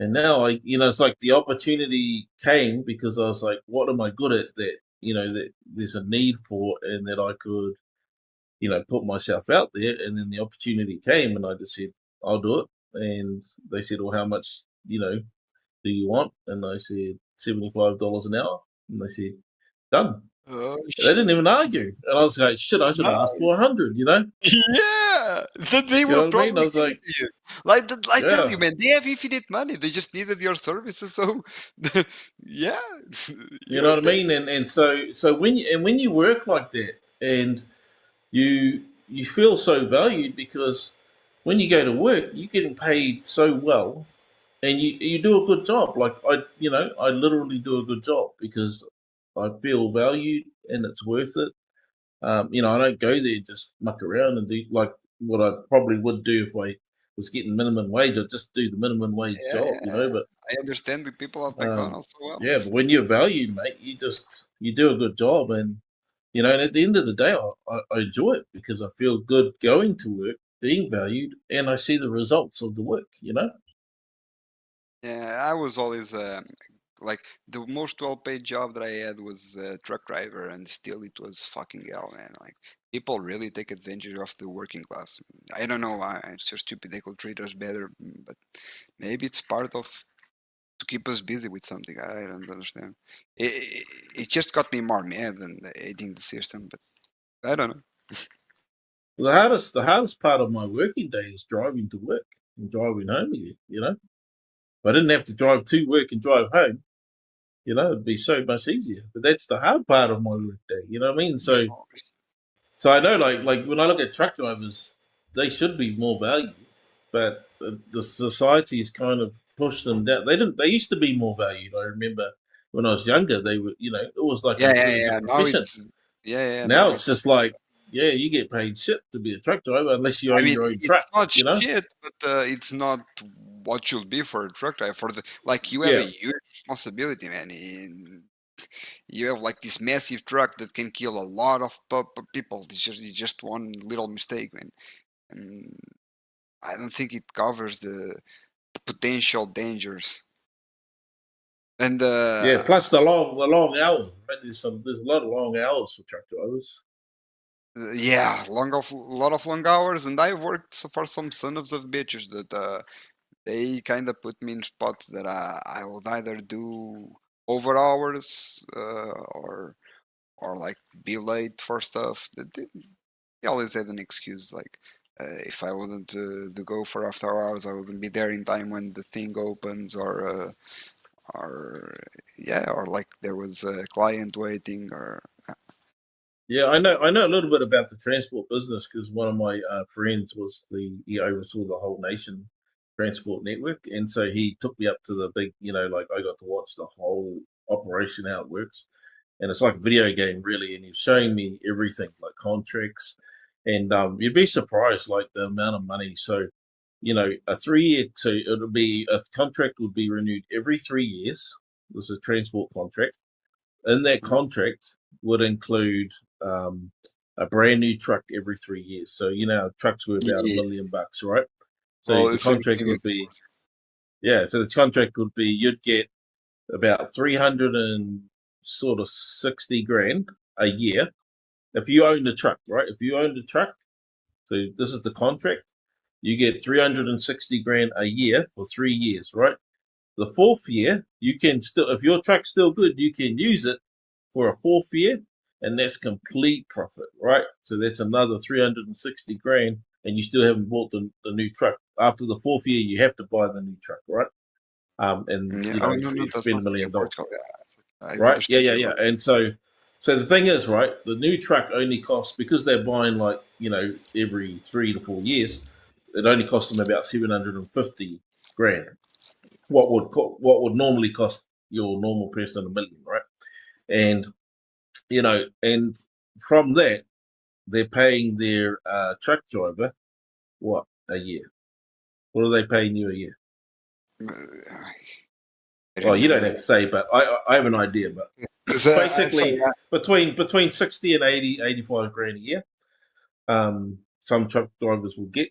Speaker 22: And now it's like the opportunity came because I was like, what am I good at that that there's a need for, and that I could put myself out there. And then the opportunity came, and I just said, I'll do it. And they said, well, how much do you want? And I said $75 an hour, and they said, done.
Speaker 18: Oh,
Speaker 22: They didn't even argue, and I was like, shit, I should have asked for 100.
Speaker 18: Yeah, that they
Speaker 22: You
Speaker 18: will
Speaker 22: know what I mean?
Speaker 18: probably
Speaker 22: I was
Speaker 18: give
Speaker 22: like,
Speaker 18: it to you. Like I tell
Speaker 22: yeah.
Speaker 18: you, man, they have infinite money. They just needed your services. So, yeah,
Speaker 22: You know what I mean? And so when you work like that, and you feel so valued, because when you go to work, you're getting paid so well, and you do a good job. Like I literally do a good job because I feel valued and it's worth it. I don't go there and just muck around and do like what I probably would do if I was getting minimum wage. I'd just do the minimum wage
Speaker 18: yeah,
Speaker 22: job,
Speaker 18: yeah.
Speaker 22: But
Speaker 18: I understand the people at
Speaker 22: um,
Speaker 18: McDonald's so well.
Speaker 22: yeah, but when you're valued, mate, you do a good job, and and at the end of the day, I enjoy it because I feel good going to work, being valued, and I see the results of the work.
Speaker 18: Yeah, I was always like the most well-paid job that I had was truck driver, and still it was fucking hell, man. Like people really take advantage of the working class. I don't know why. It's so stupid. They could treat us better, but maybe it's part of to keep us busy with something. I don't understand. It just got me more mad than hating the system, but I don't know.
Speaker 22: The hardest part of my working day is driving to work and driving home again. If I didn't have to drive to work and drive home, it'd be so much easier. But that's the hard part of my work day. You know what I mean? So I know, like when I look at truck drivers, they should be more valued, but the society's kind of pushed them down. They used to be more valued. I remember when I was younger, they were, it was like
Speaker 18: Yeah,
Speaker 22: a
Speaker 18: yeah,
Speaker 22: really
Speaker 18: yeah.
Speaker 22: good
Speaker 18: Now
Speaker 22: profession.
Speaker 18: it's yeah.
Speaker 22: Now
Speaker 18: Now
Speaker 22: it's just like, yeah, you get paid shit to be a truck driver unless you
Speaker 18: I
Speaker 22: own
Speaker 18: mean,
Speaker 22: your own
Speaker 18: it's
Speaker 22: truck.
Speaker 18: not shit, but it's not what should be for a truck driver. For the like, you have a
Speaker 22: Yeah.
Speaker 18: huge responsibility, man. You have like this massive truck that can kill a lot of people. It's just one little mistake, man. And I don't think it covers the potential dangers. And
Speaker 22: Yeah, plus the long hours. Right? There's a lot of long hours for truck drivers.
Speaker 18: yeah, lot of long hours. And I worked for some sons of bitches that they kind of put me in spots that I would either do over hours or like be late for stuff. They always had an excuse, like if I wouldn't to go for after hours, I wouldn't be there in time when the thing opens, or yeah, or like there was a client waiting, or
Speaker 22: Yeah, I know a little bit about the transport business because one of my friends he oversaw the whole nation transport network, and so he took me up to the big, like I got to watch the whole operation, how it works, and it's like a video game really, and he's showing me everything like contracts, and you'd be surprised like the amount of money. So, a 3 year, so it'll be a contract would be renewed every 3 years. This is a transport contract. In that contract would include a brand new truck every 3 years. So trucks were about $1 million, right? So
Speaker 18: well,
Speaker 22: the
Speaker 18: the same
Speaker 22: contract
Speaker 18: thing
Speaker 22: would
Speaker 18: is
Speaker 22: be, yeah. So the contract would be you'd get about 300 and sort of 60 grand a year if you own the truck, right? If you own the truck, so this is the contract, you get 360 grand a year for 3 years, right? The fourth year, you can still, if your truck's still good, you can use it for a fourth year, and that's complete profit, right? So that's another 360 grand, and you still haven't bought the new truck. After the fourth year, you have to buy the new truck, right? And
Speaker 18: yeah. Oh no, that's
Speaker 22: spend
Speaker 18: not
Speaker 22: $1
Speaker 18: the
Speaker 22: million,
Speaker 18: Portugal. Yeah, I
Speaker 22: right?
Speaker 18: understood
Speaker 22: Yeah.
Speaker 18: you wrong.
Speaker 22: And so the thing is, right, the new truck only costs, because they're buying like every 3 to 4 years, it only costs them about 750 grand. What would normally cost your normal person $1 million, right? And and from that, they're paying their truck driver what a year. What are they paying you a year?
Speaker 18: I
Speaker 22: Well, you don't
Speaker 18: remember.
Speaker 22: have to say, but I have an idea. But basically, between 60 and 80, 85 grand a year. Some truck drivers will get,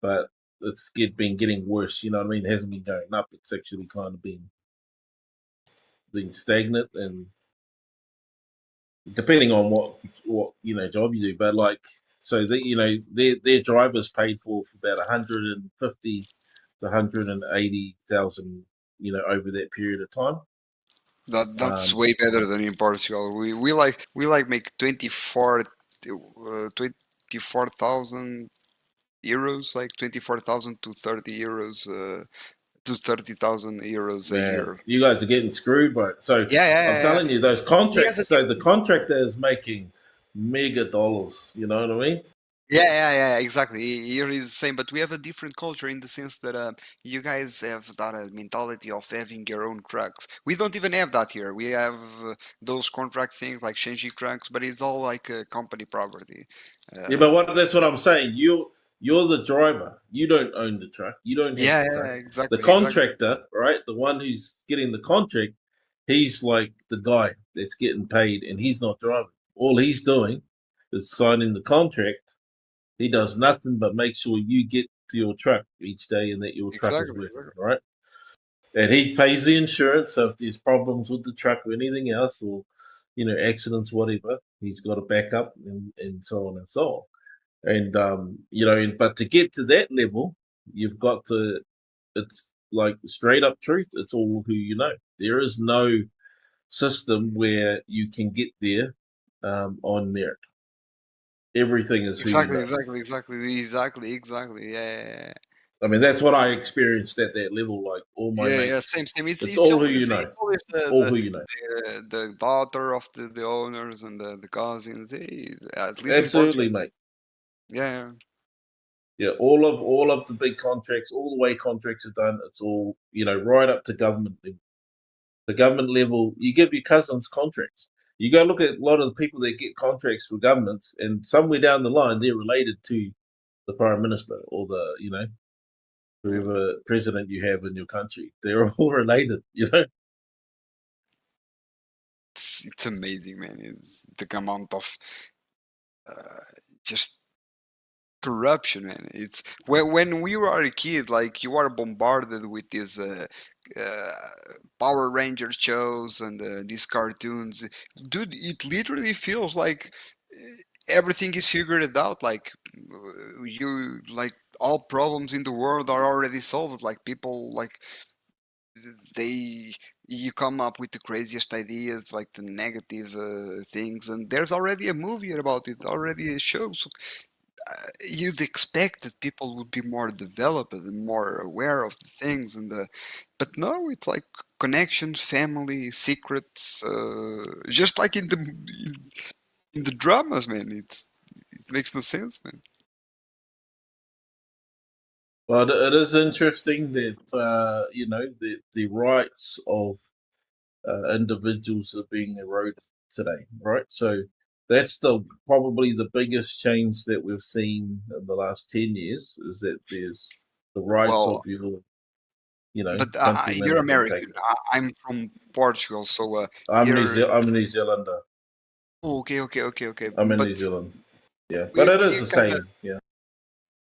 Speaker 22: but it's been getting worse. You know what I mean? It hasn't been going up. It's actually kind of been stagnant, and depending on what job you do. But like, so their drivers paid for about 150 to 180,000. Over that period of time.
Speaker 18: That's way better than in Portugal. We like make 24,000 euros, like 24,000 to 30 euros, to 30,000 euros a year.
Speaker 22: You guys are getting screwed, bro. So I'm telling you, those contracts. So the contractor is making mega dollars. You know what I mean?
Speaker 18: Yeah, exactly. Here is the same, but we have a different culture in the sense that you guys have that mentality of having your own trucks. We don't even have that here. We have those contract things like changing trucks, but it's all like company property.
Speaker 22: Yeah, but that's what I'm saying. You're the driver. You don't own the truck. You don't have the truck.
Speaker 18: Exactly.
Speaker 22: The contractor, right? The one who's getting the contract, he's like the guy that's getting paid, and he's not driving. All he's doing is signing the contract. He does nothing but make sure you get to your truck each day and that your truck is working, right? And he pays the insurance. So if there's problems with the truck or anything else, or accidents, whatever, he's got a backup and so on and so on. And but to get to that level, you've got to. It's like straight up truth. It's all who you know. There is no system where you can get there on merit. Everything is
Speaker 18: exactly. Yeah.
Speaker 22: I mean, that's what I experienced at that level. Like all my mates.
Speaker 18: Same.
Speaker 22: It's all who you know. All who you know.
Speaker 18: The daughter of the owners and the cousins. At least
Speaker 22: absolutely, mate.
Speaker 18: Yeah.
Speaker 22: All of the big contracts, all the way contracts are done. It's all right up to government level. The government level, you give your cousins contracts. You go look at a lot of the people that get contracts for governments, and somewhere down the line, they're related to the prime minister or the, whoever president you have in your country. They're all related,
Speaker 18: It's amazing, man. It's the amount of just corruption, man. It's when we were a kid, like you are bombarded with these Power Rangers shows and these cartoons. Dude, it literally feels like everything is figured out. Like all problems in the world are already solved. Like people, like you come up with the craziest ideas, like the negative things, and there's already a movie about it, already a show. So, you'd expect that people would be more developed and more aware of the things, but no, it's like connections, family, secrets, just like in the dramas, man. It makes no sense, man.
Speaker 22: Well, it is interesting that the rights of individuals are being eroded today, right? So that's probably the biggest change that we've seen in the last 10 years is that there's the rights of your,
Speaker 18: But you're American. I'm from Portugal, so
Speaker 22: I'm a New Zealander.
Speaker 18: Oh, okay.
Speaker 22: I'm in New Zealand. Yeah, but it is the same. Yeah.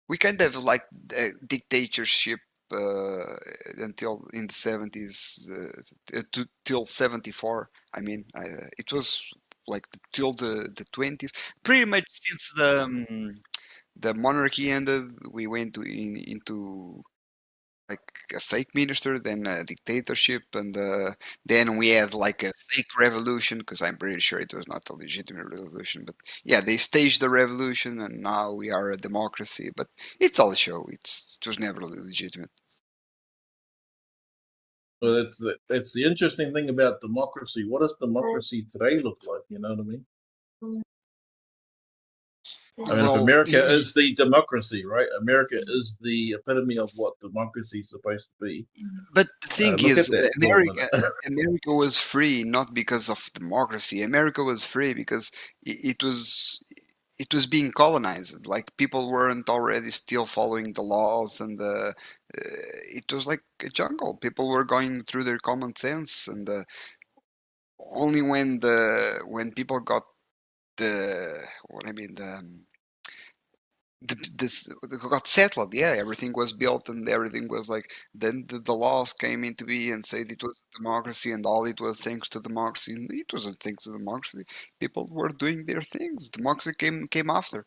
Speaker 18: We kind of like dictatorship until in the 70s till 74. I mean, it was like till the 20s. Pretty much since the monarchy ended, we went into like a fake minister, then a dictatorship, and then we had like a fake revolution, because I'm pretty sure it was not a legitimate revolution, but yeah, they staged the revolution, and now we are a democracy. But it's all a show. It was never legitimate.
Speaker 22: Well, that's the interesting thing about democracy. What does democracy today look like? You know what I mean? I mean, if America is the democracy, right? America is the epitome of what democracy is supposed to be.
Speaker 18: But the thing is, America was free not because of democracy. America was free because it was it was being colonized. Like people weren't already still following the laws, and it was like a jungle. People were going through their common sense, and only when people got the what I mean this got settled. Yeah, everything was built and everything was like. Then the laws came into being and said it was democracy, and all it was thanks to democracy. And it wasn't thanks to democracy. People were doing their things. Democracy came after.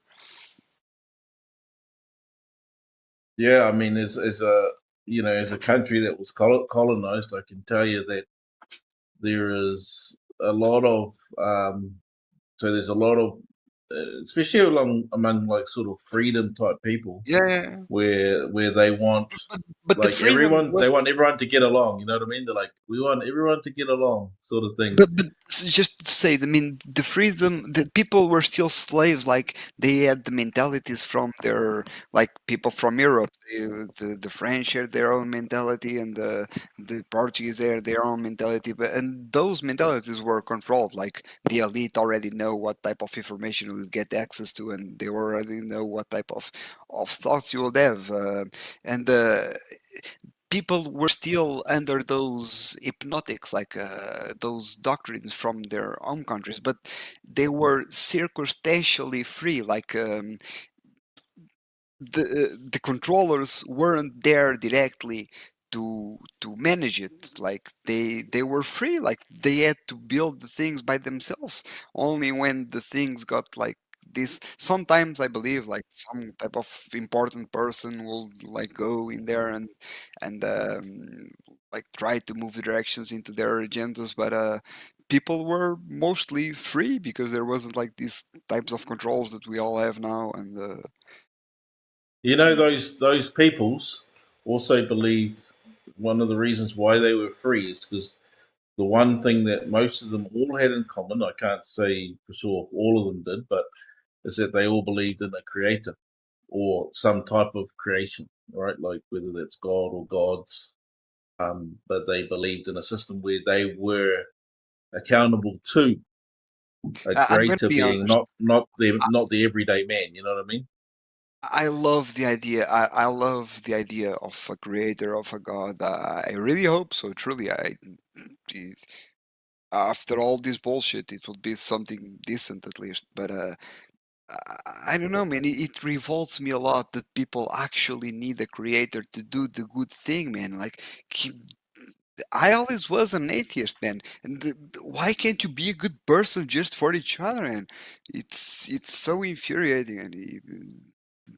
Speaker 22: Yeah, I mean, as a country that was colonized, I can tell you that there is a lot of there's a lot of especially among like sort of freedom type people,
Speaker 18: Yeah.
Speaker 22: where they want
Speaker 18: but
Speaker 22: like
Speaker 18: the freedom
Speaker 22: they want everyone to get along. You know what I mean? They're like, we want everyone to get along, sort of thing.
Speaker 18: But just to say, I mean, the freedom that people were still slaves. Like they had the mentalities from their like people from Europe. The French had their own mentality, and the Portuguese had their own mentality. But and those mentalities were controlled. Like the elite already know what type of information you would get access to, and they already know what type of thoughts you would have. And people were still under those hypnotics, like those doctrines from their own countries, but they were circumstantially free. Like the controllers weren't there directly to manage it. Like they were free. Like they had to build the things by themselves. Only when the things got like this, sometimes I believe like some type of important person will like go in there and like try to move the directions into their agendas, but people were mostly free because there wasn't like these types of controls that we all have now. And
Speaker 22: You know, those peoples also believed one of the reasons why they were free is because the one thing that most of them all had in common, I can't say for sure if all of them did, but is that they all believed in a creator or some type of creation, right? Like whether that's God or gods, but they believed in a system where they were accountable to a
Speaker 18: I'm gonna
Speaker 22: greater
Speaker 18: be
Speaker 22: being,
Speaker 18: honest.
Speaker 22: not the everyday man. You know what I mean?
Speaker 18: I love the idea. I love the idea of a creator, of a god. I really hope so. Truly, it- after all this bullshit, it would be something decent at least. But I don't know, man. It revolts me a lot that people actually need a creator to do the good thing, man. Like, I always was an atheist, man. And why can't you be a good person just for each other, man? It's so infuriating, and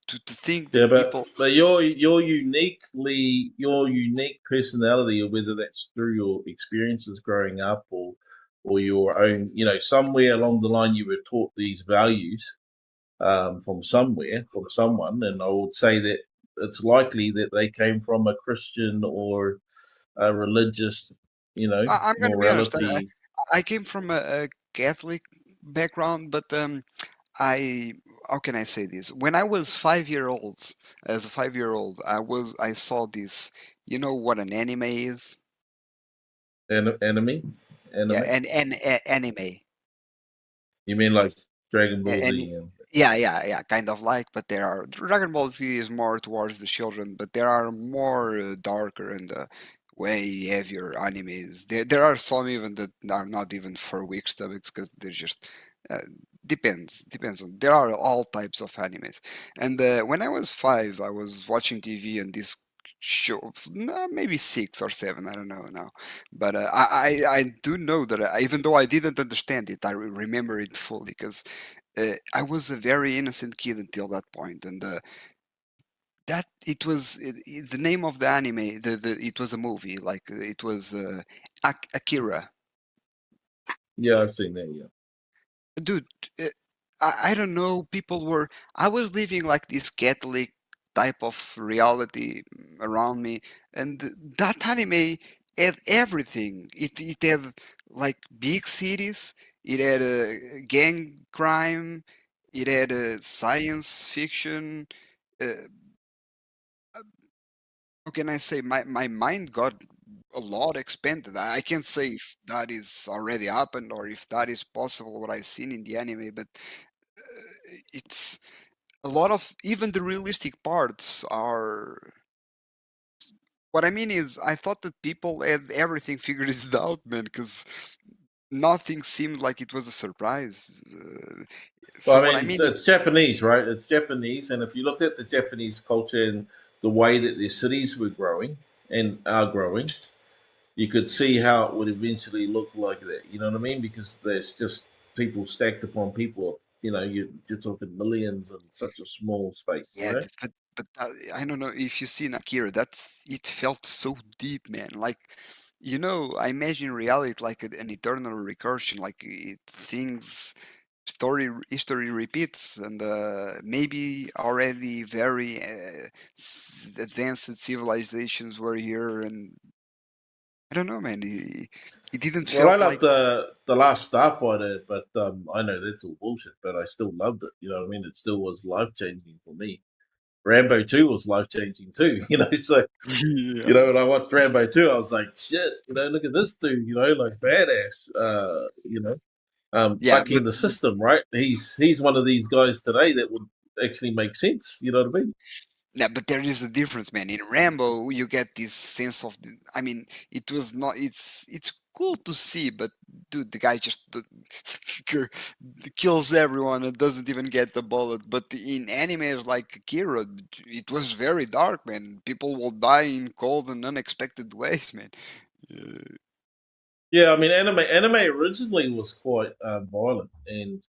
Speaker 18: to think
Speaker 22: Yeah,
Speaker 18: that people.
Speaker 22: but your unique personality, or whether that's through your experiences growing up or your own, somewhere along the line you were taught these values from someone, and I would say that it's likely that they came from a Christian or a religious,
Speaker 18: I'm gonna be honest.
Speaker 22: morality.
Speaker 18: I came from a Catholic background, but I how can I say this? When I was 5 year olds, as a 5 year old, I saw this. You know what an anime is?
Speaker 22: Enemy.
Speaker 18: Yeah, an anime.
Speaker 22: You mean like Dragon Ball
Speaker 18: And
Speaker 22: Z?
Speaker 18: yeah, kind of like. But there are Dragon Ball Z is more towards the children, but there are more darker and way heavier animes. There are some even that are not even for weak stomachs because they're just uh, depends on. There are all types of animes, and when I was 5, I was watching TV and this show, maybe 6 or 7, I don't know now, but I do know that even though I didn't understand it, I remember it fully because I was a very innocent kid until that point, and that it was the name of the anime. It was a movie, like it was Akira.
Speaker 22: Yeah, I've seen that. Yeah.
Speaker 18: Dude, I don't know. People were. I was living like this Catholic type of reality around me, and that anime had everything. It had like big cities. It had a gang crime. It had a science fiction. Uh, how can I say? My mind got a lot expanded. I can't say if that is already happened or if that is possible what I've seen in the anime, but it's a lot of even the realistic parts are. What I mean is, I thought that people had everything figured it out, man, because nothing seemed like it was a surprise. So
Speaker 22: Well,
Speaker 18: what
Speaker 22: I
Speaker 18: I
Speaker 22: mean,
Speaker 18: mean,
Speaker 22: it's Japanese, right? It's Japanese, and if you look at the Japanese culture and the way that their cities were growing and are growing, you could see how it would eventually look like that. You know what I mean? Because there's just people stacked upon people. You know, you're talking millions in such a small space. You
Speaker 18: yeah,
Speaker 22: know?
Speaker 18: but I don't know if you see Akira, that it felt so deep, man. Like, I imagine reality like an eternal recursion, like things history repeats, and maybe already very advanced civilizations were here, and I don't know, man. It didn't
Speaker 22: Well, I
Speaker 18: felt
Speaker 22: loved
Speaker 18: like.
Speaker 22: the last Starfighter, but I know that's all bullshit. But I still loved it. You know what I mean? It still was life changing for me. Rambo 2 was life changing too. You know, so
Speaker 18: Yeah.
Speaker 22: when I watched Rambo 2, I was like, shit. Look at this dude. Like badass.
Speaker 18: Yeah,
Speaker 22: Bucking the system, right? He's one of these guys today that would actually make sense. You know what I mean?
Speaker 18: yeah, but there is a difference, man. In Rambo, you get this sense of. I mean, it was not. It's cool to see, but dude, the guy just kills everyone and doesn't even get the bullet. But in animes like Akira, it was very dark, man. People will die in cold and unexpected ways, man.
Speaker 22: Yeah, I mean, anime originally was quite violent, and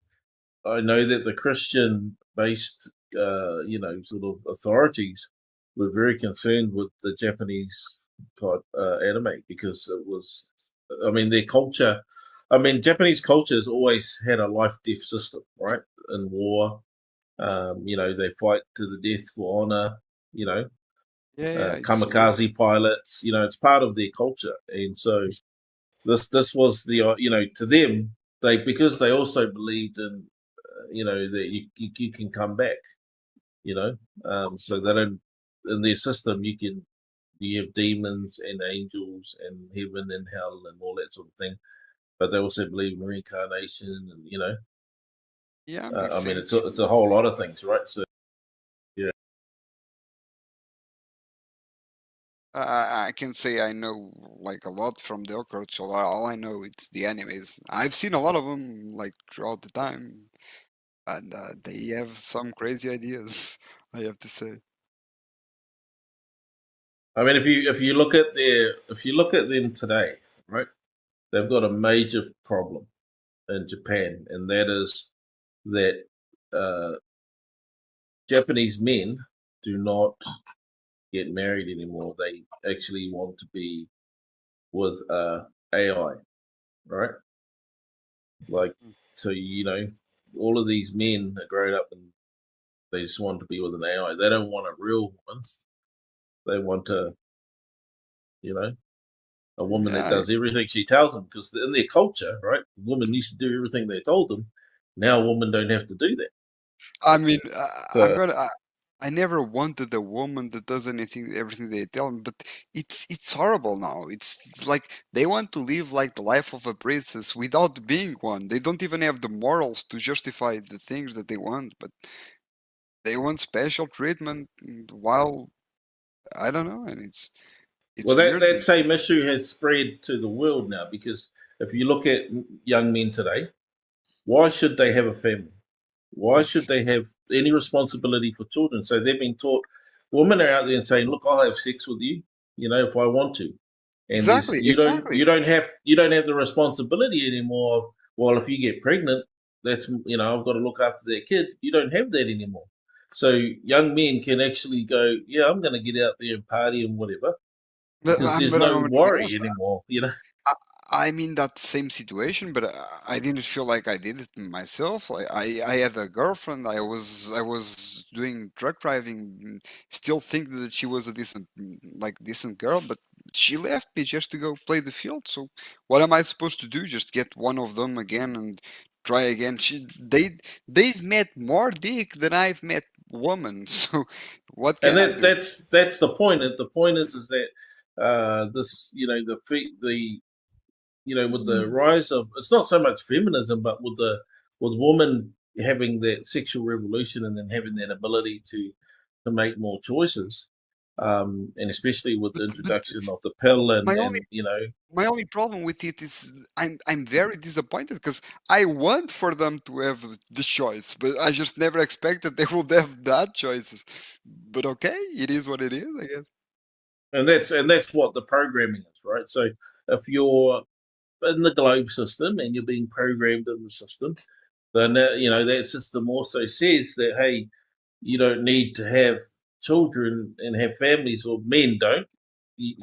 Speaker 22: I know that the Christian-based, sort of authorities were very concerned with the Japanese type anime because it was, I mean, their culture. I mean, Japanese culture has always had a life-death system, right? In war, they fight to the death for honor. You know,
Speaker 18: Yeah, it's
Speaker 22: kamikaze pilots. It's part of their culture, and so this was the to them because they also believed in that you can come back, so they don't in their system you have demons and angels and heaven and hell and all that sort of thing, but they also believe in reincarnation and
Speaker 18: yeah,
Speaker 22: I
Speaker 18: makes
Speaker 22: mean
Speaker 18: sense.
Speaker 22: it's a whole lot of things, right? So yeah.
Speaker 18: I can say I know like a lot from the occult, so all I know it's the animes. I've seen a lot of them like throughout the time, and they have some crazy ideas. I have to say.
Speaker 22: I mean, if you look at them today, right? They've got a major problem in Japan, and that is that uh, Japanese men do not get married anymore. They actually want to be with AI, right? Like, so all of these men are grown up and they just want to be with an AI. They don't want a real woman. They want a woman that
Speaker 18: Yeah,
Speaker 22: does everything she tells them. Because in their culture, right, women used to do everything they told them. Now women don't have to do that.
Speaker 18: I mean, I'm
Speaker 22: So,
Speaker 18: gonna. I never wanted a woman that does everything they tell me, but it's horrible now. It's like they want to live like the life of a princess without being one. They don't even have the morals to justify the things that they want, but they want special treatment. While I don't know, and
Speaker 22: well,
Speaker 18: it's
Speaker 22: that
Speaker 18: weird.
Speaker 22: that same issue has spread to the world now because if you look at young men today, why should they have a family? Why should they have any responsibility for children? So they've been taught. Women are out there and saying, "Look, I'll have sex with you, if I want to," and there's
Speaker 18: Exactly, exactly.
Speaker 22: you don't have the responsibility anymore of, well, if you get pregnant, that's I've got to look after that kid. You don't have that anymore. So young men can actually go, yeah, I'm going to get out there and party and whatever because there's
Speaker 18: But I'm
Speaker 22: no
Speaker 18: gonna be
Speaker 22: worry
Speaker 18: honest.
Speaker 22: anymore.
Speaker 18: I, I'm in that same situation, but I didn't feel like I did it myself. I had a girlfriend. I was doing truck driving. Still think that she was a decent girl, but she left me just to go play the field. So what am I supposed to do? Just get one of them again and try again? They've met more dick than I've met women. So what
Speaker 22: And
Speaker 18: can I do?
Speaker 22: that's the point. And the point is that this the with the rise of, it's not so much feminism, but with women having that sexual revolution and then having that ability to make more choices, and especially with the introduction of the pill and
Speaker 18: my only problem with it is I'm very disappointed because I want for them to have the choice, but I just never expected they would have that choices. But okay, it is what it is, I guess.
Speaker 22: And that's what the programming is, right? So if you're in the globe system and you're being programmed in the system, then that system also says that, hey, you don't need to have children and have families, or men don't.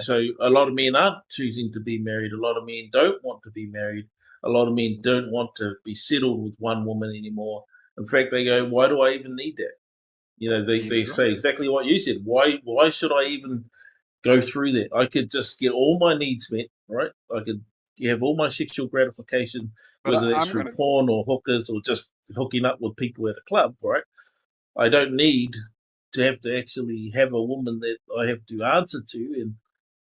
Speaker 22: So a lot of men aren't choosing to be married. A lot of men don't want to be married. A lot of men don't want to be settled with one woman anymore. In fact, they go, why do I even need that? They say exactly what you said. Why should I even go through that? I could just get all my needs met, right? I could have all my sexual gratification, whether that's through porn or hookers or just hooking up with people at a club, right? I don't need to have to actually have a woman that I have to answer to and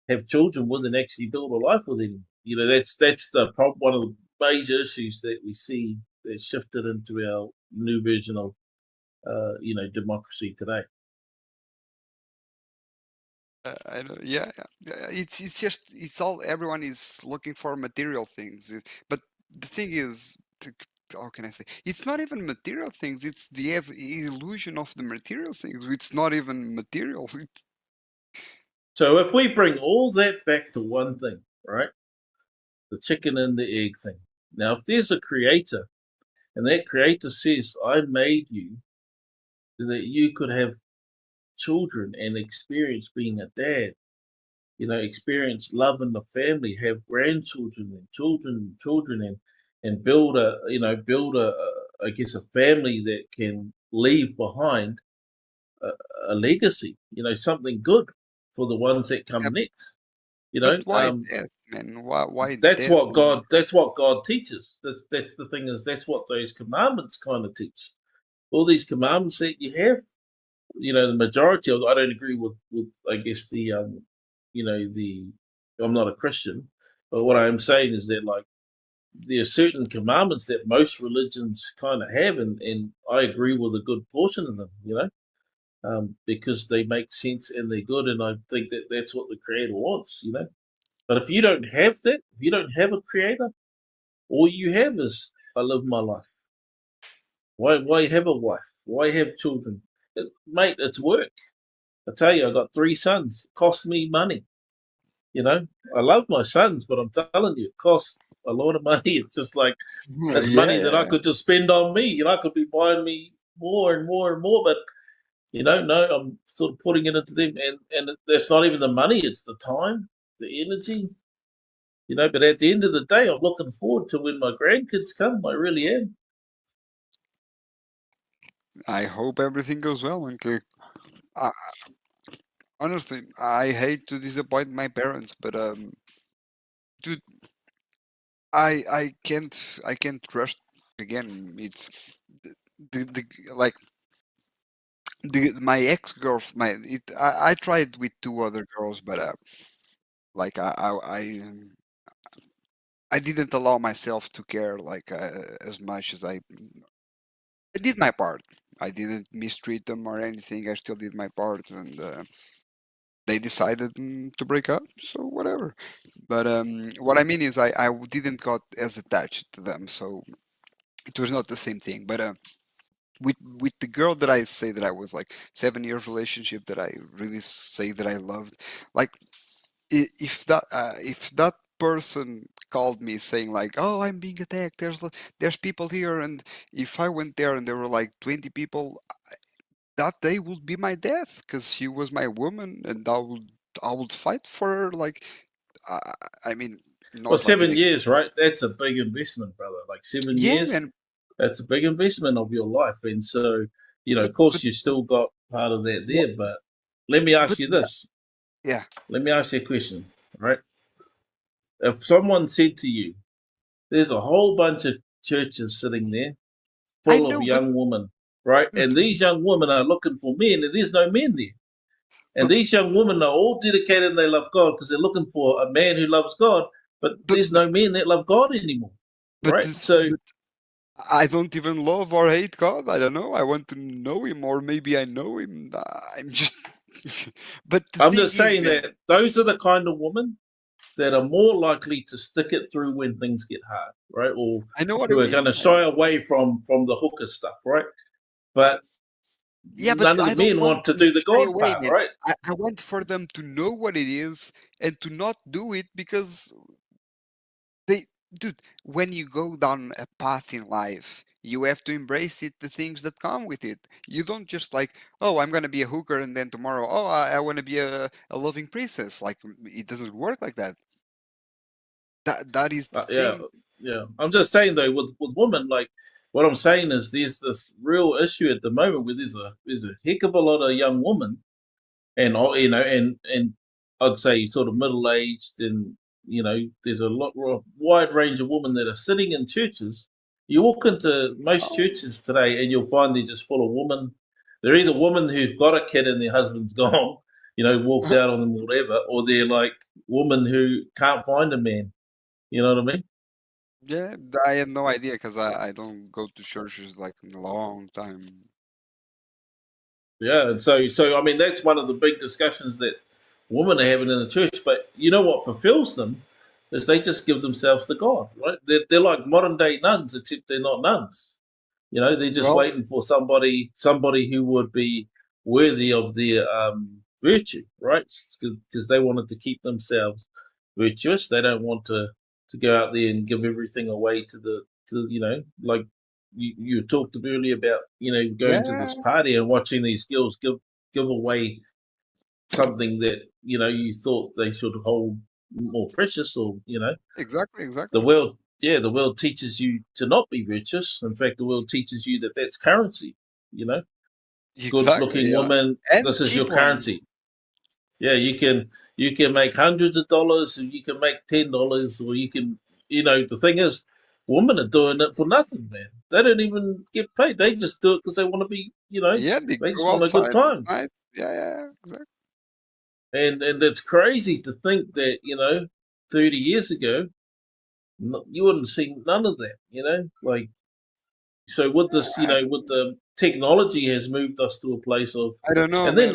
Speaker 22: have children with and actually build a life with them. That's the one of the major issues that we see that shifted into our new version of democracy today.
Speaker 18: I know, yeah. It's just everyone is looking for material things, but the thing is, how can I say? It's not even material things. It's the illusion of the material things. It's not even material.
Speaker 22: So if we bring all that back to one thing, right? The chicken and the egg thing. Now, if there's a creator, and that creator says, I made you so that you could have children and experience being a dad, experience love in the family, have grandchildren and children, and build a I guess a family that can leave behind a legacy, something good for the ones that come next.
Speaker 18: But why death, man? Why
Speaker 22: that's
Speaker 18: death?
Speaker 22: That's what God teaches. That's the thing, is that's what those commandments kind of teach. All these commandments that you have, the majority of, I don't agree with I guess the I'm not a Christian, but what I'm saying is that, like, there are certain commandments that most religions kind of have, and I agree with a good portion of them, because they make sense and they're good, and I think that that's what the Creator wants, But if you don't have that, if you don't have a Creator, all you have is, I live my life. Why have a wife? Why have children? Mate, it's work. I tell you, I got 3 sons. It costs me money. I love my sons, but I'm telling you, it costs a lot of money. It's just like, it's money that I could just spend on me. I could be buying me more and more and more, but no, I'm sort of putting it into them, and that's not even the money; it's the time, the energy. But at the end of the day, I'm looking forward to when my grandkids come. I really am.
Speaker 18: I hope everything goes well, and honestly, I hate to disappoint my parents, but dude, I can't trust again. It's the like my ex girlfriend. I tried with 2 other girls, but like I didn't allow myself to care like as much as I did my part. I didn't mistreat them or anything. I still did my part, and they decided to break up. So whatever. But what I mean is, I didn't got as attached to them, so it was not the same thing. But with the girl that I say that I was like 7 year relationship that I really say that I loved, like if that person called me saying like, oh, I'm being attacked, there's people here, and if I went there and there were like 20 people, that day would be my death because she was my woman, and I would fight for her. Like I mean, not
Speaker 22: Well,
Speaker 18: like
Speaker 22: 7 years, right? That's a big investment, brother. Like 7 years,
Speaker 18: man.
Speaker 22: That's a big investment of your life, and so of course, you still got part of that there. But let me ask you this.
Speaker 18: Yeah.
Speaker 22: Let me ask you a question, right? If someone said to you, there's a whole bunch of churches sitting there full of young women, right? And these young women are looking for men, and there's no men there. And these young women are all dedicated and they love God because they're looking for a man who loves God, but there's no men that love God anymore, right? So
Speaker 18: I don't even love or hate God. I don't know. I want to know Him, or maybe I know Him. I'm just. But the
Speaker 22: I'm
Speaker 18: thing
Speaker 22: just
Speaker 18: is,
Speaker 22: saying
Speaker 18: man,
Speaker 22: that those are the kind of women that are more likely to stick it through when things get hard, right? Or
Speaker 18: I know what
Speaker 22: who
Speaker 18: you
Speaker 22: are going to
Speaker 18: mean.
Speaker 22: shy away from the hooker stuff, right? But
Speaker 18: Yeah, but
Speaker 22: none of the
Speaker 18: I don't
Speaker 22: men
Speaker 18: want
Speaker 22: want to
Speaker 18: to
Speaker 22: do the
Speaker 18: shy
Speaker 22: God
Speaker 18: away,
Speaker 22: part,
Speaker 18: man.
Speaker 22: right?
Speaker 18: I want for them to know what it is and to not do it because they, dude, when you go down a path in life, you have to embrace it, the things that come with it. You don't just like, oh, I'm gonna be a hooker, and then tomorrow, oh, I want to be a loving princess. Like it doesn't work like that. That is the
Speaker 22: Yeah,
Speaker 18: thing.
Speaker 22: yeah. I'm just saying though, with women, like what I'm saying is there's this real issue at the moment where there's a heck of a lot of young women, and and I'd say sort of middle aged, and there's a wide range of women that are sitting in churches. You walk into most
Speaker 18: Oh,
Speaker 22: churches today, and you'll find they're just full of women. They're either women who've got a kid and their husband's gone, walked out on them or whatever, or they're like women who can't find a man. You know what I mean?
Speaker 18: yeah, I had no idea because I don't go to churches like in a long time.
Speaker 22: Yeah, and so I mean that's one of the big discussions that women are having in the church. But you know what fulfills them is they just give themselves to God, right? They're like modern day nuns, except they're not nuns. They're just
Speaker 18: Well,
Speaker 22: waiting for somebody who would be worthy of their virtue, right? Because they wanted to keep themselves virtuous. They don't want to go out there and give everything away like you talked earlier about going to
Speaker 18: yeah,
Speaker 22: this party and watching these girls give away something that you thought they should hold more precious, or
Speaker 18: exactly,
Speaker 22: the
Speaker 18: exactly.
Speaker 22: world the world teaches you to not be virtuous. In fact, the world teaches you that that's currency. Good
Speaker 18: Exactly,
Speaker 22: looking
Speaker 18: yeah.
Speaker 22: woman,
Speaker 18: And
Speaker 22: this is your
Speaker 18: cheap ones.
Speaker 22: currency. Yeah, you can make hundreds of dollars, or you can make $10, or you can the thing is, women are doing it for nothing, man. They don't even get paid. They just do it because they want to be,
Speaker 18: Yeah, they
Speaker 22: they just
Speaker 18: go
Speaker 22: want a good
Speaker 18: outside at
Speaker 22: time.
Speaker 18: night. Yeah, yeah, exactly.
Speaker 22: And it's crazy to think that 30 years ago you wouldn't see none of that. Like, so with this, with the technology has moved us to a place of,
Speaker 18: I don't know,
Speaker 22: and
Speaker 18: man.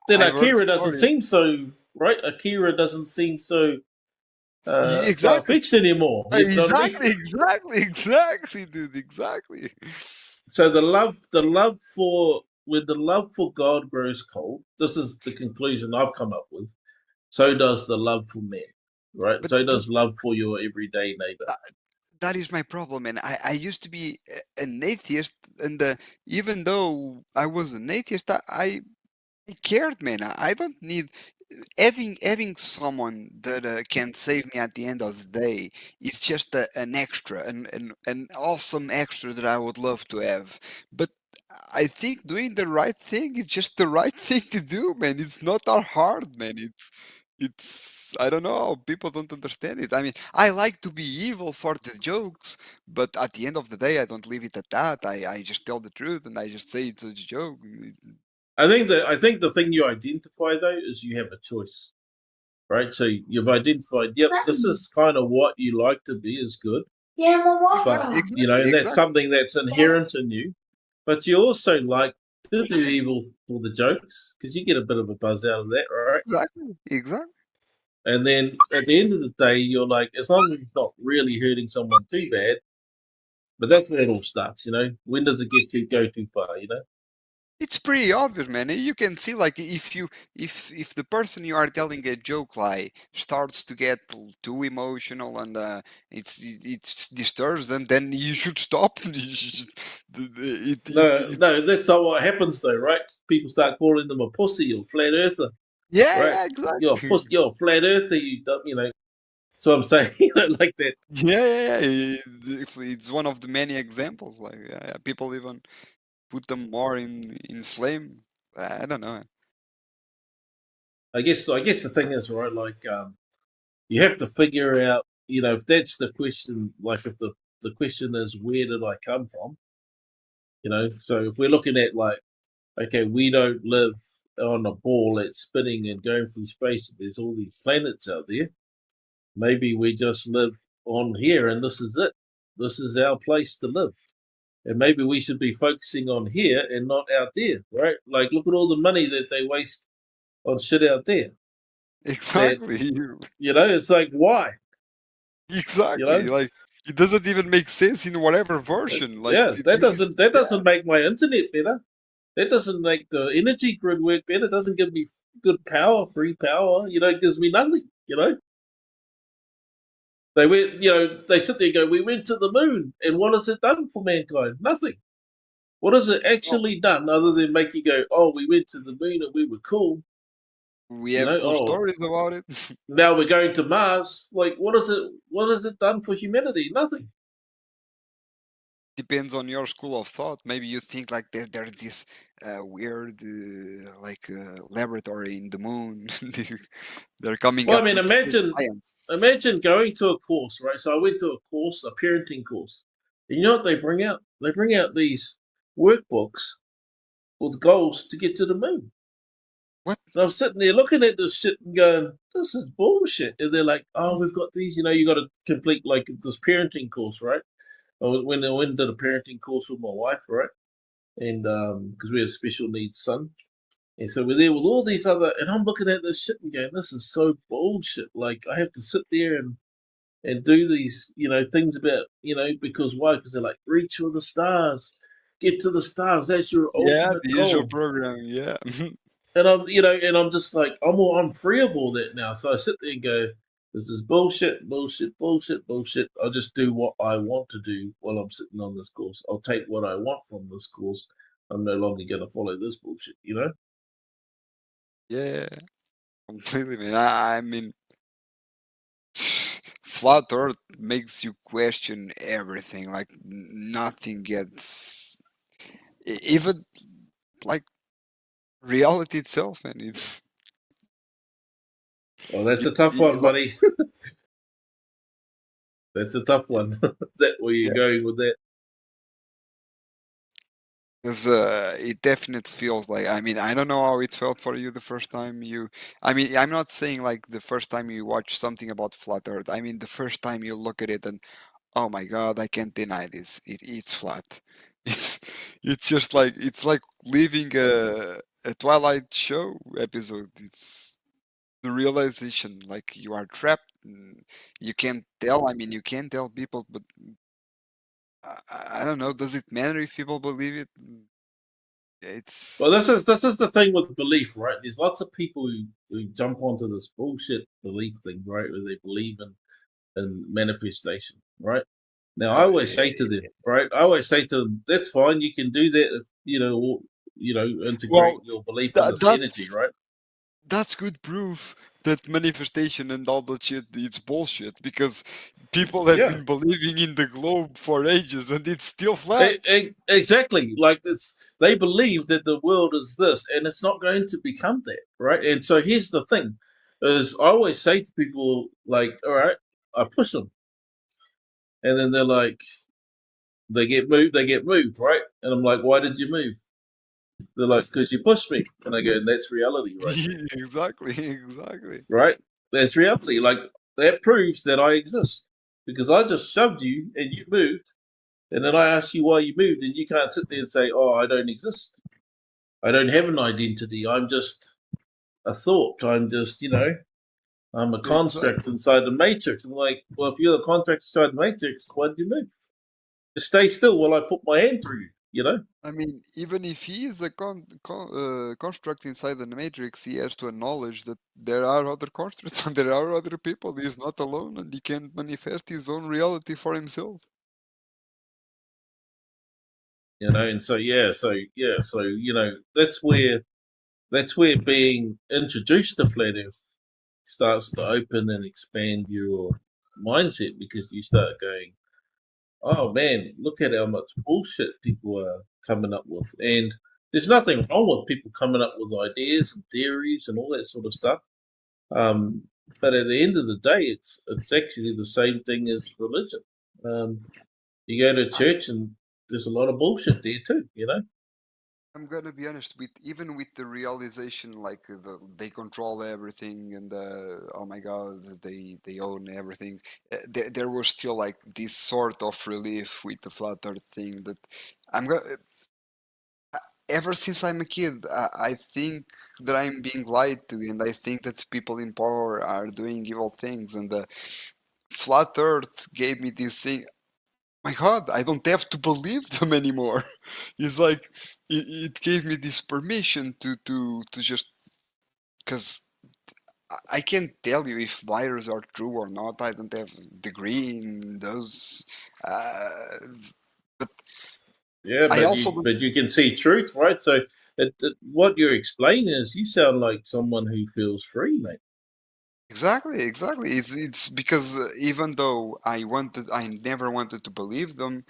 Speaker 22: then
Speaker 18: I've heard
Speaker 22: Akira doesn't
Speaker 18: stories.
Speaker 22: seem so right. Akira doesn't seem so far
Speaker 18: Exactly.
Speaker 22: fetched anymore. You know what I mean?
Speaker 18: Exactly, exactly, exactly, dude. Exactly.
Speaker 22: So the love for when the love for God grows cold, this is the conclusion I've come up with. So does the love for men, right?
Speaker 18: But
Speaker 22: So
Speaker 18: dude,
Speaker 22: does love for your everyday neighbor.
Speaker 18: that is my problem, man. I used to be an atheist, and even though I was an atheist, I cared, man. I don't need having someone that can save me at the end of the day. It's just an extra, an awesome extra that I would love to have. But I think doing the right thing is just the right thing to do, man. It's not that hard, man. It's I don't know. People don't understand it. I mean, I like to be evil for the jokes, but at the end of the day, I don't leave it at that. I just tell the truth and I just say it's a joke.
Speaker 22: I think the thing you identify though is you have a choice, right? So you've identified, yep, this is kind of what you like to be is good, but
Speaker 18: Exactly,
Speaker 22: and that's
Speaker 18: exactly,
Speaker 22: something that's inherent in you. But you also like to do evil for the jokes because you get a bit of a buzz out of that, right?
Speaker 18: exactly, exactly.
Speaker 22: And then at the end of the day, you're like, as long as it's not really hurting someone too bad. But that's where it all starts, When does it go too far?
Speaker 18: It's pretty obvious, man. You can see, like, if the person you are telling a joke like starts to get too emotional and it disturbs them, then you should stop.
Speaker 22: No, that's not what happens though, right? People start calling them a pussy or flat earther,
Speaker 18: Yeah,
Speaker 22: right?
Speaker 18: yeah, exactly.
Speaker 22: You're a flat earther, So I'm saying, like that.
Speaker 18: Yeah, yeah, yeah. It's one of the many examples. Like, yeah, people even put them more in flame. I don't know.
Speaker 22: I guess the thing is, right, like you have to figure out, if that's the question, like if the question is where did I come from? So if we're looking at like, okay, we don't live on a ball that's spinning and going through space, there's all these planets out there. Maybe we just live on here and this is it. This is our place to live. And maybe we should be focusing on here and not out there, right? Like, look at all the money that they waste on shit out there.
Speaker 18: Exactly.
Speaker 22: You know, it's like, why?
Speaker 18: Exactly.
Speaker 22: You know?
Speaker 18: Like it doesn't even make sense in whatever version. Like
Speaker 22: Yeah, that doesn't make my internet better. That doesn't make the energy grid work better. It doesn't give me good power, free power. You know, it gives me nothing. You know, they went. You know, they sit there and go, "We went to the moon," and what has it done for mankind? Nothing. What has it actually done other than make you go, "Oh, we went to the moon and we were cool."
Speaker 18: We have cool stories about it.
Speaker 22: Now we're going to Mars. Like, what is it? What has it done for humanity? Nothing.
Speaker 18: Depends on your school of thought. Maybe you think like there's this weird laboratory in the moon. They're coming
Speaker 22: Well,
Speaker 18: up
Speaker 22: I mean,
Speaker 18: with
Speaker 22: imagine going to a course, right? So I went to a course, a parenting course. And you know what they bring out? They bring out these workbooks with goals to get to the moon.
Speaker 18: What?
Speaker 22: And I'm sitting there looking at this shit and going, this is bullshit. And they're like, oh, we've got these, you know, you got to complete like this parenting course, right? When I went and did a parenting course with my wife, right? And because we have a special needs son. And so we're there with all these other, and I'm looking at this shit and going, this is so bullshit. Like, I have to sit there and do these, you know, things about, you know, because why? Because they're like, reach for the stars, get to the stars. That's your ultimate
Speaker 18: the
Speaker 22: goal.
Speaker 18: usual program. Yeah.
Speaker 22: And I'm, you know, and I'm just like, I'm free of all that now. So I sit there and go, this is bullshit, bullshit, bullshit, bullshit. I'll just do what I want to do while I'm sitting on this course. I'll take what I want from this course. I'm no longer going to follow this bullshit, you know?
Speaker 18: Yeah. Completely, man. I mean, flat Earth makes you question everything. Like nothing gets, even like reality itself, man. It's.
Speaker 22: Well, that's a tough one, buddy. That's a tough one. That where you're going with that?
Speaker 18: Because it definitely feels like, I mean, I don't know how it felt for you the first time you, I mean, I'm not saying like the first time you watch something about flat Earth. I mean, the first time you look at it and, oh my God, I can't deny this. It's flat. It's just like, it's like leaving a Twilight show episode. It's the realization, like you are trapped. You can't tell. I mean, you can't tell people, but I don't know. Does it matter if people believe it? It's
Speaker 22: Well, this is the thing with belief, right? There's lots of people who jump onto this bullshit belief thing, right? Where they believe in manifestation, right? Now, I always say to them, right? I always say to them, that's fine. You can do that, if, you know, integrate your belief in this energy, right?
Speaker 18: That's good proof that manifestation and all that shit, it's bullshit, because people have been believing in the globe for ages and it's still flat.
Speaker 22: Exactly. Like they believe that the world is this and it's not going to become that, right? And so here's the thing is I always say to people, like, all right, I push them. And then they're like, they get moved, right? And I'm like, why did you move? They're like, because you pushed me. And I go, that's reality, right?
Speaker 18: Exactly.
Speaker 22: Right? That's reality. Like, that proves that I exist. Because I just shoved you and you moved. And then I ask you why you moved. And you can't sit there and say, oh, I don't exist. I don't have an identity. I'm just a thought. I'm just, you know, I'm a construct inside the matrix. I'm like, well, if you're the construct inside the matrix, why did you move? Just stay still while I put my hand through you, you know?
Speaker 18: I mean, even if he is a construct inside the matrix, he has to acknowledge that there are other constructs and there are other people. He is not alone and he can manifest his own reality for himself.
Speaker 22: You know, and so you know, that's where being introduced to flat Earth starts to open and expand your mindset, because you start going, oh man, look at how much bullshit people are coming up with. And there's nothing wrong with people coming up with ideas and theories and all that sort of stuff. But at the end of the day, it's actually the same thing as religion. You go to church and there's a lot of bullshit there too, you know?
Speaker 18: I'm gonna be honest with even with the realization like they control everything and oh my god they own everything. There was still like this sort of relief with the flat earth thing that I'm gonna ever since I'm a kid I think that I'm being lied to and I think that people in power are doing evil things and the flat earth gave me this thing. My god, I don't have to believe them anymore. It's like it gave me this permission to just because I can't tell you if viruses are true or not. I don't have a degree in those, but
Speaker 22: Yeah,
Speaker 18: I
Speaker 22: but
Speaker 18: also
Speaker 22: you can see truth, right? So what you're explaining is you sound like someone who feels free, mate.
Speaker 18: exactly. It's because even though I never wanted to believe them.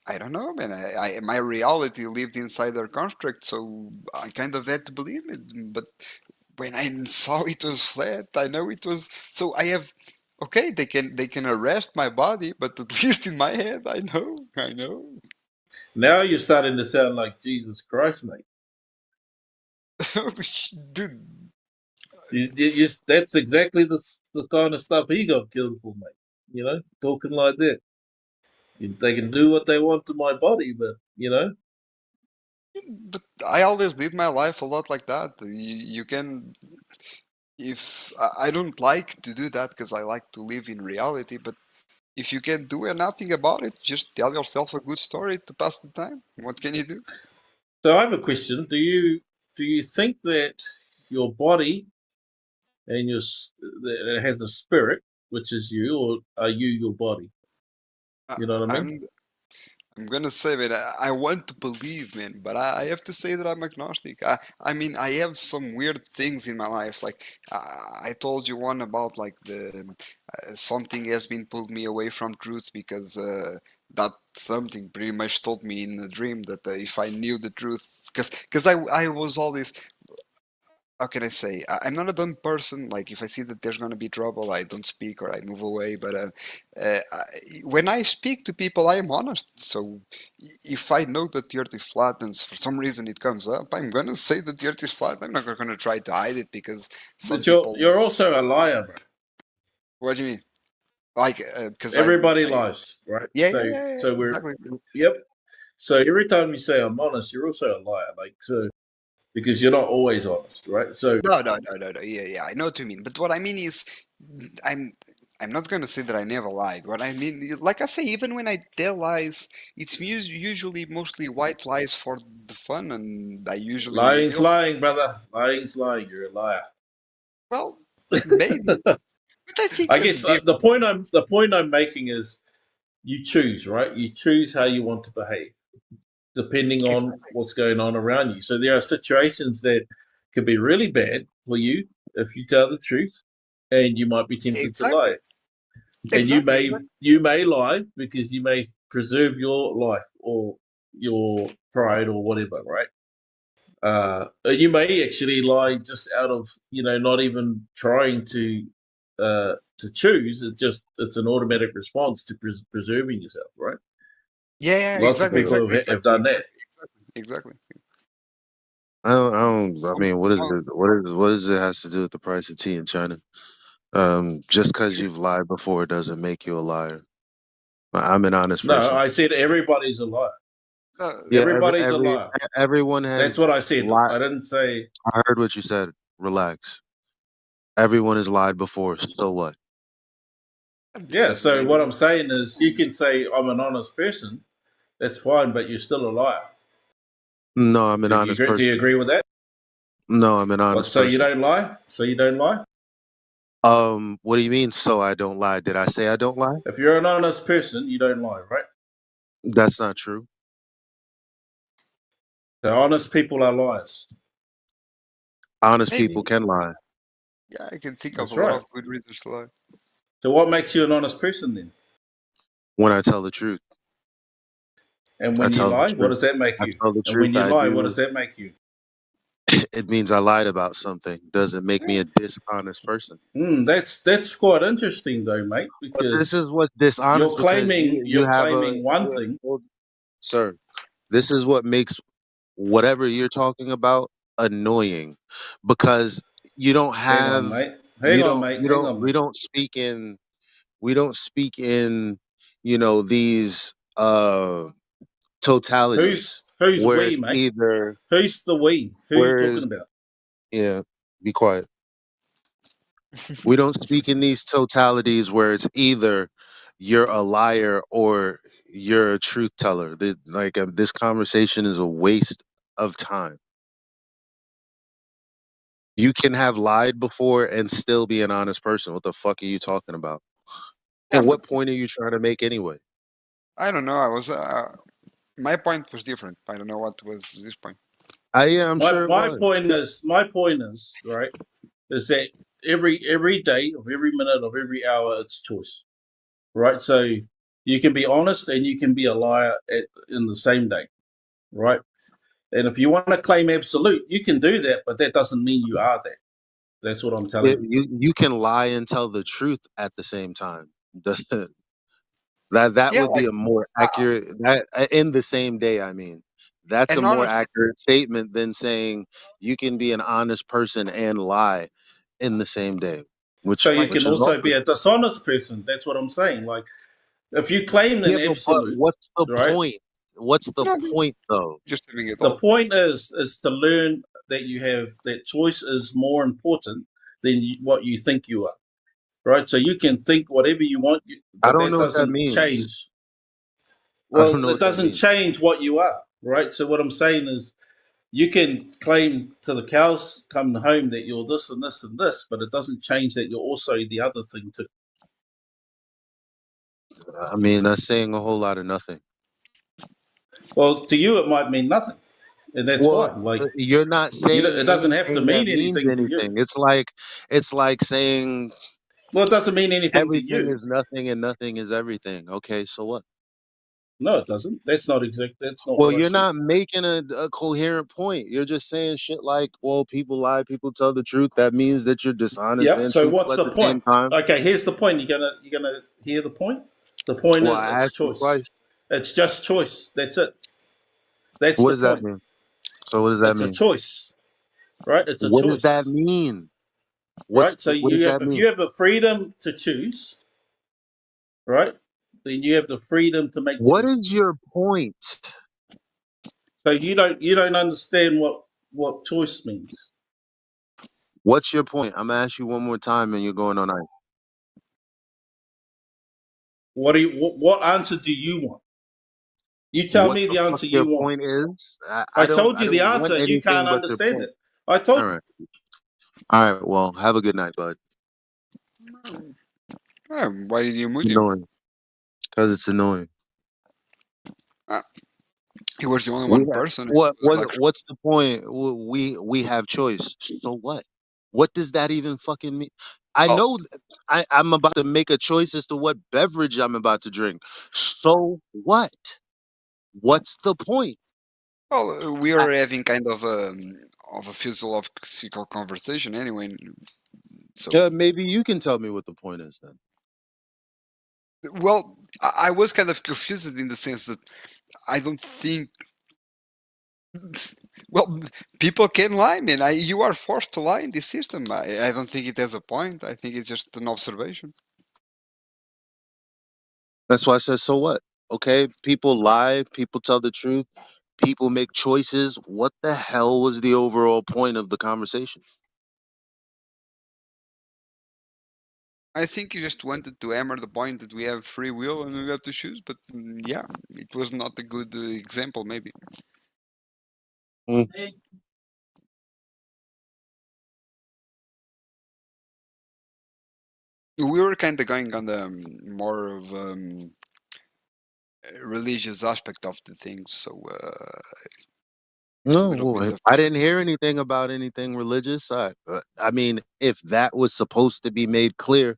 Speaker 18: I don't know, man. My reality lived inside their construct, so I kind of had to believe it. But when I saw it was flat, I know it was. So I have, okay, they can arrest my body, but at least in my head, I know.
Speaker 22: Now you're starting to sound like Jesus Christ, mate.
Speaker 18: Dude,
Speaker 22: that's exactly the kind of stuff he got killed for, mate. You know, talking like that. They can do what they want to my body, but
Speaker 18: but I always did my life a lot like that. You can, if I don't like to do that because I like to live in reality, but if you can do nothing about it, just tell yourself a good story to pass the time. What can you do?
Speaker 22: So I have a question. Do you think that your body and that it has a spirit, which is you, or are you your body? You know what I mean?
Speaker 18: I'm gonna say that I want to believe, man, but I have to say that I'm agnostic. I mean, I have some weird things in my life. Like I told you one about like the something has been pulled me away from truth because that something pretty much told me in a dream that if I knew the truth, because I was always, how can I say? I'm not a dumb person. Like if I see that there's gonna be trouble, I don't speak or I move away. But when I speak to people, I am honest. So if I know that the Earth is flat and for some reason it comes up, I'm gonna say that the Earth is flat. I'm not gonna try to hide it because some
Speaker 22: But
Speaker 18: people.
Speaker 22: you're also a liar, bro.
Speaker 18: What do you mean? Like because
Speaker 22: everybody lies, right?
Speaker 18: Yeah,
Speaker 22: so we're
Speaker 18: exactly.
Speaker 22: Yep. So every time you say I'm honest, you're also a liar. Like so. Because you're not always honest, right? So
Speaker 18: No. Yeah, I know what you mean. But what I mean is, I'm not gonna say that I never lied. What I mean, like I say, even when I tell lies, it's usually mostly white lies for the fun, and I usually
Speaker 22: lying's
Speaker 18: reveal.
Speaker 22: lying, brother. Lying's lying. You're a liar.
Speaker 18: Well, maybe. But I think
Speaker 22: I guess the point I'm making is you choose, right? You choose how you want to behave, depending on what's going on around you. So there are situations that could be really bad for you if you tell the truth, and you might be tempted to lie. And you may lie because you may preserve your life or your pride or whatever, right? You may actually lie just out of not even trying to choose. It's an automatic response to preserving yourself, right?
Speaker 18: Yeah,
Speaker 22: Lots of people have done that.
Speaker 18: Exactly.
Speaker 1: I mean, what does it has to do with the price of tea in China? Just because you've lied before doesn't make you a liar. I'm an honest person.
Speaker 22: No, I said everybody's a liar.
Speaker 1: Yeah,
Speaker 22: Everybody's a liar.
Speaker 1: Everyone has.
Speaker 22: That's what I said. I didn't say.
Speaker 1: I heard what you said. Relax. Everyone has lied before. So what?
Speaker 22: Yeah. So what I'm saying is, you can say I'm an honest person. That's fine, but you're still a liar.
Speaker 1: No, I'm an honest person.
Speaker 22: Do you agree with that?
Speaker 1: No, I'm an honest person.
Speaker 22: So you don't lie? So you don't lie?
Speaker 1: What do you mean? So I don't lie? Did I say I don't lie?
Speaker 22: If you're an honest person, you don't lie, right?
Speaker 1: That's not true.
Speaker 22: So honest people are liars.
Speaker 1: Honest people can lie.
Speaker 18: Yeah, I can think of a lot of good reasons to lie.
Speaker 22: So what makes you an honest person then?
Speaker 1: When I tell the truth.
Speaker 22: And when you lie, what does that make you? And when you lie, what does that make you?
Speaker 1: It means I lied about something. Doesn't make me a dishonest person.
Speaker 22: That's quite interesting, though, mate. Because
Speaker 1: this is what dishonest.
Speaker 22: You're claiming one thing,
Speaker 1: sir. This is what makes whatever you're talking about annoying because you don't
Speaker 22: Hang on,
Speaker 1: have
Speaker 22: mate. Hang on, mate. Hang on,
Speaker 1: we
Speaker 22: mate.
Speaker 1: don't speak in these totalities
Speaker 22: Who's
Speaker 1: where
Speaker 22: we,
Speaker 1: it's
Speaker 22: mate?
Speaker 1: either
Speaker 22: Who's the we? Who are you talking
Speaker 1: whereas
Speaker 22: about?
Speaker 1: yeah, be quiet. We don't speak in these totalities where it's either you're a liar or you're a truth teller. This conversation is a waste of time. You can have lied before and still be an honest person. What the fuck are you talking about?
Speaker 18: Yeah,
Speaker 1: And
Speaker 18: but
Speaker 1: what point are you trying to make anyway?
Speaker 18: I don't know. I was my point was different. I don't know what was this point.
Speaker 1: I'm
Speaker 22: My
Speaker 1: sure it
Speaker 22: my
Speaker 1: was.
Speaker 22: point is right is that every day of every minute of every hour it's choice, right? So you can be honest and you can be a liar in the same day, right? And if you want to claim absolute, you can do that, but that doesn't mean you are that. That's what I'm telling you.
Speaker 1: You can lie and tell the truth at the same time. That
Speaker 18: Yeah,
Speaker 1: would be
Speaker 18: like
Speaker 1: a more accurate that in the same day. I mean, that's a
Speaker 18: and
Speaker 1: more
Speaker 18: honestly,
Speaker 1: accurate statement than saying you can be an honest person and lie in the same day,
Speaker 22: So you
Speaker 18: like
Speaker 22: can
Speaker 1: which is
Speaker 22: also
Speaker 1: also
Speaker 22: be a dishonest person. That's what I'm saying. Like if you claim an
Speaker 1: yeah. But
Speaker 22: absolute,
Speaker 1: what's the
Speaker 22: right?
Speaker 1: point? What's the
Speaker 18: no,
Speaker 1: point though?
Speaker 18: just having it
Speaker 22: The
Speaker 18: all.
Speaker 22: point is to learn that you have that choice is more important than what you think you are, right? So you can think whatever you want,
Speaker 1: I
Speaker 22: but
Speaker 1: don't
Speaker 22: that
Speaker 1: know what that
Speaker 22: doesn't
Speaker 1: means.
Speaker 22: change.
Speaker 1: I don't
Speaker 22: Well,
Speaker 1: know
Speaker 22: it
Speaker 1: what that
Speaker 22: doesn't
Speaker 1: means.
Speaker 22: change what you are, right? So what I'm saying is, you can claim to the cows come home that you're this and this and this, but it doesn't change that you're also the other thing too.
Speaker 1: I mean, that's saying a whole lot of nothing.
Speaker 22: Well, to you it might mean nothing, and that's
Speaker 1: Well,
Speaker 22: fine. Like
Speaker 1: you're not saying
Speaker 22: it doesn't have to
Speaker 1: anything that
Speaker 22: mean
Speaker 1: means
Speaker 22: anything to you.
Speaker 1: anything. It's like saying
Speaker 22: Well, it doesn't mean anything to
Speaker 1: everything
Speaker 22: you.
Speaker 1: is nothing and nothing is everything. Okay, so what?
Speaker 22: No, it doesn't. That's not exact. That's not
Speaker 1: Well,
Speaker 22: what I
Speaker 1: you're
Speaker 22: said.
Speaker 1: not making a coherent point. You're just saying shit like, well, people lie, people tell the truth. That means that you're dishonest
Speaker 22: Yep.
Speaker 1: and
Speaker 22: So
Speaker 1: truthful
Speaker 22: what's
Speaker 1: at
Speaker 22: the
Speaker 1: the
Speaker 22: point?
Speaker 1: same time.
Speaker 22: Okay, here's the point. You're gonna hear the point. The point
Speaker 1: Well,
Speaker 22: is
Speaker 1: I
Speaker 22: it's
Speaker 1: asked you
Speaker 22: choice.
Speaker 1: twice.
Speaker 22: It's just choice. That's it. That's
Speaker 1: What
Speaker 22: the
Speaker 1: does that
Speaker 22: point.
Speaker 1: mean? So what does that
Speaker 22: It's a
Speaker 1: mean?
Speaker 22: choice, right? It's a
Speaker 1: What does that
Speaker 22: choice,
Speaker 1: mean?
Speaker 22: right? So
Speaker 1: What does
Speaker 22: you have
Speaker 1: that
Speaker 22: if
Speaker 1: mean?
Speaker 22: you have the freedom to choose, right? Then you have the freedom to make
Speaker 1: What
Speaker 22: choices.
Speaker 1: is your point?
Speaker 22: So you don't understand what choice means.
Speaker 1: What's your point? I'm gonna ask you one more time, and you're going on ice.
Speaker 22: What answer do you want? You tell
Speaker 1: What
Speaker 22: me
Speaker 1: the
Speaker 22: the
Speaker 1: fuck
Speaker 22: answer
Speaker 1: your
Speaker 22: you want.
Speaker 1: point is?
Speaker 22: I
Speaker 1: I
Speaker 22: told you the
Speaker 1: don't want
Speaker 22: answer. You
Speaker 1: anything
Speaker 22: can't
Speaker 1: but your
Speaker 22: understand
Speaker 1: point.
Speaker 22: it. I
Speaker 1: All
Speaker 22: told
Speaker 1: right. All right. Well, have a good night, bud.
Speaker 18: Why did you
Speaker 1: It's
Speaker 18: mute him?
Speaker 1: annoying because it's annoying.
Speaker 18: He was the only
Speaker 1: We
Speaker 18: one
Speaker 1: have,
Speaker 18: person. It was like,
Speaker 1: what's the point? We have choice. So what? What does that even fucking mean? I
Speaker 18: well,
Speaker 1: know I'm about to make a choice as to what beverage I'm about to drink. So what? What's the point?
Speaker 18: well, we
Speaker 1: I,
Speaker 18: are having kind of a philosophical conversation anyway. So,
Speaker 1: maybe you can tell me what the point is then.
Speaker 18: well, I was kind of confused in the sense that I don't think. Well, people can lie, man. You are forced to lie in this system. I don't think it has a point. I think it's just an observation.
Speaker 1: That's why I said so what? Okay, people lie, people tell the truth, people make choices. What the hell was the overall point of the conversation?
Speaker 18: I think you just wanted to hammer the point that we have free will and we have to choose, but yeah, it was not a good example, maybe.
Speaker 1: Mm.
Speaker 18: We were kind of going on the more of religious aspect of the things, so it's a
Speaker 1: No,
Speaker 18: little bit
Speaker 1: well,
Speaker 18: of.
Speaker 1: I didn't hear anything about anything religious. I mean, if that was supposed to be made clear,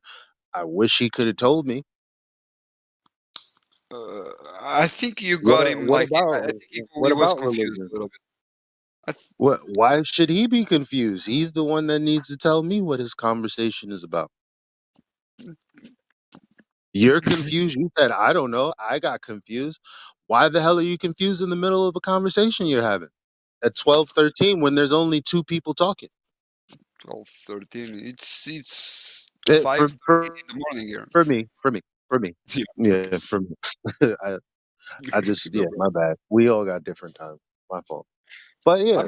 Speaker 1: I wish he could have told me.
Speaker 18: I think you got him like. I think
Speaker 1: What
Speaker 18: he was
Speaker 1: about
Speaker 18: confused
Speaker 1: religion?
Speaker 18: a little bit.
Speaker 1: What? Why should he be confused? He's the one that needs to tell me what his conversation is about. You're confused. You said I don't know. I got confused. Why the hell are you confused in the middle of a conversation you're having? at 12:13 when there's only two people talking.
Speaker 18: 12:13. It's
Speaker 1: It,
Speaker 18: 5:13 in the morning here.
Speaker 1: for me.
Speaker 18: Yeah.
Speaker 1: Yeah, for me. I just
Speaker 18: No
Speaker 1: yeah, my
Speaker 18: problem.
Speaker 1: bad. We all got different times. My fault. But yeah,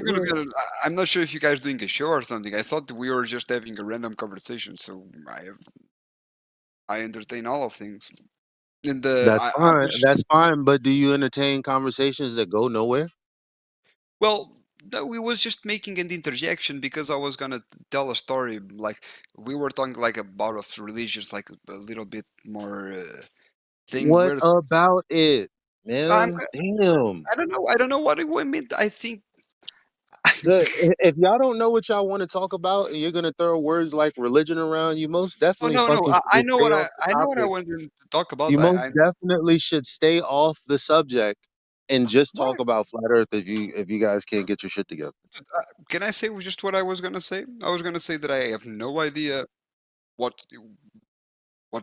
Speaker 18: I'm not sure if you guys doing a show or something. I thought we were just having a random conversation, so I entertain all of things. And
Speaker 1: that's
Speaker 18: I
Speaker 1: fine.
Speaker 18: wish.
Speaker 1: That's fine. But do you entertain conversations that go nowhere?
Speaker 18: Well, no, we was just making an interjection because I was gonna tell a story. Like we were talking like about of religions, like a little bit more thing
Speaker 1: What
Speaker 18: where
Speaker 1: about it,
Speaker 18: I'm.
Speaker 1: man? Damn.
Speaker 18: I don't know. I don't know what it meant. I think.
Speaker 1: If y'all don't know what y'all want to talk about and you're gonna throw words like religion around, you most
Speaker 18: Oh
Speaker 1: definitely
Speaker 18: no, no.
Speaker 1: fucking
Speaker 18: I
Speaker 1: should
Speaker 18: know
Speaker 1: stay
Speaker 18: what
Speaker 1: off the
Speaker 18: I know what I
Speaker 1: topic.
Speaker 18: wanted to talk about.
Speaker 1: You most
Speaker 18: I
Speaker 1: definitely should stay off the subject and just
Speaker 18: why?
Speaker 1: talk about flat Earth if you guys can't get your shit together.
Speaker 18: Can I say just what I was gonna say? I was gonna say that I have no idea what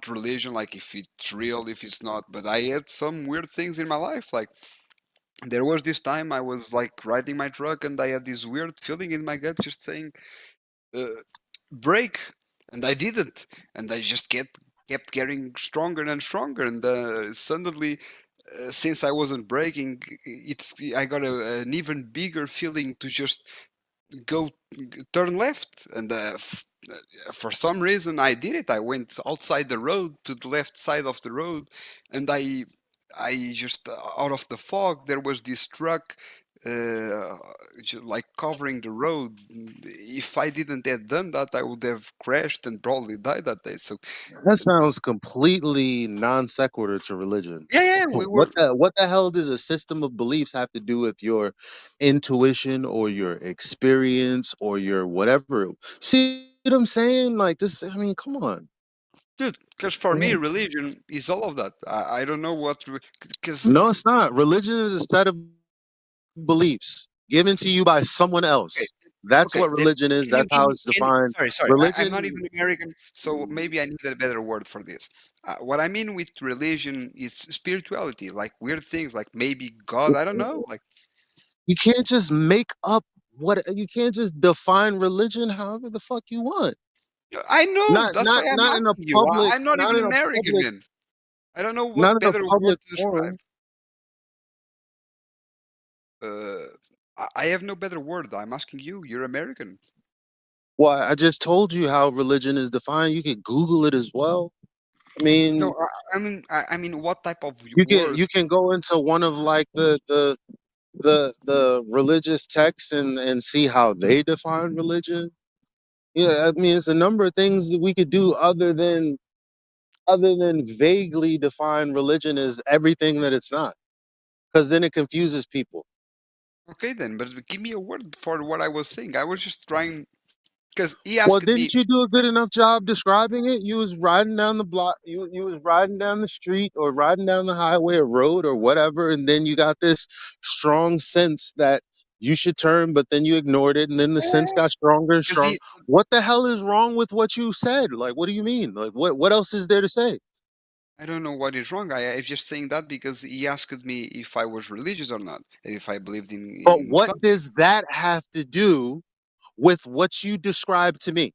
Speaker 18: religion, like if it's real, if it's not. But I had some weird things in my life. Like there was this time I was like riding my truck and I had this weird feeling in my gut, just saying, uh, "Brake," and I didn't, and I just kept getting stronger and stronger, and suddenly. Since I wasn't braking, I got an even bigger feeling to just go turn left, and for some reason I did it. I went outside the road to the left side of the road, and I just out of the fog there was this truck like covering the road. If I didn't have done that, I would have crashed and probably died that day. So
Speaker 1: That sounds completely non sequitur to religion.
Speaker 18: yeah, we were.
Speaker 1: What the hell does a system of beliefs have to do with your intuition or your experience or your whatever? See what I'm saying? Like this. I mean, come on.
Speaker 18: Dude, because for me,
Speaker 1: Mhm.
Speaker 18: religion is all of that. I don't know what, because
Speaker 1: No, it's not. Religion is a set of beliefs given to you by someone
Speaker 18: okay,
Speaker 1: else. That's
Speaker 18: okay.
Speaker 1: what
Speaker 18: Then
Speaker 1: religion is.
Speaker 18: can you
Speaker 1: That's
Speaker 18: give
Speaker 1: how
Speaker 18: me?
Speaker 1: it's
Speaker 18: Can you,
Speaker 1: defined.
Speaker 18: sorry. I'm not
Speaker 1: Religion.
Speaker 18: even American, so maybe I need a better word for this. What I mean with religion is spirituality, like weird things, like maybe God. I don't know. Like
Speaker 1: You can't just make up what you can't just define religion however the fuck you want.
Speaker 18: I know. That's why I'm
Speaker 1: Not in a
Speaker 18: asking you.
Speaker 1: public
Speaker 18: I'm not
Speaker 1: not
Speaker 18: even
Speaker 1: in a
Speaker 18: American,
Speaker 1: public
Speaker 18: man. I don't know
Speaker 1: not
Speaker 18: what
Speaker 1: in a
Speaker 18: better word
Speaker 1: public
Speaker 18: to describe.
Speaker 1: forum.
Speaker 18: Uh, I have no better word. I'm asking you. You're American.
Speaker 1: Well, I just told you how religion is defined. You could Google it as well. I
Speaker 18: No,
Speaker 1: mean,
Speaker 18: I mean, what type of word?
Speaker 1: you can go into one of like the religious texts and see how they define religion. Yeah, I mean, it's a number of things that we could do other than vaguely define religion as everything that it's not, because then it confuses people.
Speaker 18: Okay, then, but give me a word for what I was saying. I was just trying because he
Speaker 1: Well,
Speaker 18: asked me.
Speaker 1: didn't you do a good enough job describing it? You was riding down the block, you was riding down the street or riding down the highway or road or whatever, and then you got this strong sense that you should turn, but then you ignored it, and then the sense got stronger and
Speaker 18: Because
Speaker 1: stronger. What the hell is wrong with what you said? Like, what do you mean? Like, what else is there to say?
Speaker 18: I don't know what is wrong. I'm just saying that because he asked me if I was religious or not, if I believed
Speaker 1: But
Speaker 18: in
Speaker 1: what
Speaker 18: something.
Speaker 1: does that have to do with what you described to me?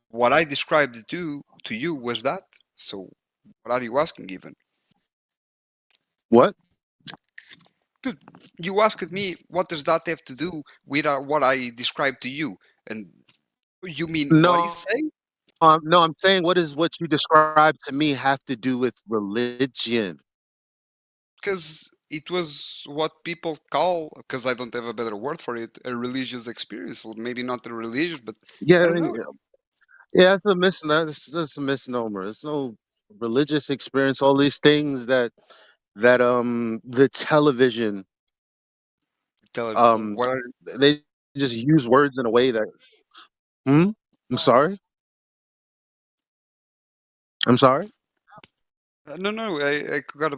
Speaker 18: What I described to you was that. So, what are you asking even?
Speaker 1: What?
Speaker 18: Dude, you asked me what does that have to do with what I described to you, and you mean what he's
Speaker 1: No,
Speaker 18: saying?
Speaker 1: no, I'm saying, what does what you described to me have to do with religion?
Speaker 18: Because it was what people call, because I don't have a better word for it, a religious experience. Maybe not a religious, but I
Speaker 1: Yeah,
Speaker 18: don't know.
Speaker 1: yeah, it's a that's a misnomer. It's no religious experience. All these things that the television
Speaker 18: Tell
Speaker 1: um
Speaker 18: what are
Speaker 1: they just use words in a way that hmm? I'm sorry. I'm sorry.
Speaker 18: no, I got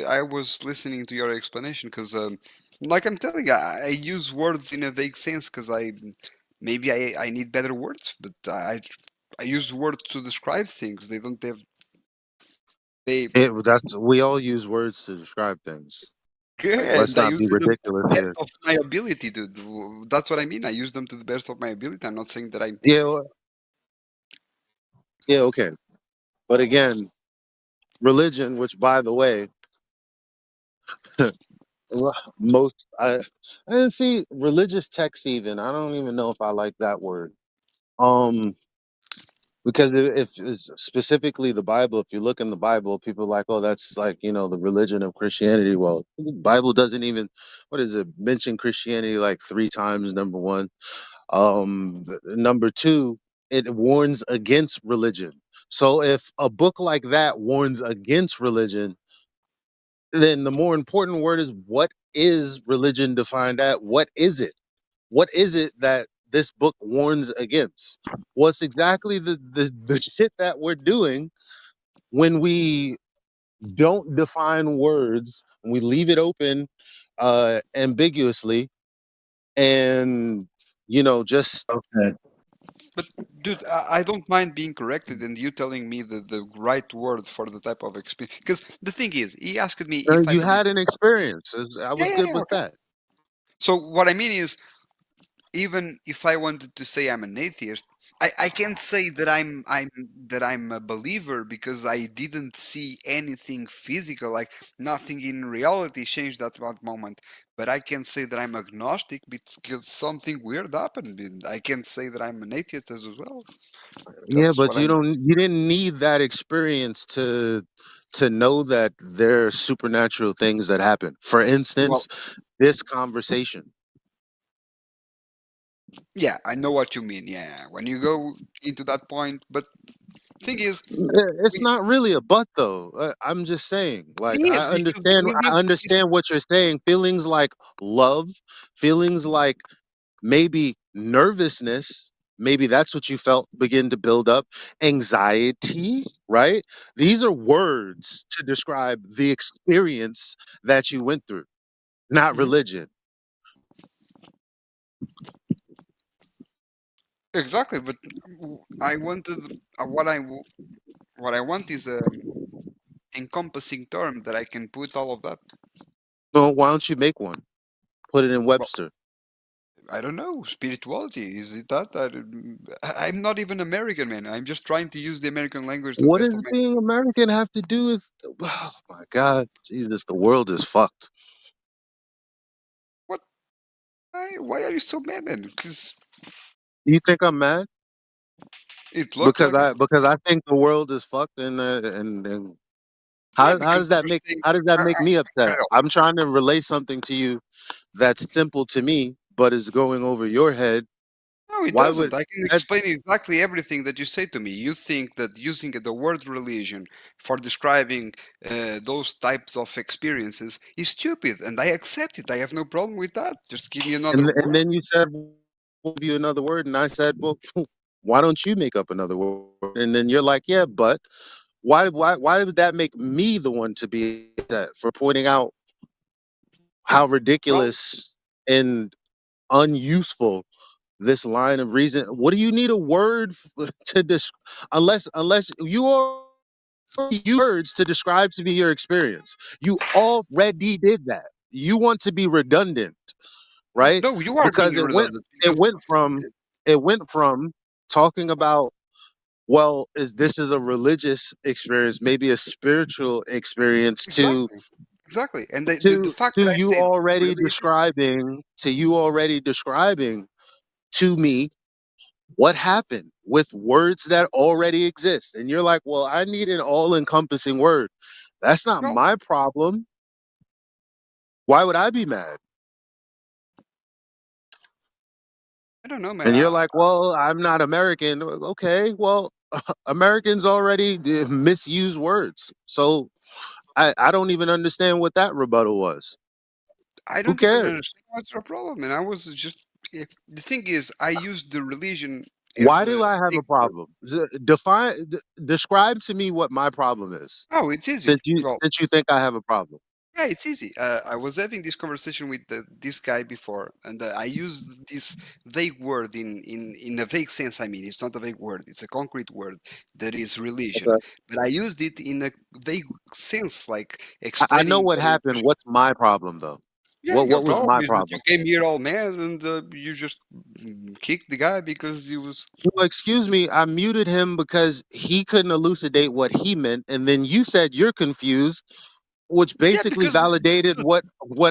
Speaker 18: I was listening to your explanation because, like I'm telling you, I use words in a vague sense because maybe I need better words, but I use words to describe things. They don't have they.
Speaker 1: That's we all use words to describe things. Let's
Speaker 18: And I
Speaker 1: not
Speaker 18: use
Speaker 1: be
Speaker 18: them to
Speaker 1: ridiculous
Speaker 18: the best
Speaker 1: here.
Speaker 18: of my ability, dude. That's what I mean. I use them to the best of my ability. I'm not saying that I'm.
Speaker 1: Yeah, yeah, okay. But again, religion, which by the way, most I didn't see religious texts even. I don't even know if I like that word. Um, because if it's specifically the Bible, if you look in the Bible, people are like, oh, that's like, the religion of Christianity. Well, the Bible doesn't even, what is it, mention Christianity like 3 times, number one. Number two, it warns against religion. So if a book like that warns against religion, then the more important word is, what is religion defined at? What is it? What is it that this book warns against? What's exactly the shit that we're doing when we don't define words, we leave it open ambiguously, and just
Speaker 8: Okay.
Speaker 18: But dude, I don't mind being corrected and you telling me the right word for the type of experience. Because the thing is, he asked me if I
Speaker 1: you
Speaker 18: believe.
Speaker 1: had an experience. I
Speaker 18: Yeah,
Speaker 1: was
Speaker 18: yeah,
Speaker 1: good
Speaker 18: yeah,
Speaker 1: with
Speaker 18: okay.
Speaker 1: that.
Speaker 18: So what I mean is, even if I wanted to say I'm an atheist, I can't say that I'm a believer because I didn't see anything physical, like nothing in reality changed at that moment. But I can say that I'm agnostic because something weird happened. And I can say that I'm an atheist as well.
Speaker 1: Yeah,
Speaker 18: That's
Speaker 1: but
Speaker 18: what I'm.
Speaker 1: you didn't need that experience to know that there are supernatural things that happen. For
Speaker 18: Well,
Speaker 1: instance, this conversation.
Speaker 18: yeah, I know what you mean. Yeah, when you go into that point, but thing is,
Speaker 1: It's
Speaker 18: we,
Speaker 1: not really a but though. I'm just saying, like,
Speaker 18: it is because we
Speaker 1: I
Speaker 18: live.
Speaker 1: understand what you're saying. Feelings like love, feelings like maybe nervousness, maybe that's what you felt begin to build up, anxiety, right? These are words to describe the experience that you went through, not
Speaker 18: Mhm.
Speaker 1: religion.
Speaker 18: Exactly, but I wanted what I want is a encompassing term that I can put all of that.
Speaker 1: So why don't you make one? Put it in
Speaker 18: Well,
Speaker 1: Webster.
Speaker 18: I don't know. Spirituality is it that? I'm not even American, man. I'm just trying to use the American language to the
Speaker 1: What
Speaker 18: best
Speaker 1: does
Speaker 18: of my.
Speaker 1: being American have to do with? Oh my God, Jesus, the world is fucked.
Speaker 18: What? Why are you so mad, man? Because
Speaker 1: You think I'm mad
Speaker 18: it looks like it.
Speaker 1: because I think the world is fucked, and
Speaker 18: Yeah,
Speaker 1: how
Speaker 18: because
Speaker 1: does that
Speaker 18: you're
Speaker 1: make
Speaker 18: saying.
Speaker 1: me
Speaker 18: I
Speaker 1: upset?
Speaker 18: know.
Speaker 1: I'm trying to relay something to you that's simple to me, but is going over your head.
Speaker 18: No, it
Speaker 1: Why would
Speaker 18: doesn't. I can
Speaker 1: that?
Speaker 18: explain exactly everything that you say to me. You think that using the word religion for describing those types of experiences is stupid, and I accept it. I have no problem with that. Just give me another
Speaker 1: And
Speaker 18: word.
Speaker 1: then you said, "We'll give you another word," and I said, "Well, why don't you make up another word?" And then you're like, "Yeah, but why would that make me the one to be upset for pointing out how
Speaker 18: Well,
Speaker 1: ridiculous and unuseful this line of reason? What do you need a word to unless you already use words to describe to me your experience? You already did that. You want to be redundant, right?
Speaker 18: no, you are being
Speaker 1: Because
Speaker 18: redundant
Speaker 1: it
Speaker 18: because
Speaker 1: went from it went from talking about, well, is this is a religious experience, maybe a spiritual experience,
Speaker 18: exactly, exactly. And the fact that I said religion,
Speaker 1: you already describing to me what happened with words that already exist. And you're like, well, I need an all-encompassing word. That's not
Speaker 18: well,
Speaker 1: my problem. Why would I be mad?
Speaker 18: I don't know, man.
Speaker 1: And you're like, well, I'm not American. Okay, well, Americans already misuse words. So I don't even understand what that rebuttal was.
Speaker 18: I
Speaker 1: Who
Speaker 18: don't even
Speaker 1: cares?
Speaker 18: understand what's your problem. And I was just the thing is, I used the religion as
Speaker 1: Why
Speaker 18: a
Speaker 1: do I have a
Speaker 18: big word.
Speaker 1: problem? Describe to me what my problem is.
Speaker 18: Oh, it's easy. Well,
Speaker 1: Since you think I have a problem.
Speaker 18: Yeah, it's easy. I was having this conversation with this guy before, and I used this vague word in a vague sense. I mean, it's not a vague word; it's a concrete word that is religion.
Speaker 1: Okay.
Speaker 18: But I used it in a vague sense, like
Speaker 1: I know
Speaker 18: explaining
Speaker 1: what
Speaker 18: what it
Speaker 1: happened. What's my problem though?
Speaker 18: Yeah, your
Speaker 1: What was
Speaker 18: problem
Speaker 1: my
Speaker 18: is that you
Speaker 1: problem?
Speaker 18: came here all mad and you just kicked the guy because he was.
Speaker 1: Well, excuse me, I muted him because he couldn't elucidate what he meant, and then you said you're confused, which
Speaker 18: Yeah,
Speaker 1: basically
Speaker 18: because
Speaker 1: validated what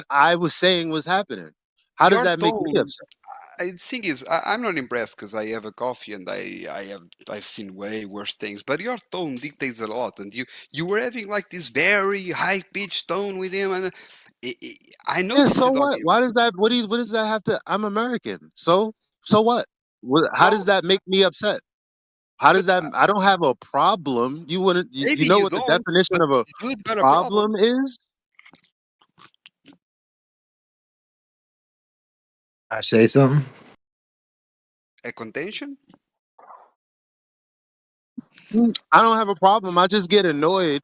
Speaker 1: I was saying was happening. How does
Speaker 18: your
Speaker 1: that make me
Speaker 18: tone.
Speaker 1: upset?
Speaker 18: I think is I'm not impressed because I have a coffee and I've seen way worse things. But your tone dictates a lot, and you were having like this very high pitched tone with him, and I
Speaker 1: Yeah,
Speaker 18: noticed
Speaker 1: so
Speaker 18: it on
Speaker 1: what?
Speaker 18: him.
Speaker 1: Why does that? What does that have to? I'm American, so what? How does
Speaker 18: Well,
Speaker 1: that make me upset? How does
Speaker 18: but
Speaker 1: that? I don't have a problem. You wouldn't. You
Speaker 18: maybe
Speaker 1: know
Speaker 18: you
Speaker 1: what the
Speaker 18: don't.
Speaker 1: definition
Speaker 18: But
Speaker 1: of a
Speaker 18: you got a problem.
Speaker 1: problem is?
Speaker 3: I say something?
Speaker 18: A contention.
Speaker 1: I don't have a problem. I just get annoyed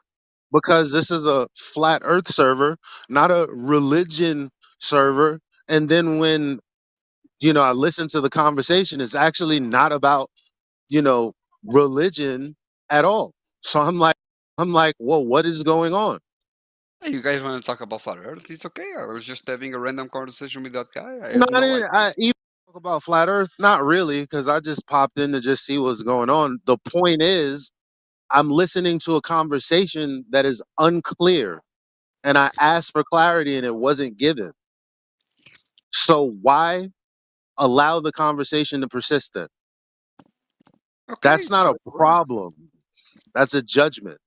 Speaker 1: because this is a flat earth server, not a religion server. And then when, I listen to the conversation, it's actually not about, religion at all. So I'm like, whoa, what is going on?
Speaker 18: Hey, you guys want to talk about flat Earth? It's okay. I was just having a random conversation with that guy. I
Speaker 1: No,
Speaker 18: have
Speaker 1: I
Speaker 18: no
Speaker 1: didn't.
Speaker 18: idea.
Speaker 1: I even talk about flat earth. Not really, because I just popped in to just see what's going on. The point is, I'm listening to a conversation that is unclear, and I asked for clarity and it wasn't given. So why allow the conversation to persist then?
Speaker 18: Okay,
Speaker 1: That's not
Speaker 18: so
Speaker 1: a problem. That's a judgment.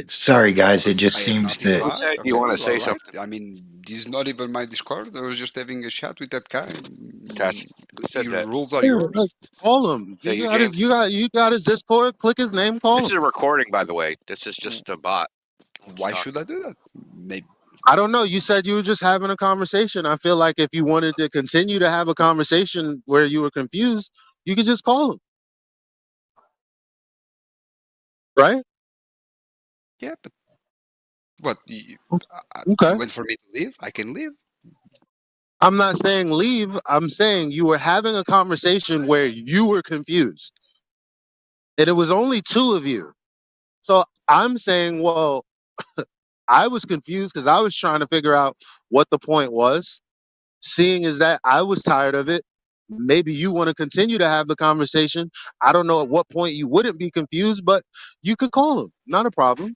Speaker 3: Sorry, guys. It just
Speaker 18: I have
Speaker 3: seems
Speaker 18: nothing to
Speaker 3: that
Speaker 17: Who
Speaker 18: hide.
Speaker 17: said you
Speaker 18: Okay,
Speaker 17: want to
Speaker 18: all
Speaker 17: say
Speaker 18: right.
Speaker 17: something?
Speaker 18: I mean, this is not even my Discord. I was just having a chat with that guy.
Speaker 17: Tess, who said
Speaker 18: Your
Speaker 17: that?
Speaker 18: rules are
Speaker 1: Yeah,
Speaker 18: yours.
Speaker 1: like, call him.
Speaker 17: Is that
Speaker 1: You
Speaker 17: you,
Speaker 1: got his,
Speaker 17: James?
Speaker 1: you got his Discord. Click his name. Call
Speaker 17: This is
Speaker 1: him.
Speaker 17: a recording, by the way. This is just a bot. Just
Speaker 18: Why should
Speaker 17: talking.
Speaker 18: I do that? Maybe.
Speaker 1: I don't know. You said you were just having a conversation. I feel like if you wanted to continue to have a conversation where you were confused, you could just call him, right?
Speaker 18: Yeah, but what? You
Speaker 1: Okay.
Speaker 18: wait for me to leave? I can leave.
Speaker 1: I'm not saying leave. I'm saying you were having a conversation where you were confused, and it was only two of you. So I'm saying, well, I was confused because I was trying to figure out what the point was. Seeing is that I was tired of it. Maybe you want to continue to have the conversation. I don't know at what point you wouldn't be confused, but you could call him. Not a problem.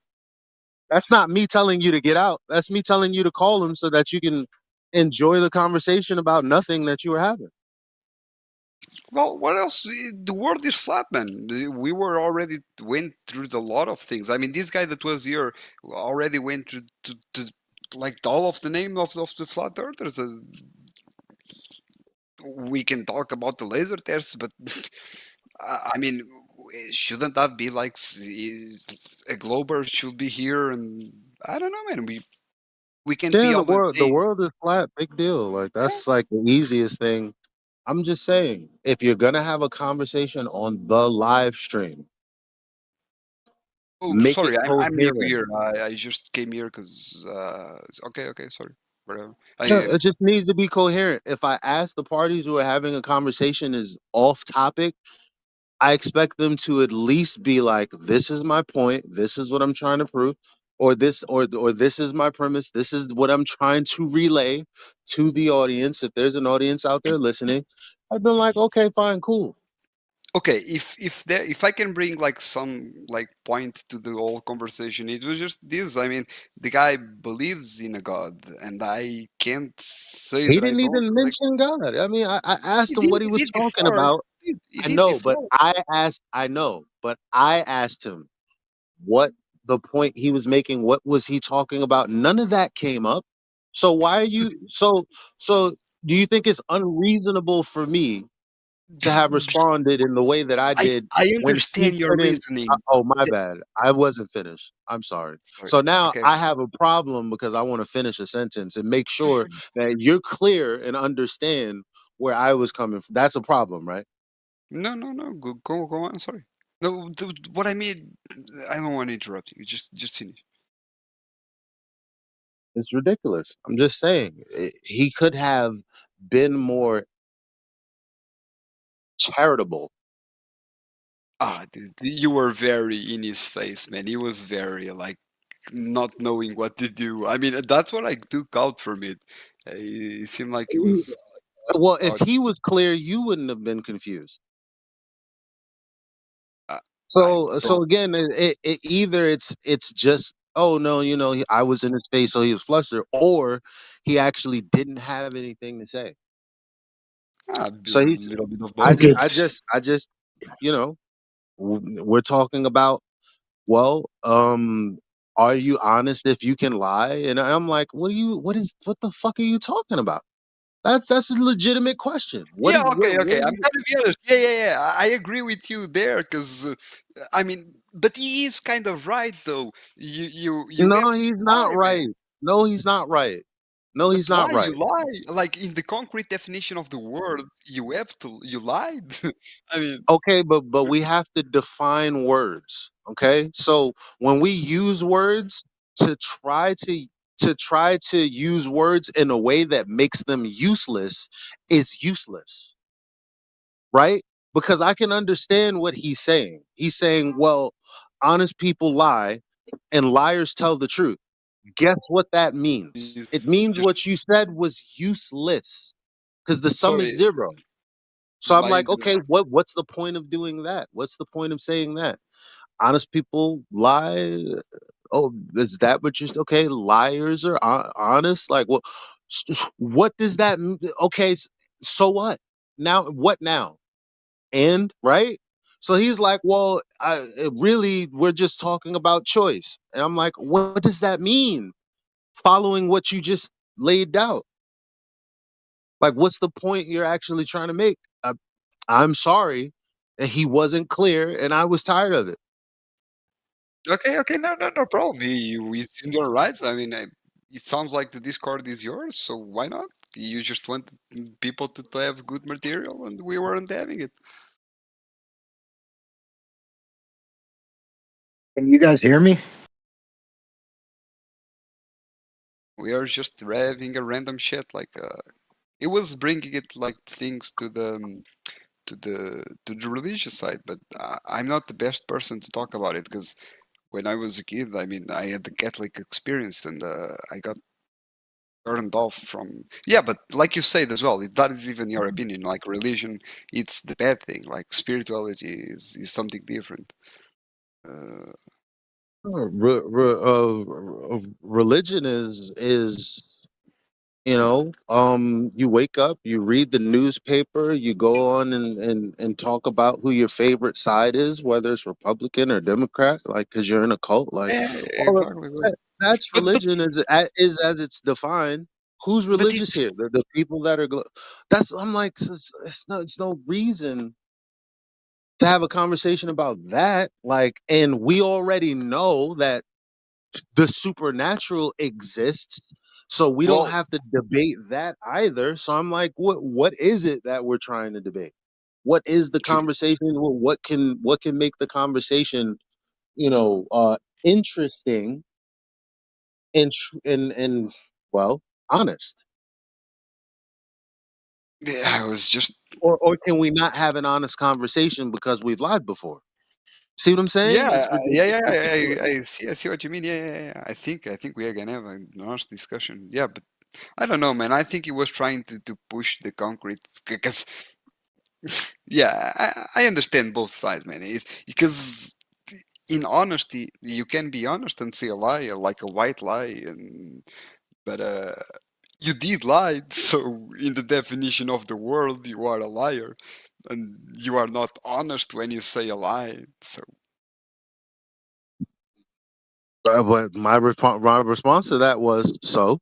Speaker 1: That's not me telling you to get out. That's me telling you to call him so that you can enjoy the conversation about nothing that you were having.
Speaker 18: Well, what else? The world is flat, man. We were already went through a lot of things. I mean, this guy that was here already went through to like all of the name of the flat earthers. We can talk about the laser tests, but I mean, shouldn't that be like a glober should be here? And I don't know, man. We can
Speaker 1: Yeah,
Speaker 18: be all the
Speaker 1: the
Speaker 18: day.
Speaker 1: world is flat. Big deal. Like that's like the easiest thing. I'm just saying, if you're gonna have a conversation on the live stream,
Speaker 18: Oh,
Speaker 1: make it
Speaker 18: sorry, I'm new
Speaker 1: coherent.
Speaker 18: here. I just came here because okay, sorry, whatever.
Speaker 1: No,
Speaker 18: I
Speaker 1: it just needs to be coherent. If I ask the parties who are having a conversation is off topic, I expect them to at least be like, "This is my point. This is what I'm trying to prove." Or this is my premise. This is what I'm trying to relay to the audience. If there's an audience out there listening, I've been like, okay, fine, cool.
Speaker 18: okay, if I can bring like some like point to the whole conversation, it was just this. I mean, the guy believes in a god, and I can't say
Speaker 1: He
Speaker 18: that I
Speaker 1: didn't
Speaker 18: don't.
Speaker 1: even
Speaker 18: Like
Speaker 1: mention God. I mean, I asked him what he
Speaker 18: he
Speaker 1: was
Speaker 18: did
Speaker 1: talking
Speaker 18: before.
Speaker 1: about.
Speaker 18: He
Speaker 1: I
Speaker 18: did
Speaker 1: know, but
Speaker 18: before.
Speaker 1: I know, but I asked him what the point he was making, what was he talking about? None of that came up. So why are you so do you think it's unreasonable for me to have responded in the way that I did
Speaker 18: I
Speaker 1: when he
Speaker 18: understand your
Speaker 1: couldn't?
Speaker 18: reasoning.
Speaker 1: Oh, my bad. I wasn't finished. I'm sorry.
Speaker 18: Sorry.
Speaker 1: So now
Speaker 18: Okay.
Speaker 1: I have a problem because I want to finish a sentence and make sure that you're clear and understand where I was coming from. That's a problem, right?
Speaker 18: No. Go on. Sorry. No, what I mean, I don't want to interrupt you. Just finish.
Speaker 1: It's ridiculous. I'm just saying he could have been more charitable.
Speaker 18: Ah, dude, you were very in his face, man. He was very like not knowing what to do. I mean, that's what I took out from it. It seemed like he was.
Speaker 1: Well, if he was clear, you wouldn't have been confused. So again, either it's just, oh no, I was in his face, so he was flustered, or he actually didn't have anything to say.
Speaker 18: A
Speaker 1: So he's,
Speaker 18: little bit of
Speaker 1: I
Speaker 18: both.
Speaker 1: just, we're talking about, well, are you honest if you can lie? And I'm like, what the fuck are you talking about? That's a legitimate question.
Speaker 18: Yeah, okay. I'm gonna be honest. Yeah. I agree with you there, because I mean, but he is kind of right though. You
Speaker 1: No,
Speaker 18: have to
Speaker 1: he's not
Speaker 18: lie, man.
Speaker 1: right. No, he's not right. No,
Speaker 18: But
Speaker 1: he's
Speaker 18: why
Speaker 1: not
Speaker 18: you
Speaker 1: right.
Speaker 18: lie? Like in the concrete definition of the word, you lied. I mean,
Speaker 1: Okay, but we have to define words. Okay, so when we use words to try to use words in a way that makes them useless is useless, right? Because I can understand what he's saying. He's saying, well, honest people lie and liars tell the truth. Guess what that means? It means what you said was useless because the sum is
Speaker 18: sorry,
Speaker 1: zero. So I'm
Speaker 18: my
Speaker 1: like, okay, what's the point of doing that? What's the point of saying that? Honest people lie. Oh, is that what you're okay? Liars are honest. Like, what does that mean? Okay, so what? Now, what now? And right? So he's like, well, really, we're just talking about choice. And I'm like, what does that mean? Following what you just laid out. Like, what's the point you're actually trying to make? I'm sorry that he wasn't clear, and I was tired of it.
Speaker 18: okay. No problem. It's in your rights. I mean, it sounds like the Discord is yours, so why not? You just want people to have good material, and we weren't having it.
Speaker 3: Can you guys hear me?
Speaker 18: We are just having a random shit. Like, it was bringing it like things to the religious side, but I'm not the best person to talk about it, because when I was a kid, I mean, I had the Catholic experience, and I got turned off from. Yeah, but like you said as well, that is even your opinion. Like religion, it's the bad thing. Like spirituality is something different.
Speaker 1: Religion is you wake up, you read the newspaper, you go on and talk about who your favorite side is, whether it's Republican or Democrat, like because you're in a cult, like
Speaker 18: Yeah,
Speaker 1: all of
Speaker 18: exactly.
Speaker 1: that's
Speaker 18: But
Speaker 1: religion is as it's defined. Who's
Speaker 18: but
Speaker 1: religious
Speaker 18: it's
Speaker 1: here? The people that are. That's I'm like it's no reason to have a conversation about that. Like, and we already know that the supernatural exists, so we don't
Speaker 18: well,
Speaker 1: have to debate that either. So I'm like, what is it that we're trying to debate? What is the
Speaker 18: to,
Speaker 1: conversation? What can make the conversation, you know, uh interesting and well, honest?
Speaker 18: yeah, I was just.
Speaker 1: Or can we not have an honest conversation because we've lied before? See what I'm saying?
Speaker 18: Yeah,
Speaker 1: It's
Speaker 18: yeah.
Speaker 1: ridiculous.
Speaker 18: I see what you mean. Yeah. I think we are gonna have an honest discussion. Yeah, but I don't know, man. I think he was trying to push the concrete, because yeah, I understand both sides, man. It's because in honesty, you can be honest and say a lie, like a white lie, but you did lie. So in the definition of the world, you are a liar, and you are not honest when you say a lie. So
Speaker 1: But my response to that was so.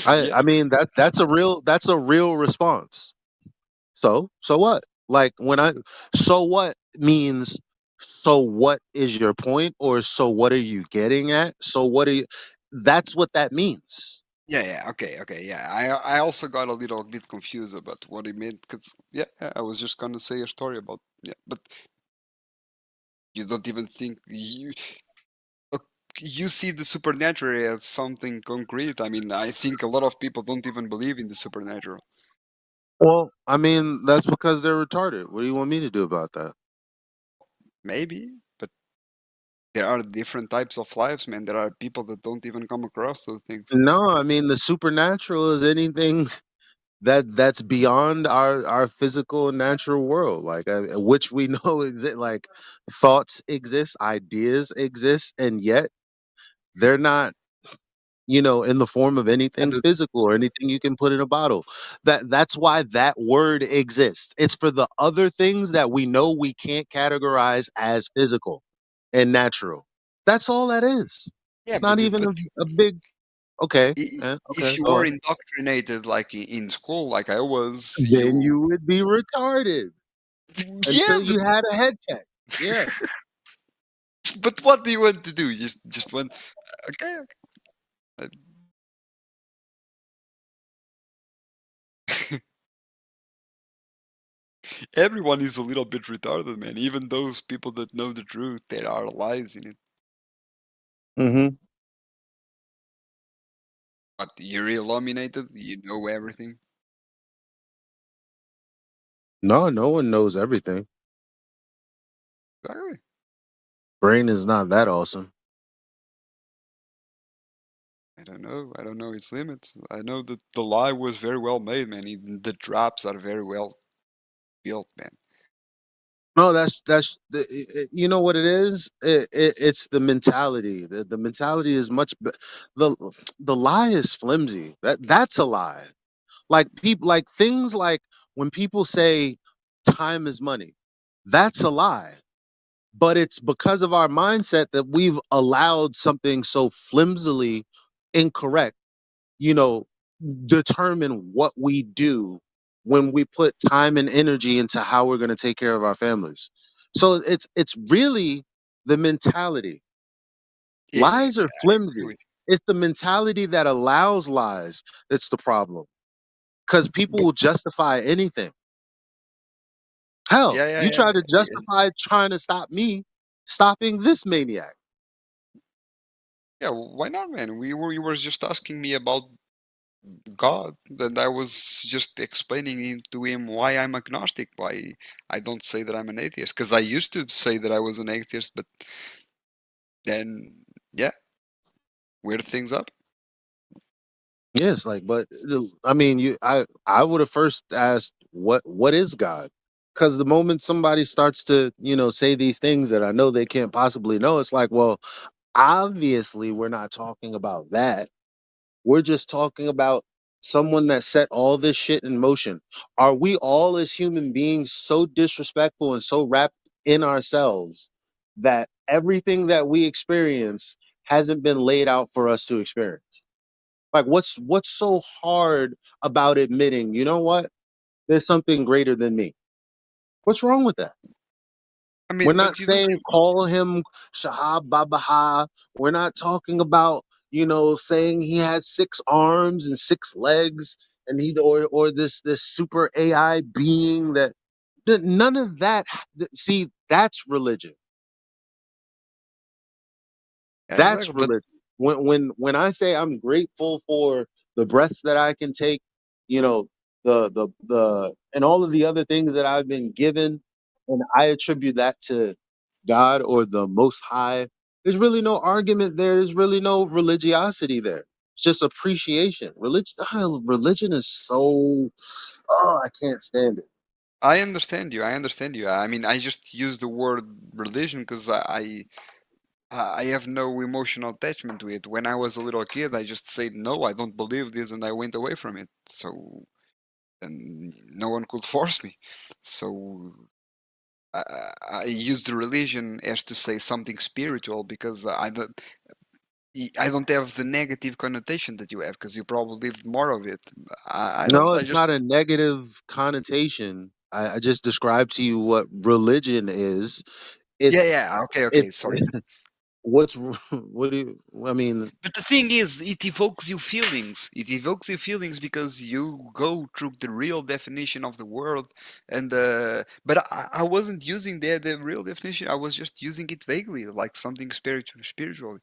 Speaker 18: yeah,
Speaker 1: I mean that's a real response. So what? Like when I so what means so what is your point, or so what are you getting at? So what are you that's what that means.
Speaker 18: yeah. Okay, yeah. I also got a little bit confused about what he meant, because yeah, I was just gonna say a story about, yeah, but You don't even think you see the supernatural as something concrete. I mean, I think a lot of people don't even believe in the supernatural.
Speaker 1: Well, I mean, that's because they're retarded. What do you want me to do about that?
Speaker 18: Maybe, but there are different types of lives, man. There are people that don't even come across those things.
Speaker 1: No, I mean the supernatural is anything that's beyond our physical and natural world, like which we know exist. Like thoughts exist, ideas exist, and yet they're not, in the form of anything
Speaker 18: And
Speaker 1: physical or anything you can put in a bottle. That's why that word exists. It's for the other things that we know we can't categorize as physical and natural. That's all that is.
Speaker 18: yeah,
Speaker 1: It's not even
Speaker 18: but
Speaker 1: a big okay.
Speaker 18: if
Speaker 1: Okay,
Speaker 18: you
Speaker 1: go
Speaker 18: were
Speaker 1: ahead.
Speaker 18: indoctrinated like in school, like I was,
Speaker 1: Then you would be retarded
Speaker 18: yeah,
Speaker 1: until you had a head check. Yeah.
Speaker 18: but what do you want to do? Just want, okay, okay. Everyone is a little bit retarded, man. Even those people that know the truth, there are lies in it.
Speaker 1: Mm-hmm.
Speaker 18: But you're illuminated, you know everything.
Speaker 1: No one knows everything.
Speaker 18: Exactly.
Speaker 1: Brain is not that awesome.
Speaker 18: I don't know its limits. I know that the lie was very well made, man. The traps are very well built, man.
Speaker 1: No, you know what it is. It's the mentality. The mentality is the the lie is flimsy. That's a lie. Like people, like things like when people say time is money, that's a lie. But it's because of our mindset that we've allowed something so flimsily incorrect, you know, determine what we do when we put time and energy into how we're going to take care of our families. So it's really the mentality.
Speaker 18: Yeah,
Speaker 1: Lies are
Speaker 18: I agree
Speaker 1: flimsy.
Speaker 18: with
Speaker 1: It's the mentality that allows lies that's the problem. Because
Speaker 18: you.
Speaker 1: people
Speaker 18: But
Speaker 1: will justify anything. Hell,
Speaker 18: yeah,
Speaker 1: you
Speaker 18: yeah,
Speaker 1: try to
Speaker 18: yeah.
Speaker 1: justify trying to stop me stopping this maniac.
Speaker 18: Yeah, why not, man? You were just asking me about God, and I was just explaining to him why I'm agnostic, why I don't say that I'm an atheist. Because I used to say that I was an atheist, but then, yeah, weird things up.
Speaker 1: Yes, like, but I mean, I would have first asked what is God, because the moment somebody starts to say these things that I know they can't possibly know, it's like, well, obviously we're not talking about that. We're just talking about someone that set all this shit in motion. Are we all as human beings so disrespectful and so wrapped in ourselves that everything that we experience hasn't been laid out for us to experience? Like what's so hard about admitting, you know what? There's something greater than me. What's wrong with that?
Speaker 18: I
Speaker 1: We're
Speaker 18: mean,
Speaker 1: not
Speaker 18: but you don't.
Speaker 1: saying call him Shahab Babaha. We're not talking about, saying he has 6 arms and 6 legs and or this super AI being that none of that. See, that's religion.
Speaker 18: Yeah,
Speaker 1: That's
Speaker 18: exactly. But
Speaker 1: religion. When I say I'm grateful for the breaths that I can take, you know, the and all of the other things that I've been given, and I attribute that to God or the Most High. There's really no argument there. There's really no religiosity there. It's just appreciation. Religion is so. Oh, I can't stand it.
Speaker 18: I understand you. I understand you. I mean, I just use the word religion because I have no emotional attachment to it. When I was a little kid, I just said no, I don't believe this, and I went away from it. So, and no one could force me. So I use the religion as to say something spiritual because I don't have the negative connotation that you have because you probably lived more of it. I
Speaker 1: No,
Speaker 18: don't. I
Speaker 1: it's
Speaker 18: just
Speaker 1: not a negative connotation. I just described to you what religion is.
Speaker 18: yeah,
Speaker 1: It's
Speaker 18: yeah. Okay, okay.
Speaker 1: it's
Speaker 18: Sorry.
Speaker 1: What's what do you? I mean,
Speaker 18: But the thing is, it evokes you feelings. It evokes you feelings because you go through the real definition of the world, and but I wasn't using the real definition. I was just using it vaguely, like something spiritual.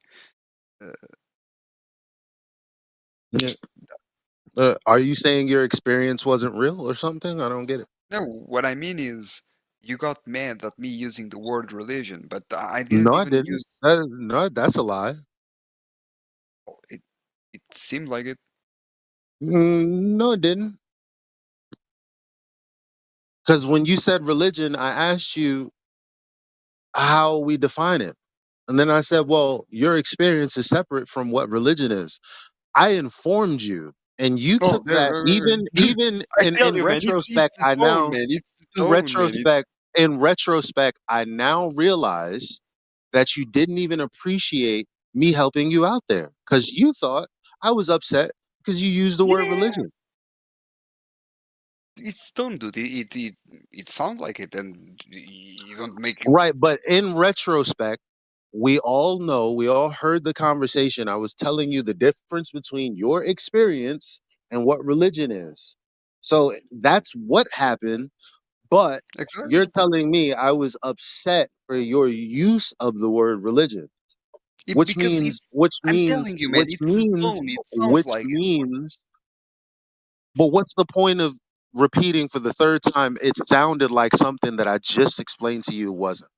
Speaker 1: yeah. Are you saying your experience wasn't real or something? I don't get it.
Speaker 18: No, what I mean is, you got mad at me using the word religion, but I
Speaker 1: No,
Speaker 18: didn't
Speaker 1: I
Speaker 18: even
Speaker 1: didn't.
Speaker 18: use.
Speaker 1: No, that's a lie.
Speaker 18: It. It seemed like it.
Speaker 1: No, it didn't. Because when you said religion, I asked you how we define it. And then I said, well, your experience is separate from what religion is. I informed you, and you
Speaker 18: Oh,
Speaker 1: took that
Speaker 18: dude,
Speaker 1: even
Speaker 18: I tell
Speaker 1: in
Speaker 18: you, man, it's
Speaker 1: retrospect,
Speaker 18: the
Speaker 1: I
Speaker 18: tone,
Speaker 1: now
Speaker 18: man. It's the
Speaker 1: in
Speaker 18: tone, man.
Speaker 1: retrospect, I now realize that you didn't even appreciate me helping you out there because you thought I was upset because you used the word
Speaker 18: Yeah,
Speaker 1: religion.
Speaker 18: it's tone, dude. It sounds like it, and you don't make it.
Speaker 1: Right, but in retrospect, we all know, we all heard the conversation. I was telling you the difference between your experience and what religion is. So that's what happened, but you're
Speaker 18: Exactly.
Speaker 1: telling me I was upset for your use of the word religion,
Speaker 18: Because it's. I'm telling you, man. It's the tone. It sounds
Speaker 1: which
Speaker 18: like it.
Speaker 1: means, but what's the point of repeating for the third time? It sounded like something that I just explained to you wasn't.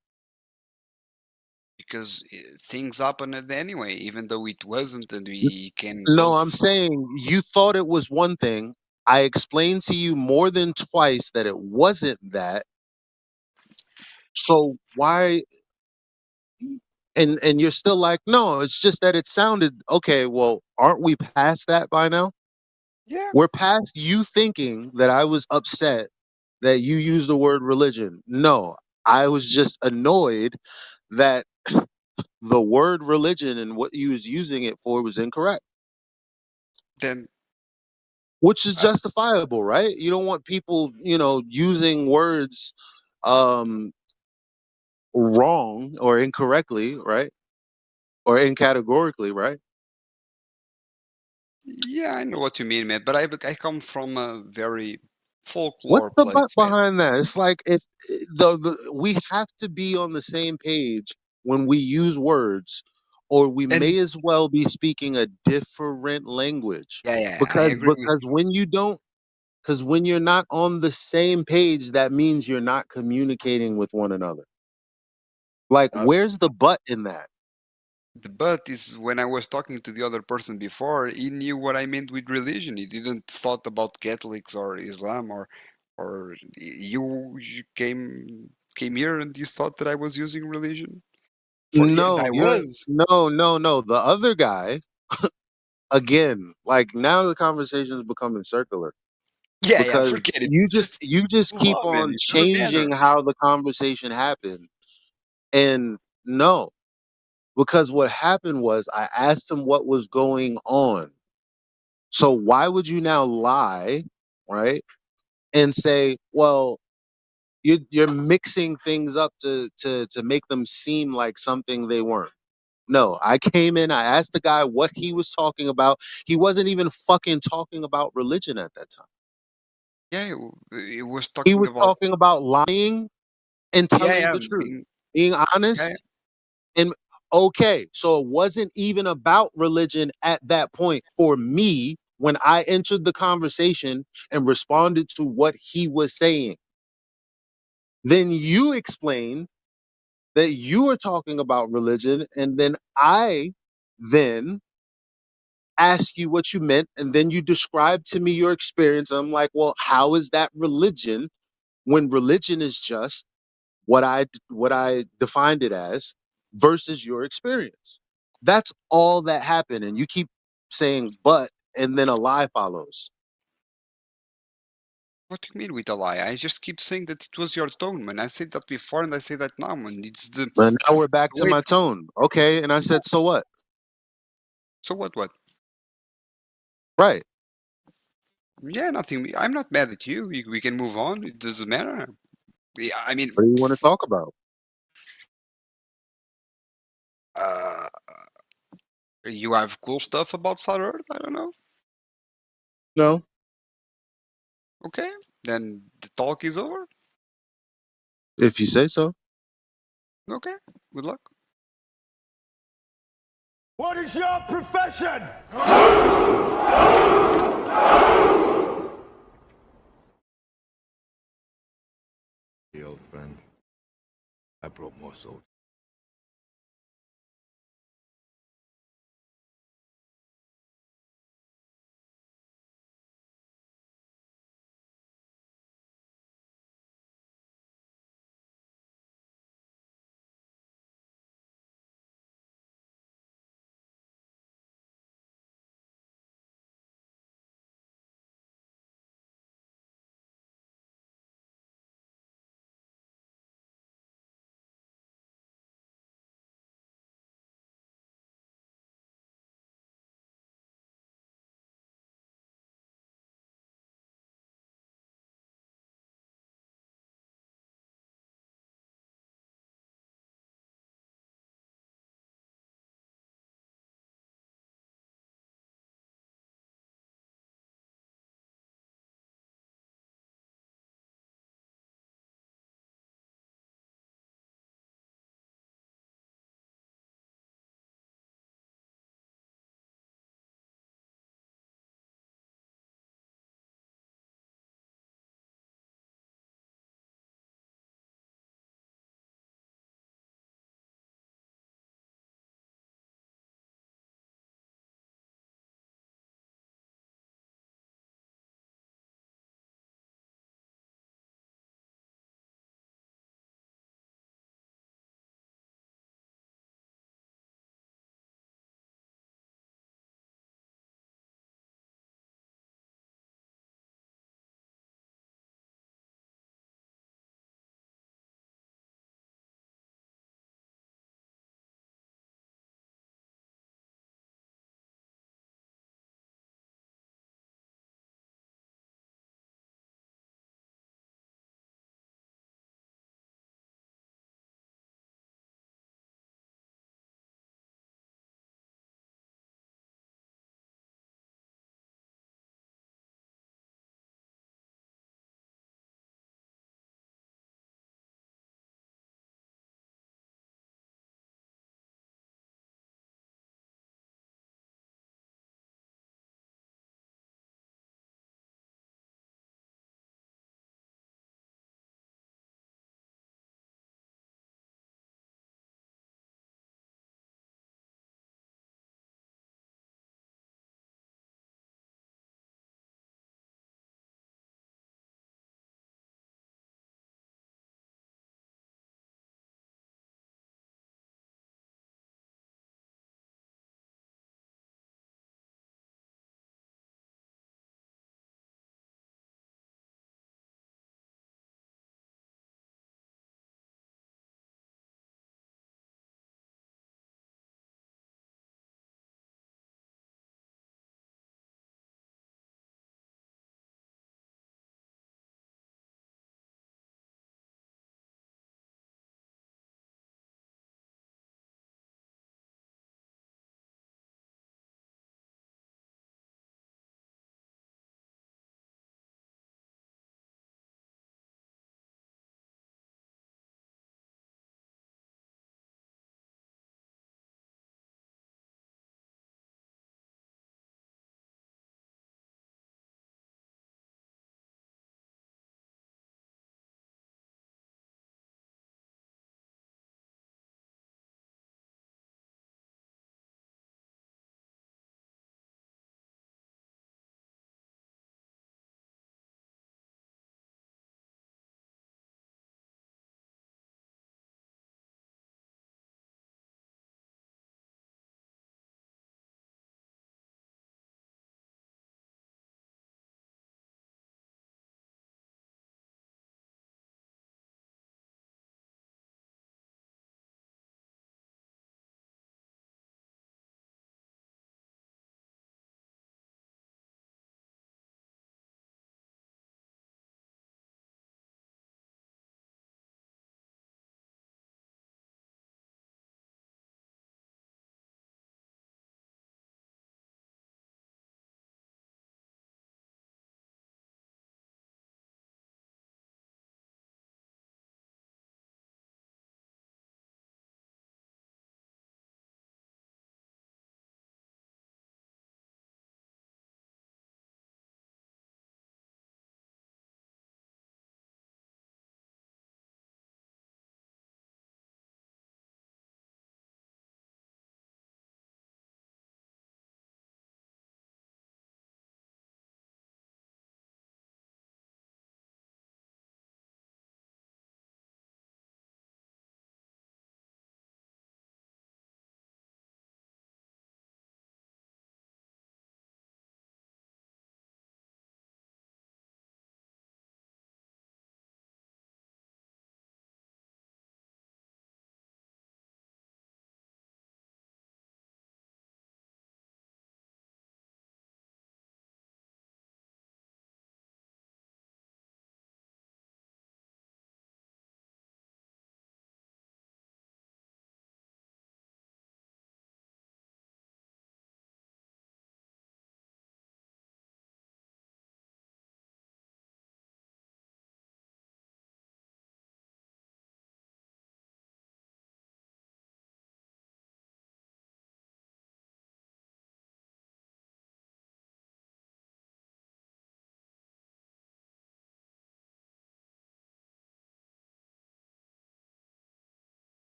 Speaker 18: Because things happened anyway, even though it wasn't, and we can
Speaker 1: No, I'm
Speaker 18: both.
Speaker 1: saying you thought it was one thing. I explained to you more than twice that it wasn't that. So why and you're still like, "No, it's just that it sounded okay, well, aren't we past that by now?
Speaker 18: Yeah.
Speaker 1: We're past you thinking that I was upset that you used the word religion. No, I was just annoyed that the word religion and what you was using it for was incorrect.
Speaker 18: Then.
Speaker 1: Which is justifiable, right? You don't want people, using words um wrong or incorrectly, right? Or incategorically, right?
Speaker 18: Yeah, I know what you mean, man. But I come from a very
Speaker 1: What's
Speaker 18: folklore
Speaker 1: the but
Speaker 18: place, man.
Speaker 1: behind that? It's like if the we have to be on the same page when we use words, or we
Speaker 18: And
Speaker 1: may as well be speaking a different language.
Speaker 18: yeah, I
Speaker 1: Because
Speaker 18: agree with you.
Speaker 1: when you're not on the same page, that means you're not communicating with one another. Like, where's the but in that?
Speaker 18: The but is when I was talking to the other person before, he knew what I meant with religion. He didn't thought about Catholics or Islam or you came here and you thought that I was using religion. And
Speaker 1: No,
Speaker 18: I was.
Speaker 1: no. The other guy, again, like now the conversation is becoming circular
Speaker 18: Yeah,
Speaker 1: because
Speaker 18: forget it.
Speaker 1: you just
Speaker 18: Move
Speaker 1: keep
Speaker 18: on, man.
Speaker 1: on
Speaker 18: It doesn't matter.
Speaker 1: changing how the conversation happened. And no, because what happened was I asked him what was going on. So why would you now lie, right? And say, well, you're mixing things up to make them seem like something they weren't. No, I came in, I asked the guy what he was talking about. He wasn't even fucking talking about religion at that time.
Speaker 18: Yeah, it was
Speaker 1: He
Speaker 18: talking
Speaker 1: was
Speaker 18: about.
Speaker 1: talking about lying and telling
Speaker 18: Yeah,
Speaker 1: the truth,
Speaker 18: being,
Speaker 1: being
Speaker 18: yeah.
Speaker 1: honest. And okay, so it wasn't even about religion at that point for me when I entered the conversation and responded to what he was saying. Then you explained that you were talking about religion, and then I then ask you what you meant, and then you describe to me your experience. I'm like, well, how is that religion when religion is just what I defined it as versus your experience? That's all that happened, and you keep saying but, and then a lie follows.
Speaker 18: What do you mean with a lie? I just keep saying that it was your tone, man. I said that before and I say that now, man. It's the
Speaker 1: And now we're back to
Speaker 18: way.
Speaker 1: my tone. Okay, and I said, so what?
Speaker 18: So what?
Speaker 1: Right.
Speaker 18: Yeah, nothing. I'm not mad at you. We can move on. It doesn't matter. Yeah, I mean,
Speaker 1: What do you want to talk about?
Speaker 18: You have cool stuff about Flat Earth? I don't know.
Speaker 1: No.
Speaker 18: Okay, then the talk is over.
Speaker 1: If you say so.
Speaker 18: Okay, good luck.
Speaker 19: What is your profession?
Speaker 20: The old friend. I brought more soldiers.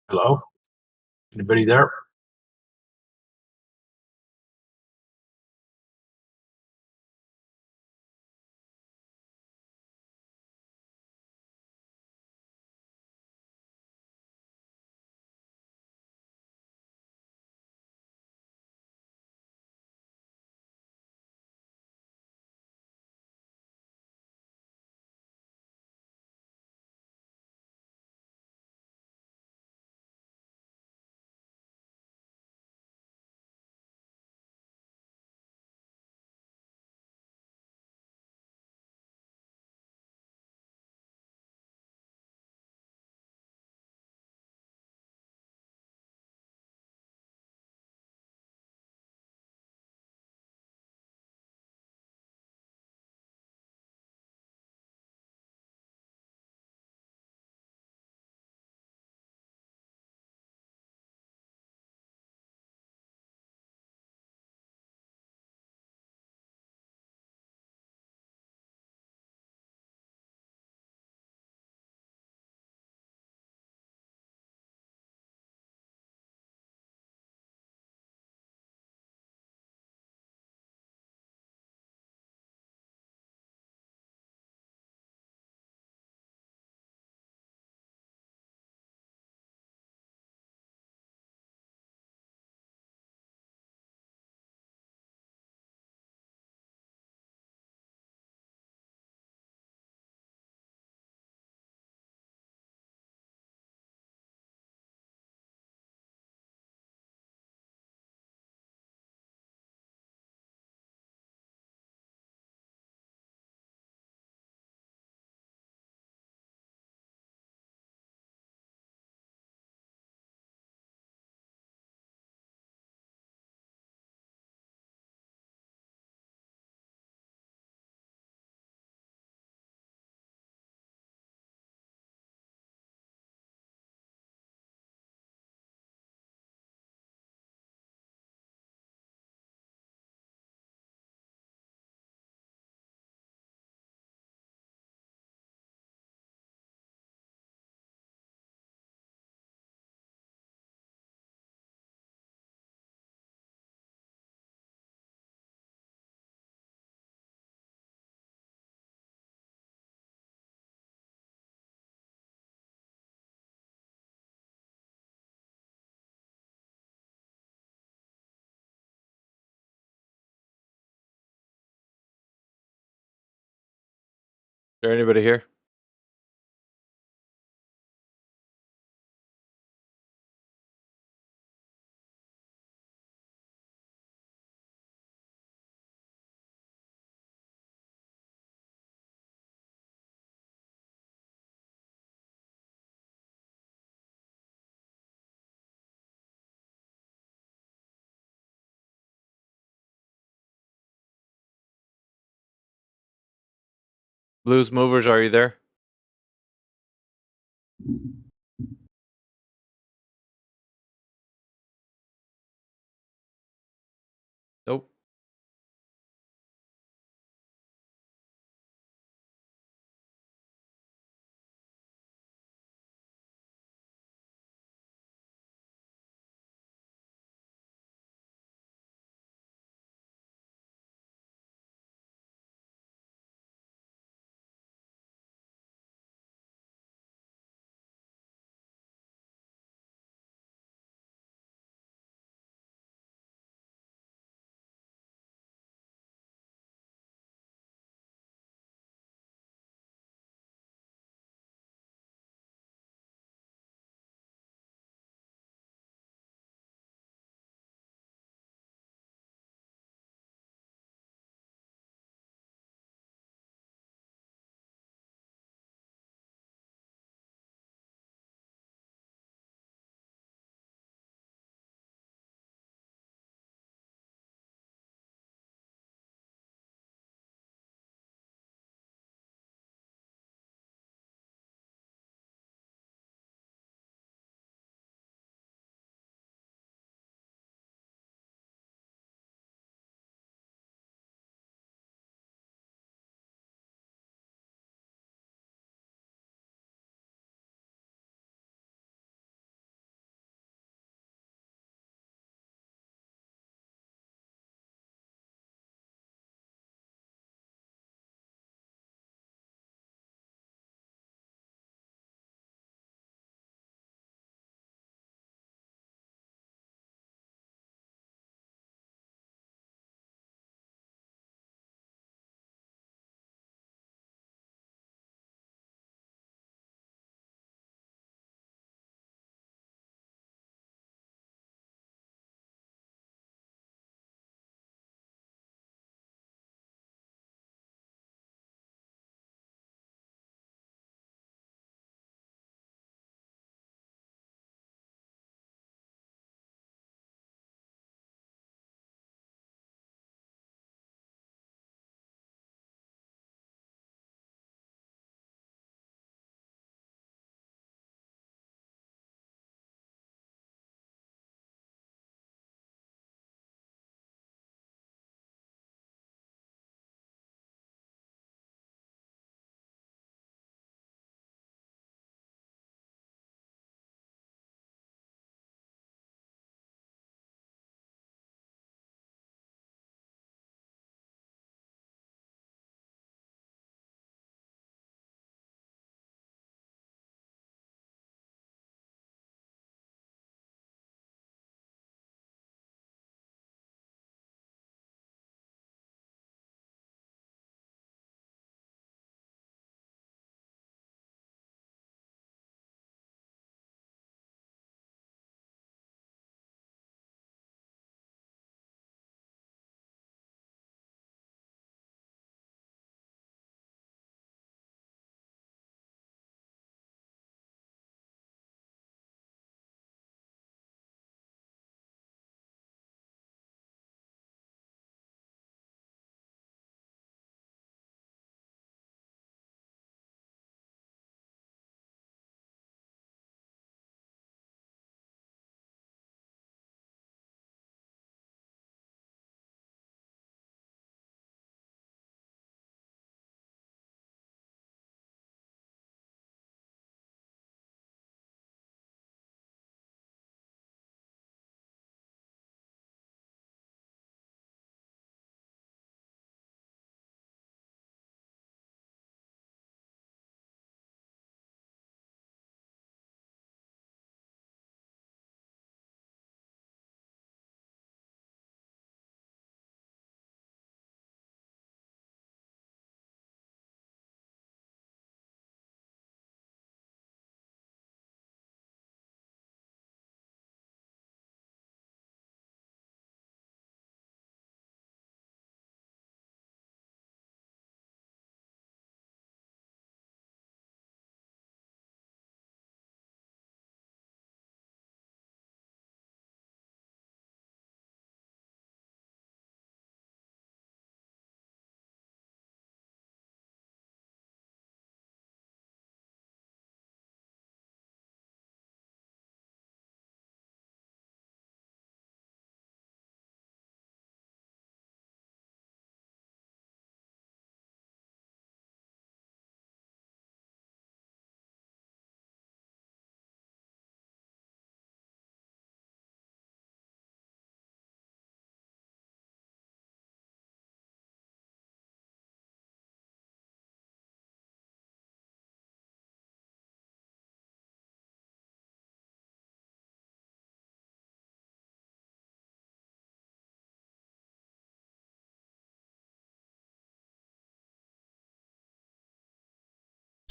Speaker 16: Hello? Anybody there?
Speaker 12: Is there anybody here? Blues Movers, are you there? Nope.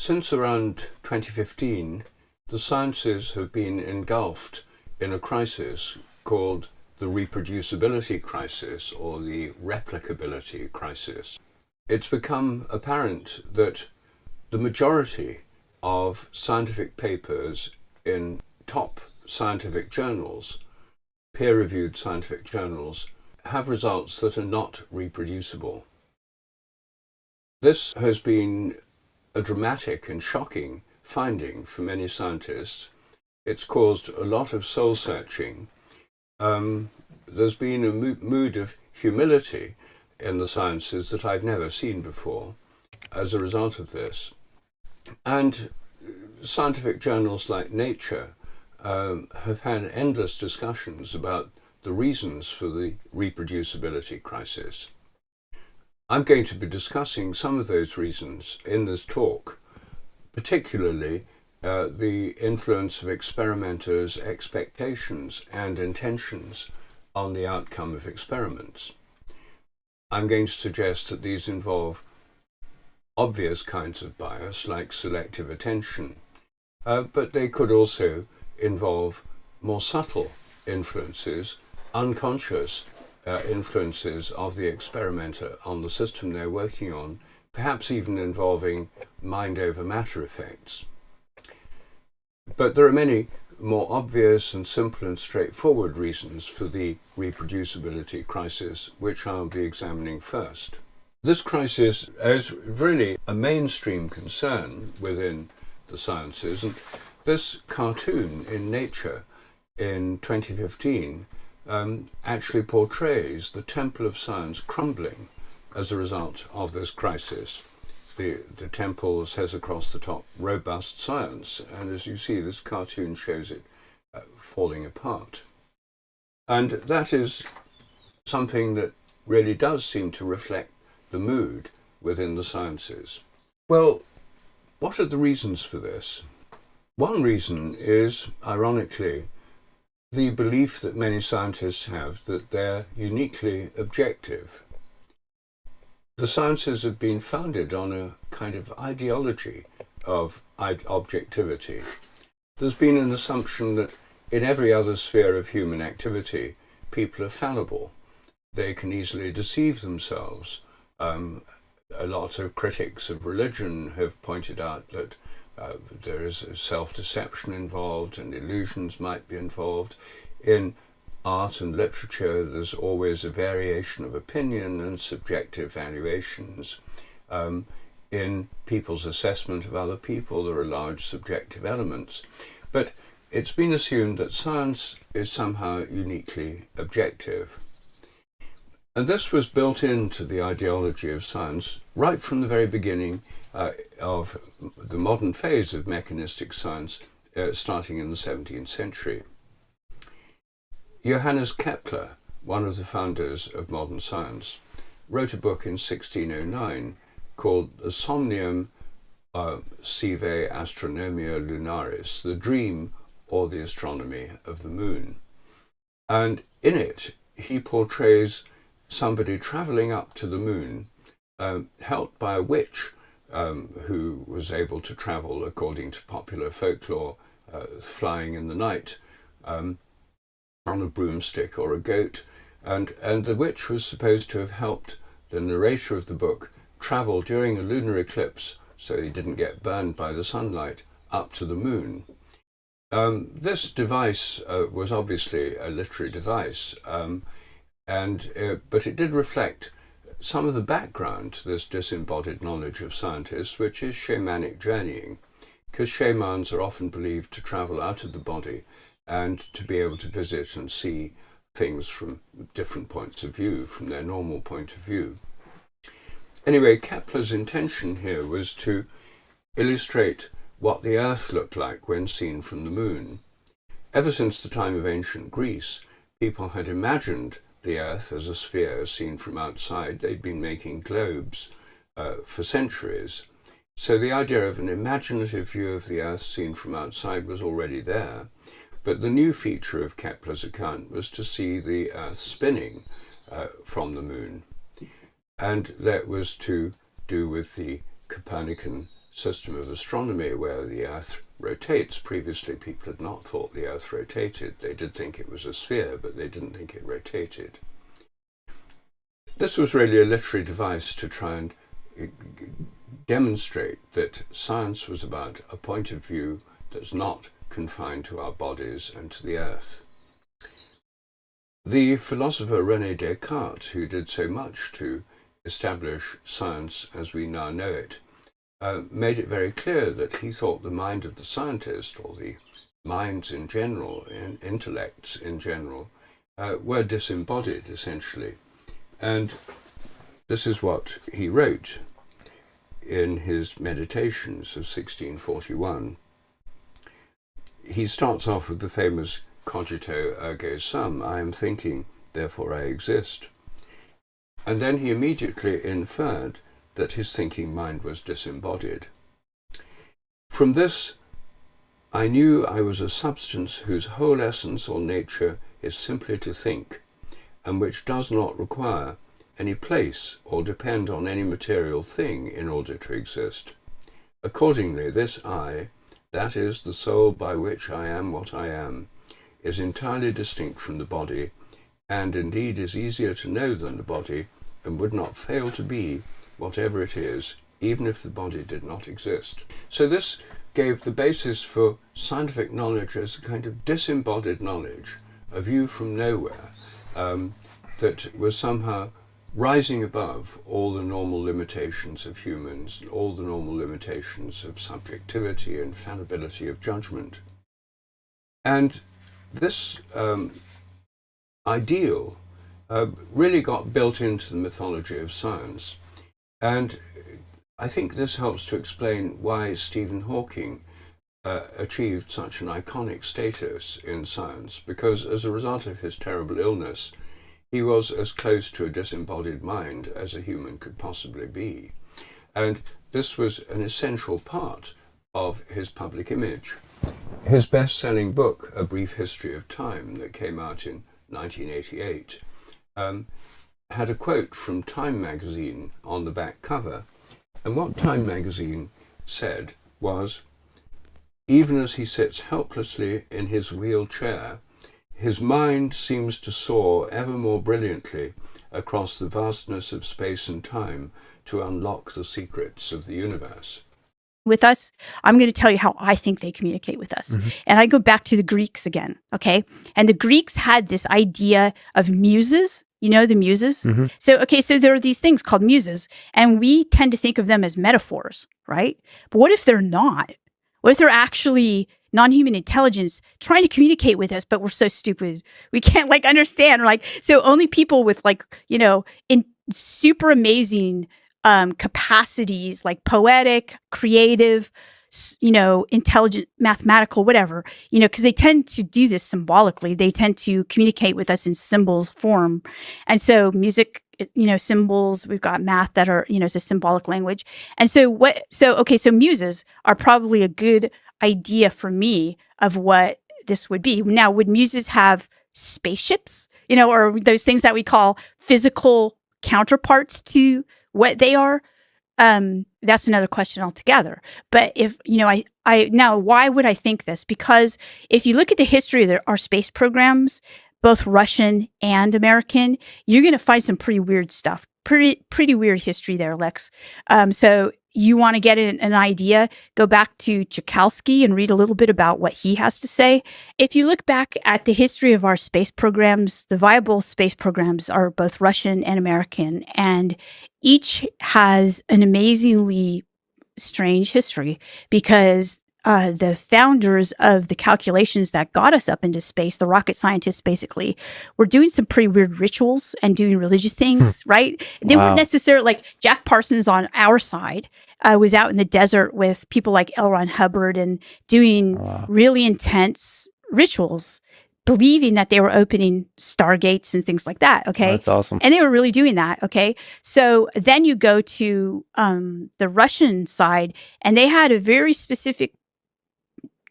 Speaker 11: since around 2015, the sciences have been engulfed in a crisis called the reproducibility crisis or the replicability crisis. It's become apparent that the majority of scientific papers in top scientific journals, peer-reviewed scientific journals, have results that are not reproducible. This has been a dramatic and shocking finding for many scientists. It's caused a lot of soul-searching. There's been a mood of humility in the sciences that I've never seen before as a result of this. And scientific journals like Nature have had endless discussions about the reasons for the reproducibility crisis. I'm going to be discussing some of those reasons in this talk, particularly the influence of experimenters' expectations and intentions on the outcome of experiments. I'm going to suggest that these involve obvious kinds of bias, like selective attention, but they could also involve more subtle influences, unconscious influences of the experimenter on the system they're working on, perhaps even involving mind over matter effects. But there are many more obvious and simple and straightforward reasons for the reproducibility crisis, which I'll be examining first. This crisis is really a mainstream concern within the sciences, and this cartoon in Nature in 2015 actually portrays the temple of science crumbling as a result of this crisis. The temple says across the top, robust science, and as you see, this cartoon shows it falling apart. And that is something that really does seem to reflect the mood within the sciences. Well, what are the reasons for this? One reason is, ironically, the belief that many scientists have that they're uniquely objective. The sciences have been founded on a kind of ideology of objectivity. There's been an assumption that in every other sphere of human activity, people are fallible. They can easily deceive themselves. A lot of critics of religion have pointed out that there is self-deception involved and illusions might be involved. In art and literature, there's always a variation of opinion and subjective valuations. In people's assessment of other people, there are large subjective elements. But it's been assumed that science is somehow uniquely objective. And this was built into the ideology of science right from the very beginning of the modern phase of mechanistic science, starting in the 17th century. Johannes Kepler, one of the founders of modern science, wrote a book in 1609 called The Somnium Sive Astronomia Lunaris, the dream or the astronomy of the moon. And in it, he portrays somebody traveling up to the moon, helped by a witch who was able to travel, according to popular folklore, flying in the night on a broomstick or a goat. And the witch was supposed to have helped the narrator of the book travel during a lunar eclipse so he didn't get burned by the sunlight up to the moon. This device was obviously a literary device, but it did reflect some of the background to this disembodied knowledge of scientists, which is shamanic journeying, because shamans are often believed to travel out of the body and to be able to visit and see things from different points of view, from their normal point of view. Anyway, Kepler's intention here was to illustrate what the Earth looked like when seen from the moon. Ever since the time of ancient Greece, people had imagined the Earth as a sphere seen from outside. They'd been making globes for centuries. So the idea of an imaginative view of the Earth seen from outside was already there. But the new feature of Kepler's account was to see the Earth spinning from the moon. And that was to do with the Copernican system of astronomy where the Earth rotates. Previously, people had not thought the Earth rotated. They did think it was a sphere, but they didn't think it rotated. This was really a literary device to try and demonstrate that science was about a point of view that's not confined to our bodies and to the Earth. The philosopher René Descartes, who did so much to establish science as we now know it, made it very clear that he thought the mind of the scientist, or the minds in general, and intellects in general, were disembodied, essentially. And this is what he wrote in his Meditations of 1641. He starts off with the famous cogito ergo sum, I am thinking, therefore I exist. And then he immediately inferred that his thinking mind was disembodied. From this, I knew I was a substance whose whole essence or nature is simply to think, and which does not require any place or depend on any material thing in order to exist. Accordingly, this I, that is, the soul by which I am what I am, is entirely distinct from the body, and indeed is easier to know than the body, and would not fail to be whatever it is, even if the body did not exist. So this gave the basis for scientific knowledge as a kind of disembodied knowledge, a view from nowhere, that was somehow rising above all the normal limitations of humans, all the normal limitations of subjectivity and fallibility of judgment. And this ideal really got built into the mythology of science. And I think this helps to explain why Stephen Hawking achieved such an iconic status in science, because as a result of his terrible illness, he was as close to a disembodied mind as a human could possibly be. And this was an essential part of his public image. His best-selling book, A Brief History of Time, that came out in 1988, had a quote from Time magazine on the back cover. And what Time magazine said was, even as he sits helplessly in his wheelchair, his mind seems to soar ever more brilliantly across the vastness of space and time to unlock the secrets of the universe.
Speaker 6: With us, I'm going to tell you how I think they communicate with us.
Speaker 11: Mm-hmm.
Speaker 6: And I go back to the Greeks again, okay? And the Greeks had this idea of muses, you know, the muses.
Speaker 12: Mhm.
Speaker 6: So there are these things called muses, and we tend to think of them as metaphors, right? But what if they're not? What if they're actually non-human intelligence trying to communicate with us, but we're so stupid we can't like understand? Like, so only people with like, you know, in super amazing capacities, like poetic, creative, you know, intelligent, mathematical, whatever, you know, because they tend to do this symbolically. They tend to communicate with us in symbols form. And so music, you know, symbols, we've got math that are, you know, it's a symbolic language. And so so muses are probably a good idea for me of what this would be. Now, would muses have spaceships, you know, or those things that we call physical counterparts to what they are? That's another question altogether. But if, you know, I now, why would I think this? Because if you look at the history of our space programs, both Russian and American, you're going to find some pretty weird stuff. Pretty weird history there, Lex. So you want to get an idea, go back to Tchaikovsky and read a little bit about what he has to say. If you look back at the history of our space programs, the viable space programs are both Russian and American, and each has an amazingly strange history because the founders of the calculations that got us up into space, the rocket scientists basically, were doing some pretty weird rituals and doing religious things, right? They weren't necessarily, like Jack Parsons on our side was out in the desert with people like L. Ron Hubbard and doing really intense rituals, believing that they were opening stargates and things like that, okay?
Speaker 12: That's awesome.
Speaker 6: And they were really doing that, okay? So then you go to the Russian side, and they had a very specific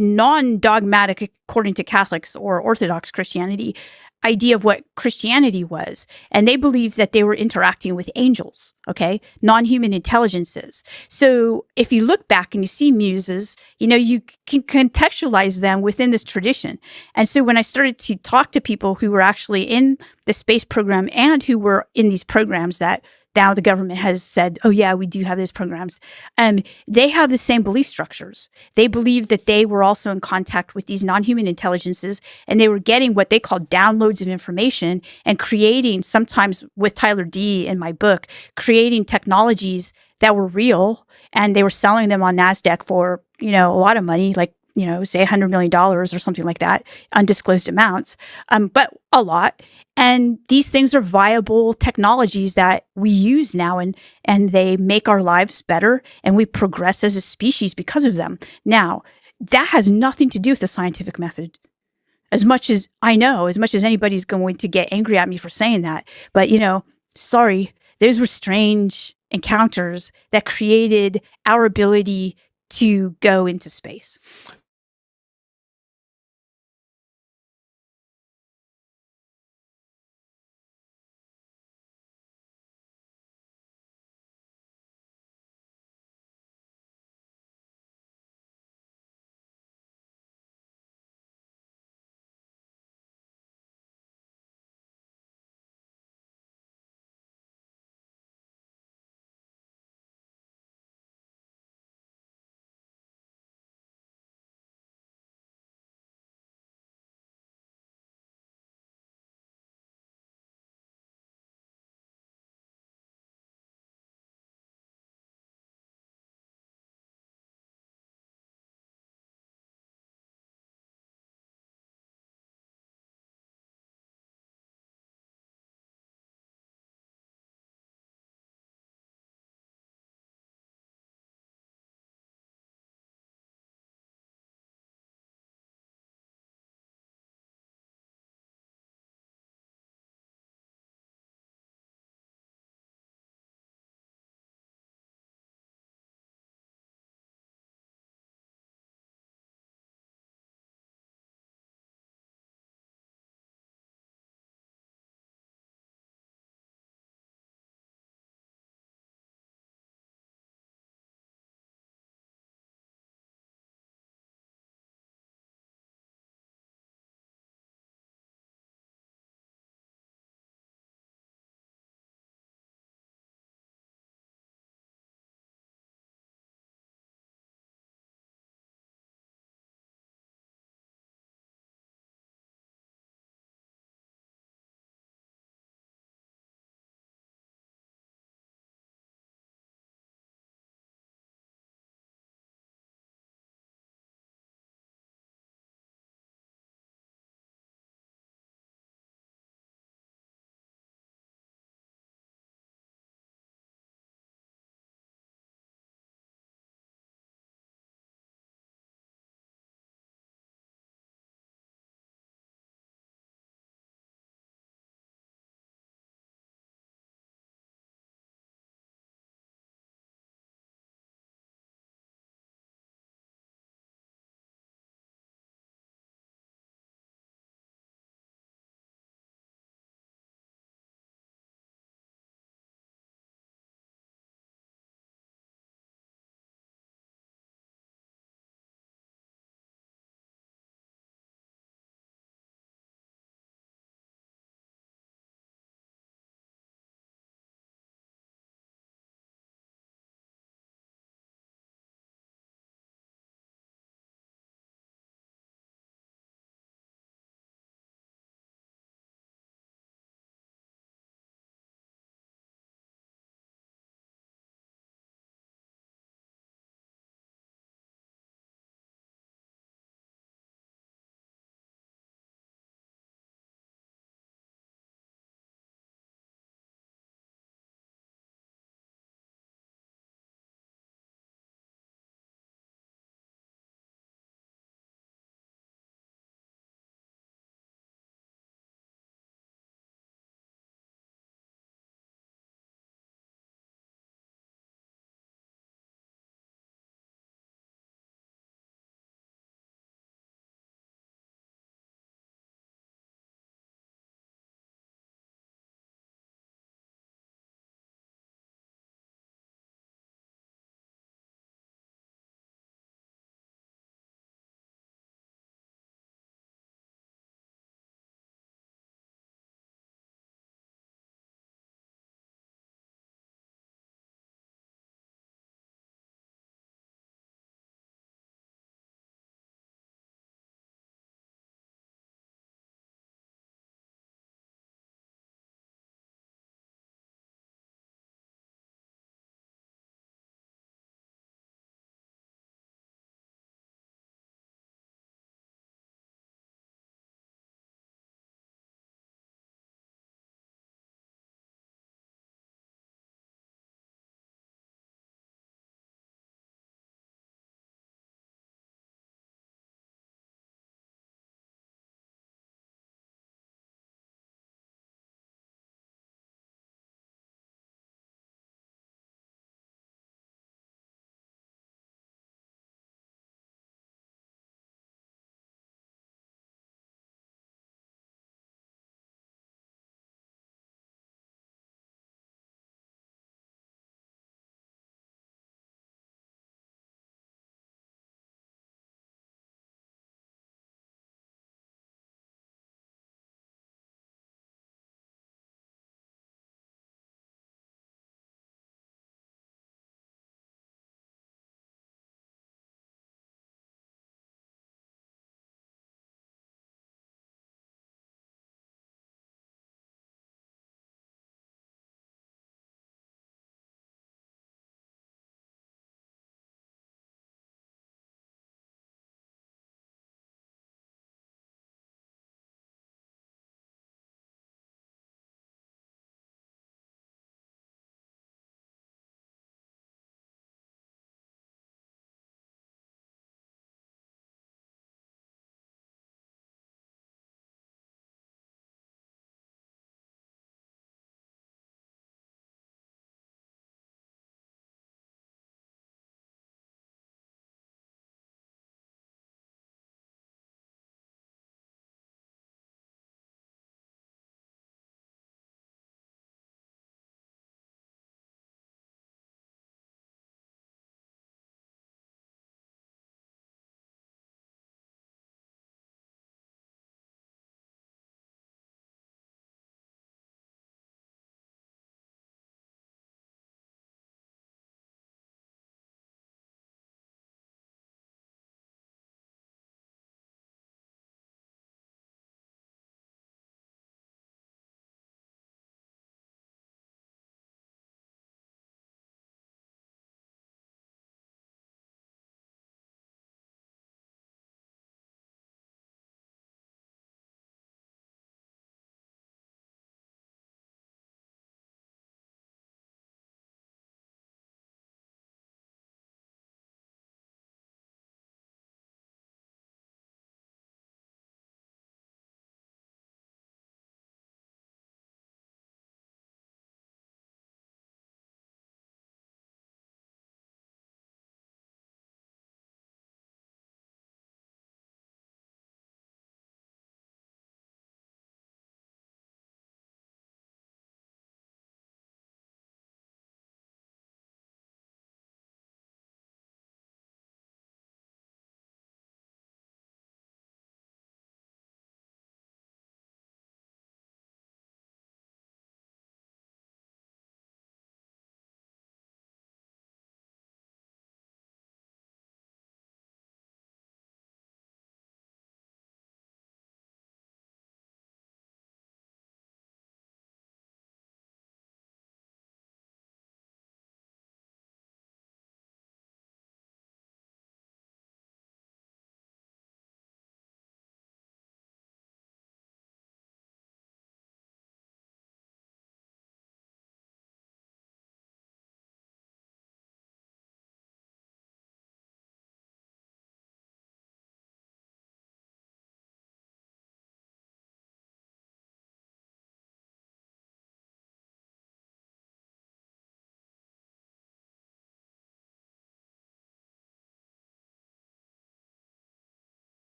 Speaker 6: non-dogmatic, according to Catholics or Orthodox Christianity, idea of what Christianity was. And they believed that they were interacting with angels, okay? Non-human intelligences. So if you look back and you see muses, you can contextualize them within this tradition. And so when I started to talk to people who were actually in the space program and who were in these programs that now the government has said, oh yeah, we do have those programs. They have the same belief structures. They believe that they were also in contact with these non-human intelligences, and they were getting what they call downloads of information and creating, sometimes with Tyler D in my book, creating technologies that were real, and they were selling them on NASDAQ for, a lot of money, like, say $100 million or something like that, undisclosed amounts, but a lot. And these things are viable technologies that we use now, and they make our lives better, and we progress as a species because of them. Now, that has nothing to do with the scientific method. As much as I know, as much as anybody's going to get angry at me for saying that, but sorry, those were strange encounters that created our ability to go into space.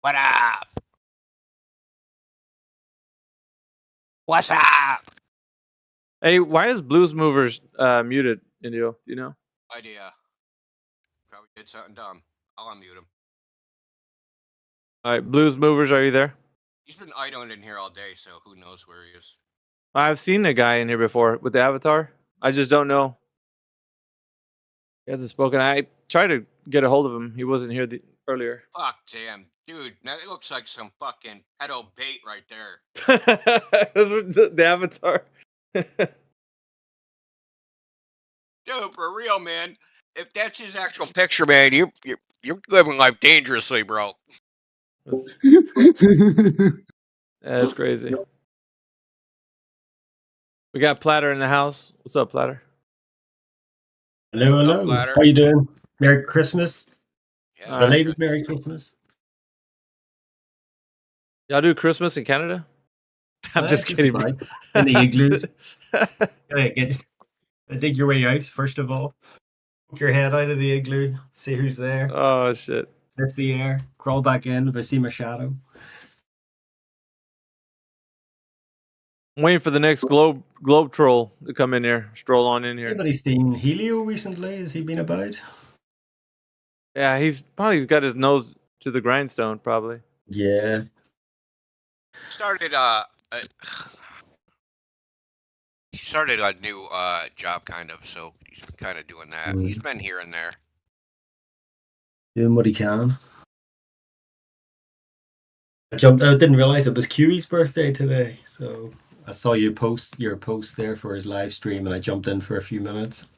Speaker 15: What up? What's up?
Speaker 12: Hey, why is Blues Movers muted, Indio? Do you know?
Speaker 15: Idea. Probably did something dumb. I'll unmute him.
Speaker 12: All right, Blues Movers, are you there?
Speaker 15: He's been idling in here all day, so who knows where he is.
Speaker 12: I've seen a guy in here before with the avatar. I just don't know. He hasn't spoken. I tried to get a hold of him. He wasn't here earlier.
Speaker 15: Fuck damn. Dude, that looks like some fucking pedo bait right there.
Speaker 12: That's what the avatar.
Speaker 15: Dude, for real, man. If that's his actual picture, man, you're living life dangerously, bro.
Speaker 12: That's crazy. We got Platter in the house. What's up, Platter?
Speaker 21: Hello, hello.
Speaker 15: Platter?
Speaker 21: How you doing? Merry Christmas.
Speaker 15: Yeah,
Speaker 21: Belated Merry Christmas.
Speaker 12: Y'all do Christmas in Canada? I'm just kidding.
Speaker 21: About. In the igloos. Dig your way out, first of all. Poke your head out of the igloo. See who's there.
Speaker 12: Oh, shit.
Speaker 21: Lift the air. Crawl back in if I see my shadow.
Speaker 12: I'm waiting for the next globe troll to come in here, stroll on in here.
Speaker 21: Anybody seen Helio recently? Has he been about?
Speaker 12: Yeah, he's probably got his nose to the grindstone, probably.
Speaker 21: Yeah.
Speaker 15: Started he started a new job kind of, so he's been kind of doing that. He's been here and there.
Speaker 21: Doing what he can. I didn't realize it was Kiwi's birthday today, so I saw your post there for his live stream, and I jumped in for a few minutes.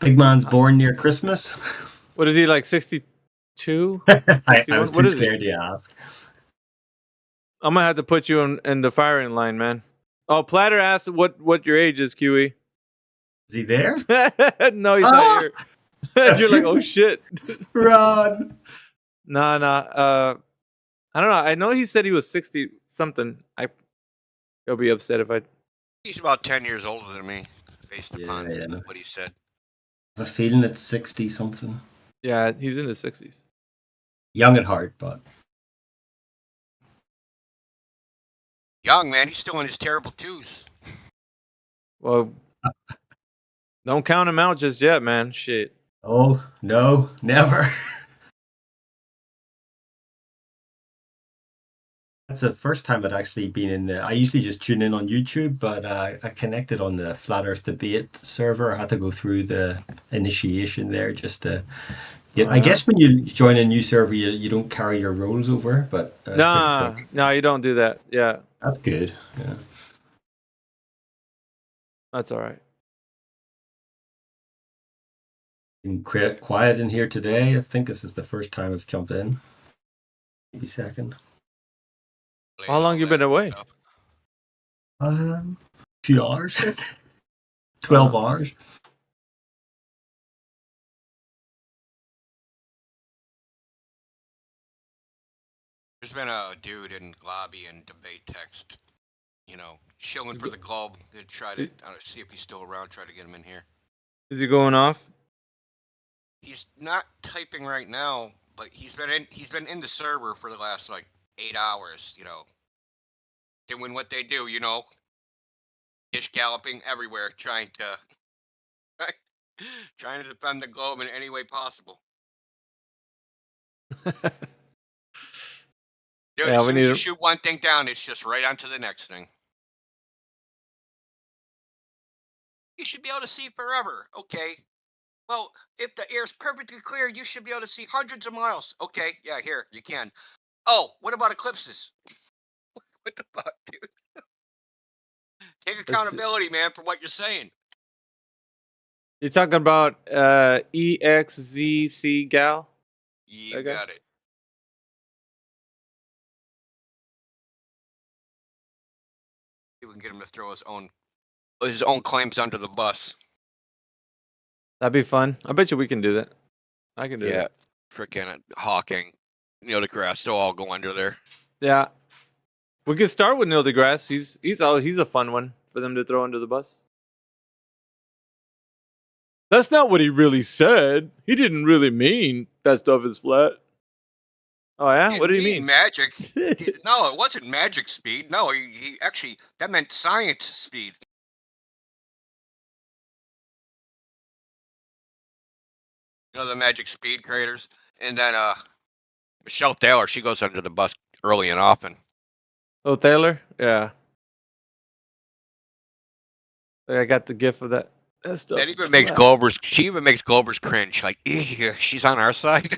Speaker 21: Big man's born near Christmas.
Speaker 12: What is he, like 62?
Speaker 21: I was too scared to ask.
Speaker 12: I'm gonna have to put you in the firing line, man. Oh, Platter asked what your age is, Kiwi.
Speaker 21: Is he there?
Speaker 12: No, he's not here. You're like, oh shit.
Speaker 21: Run.
Speaker 12: Nah. I don't know. I know he said he was 60 something. He'll be upset if I.
Speaker 15: He's about 10 years older than me, based upon what he said.
Speaker 21: I have a feeling it's 60 something.
Speaker 12: Yeah, he's in his 60s.
Speaker 21: Young at heart, but
Speaker 15: Young, man. He's still in his terrible twos.
Speaker 12: Well, don't count him out just yet, man. Shit.
Speaker 21: Oh, no, never. That's the first time I'd actually been in I usually just tune in on YouTube, but I connected on the Flat Earth Debate server. I had to go through the initiation there just to get. I guess when you join a new server, you don't carry your roles over, but
Speaker 12: No, you don't do that. Yeah.
Speaker 21: That's good. Yeah.
Speaker 12: That's all right.
Speaker 21: Been quiet in here today. I think this is the first time I've jumped in. Maybe second.
Speaker 12: How long you been away?
Speaker 21: Few hours. 12 hours.
Speaker 15: There's been a dude in lobby and debate text, shilling for the globe. Gonna try to see if he's still around. Try to get him in here.
Speaker 12: Is he going off?
Speaker 15: He's not typing right now, but he's been in the server for the last 8 hours. Doing what they do. Dish galloping everywhere, trying to defend the globe in any way possible. Dude, as soon as you shoot one thing down, it's just right onto the next thing. You should be able to see forever. Okay. Well, if the air's perfectly clear, you should be able to see hundreds of miles. Okay, yeah, here, you can. Oh, what about eclipses? What the fuck, dude? Take accountability, man, for what you're saying.
Speaker 12: You're talking about EXZC Gal?
Speaker 15: You got it. We can get him to throw his own claims under the bus.
Speaker 12: That'd be fun. I bet you we can do that. I can do that.
Speaker 15: Freaking Hawking, Neil deGrasse, they'll all go under there.
Speaker 12: Yeah. We could start with Neil deGrasse. He's a fun one for them to throw under the bus. That's not what he really said. He didn't really mean that stuff is flat. Oh yeah, what do you mean?
Speaker 15: Magic? No, it wasn't magic speed. No, he actually that meant science speed. You know the magic speed creators, and then Michelle Taylor, she goes under the bus early and often.
Speaker 12: Oh, Taylor, yeah. I got the gif of that. That stuff.
Speaker 15: That even makes Goldberg's. She even makes Goldberg's cringe. Like, she's on our side.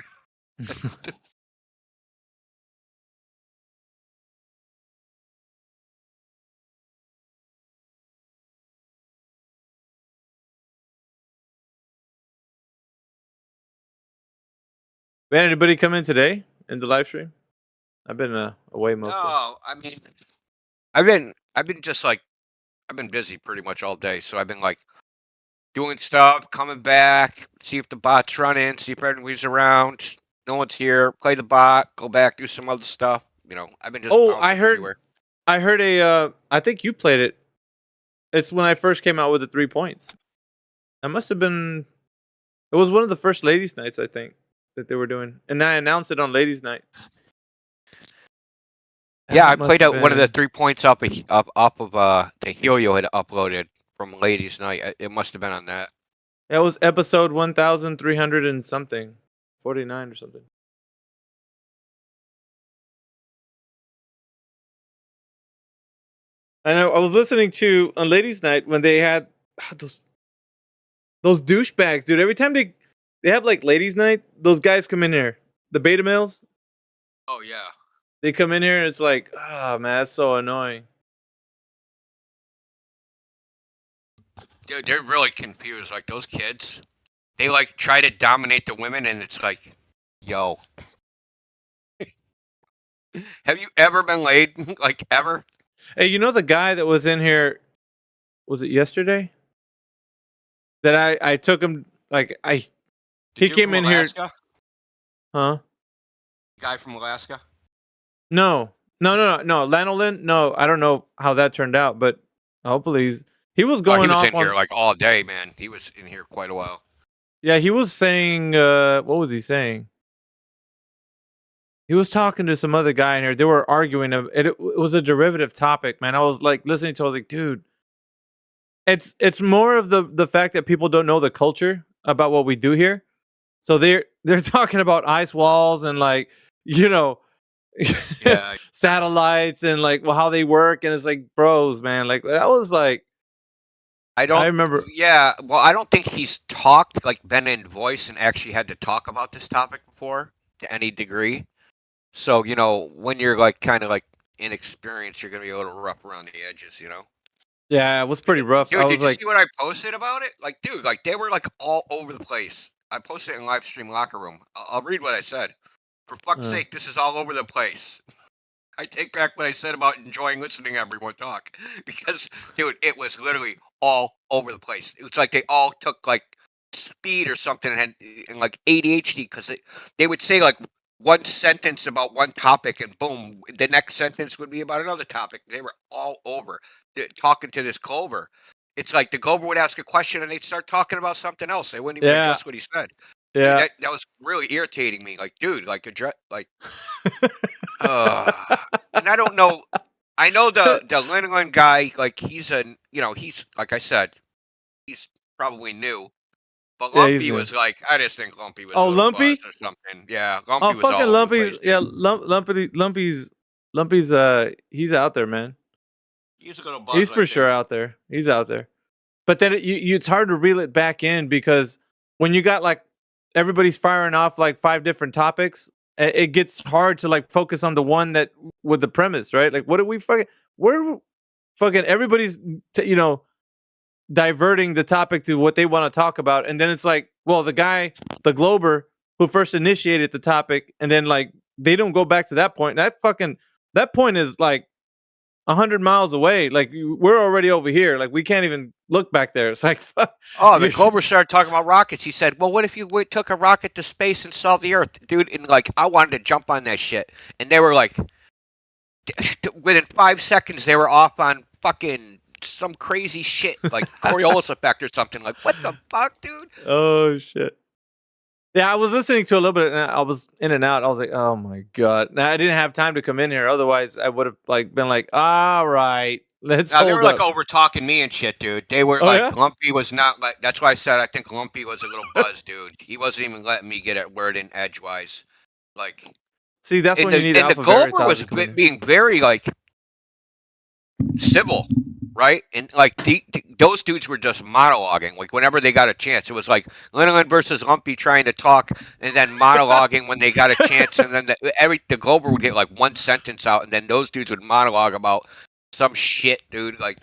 Speaker 12: Man, anybody come in today in the live stream? I've been away mostly.
Speaker 15: No, I mean, I've been just like, I've been busy pretty much all day. So I've been like doing stuff, coming back, see if the bot's running, see if everybody's around. No one's here. Play the bot, go back, do some other stuff. You know, I've been just.
Speaker 12: Oh, I heard.
Speaker 15: Everywhere.
Speaker 12: I heard a. I think you played it. It's when I first came out with the 3 points. That must have been. It was one of the first ladies' nights, I think, that they were doing, and I announced it on ladies' night.
Speaker 15: Yeah, I played out one of the 3 points off of the Helio had uploaded from ladies' night. It must have been on that.
Speaker 12: That was episode 1,300 and something, 49 or something. And I was listening to on ladies' night when they had those douchebags, dude. Every time they have like ladies' night, those guys come in here, the beta males.
Speaker 15: Oh yeah.
Speaker 12: They come in here and it's like, oh man, that's so annoying.
Speaker 15: Dude, they're really confused. Like those kids, they like try to dominate the women, and it's like, yo, have you ever been laid? Like ever?
Speaker 12: Hey, you know the guy that was in here? Was it yesterday? That I took him like he came in
Speaker 15: Alaska?
Speaker 12: here. Huh?
Speaker 15: Guy from Alaska?
Speaker 12: No. Lanolin? No, I don't know how that turned out, but hopefully he was going
Speaker 15: he was
Speaker 12: off
Speaker 15: in here like all day, man. He was in here quite a while.
Speaker 12: Yeah, he was saying what was he saying? He was talking to some other guy in here. They were arguing. It was a derivative topic, man. I was like listening to it, I was like, dude, it's more of the fact that people don't know the culture about what we do here. So they're talking about ice walls and like, you know,
Speaker 15: yeah.
Speaker 12: satellites and like how they work, and it's like, bros, man, like that was like
Speaker 15: I remember. Yeah, well, I don't think he's talked like been in voice and actually had to talk about this topic before to any degree. So, you know, when you're like kind of like inexperienced, you're gonna be a little rough around the edges, you know.
Speaker 12: Yeah, it was pretty rough.
Speaker 15: Dude, did you
Speaker 12: like,
Speaker 15: see what I posted about it? Like, dude, like they were like all over the place. I posted it in live stream locker room. I'll read what I said. For fuck's sake, this is all over the place. I take back what I said about enjoying listening to everyone talk. Because, dude, it was literally all over the place. It was like they all took like speed or something and like ADHD, because they would say like one sentence about one topic and boom, the next sentence would be about another topic. They were all over talking to this Glover. It's like the Glover would ask a question and they'd start talking about something else. They wouldn't even address what he said.
Speaker 12: Yeah,
Speaker 15: dude, that was really irritating me. Like, dude, like address, like, and I don't know. I know the Linnegan guy. Like, he's like I said, he's probably new. But Lumpy was like, I just think Lumpy was
Speaker 12: Lumpy
Speaker 15: or something. Yeah, Lumpy was
Speaker 12: fucking
Speaker 15: all
Speaker 12: Lumpy's. Yeah, Lumpy's. He's out there, man.
Speaker 15: He's a little buzz.
Speaker 12: He's for sure out there. He's out there. But then it's hard to reel it back in, because when you got like everybody's firing off like 5 different topics, it gets hard to like focus on the one that with the premise, right? Like, what do we fucking? We're fucking everybody's, diverting the topic to what they want to talk about, and then it's like, well, the guy, the Glober, who first initiated the topic, and then like they don't go back to that point. That point is like 100 miles away. Like, we're already over here. Like, we can't even look back there. It's like, fuck.
Speaker 15: Oh, the Glober started talking about rockets. He said, well, what if you took a rocket to space and saw the Earth, dude? And like, I wanted to jump on that shit, and they were like, within 5 seconds, they were off on fucking some crazy shit like Coriolis effect or something. Like, what the fuck, dude?
Speaker 12: Oh shit. Yeah, I was listening to a little bit, and I was in and out. I was like, "Oh my god!" Now I didn't have time to come in here. Otherwise, I would have been like, "All right, let's
Speaker 15: Now they were
Speaker 12: hold
Speaker 15: like
Speaker 12: up."
Speaker 15: over talking me and shit, dude. They were
Speaker 12: Oh
Speaker 15: like
Speaker 12: yeah.
Speaker 15: Lumpy was not like. That's why I said I think Lumpy was a little buzzed, dude. He wasn't even letting me get a word in edgewise. Like,
Speaker 12: See, that's
Speaker 15: and
Speaker 12: when you
Speaker 15: the
Speaker 12: need
Speaker 15: and the
Speaker 12: Alpha
Speaker 15: Goldberg
Speaker 12: Veritas
Speaker 15: was
Speaker 12: to come in here.
Speaker 15: being very like civil, right? And like those dudes were just monologuing. Like whenever they got a chance, it was like Linnean versus Lumpy trying to talk, and then monologuing when they got a chance, and then the Goldberg would get like one sentence out, and then those dudes would monologue about some shit, dude. Like,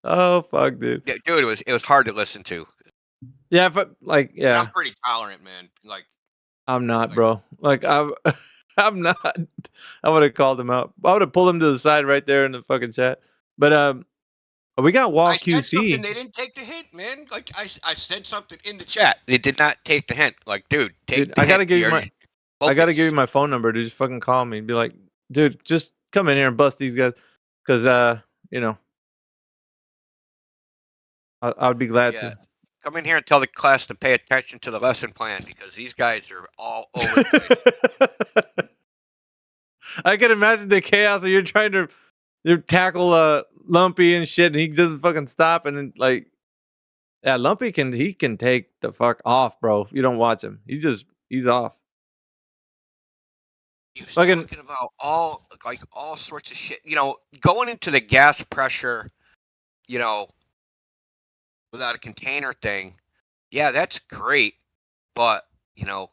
Speaker 12: Oh fuck, dude.
Speaker 15: yeah, dude, it was hard to listen to.
Speaker 12: Yeah, but like,
Speaker 15: And I'm
Speaker 12: yeah,
Speaker 15: pretty tolerant, man. Like,
Speaker 12: I'm not, bro. Like, I'm not. I would have called him out. I would have pulled him to the side right there in the fucking chat. But we got Wall
Speaker 15: I said something,
Speaker 12: QC.
Speaker 15: they didn't take the hint, man. Like I said something in the chat, they did not take the hint. Like, dude, take
Speaker 12: Dude,
Speaker 15: the
Speaker 12: I gotta
Speaker 15: hint.
Speaker 12: give you I gotta give you my phone number, dude. Just fucking call me and be like, dude, just come in here and bust these guys, because you know, I would be glad
Speaker 15: Yeah.
Speaker 12: to.
Speaker 15: Come in here and tell the class to pay attention to the lesson plan because these guys are all over the place.
Speaker 12: I can imagine the chaos that you're trying to tackle Lumpy and shit, and he doesn't fucking stop, and then like, yeah, Lumpy can take the fuck off, bro. If you don't watch him, he's off.
Speaker 15: He was
Speaker 12: Fucking
Speaker 15: talking about all sorts of shit. You know, going into the gas pressure, you know, without a container thing. Yeah, that's great, but you know,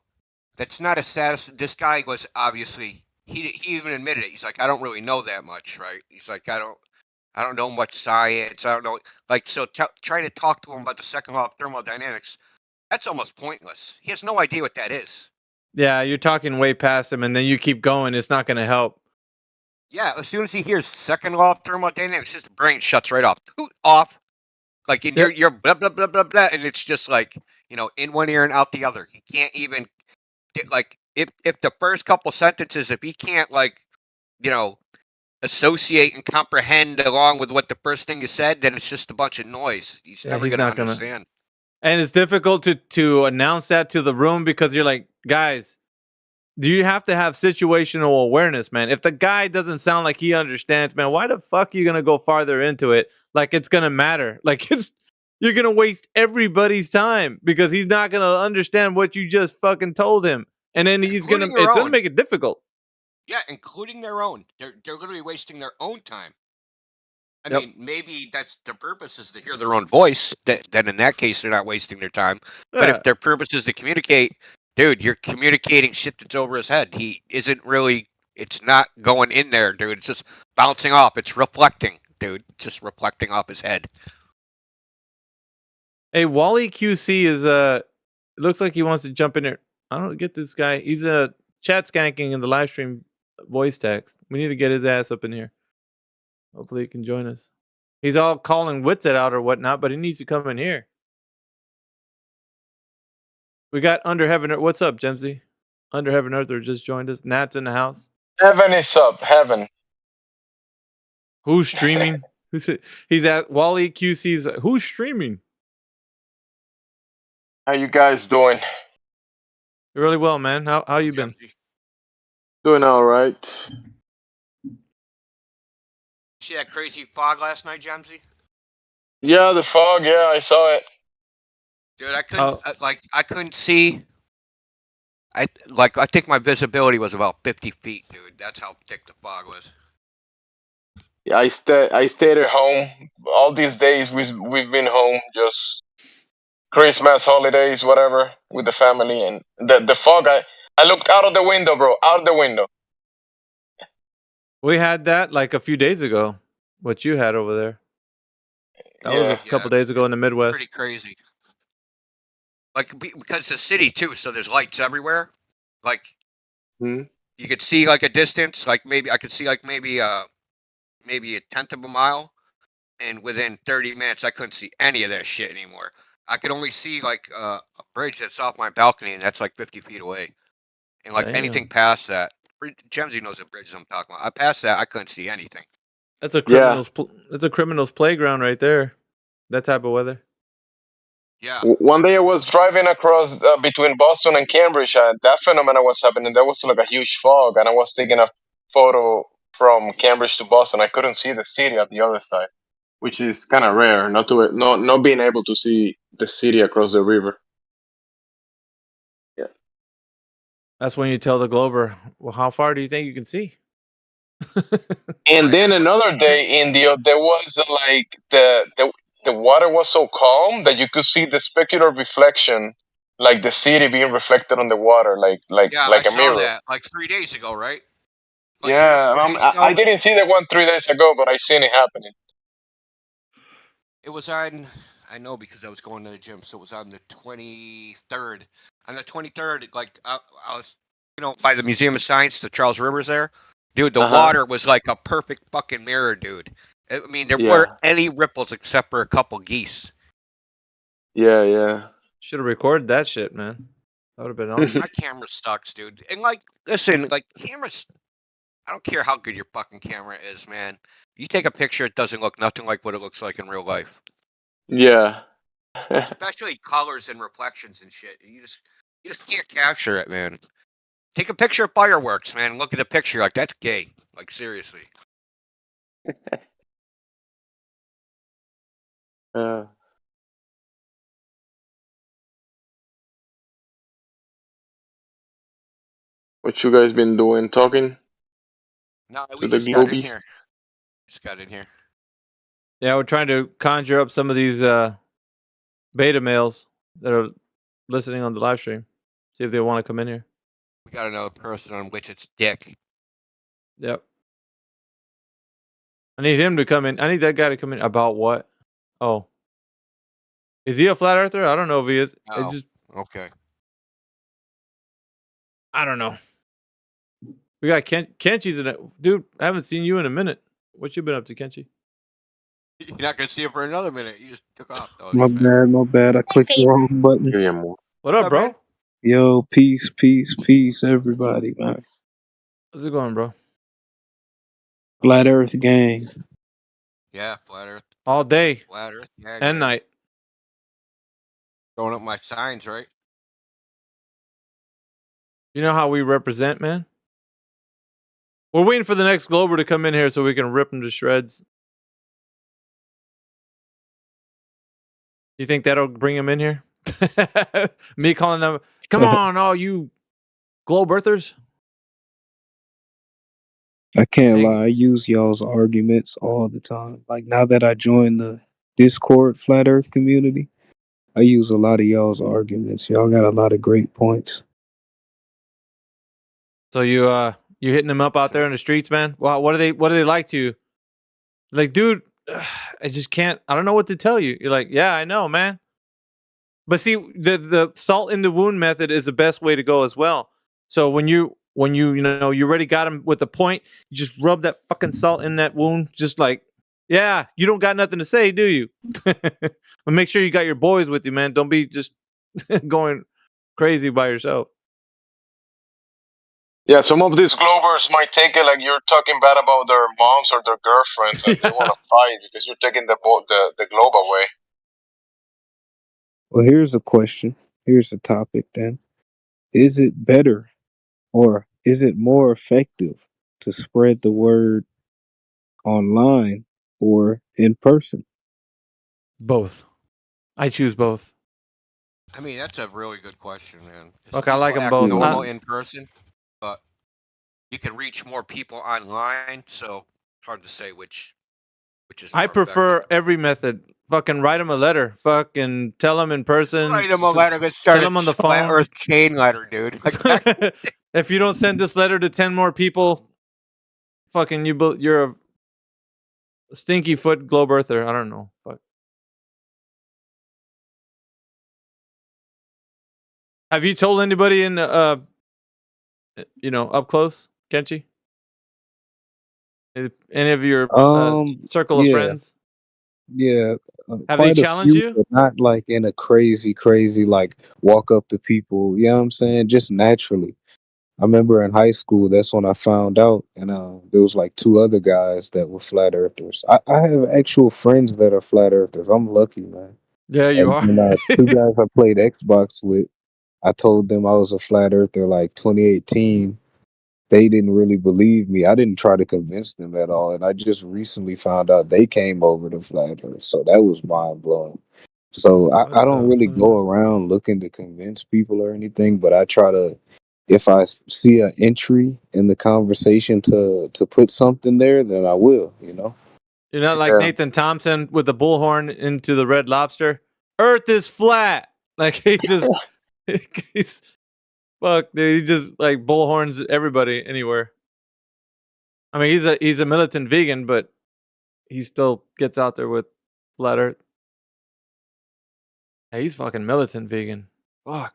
Speaker 15: that's not a status. This guy was obviously he even admitted it. He's like, I don't really know that much, right? He's like, I don't know much science. I don't know, like, so trying to talk to him about the second law of thermodynamics, that's almost pointless. He has no idea what that is.
Speaker 12: yeah, you're talking way past him, and then you keep going. It's not gonna help.
Speaker 15: Yeah, as soon as he hears second law of thermodynamics, his brain shuts right off. Off. Like, and you're blah blah blah blah blah, and it's just like, you know, in one ear and out the other. He can't even get, like, if the first couple sentences, if he can't, like, you know, associate and comprehend along with what the first thing you said, then it's just a bunch of noise. He's
Speaker 12: Yeah,
Speaker 15: never
Speaker 12: he's
Speaker 15: gonna
Speaker 12: not gonna.
Speaker 15: understand.
Speaker 12: And it's difficult to announce that to the room because you're like, guys, do you have to have situational awareness, man? If the guy doesn't sound like he understands, man, why the fuck are you gonna go farther into it? Like it's gonna matter. Like you're gonna waste everybody's time because he's not gonna understand what you just fucking told him, and then it's
Speaker 15: Including your
Speaker 12: gonna
Speaker 15: own.
Speaker 12: make it difficult.
Speaker 15: Yeah, including their own. They're literally wasting their own time. I
Speaker 12: Yep.
Speaker 15: mean, maybe that's their purpose is to hear their own voice. Then in that case, they're not wasting their time. But
Speaker 12: Yeah.
Speaker 15: if their purpose is to communicate, dude, you're communicating shit that's over his head. He isn't really. It's not going in there, dude. It's just bouncing off. It's reflecting, dude. Just reflecting off his head.
Speaker 12: Hey, Wally QC is it looks like he wants to jump in there. I don't get this guy. He's chat skanking in the live stream voice text. We need to get his ass up in here. Hopefully he can join us. He's all calling Witsit out or whatnot, but he needs to come in here. We got Under Heaven Earth. What's up, Gemsy? Under Heaven Earther just joined us. Nat's in the house.
Speaker 9: Heaven is up. Heaven.
Speaker 12: Who's streaming? He's at Wally QC's. Who's streaming?
Speaker 9: How you guys doing?
Speaker 12: Really well, man. How you been?
Speaker 9: Doing all right.
Speaker 15: See that crazy fog last night, Jamsey?
Speaker 9: Yeah, the fog. Yeah, I saw it.
Speaker 15: Dude, I couldn't I couldn't see. I think my visibility was about 50 feet, dude. That's how thick the fog was.
Speaker 9: Yeah, I stayed at home all these days. We've been home, just Christmas, holidays, whatever, with the family, and the fog. I looked out of the window, bro. Out of the window.
Speaker 12: We had that like a few days ago. What you had over there? That was a couple days ago in the Midwest.
Speaker 15: Pretty crazy. Like because it's a city too, so there's lights everywhere. Like you could see like a distance, like maybe I could see like maybe a tenth of a mile, and within 30 minutes I couldn't see any of that shit anymore. I could only see like a bridge that's off my balcony, and that's like 50 feet away. And like anything past that, Gemsy knows the bridges I'm talking about. Past that, I couldn't see anything.
Speaker 12: That's a criminal's. That's a criminal's playground right there. That type of weather.
Speaker 15: Yeah.
Speaker 9: One day I was driving across between Boston and Cambridge, and that phenomenon was happening. There was like a huge fog, and I was taking a photo from Cambridge to Boston. I couldn't see the city at the other side, which is kind of rare. Not being able to see the city across the river. Yeah.
Speaker 12: That's when you tell the Glober, well, how far do you think you can see?
Speaker 9: And then another day in there was like the water was so calm that you could see the specular reflection, like the city being reflected on the water,
Speaker 15: Yeah, I
Speaker 9: like a
Speaker 15: saw
Speaker 9: mirror.
Speaker 15: that like 3 days ago, right? Like
Speaker 9: Yeah,
Speaker 15: 3 or 4 days
Speaker 9: I
Speaker 15: ago.
Speaker 9: didn't see that one 3 days ago, but I seen it happening.
Speaker 15: It was on. I know because I was going to the gym, so it was on the 23rd. On the 23rd, like I was, by the Museum of Science, the Charles Rivers there. Dude, the water was like a perfect fucking mirror, dude. I mean, there weren't any ripples except for a couple geese.
Speaker 9: Yeah.
Speaker 12: Should have recorded that shit, man. That would have been awesome.
Speaker 15: My camera sucks, dude. And listen, cameras. I don't care how good your fucking camera is, man. You take a picture, it doesn't look nothing like what it looks like in real life.
Speaker 9: Yeah.
Speaker 15: Especially colors and reflections and shit. You just can't capture it, man. Take a picture of fireworks, man. Look at the picture, like that's gay. Like seriously.
Speaker 9: What you guys been doing? Talking?
Speaker 15: No,
Speaker 9: to
Speaker 15: we
Speaker 9: the
Speaker 15: just got in
Speaker 9: Globies?
Speaker 15: here. Just got in here.
Speaker 12: Yeah, we're trying to conjure up some of these beta males that are listening on the live stream. See if they want to come in here.
Speaker 15: We got another person on which it's Dick.
Speaker 12: Yep. I need him to come in. I need that guy to come in. About what? Oh. Is he a flat earther? I don't know if he is.
Speaker 15: Oh, okay.
Speaker 12: I don't know. We got Kenchi's in it. Dude, I haven't seen you in a minute. What you been up to, Kenchi?
Speaker 15: You're not gonna see him for another minute. You just took off. Oh,
Speaker 13: My bad. I clicked the wrong button.
Speaker 12: What up, bro?
Speaker 13: Yo, peace, everybody, man.
Speaker 12: How's it going, bro?
Speaker 13: Flat Earth gang.
Speaker 15: Yeah, flat Earth.
Speaker 12: All day.
Speaker 15: Flat Earth. Yeah,
Speaker 12: And night.
Speaker 15: Throwing up my signs, right?
Speaker 12: You know how we represent, man? We're waiting for the next Glober to come in here so we can rip him to shreds. You think that'll bring him in here? Me calling them, come on, all you globe earthers.
Speaker 13: I can't lie. I use y'all's arguments all the time. Like now that I joined the Discord Flat Earth community, I use a lot of y'all's arguments. Y'all got a lot of great points.
Speaker 12: So you hitting them up out there in the streets, man? Wow, what do they like to you? Like, dude, I just can't. I don't know what to tell you. You're like, yeah, I know, man. But see, the salt in the wound method is the best way to go as well. So when you you already got him with the point, you just rub that fucking salt in that wound, just like, yeah, you don't got nothing to say, do you? But make sure you got your boys with you, man. Don't be just going crazy by yourself.
Speaker 9: Yeah, some of these Globers might take it like you're talking bad about their moms or their girlfriends, and they want to fight because you're taking the globe away.
Speaker 13: Well, here's a question. Here's the topic then. Is it better or is it more effective to spread the word online or in person?
Speaker 12: Both. I choose both.
Speaker 15: I mean, that's a really good question, man.
Speaker 12: Look, I like them both.
Speaker 15: Normal in person, but you can reach more people online, so it's hard to say which is.
Speaker 12: I prefer every method. Fucking write them a letter. Fucking tell them in person.
Speaker 15: Write them a letter. Let's start
Speaker 12: tell them on the
Speaker 15: Flat
Speaker 12: phone.
Speaker 15: Earth chain letter, dude. Like,
Speaker 12: if you don't send this letter to 10 more people, fucking you're a stinky foot globe earther. I don't know. Fuck. Have you told anybody in up close, Kenchi? Any of your circle of friends?
Speaker 13: Yeah.
Speaker 12: Have they
Speaker 13: quite a
Speaker 12: challenged
Speaker 13: few,
Speaker 12: you?
Speaker 13: but not like in a crazy, like walk up to people. You know what I'm saying? Just naturally. I remember in high school, that's when I found out, and there was like 2 other guys that were flat earthers. I have actual friends that are flat earthers. I'm lucky, man.
Speaker 12: Yeah, you
Speaker 13: And
Speaker 12: are.
Speaker 13: then two guys I played Xbox with, I told them I was a flat earther like 2018. They didn't really believe me. I didn't try to convince them at all. And I just recently found out they came over to flat earth. So that was mind blowing. So
Speaker 12: What
Speaker 13: I don't
Speaker 12: the
Speaker 13: really
Speaker 12: fuck?
Speaker 13: go around looking to convince people or anything, but I try to, if I see an entry in the conversation to put something there, then I will, you know?
Speaker 12: You're not like
Speaker 17: Yeah.
Speaker 12: Nathan Thompson with the bullhorn into the Red Lobster. Earth is flat. Like he just, he's fuck, dude. He just like bullhorns everybody anywhere. I mean, he's a militant vegan, but he still gets out there with flat Earth. Hey, he's fucking militant vegan. Fuck,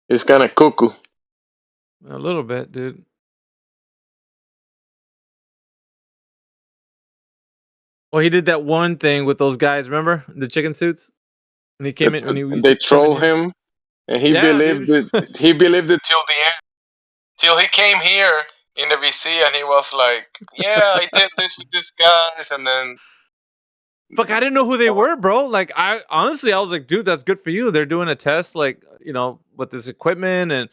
Speaker 9: It's kind of cuckoo.
Speaker 12: a little bit, dude. Well, he did that one thing with those guys. Remember the chicken suits? When he came in, when he used
Speaker 9: They
Speaker 12: to come in
Speaker 9: troll
Speaker 12: here.
Speaker 9: him, and he
Speaker 12: Yeah,
Speaker 9: believed
Speaker 12: dude.
Speaker 9: it. He believed it till the end. Till he came here in the VC, and he was like, "Yeah, I did this with these guys," and then
Speaker 12: Fuck, I didn't know who they were, bro. Like, I honestly, I was like, dude, that's good for you. They're doing a test, like, with this equipment, and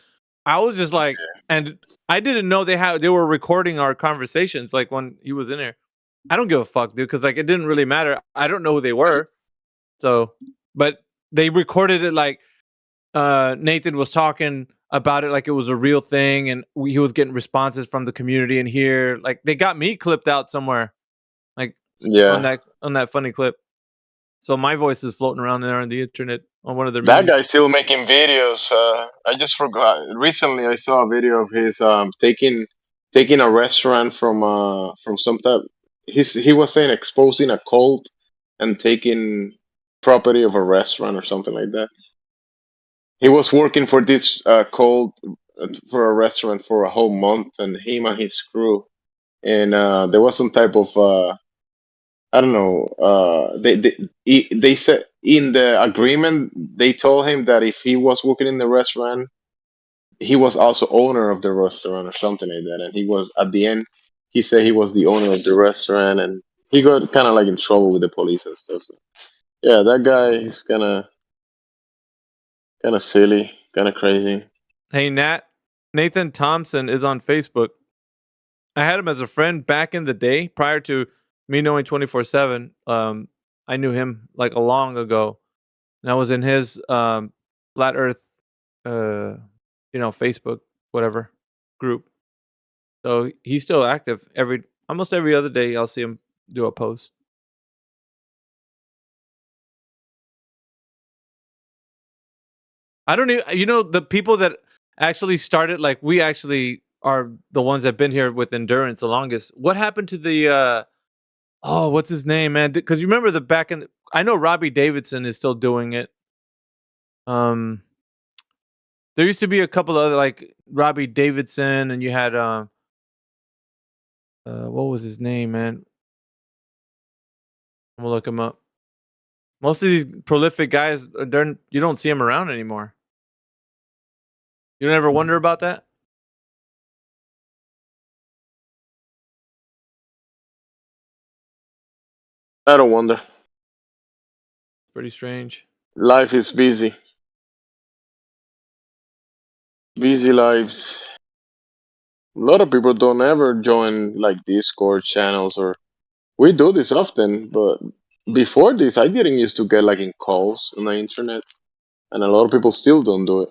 Speaker 12: I was just like, and I didn't know they were recording our conversations, like when he was in there. I don't give a fuck, dude, because like it didn't really matter. I don't know who they were, so, but they recorded it like Nathan was talking about it like it was a real thing, and he was getting responses from the community in here. Like they got me clipped out somewhere, like on
Speaker 9: yeah,
Speaker 12: that funny clip. So my voice is floating around there on the internet on one of their
Speaker 9: that
Speaker 12: memes.
Speaker 9: guy's still making videos. I just forgot. Recently, I saw a video of his taking a restaurant from some type. He was saying exposing a cult and taking property of a restaurant or something like that. He was working for this cult for a restaurant for a whole month, and him and his crew. And there was some type of I don't know. They said in the agreement they told him that if he was working in the restaurant, he was also owner of the restaurant or something like that. And he was at the end. He said he was the owner of the restaurant, and he got kind of like in trouble with the police and stuff. So, yeah, that guy is kind of silly, kind of crazy.
Speaker 12: Hey Nat, Nathan Thompson is on Facebook. I had him as a friend back in the day prior to me knowing 24/7. I knew him like a long ago, and I was in his flat Earth, Facebook whatever group. So he's still active. Almost every other day, I'll see him do a post. I don't even, the people that actually started, like we actually are the ones that been here with endurance the longest. What happened to the what's his name, man? Because you remember I know Robbie Davidson is still doing it. There used to be a couple other like Robbie Davidson, and you had what was his name, man? I'm gonna look him up. Most of these prolific guys, you don't see them around anymore. You don't ever wonder about that?
Speaker 9: I don't wonder.
Speaker 12: Pretty strange.
Speaker 9: Life is busy. Busy lives. A lot of people don't ever join like Discord channels or we do this often, but before this I didn't used to get like in calls on the internet and a lot of people still don't do it.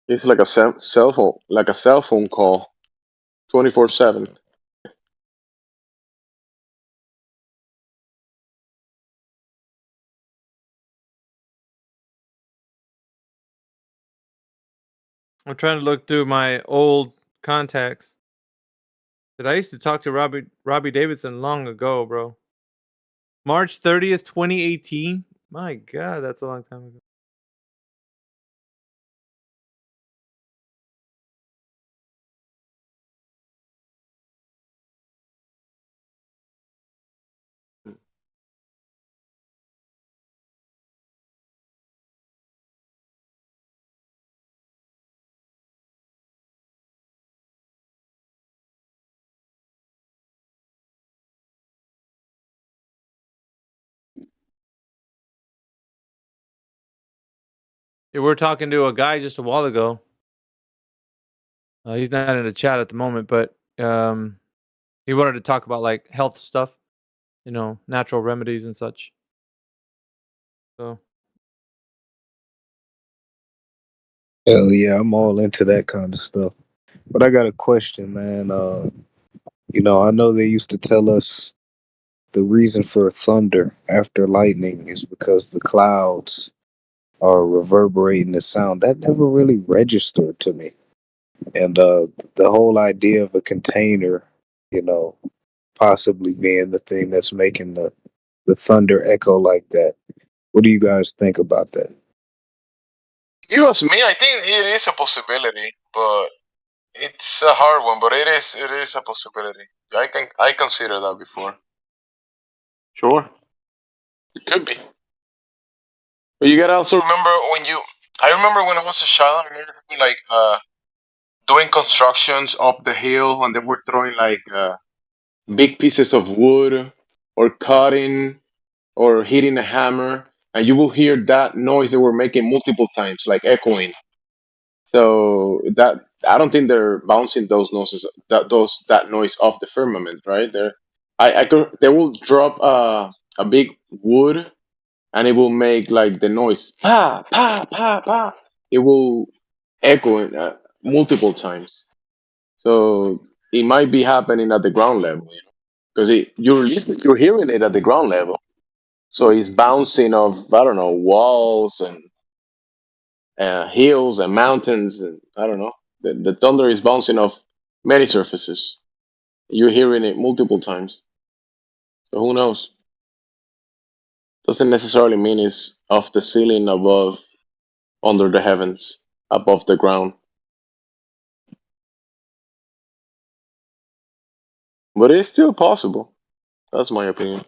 Speaker 9: It's like a cell phone call 24/7.
Speaker 12: I'm trying to look through my old contacts. That I used to talk to Robbie Davidson long ago, bro. March 30th, 2018. My God, that's a long time ago. we were talking to a guy just a while ago. He's not in the chat at the moment, but he wanted to talk about like health stuff, natural remedies and such. So
Speaker 13: Hell yeah, I'm all into that kind of stuff. But I got a question, man. I know they used to tell us the reason for thunder after lightning is because the clouds are reverberating the sound. That never really registered to me. And the whole idea of a container, you know, possibly being the thing that's making the thunder echo like that. What do you guys think about that?
Speaker 9: You ask me, I think it is a possibility, but it's a hard one. But it is a possibility. I consider that before. Sure, it could be. But you gotta also remember I remember when I was a child, I remember like doing constructions up the hill, and they were throwing like big pieces of wood, or cutting, or hitting a hammer, and you will hear that noise they were making multiple times, like echoing. So that I don't think they're bouncing those noises, that noise off the firmament, right? They will drop a big wood, and it will make like the noise pa pa pa pa. It will echo multiple times. So it might be happening at the ground level, because you're hearing it at the ground level. So it's bouncing off, I don't know, walls and hills and mountains, and I don't know. The thunder is bouncing off many surfaces. You're hearing it multiple times. So who knows? Doesn't necessarily mean it's off the ceiling above, under the heavens, above the ground. But it's still possible. That's my opinion.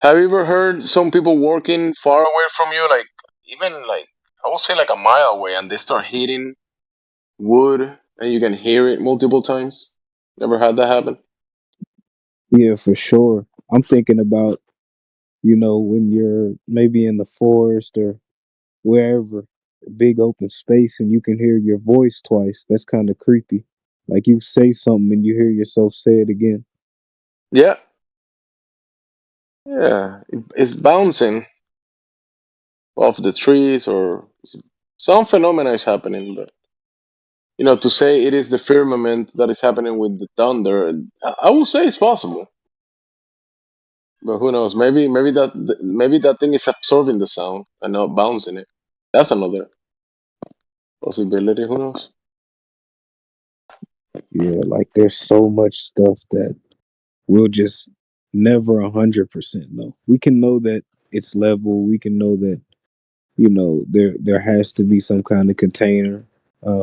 Speaker 9: Have you ever heard some people working far away from you, like even like I would say like a mile away, and they start hitting wood, and you can hear it multiple times? Never had that happen?
Speaker 13: Yeah, for sure. I'm thinking about, when you're maybe in the forest or wherever, a big open space, and you can hear your voice twice. That's kind of creepy. Like you say something and you hear yourself say it again.
Speaker 9: Yeah, yeah. It's bouncing off the trees, or some phenomena is happening. But to say it is the firmament that is happening with the thunder, I will say it's possible. But who knows? Maybe that thing is absorbing the sound and not bouncing it. That's another possibility. Who knows?
Speaker 13: Yeah, like there's so much stuff that we'll just never 100% know. We can know that it's level. We can know that there has to be some kind of container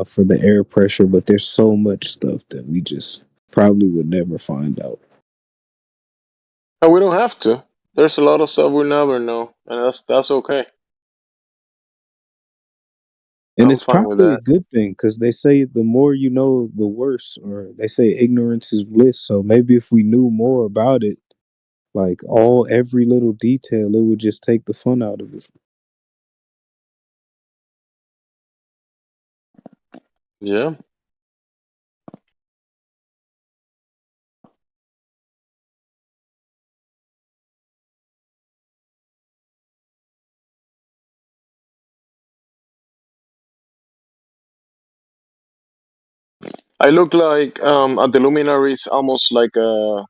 Speaker 13: for the air pressure, but there's so much stuff that we just probably would never find out.
Speaker 9: And we don't have to. There's a lot of stuff we'll never know, and that's okay.
Speaker 13: And
Speaker 9: I'm
Speaker 13: it's
Speaker 9: fine with
Speaker 13: probably a
Speaker 9: that.
Speaker 13: good thing because they say the more you know, the worse, or they say ignorance is bliss. So maybe if we knew more about it, like every little detail, it would just take the fun out of it.
Speaker 9: Yeah. I look like at the luminaries, almost like a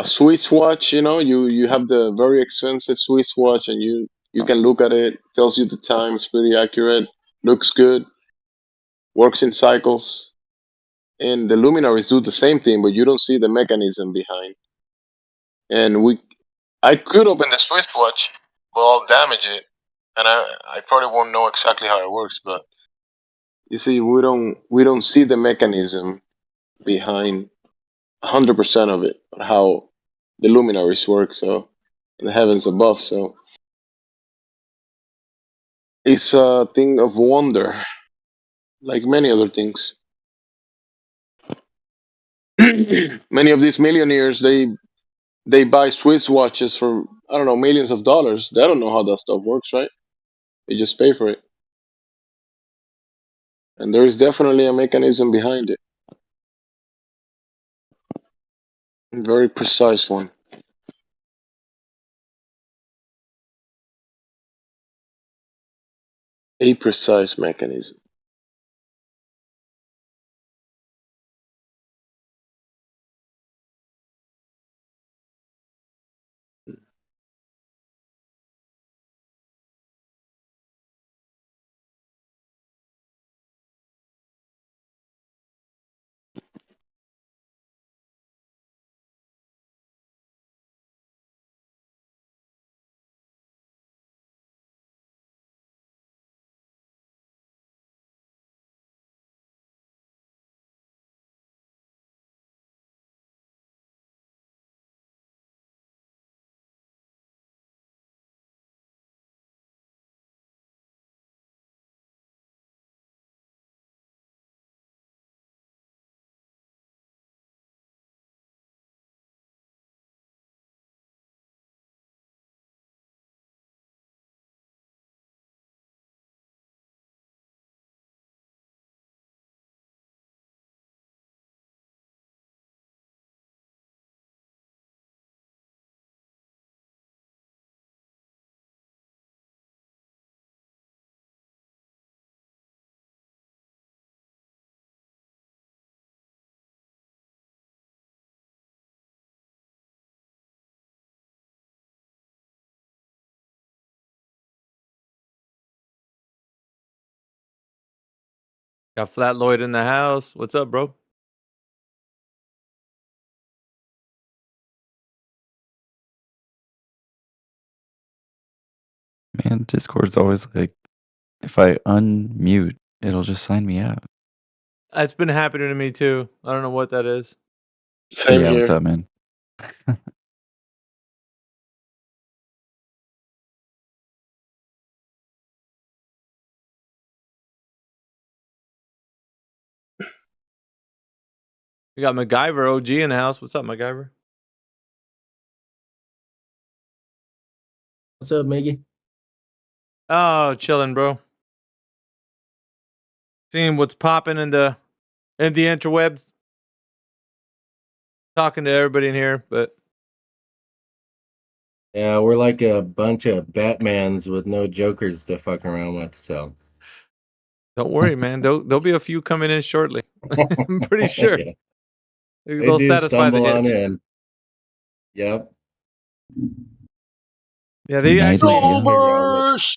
Speaker 9: Swiss watch. You have the very expensive Swiss watch, and you can look at it. Tells you the time. It's pretty accurate. Looks good. Works in cycles. And the luminaries do the same thing, but you don't see the mechanism behind. And I could open the Swiss watch, but I'll damage it, and I probably won't know exactly how it works. But you see, we don't see the mechanism behind 100% of it, how the luminaries work. So in the heavens above. So it's a thing of wonder, like many other things. Many of these millionaires, they buy Swiss watches for, I don't know, millions of dollars. They don't know how that stuff works, right? They just pay for it. And there is definitely a mechanism behind it. A very precise one. A precise mechanism.
Speaker 12: Got Flat Lloyd in the house. What's up, bro?
Speaker 2: Man, Discord's always like, if I unmute, it'll just sign me out.
Speaker 12: It's been happening to me too. I don't know what that is.
Speaker 9: Same
Speaker 2: Yeah, what's
Speaker 9: here.
Speaker 2: up, man?
Speaker 12: We got MacGyver OG in the house. What's up, MacGyver?
Speaker 14: What's up, Maggie?
Speaker 12: Oh, chilling, bro. Seeing what's popping in the interwebs. Talking to everybody in here, but
Speaker 14: Yeah, we're like a bunch of Batmans with no Jokers to fuck around with, so.
Speaker 12: don't worry, man. There'll be a few coming in shortly. I'm pretty sure.
Speaker 14: Yeah.
Speaker 12: They'll
Speaker 14: do
Speaker 12: satisfy the
Speaker 14: stumble on
Speaker 12: itch.
Speaker 14: in. Yep.
Speaker 12: Yeah, they
Speaker 2: Night
Speaker 12: actually.
Speaker 2: is young.
Speaker 9: Numbers!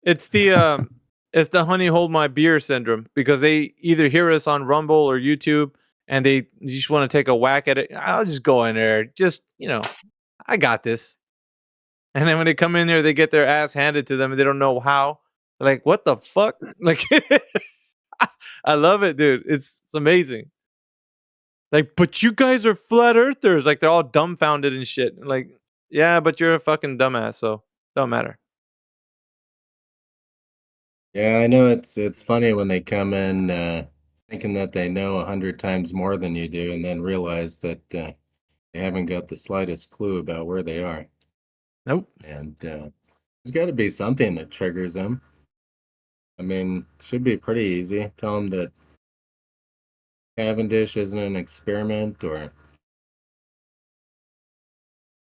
Speaker 12: It's the honey hold my beer syndrome because they either hear us on Rumble or YouTube and they just want to take a whack at it. I'll just go in there. Just, I got this. And then when they come in there, they get their ass handed to them and they don't know how. They're like, what the fuck? Like, I love it, dude. It's amazing. Like, but you guys are flat earthers. Like, they're all dumbfounded and shit. Like, yeah, but you're a fucking dumbass, so don't matter.
Speaker 14: Yeah, I know it's funny when they come in thinking that they know 100 times more than you do and then realize that they haven't got the slightest clue about where they are.
Speaker 12: Nope.
Speaker 14: And there's got to be something that triggers them. I mean, should be pretty easy. Tell them that Cavendish isn't an experiment, or I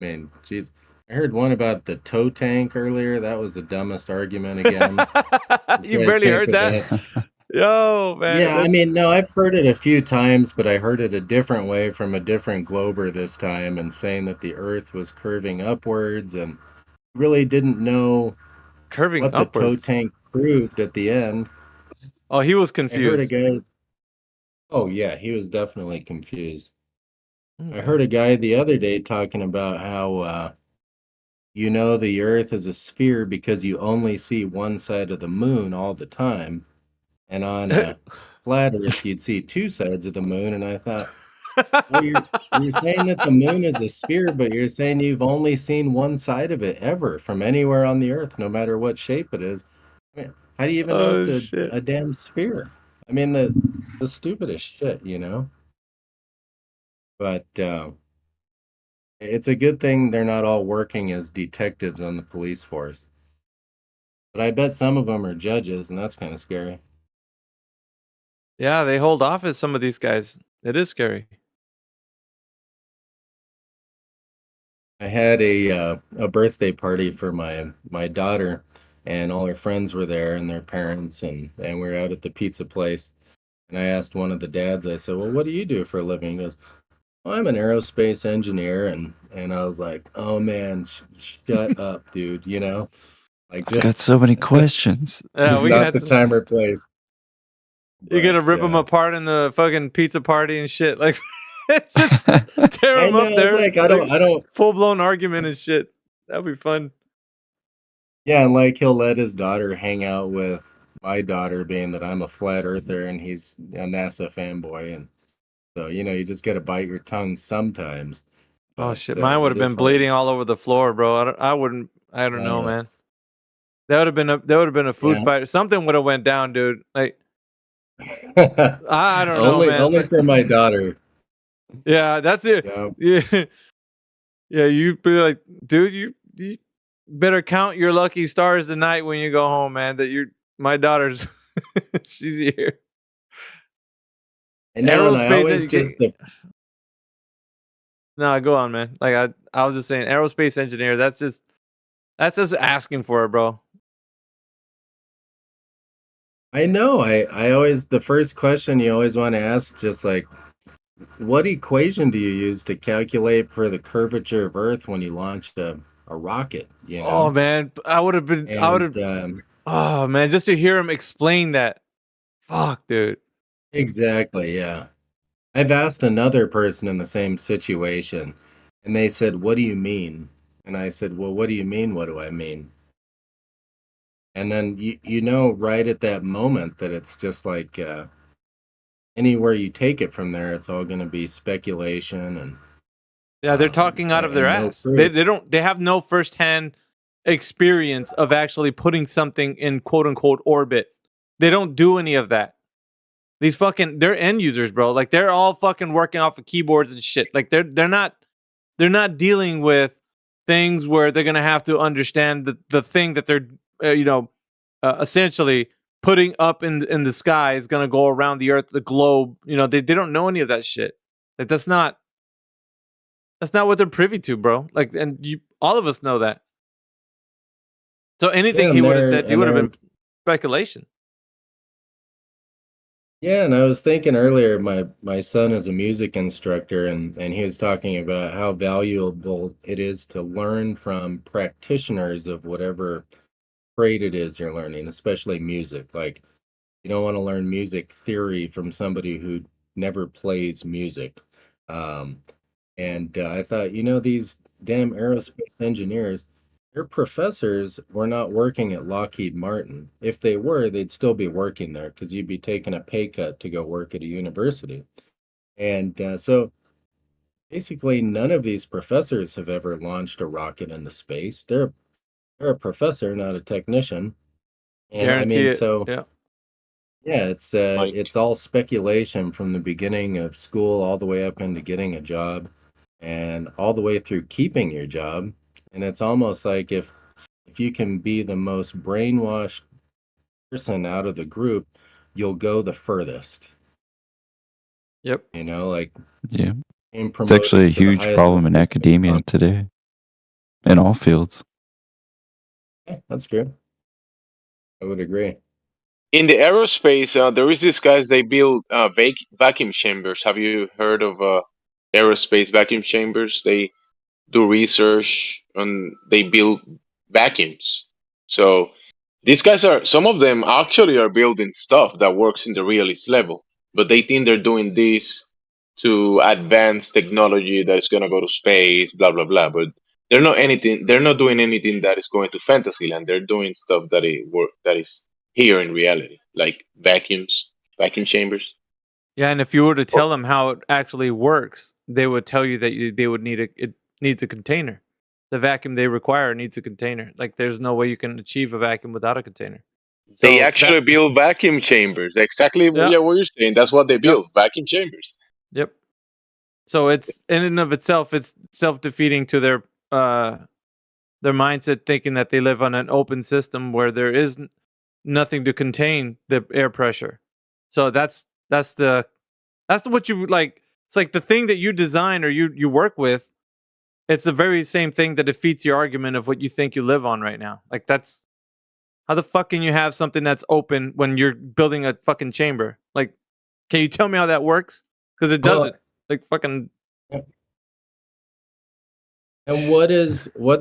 Speaker 14: mean, geez, I heard one about the toe tank earlier. That was the dumbest argument again.
Speaker 12: You barely heard that? Yo, man.
Speaker 14: Yeah, I mean, no, I've heard it a few times, but I heard it a different way from a different glober this time, and saying that the Earth was curving upwards, and really didn't know
Speaker 12: curving
Speaker 14: what
Speaker 12: upwards.
Speaker 14: the toe tank proved at the end.
Speaker 12: Oh, he was
Speaker 14: I heard a
Speaker 12: confused.
Speaker 14: guy. Oh yeah, he was definitely confused. I heard a guy the other day talking about how the Earth is a sphere because you only see one side of the moon all the time, and on a flat Earth you'd see two sides of the moon. And I thought, well, you're saying that the moon is a sphere, but you're saying you've only seen one side of it ever from anywhere on the Earth, no matter what shape it is. I mean, how do you even know
Speaker 12: Oh,
Speaker 14: it's
Speaker 12: shit.
Speaker 14: a damn sphere? I mean, the stupidest shit, you know? But it's a good thing they're not all working as detectives on the police force. But I bet some of them are judges, and that's kind of scary.
Speaker 12: Yeah, they hold office, some of these guys. It is scary.
Speaker 14: I had a birthday party for my daughter, and all her friends were there, and their parents, and we were out at the pizza place. And I asked one of the dads, I said, "Well, what do you do for a living?" He goes, "Oh, I'm an aerospace engineer," and I was like, "Oh man, shut up, dude!" You know, like
Speaker 2: I've got so many questions.
Speaker 12: Yeah, we
Speaker 14: not
Speaker 12: had
Speaker 14: the
Speaker 12: some.
Speaker 14: time or place.
Speaker 12: You're gonna
Speaker 14: But
Speaker 12: rip them apart in the fucking pizza party and shit. Like, it's just tear
Speaker 14: I
Speaker 12: them
Speaker 14: know,
Speaker 12: up
Speaker 14: it's
Speaker 12: there.
Speaker 14: like I don't.
Speaker 12: Full blown argument and shit. That'd be fun.
Speaker 14: Yeah, and like he'll let his daughter hang out with my daughter, being that I'm a flat earther and he's a NASA fanboy, and so you just got to bite your tongue sometimes.
Speaker 12: Oh
Speaker 14: But
Speaker 12: shit, mine would have
Speaker 14: it is
Speaker 12: been
Speaker 14: hard.
Speaker 12: bleeding all over the floor, bro. I wouldn't. I don't know, man. That would have been a food
Speaker 14: Yeah.
Speaker 12: fight. Something would have went down, dude. Like, I don't know, man.
Speaker 14: Only for my daughter.
Speaker 12: Yeah, that's it.
Speaker 14: Yeah.
Speaker 12: Yeah, yeah. You be like, dude, you better count your lucky stars tonight when you go home, man. That my daughter's, she's here.
Speaker 14: I know, and I
Speaker 12: Aerospace
Speaker 14: always just
Speaker 12: No, go on, man. Like I was just saying, aerospace engineer. That's just asking for it, bro.
Speaker 14: I know. I always, the first question you always want to ask, just like, what equation do you use to calculate for the curvature of Earth when you launch a rocket? You know?
Speaker 12: Oh man, I would have been. I would have. Oh man, just to hear him explain that. Fuck, dude.
Speaker 14: Exactly. Yeah. I've asked another person in the same situation, and they said, "What do you mean?" And I said, "Well, what do you mean? What do I mean?" And then you know right at that moment that it's just like anywhere you take it from there, it's all going to be speculation and
Speaker 12: Yeah, they're talking out of their
Speaker 14: and no
Speaker 12: ass.
Speaker 14: proof.
Speaker 12: They have no firsthand experience of actually putting something in quote unquote orbit. They don't do any of that. These they're end users, bro. Like they're all fucking working off of keyboards and shit. Like they're not dealing with things where they're gonna have to understand the thing that they're essentially putting up in the sky is gonna go around the Earth, the globe. They don't know any of that shit. Like that's not what they're privy to, bro. Like, and all of us know that. So anything
Speaker 14: Yeah,
Speaker 12: he
Speaker 14: and
Speaker 12: would have said, he would have been speculation.
Speaker 14: Yeah, and I was thinking earlier, my son is a music instructor, and he was talking about how valuable it is to learn from practitioners of whatever trade it is you're learning, especially music. Like, you don't want to learn music theory from somebody who never plays music. And I thought, these damn aerospace engineers, their professors were not working at Lockheed Martin. If they were, they'd still be working there because you'd be taking a pay cut to go work at a university. And so basically, none of these professors have ever launched a rocket into space. They're a professor, not a technician. And I
Speaker 12: Guarantee
Speaker 14: mean,
Speaker 12: it.
Speaker 14: so
Speaker 12: Yeah.
Speaker 14: yeah, it's all speculation from the beginning of school all the way up into getting a job and all the way through keeping your job. And it's almost like if you can be the most brainwashed person out of the group, you'll go the furthest.
Speaker 12: Yep.
Speaker 14: Like
Speaker 2: Yeah.
Speaker 14: being
Speaker 2: It's
Speaker 14: promoted
Speaker 2: actually a
Speaker 14: to the
Speaker 2: huge
Speaker 14: highest
Speaker 2: problem in
Speaker 14: level.
Speaker 2: academia today, in all fields.
Speaker 14: Yeah, that's true. I would agree.
Speaker 9: In the aerospace, there is these guys. They build vacuum chambers. Have you heard of aerospace vacuum chambers? They do research and they build vacuums. So these guys some of them actually are building stuff that works in the realist level, but they think they're doing this to advance technology that is going to go to space, blah blah blah. But they're not doing anything that is going to Fantasyland. They're doing stuff that is here in reality, like vacuum chambers.
Speaker 12: Yeah, and if you were to tell them how it actually works, they would tell you that they would it needs a container. The vacuum they require needs a container. Like there's no way you can achieve a vacuum without a container.
Speaker 9: They actually build vacuum chambers. Exactly what you're saying. That's what they build. Vacuum chambers.
Speaker 12: Yep. So it's in and of itself, it's self-defeating to their mindset, thinking that they live on an open system where there is nothing to contain the air pressure. So that's what you like. It's like the thing that you design or you work with. It's the very same thing that defeats your argument of what you think you live on right now. Like that's how the fuck can you have something that's open when you're building a fucking chamber? Like, can you tell me how that works? Because it doesn't. Like fucking.
Speaker 14: And what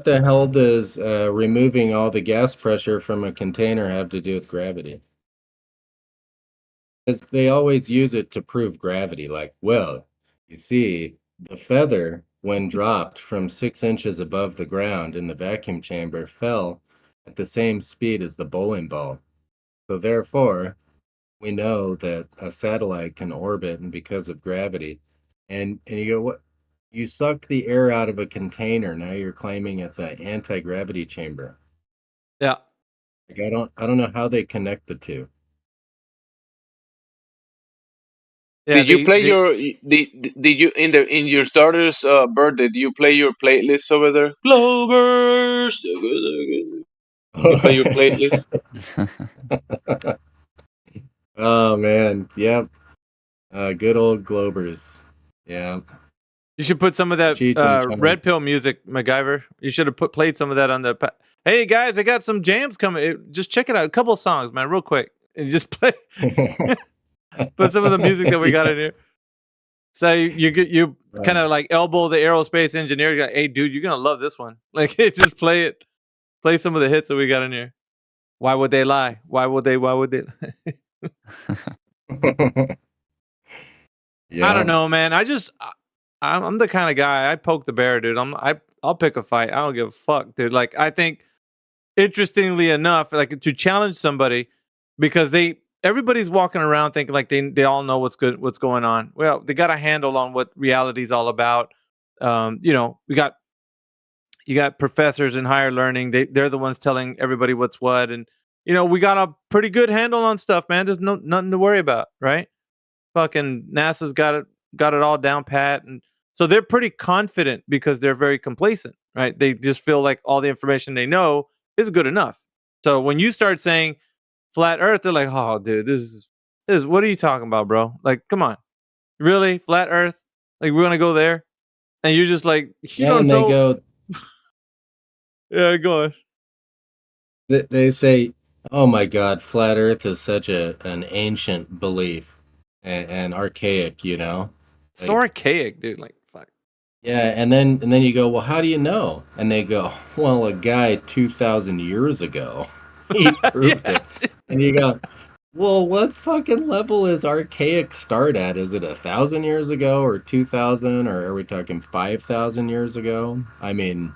Speaker 14: the hell does removing all the gas pressure from a container have to do with gravity? Because they always use it to prove gravity. Like, well, you see, the feather, when dropped from 6 inches above the ground in the vacuum chamber, fell at the same speed as the bowling ball. So therefore, we know that a satellite can orbit, and because of gravity. And you go, what? You suck the air out of a container. Now you're claiming it's an anti-gravity chamber.
Speaker 12: Yeah.
Speaker 14: Like I don't know how they connect the two.
Speaker 12: Yeah,
Speaker 9: Did you play your did you in your starters birthday? Did you play your playlist over there? Globers. You play your playlist.
Speaker 14: Oh man, yep. Good old Globers. Yeah.
Speaker 12: You should put some of that
Speaker 14: Cheech and Chong.
Speaker 12: Red Pill music, MacGyver. You should have played some of that on the. Hey guys, I got some jams coming. Just check it out. A couple of songs, man, real quick, and just play. Put some of the music that we got in here. So you kind of like elbow the aerospace engineer. You're like, hey, dude, you're gonna love this one. Like, just play it. Play some of the hits that we got in here. Why would they lie? Why would they? I don't know, man. I'm the kind of guy. I poke the bear, dude. I'll pick a fight. I don't give a fuck, dude. Like, I think, interestingly enough, like to challenge somebody, because everybody's walking around thinking like they all know what's going on. Well, they got a handle on what reality's all about. You know, you got professors in higher learning. They're the ones telling everybody what's what, and you know, we got a pretty good handle on stuff, man. There's nothing to worry about, right? Fucking NASA's got it all down pat, and so they're pretty confident because they're very complacent, right? They just feel like all the information they know is good enough. So when you start saying flat Earth, they're like, "Oh, dude, this is what are you talking about, bro? Like, come on, really, flat Earth? Like, we're gonna go there?" And you're just like, "You don't know."
Speaker 14: They go.
Speaker 12: Yeah, go on.
Speaker 14: They say, "Oh my God, flat Earth is such an ancient belief and archaic," you know.
Speaker 12: So archaic, dude. Like, fuck.
Speaker 14: Yeah, and then you go, "Well, how do you know?" And they go, "Well, a guy 2,000 years ago, he proved it." And you go, "Well, what fucking level is archaic start at? Is it 1,000 years ago, or 2,000, or are we talking 5,000 years ago? I mean,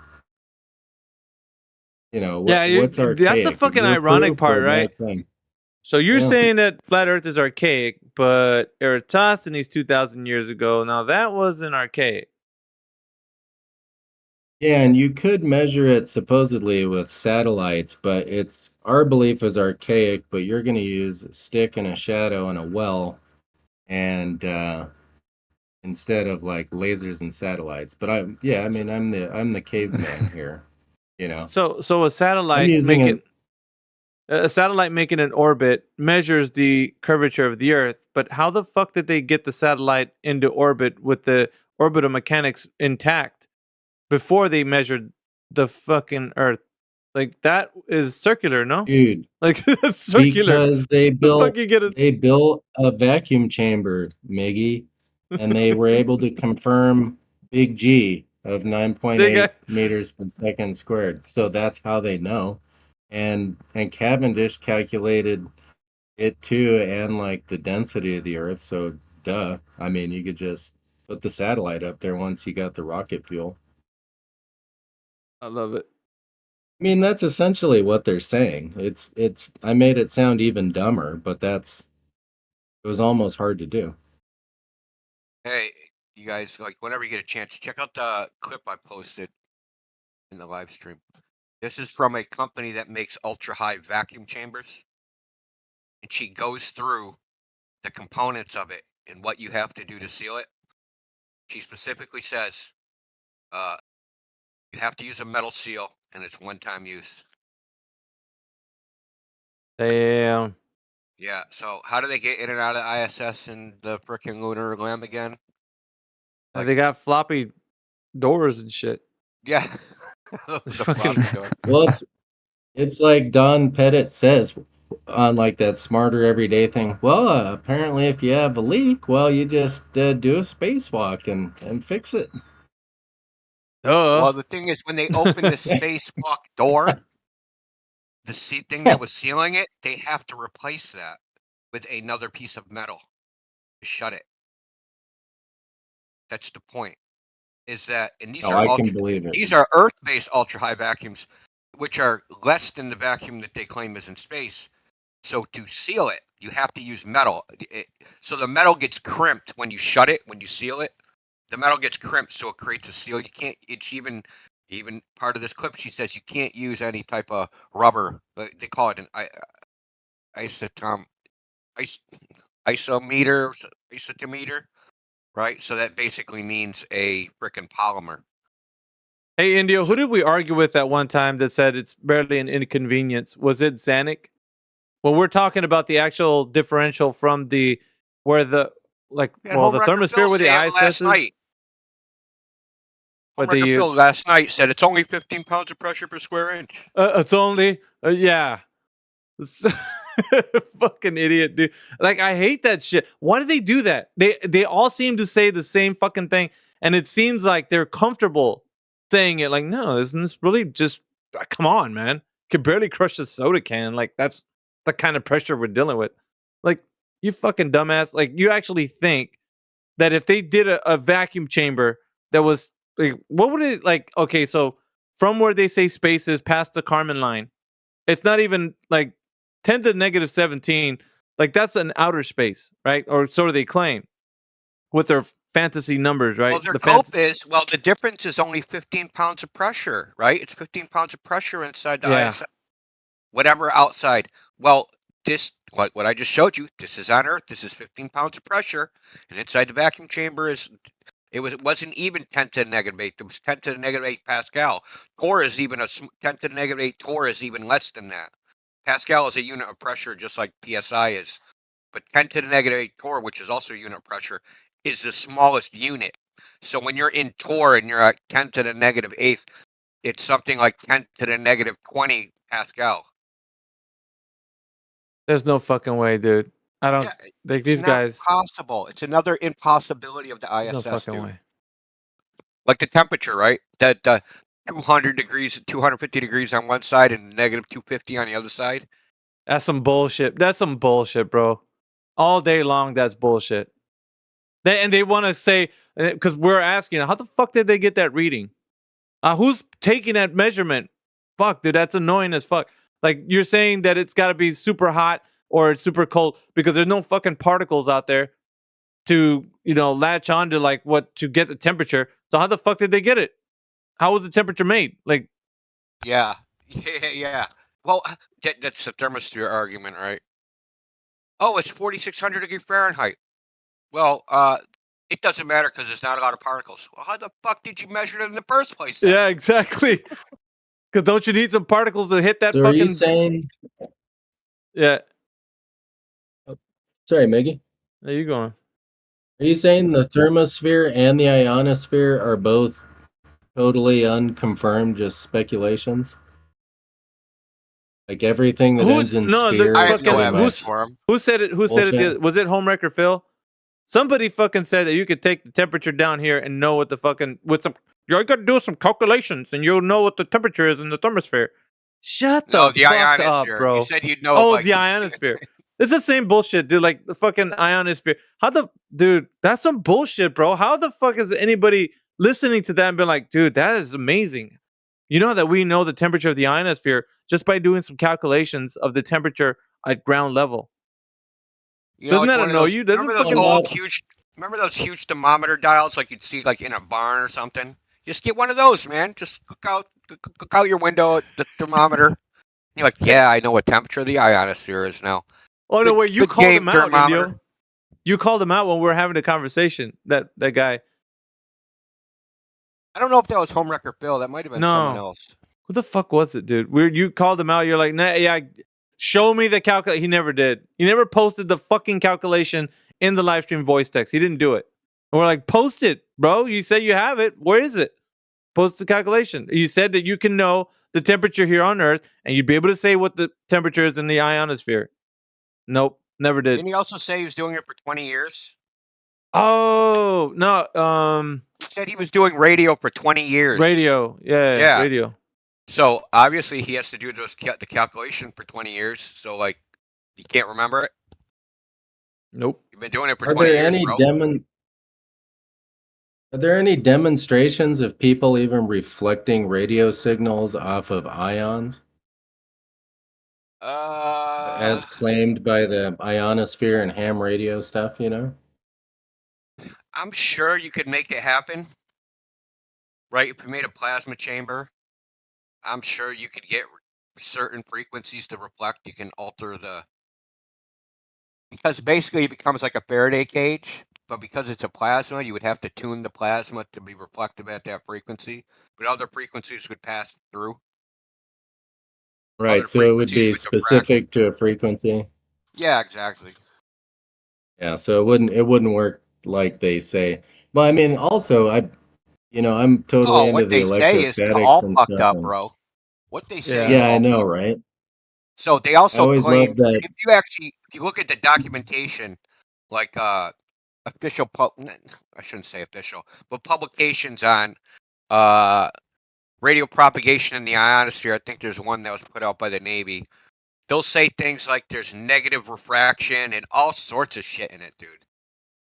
Speaker 14: you know, what's archaic?
Speaker 12: That's the fucking ironic part, right? So you're saying that flat Earth is archaic, but Eratosthenes 2,000 years ago, now that wasn't archaic.
Speaker 14: Yeah, and you could measure it supposedly with satellites, but our belief is archaic, but you're going to use a stick and a shadow and a well, and instead of like lasers and satellites. But I'm the caveman here, you know.
Speaker 12: So a satellite making an orbit measures the curvature of the Earth, but how the fuck did they get the satellite into orbit with the orbital mechanics intact before they measured the fucking Earth? Like, that is circular, no?
Speaker 14: Dude,
Speaker 12: like, that's circular.
Speaker 14: Because they built a vacuum chamber, Miggy, and they were able to confirm big G of 9.8 meters per second squared. So that's how they know. And Cavendish calculated it too, and like the density of the Earth. So duh. I mean, you could just put the satellite up there once you got the rocket fuel.
Speaker 12: I love it.
Speaker 14: I mean, that's essentially what they're saying. I made it sound even dumber, but it was almost hard to do.
Speaker 15: Hey, you guys, like, whenever you get a chance, check out the clip I posted in the live stream. This is from a company that makes ultra-high vacuum chambers. And she goes through the components of it and what you have to do to seal it. she specifically says you have to use a metal seal, and it's one-time use.
Speaker 12: Damn.
Speaker 15: Yeah. So how do they get in and out of ISS and the frickin' lunar limb again?
Speaker 12: They got floppy doors and shit.
Speaker 15: Yeah. The floppy door.
Speaker 14: Well, it's like Don Pettit says on like that smarter everyday thing. Well, apparently, if you have a leak, well, you just do a spacewalk and fix it.
Speaker 15: Well, the thing is, when they open the spacewalk door, the thing that was sealing it, they have to replace that with another piece of metal to shut it. That's the point. Is that, and these
Speaker 14: I can believe it.
Speaker 15: These are Earth-based ultra-high vacuums, which are less than the vacuum that they claim is in space. So to seal it, you have to use metal. So the metal gets crimped when you shut it, when you seal it. The metal gets crimped, so it creates a seal. You can't. It's even part of this clip. She says you can't use any type of rubber. They call it an isotometer, right? So that basically means a frickin' polymer.
Speaker 12: Hey, Indio, who did we argue with at one time that said it's barely an inconvenience? Was it Zanuck? When we're talking about the actual differential from the the thermosphere where the ISS is.
Speaker 15: But Phil last night said it's only 15 pounds of pressure per square inch.
Speaker 12: It's only yeah. Fucking idiot, dude. Like, I hate that shit. Why do they do that? They all seem to say the same fucking thing, and it seems like they're comfortable saying it. Like, no, isn't this really just come on, man? Can barely crush a soda can. Like, that's the kind of pressure we're dealing with. Like, you fucking dumbass. Like, you actually think that if they did a vacuum chamber that was like, what would it like? Okay, so from where they say space is past the Kármán line, it's not even like 10 to the negative 17. Like, that's an outer space, right? Or so do they claim with their fantasy numbers, right?
Speaker 15: Well, their cope is, the difference is only 15 pounds of pressure, right? It's 15 pounds of pressure inside the ISS. Whatever outside. Well, this, like what I just showed you, this is on Earth. This is 15 pounds of pressure. And inside the vacuum chamber it wasn't even 10 to the negative 8. It was 10 to the negative 8 Pascal. Torr is even 10 to the negative 8 Torr is even less than that. Pascal is a unit of pressure just like PSI is. But 10 to the negative 8 Torr, which is also a unit of pressure, is the smallest unit. So when you're in Torr and you're at 10 to the negative 8th, it's something like 10 to the negative 20 Pascal.
Speaker 12: There's no fucking way, dude. I don't like these guys.
Speaker 15: It's impossible. It's another impossibility of the ISS,
Speaker 12: No fucking
Speaker 15: dude.
Speaker 12: way.
Speaker 15: Like the temperature, right? That 200 degrees, 250 degrees on one side and negative 250 on the other side.
Speaker 12: That's some bullshit. That's some bullshit, bro. All day long, that's bullshit. They want to say, because we're asking, how the fuck did they get that reading? Who's taking that measurement? Fuck, dude, that's annoying as fuck. Like, you're saying that it's got to be super hot or it's super cold because there's no fucking particles out there to, latch on to to get the temperature. So how the fuck did they get it? How was the temperature made? Like,
Speaker 15: yeah. Well, that's the thermosphere argument, right? Oh, it's 4,600 degrees Fahrenheit. Well, it doesn't matter because there's not a lot of particles. Well, how the fuck did you measure it in the first place? Then?
Speaker 12: Yeah, exactly. Because don't you need some particles to hit that
Speaker 14: So
Speaker 12: fucking...
Speaker 14: are you saying...
Speaker 12: Yeah.
Speaker 14: Sorry, Miggy.
Speaker 12: There you going.
Speaker 14: Are you saying the thermosphere and the ionosphere are both totally unconfirmed, just speculations? Like everything that ends in sphere.
Speaker 12: Who said it? Who said it? Was it Homewrecker Phil? Somebody fucking said that you could take the temperature down here and know what the fucking you got to do some calculations and you'll know what the temperature is in the thermosphere. Shut the fuck up, bro.
Speaker 15: You said you'd know.
Speaker 12: Oh, the ionosphere. It's the same bullshit, dude. Like the fucking ionosphere. Dude, that's some bullshit, bro. How the fuck is anybody listening to that and be like, dude, that is amazing? You know that we know the temperature of the ionosphere just by doing some calculations of the temperature at ground level. Doesn't that annoy you?
Speaker 15: Remember those huge thermometer dials like you'd see like in a barn or something? Just get one of those, man. Just look out your window at the thermometer. You're like, yeah, I know what temperature the ionosphere is now.
Speaker 12: Oh, no, wait, you called him out, Indio. You called him out when we were having a conversation, that guy.
Speaker 15: I don't know if that was Homewrecker Bill. That might have been someone
Speaker 12: No.
Speaker 15: else.
Speaker 12: Who the fuck was it, dude? Weird. You called him out. You're like, nah, yeah, show me the calculation. He never did. He never posted the fucking calculation in the live stream voice text. He didn't do it. And we're like, post it, bro. You say you have it. Where is it? Post the calculation. You said that you can know the temperature here on Earth, and you'd be able to say what the temperature is in the ionosphere. Nope, never did.
Speaker 15: Didn't he also say he was doing it for 20 years?
Speaker 12: Oh no.
Speaker 15: He said he was doing radio for 20 years.
Speaker 12: Radio. Yeah. Radio.
Speaker 15: So obviously he has to do the calculation for 20 years. So like, you can't remember it.
Speaker 12: Nope.
Speaker 15: You've been doing it for
Speaker 14: Are
Speaker 15: 20
Speaker 14: there
Speaker 15: years,
Speaker 14: any
Speaker 15: bro.
Speaker 14: Are there any demonstrations of people even reflecting radio signals off of ions? As claimed by the ionosphere and ham radio stuff, you know?
Speaker 15: I'm sure you could make it happen. Right? If you made a plasma chamber, I'm sure you could get certain frequencies to reflect. You can alter because basically it becomes like a Faraday cage, but because it's a plasma, you would have to tune the plasma to be reflective at that frequency, but other frequencies would pass through.
Speaker 14: Right, so it would be specific to a frequency.
Speaker 15: Yeah, exactly.
Speaker 14: Yeah, so it wouldn't work like they say. But I mean, also I'm totally into
Speaker 15: what
Speaker 14: the
Speaker 15: they say is
Speaker 14: electrostatics
Speaker 15: all
Speaker 14: and
Speaker 15: fucked
Speaker 14: stuff,
Speaker 15: up,
Speaker 14: and-
Speaker 15: bro. What they say is
Speaker 14: Yeah, I
Speaker 15: all
Speaker 14: know,
Speaker 15: fucked up.
Speaker 14: right?
Speaker 15: So they
Speaker 14: I
Speaker 15: also
Speaker 14: always
Speaker 15: claim
Speaker 14: love that.
Speaker 15: if you look at the documentation, like official I shouldn't say official, but publications on radio propagation in the ionosphere. I think there's one that was put out by the Navy. They'll say things like there's negative refraction and all sorts of shit in it, dude.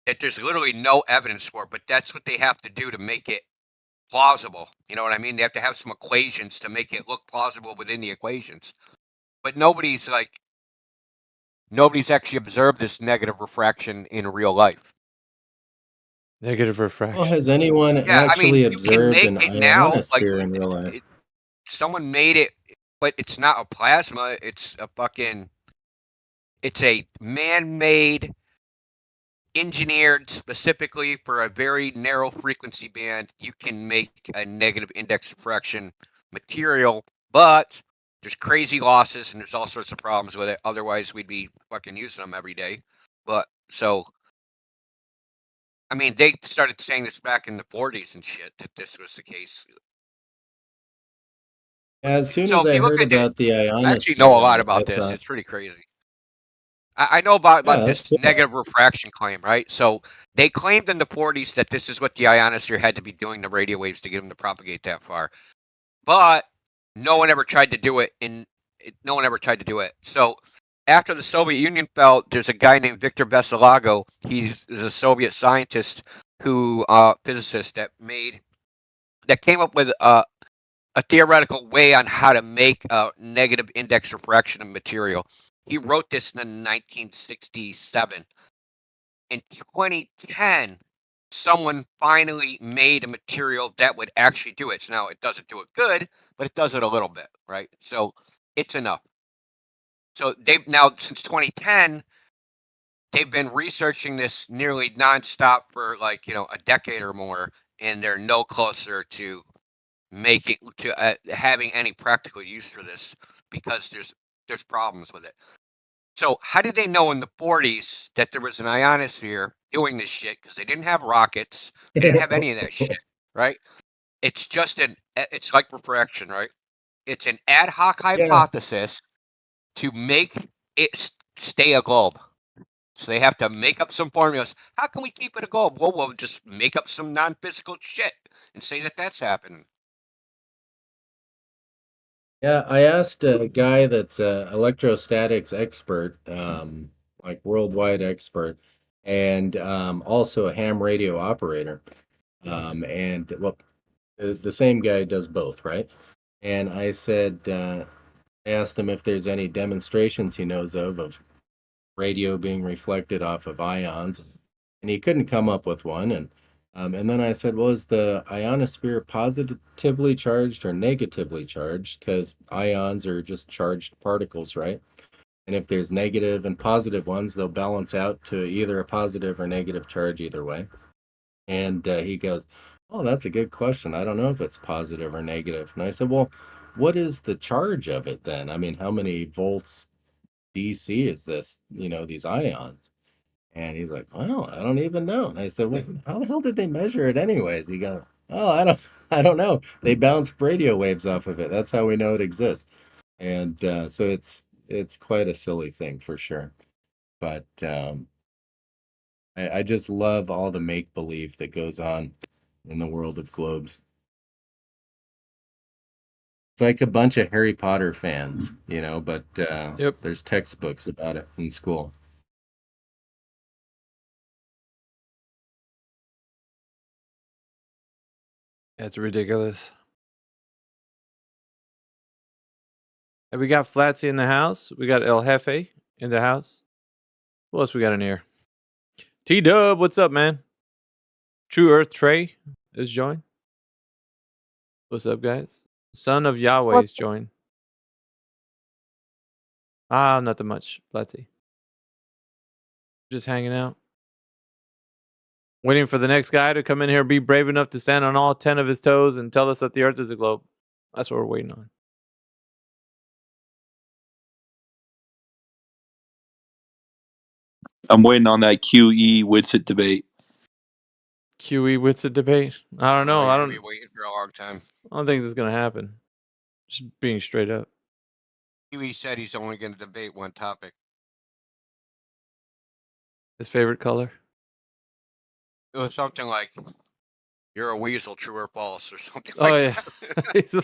Speaker 15: That there's literally no evidence for it, but that's what they have to do to make it plausible. You know what I mean? They have to have some equations to make it look plausible within the equations. But nobody's actually observed this negative refraction in real life.
Speaker 12: Negative refraction.
Speaker 14: Well, has anyone
Speaker 15: Yeah, I mean,
Speaker 14: actually
Speaker 15: you can
Speaker 14: observed an
Speaker 15: make it now. Like
Speaker 14: ionosphere in real life?
Speaker 15: someone made it, but it's not a plasma. It's a man-made, engineered specifically for a very narrow frequency band. You can make a negative index refraction material, but there's crazy losses and there's all sorts of problems with it. Otherwise, we'd be fucking using them every day. But so, I mean, they started saying this back in the 40s and shit, that this was the case.
Speaker 14: As soon
Speaker 15: So
Speaker 14: as
Speaker 15: if
Speaker 14: I
Speaker 15: you look
Speaker 14: heard
Speaker 15: at it,
Speaker 14: about the ionosphere,
Speaker 15: I actually know a lot
Speaker 14: I
Speaker 15: about this.
Speaker 14: thought,
Speaker 15: It's pretty crazy. I know about
Speaker 14: yeah,
Speaker 15: this
Speaker 14: that's cool.
Speaker 15: negative refraction claim, right? So they claimed in the 40s that this is what the ionosphere had to be doing, the radio waves, to get them to propagate that far. But no one ever tried to do it. No one ever tried to do it. So after the Soviet Union fell, there's a guy named Victor Veselago. He's a Soviet scientist physicist that came up with a theoretical way on how to make a negative index refraction of material. He wrote this in 1967. In 2010, someone finally made a material that would actually do it. So now it doesn't do it good, but it does it a little bit, right? So it's enough. So they've now, since 2010, they've been researching this nearly nonstop for a decade or more, and they're no closer to having any practical use for this because there's problems with it. So how did they know in the 40s that there was an ionosphere doing this shit? Because they didn't have rockets. They didn't have any of that shit, right? It's just it's like refraction, right? It's an ad hoc hypothesis to make it stay a globe. So they have to make up some formulas. How can we keep it a globe? Well, we'll just make up some non-physical shit and say that that's happening.
Speaker 14: Yeah, I asked a guy that's a electrostatics expert, like worldwide expert, and also a ham radio operator. And well, the same guy does both, right? And I said, I asked him if there's any demonstrations he knows of radio being reflected off of ions, and he couldn't come up with one. And then I said, well, is the ionosphere positively charged or negatively charged? Because ions are just charged particles, right? And if there's negative and positive ones, they'll balance out to either a positive or negative charge either way. And he goes, oh, that's a good question. I don't know if it's positive or negative. And I said, well, what is the charge of it then? I mean, how many volts DC is this, these ions? And he's like, well, I don't even know. And I said, well, how the hell did they measure it anyways? He goes, oh, I don't know. They bounce radio waves off of it. That's how we know it exists. And so it's quite a silly thing for sure. But I just love all the make-believe that goes on in the world of globes. It's like a bunch of Harry Potter fans, but there's textbooks about it in school.
Speaker 12: That's ridiculous. And we got Flatsy in the house. We got El Jefe in the house. What else we got in here? T-Dub, what's up, man? True Earth Trey is joined. What's up, guys? Son of Yahweh is joined. Nothing much. Flatsy. Just hanging out. Waiting for the next guy to come in here and be brave enough to stand on all 10 of his toes and tell us that the Earth is a globe. That's what we're waiting on.
Speaker 4: I'm waiting on that QE Witsit debate.
Speaker 12: QE Witsit debate? I don't know. I don't
Speaker 15: be waiting for a long time.
Speaker 12: I don't think this is gonna happen. Just being straight up.
Speaker 15: Huey said he's only going to debate one topic.
Speaker 12: His favorite color?
Speaker 15: It was something like, "You're a weasel, true or false," or something
Speaker 12: Oh,
Speaker 15: like
Speaker 12: yeah.
Speaker 15: that.
Speaker 12: He's a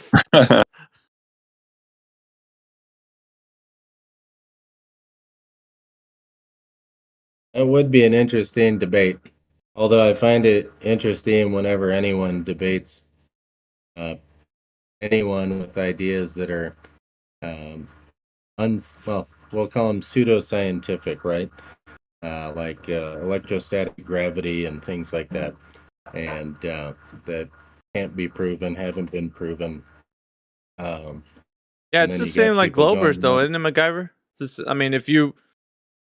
Speaker 14: It would be an interesting debate. Although I find it interesting whenever anyone debates anyone with ideas that are, we'll call them pseudoscientific, right? Like electrostatic gravity and things like that. And that can't be proven, haven't been proven.
Speaker 12: Yeah,
Speaker 14: And
Speaker 12: it's
Speaker 14: then
Speaker 12: the
Speaker 14: you
Speaker 12: same
Speaker 14: got
Speaker 12: like
Speaker 14: people
Speaker 12: Globers,
Speaker 14: going,
Speaker 12: though,
Speaker 14: "Well,
Speaker 12: isn't it, MacGyver? It's just, I mean, if you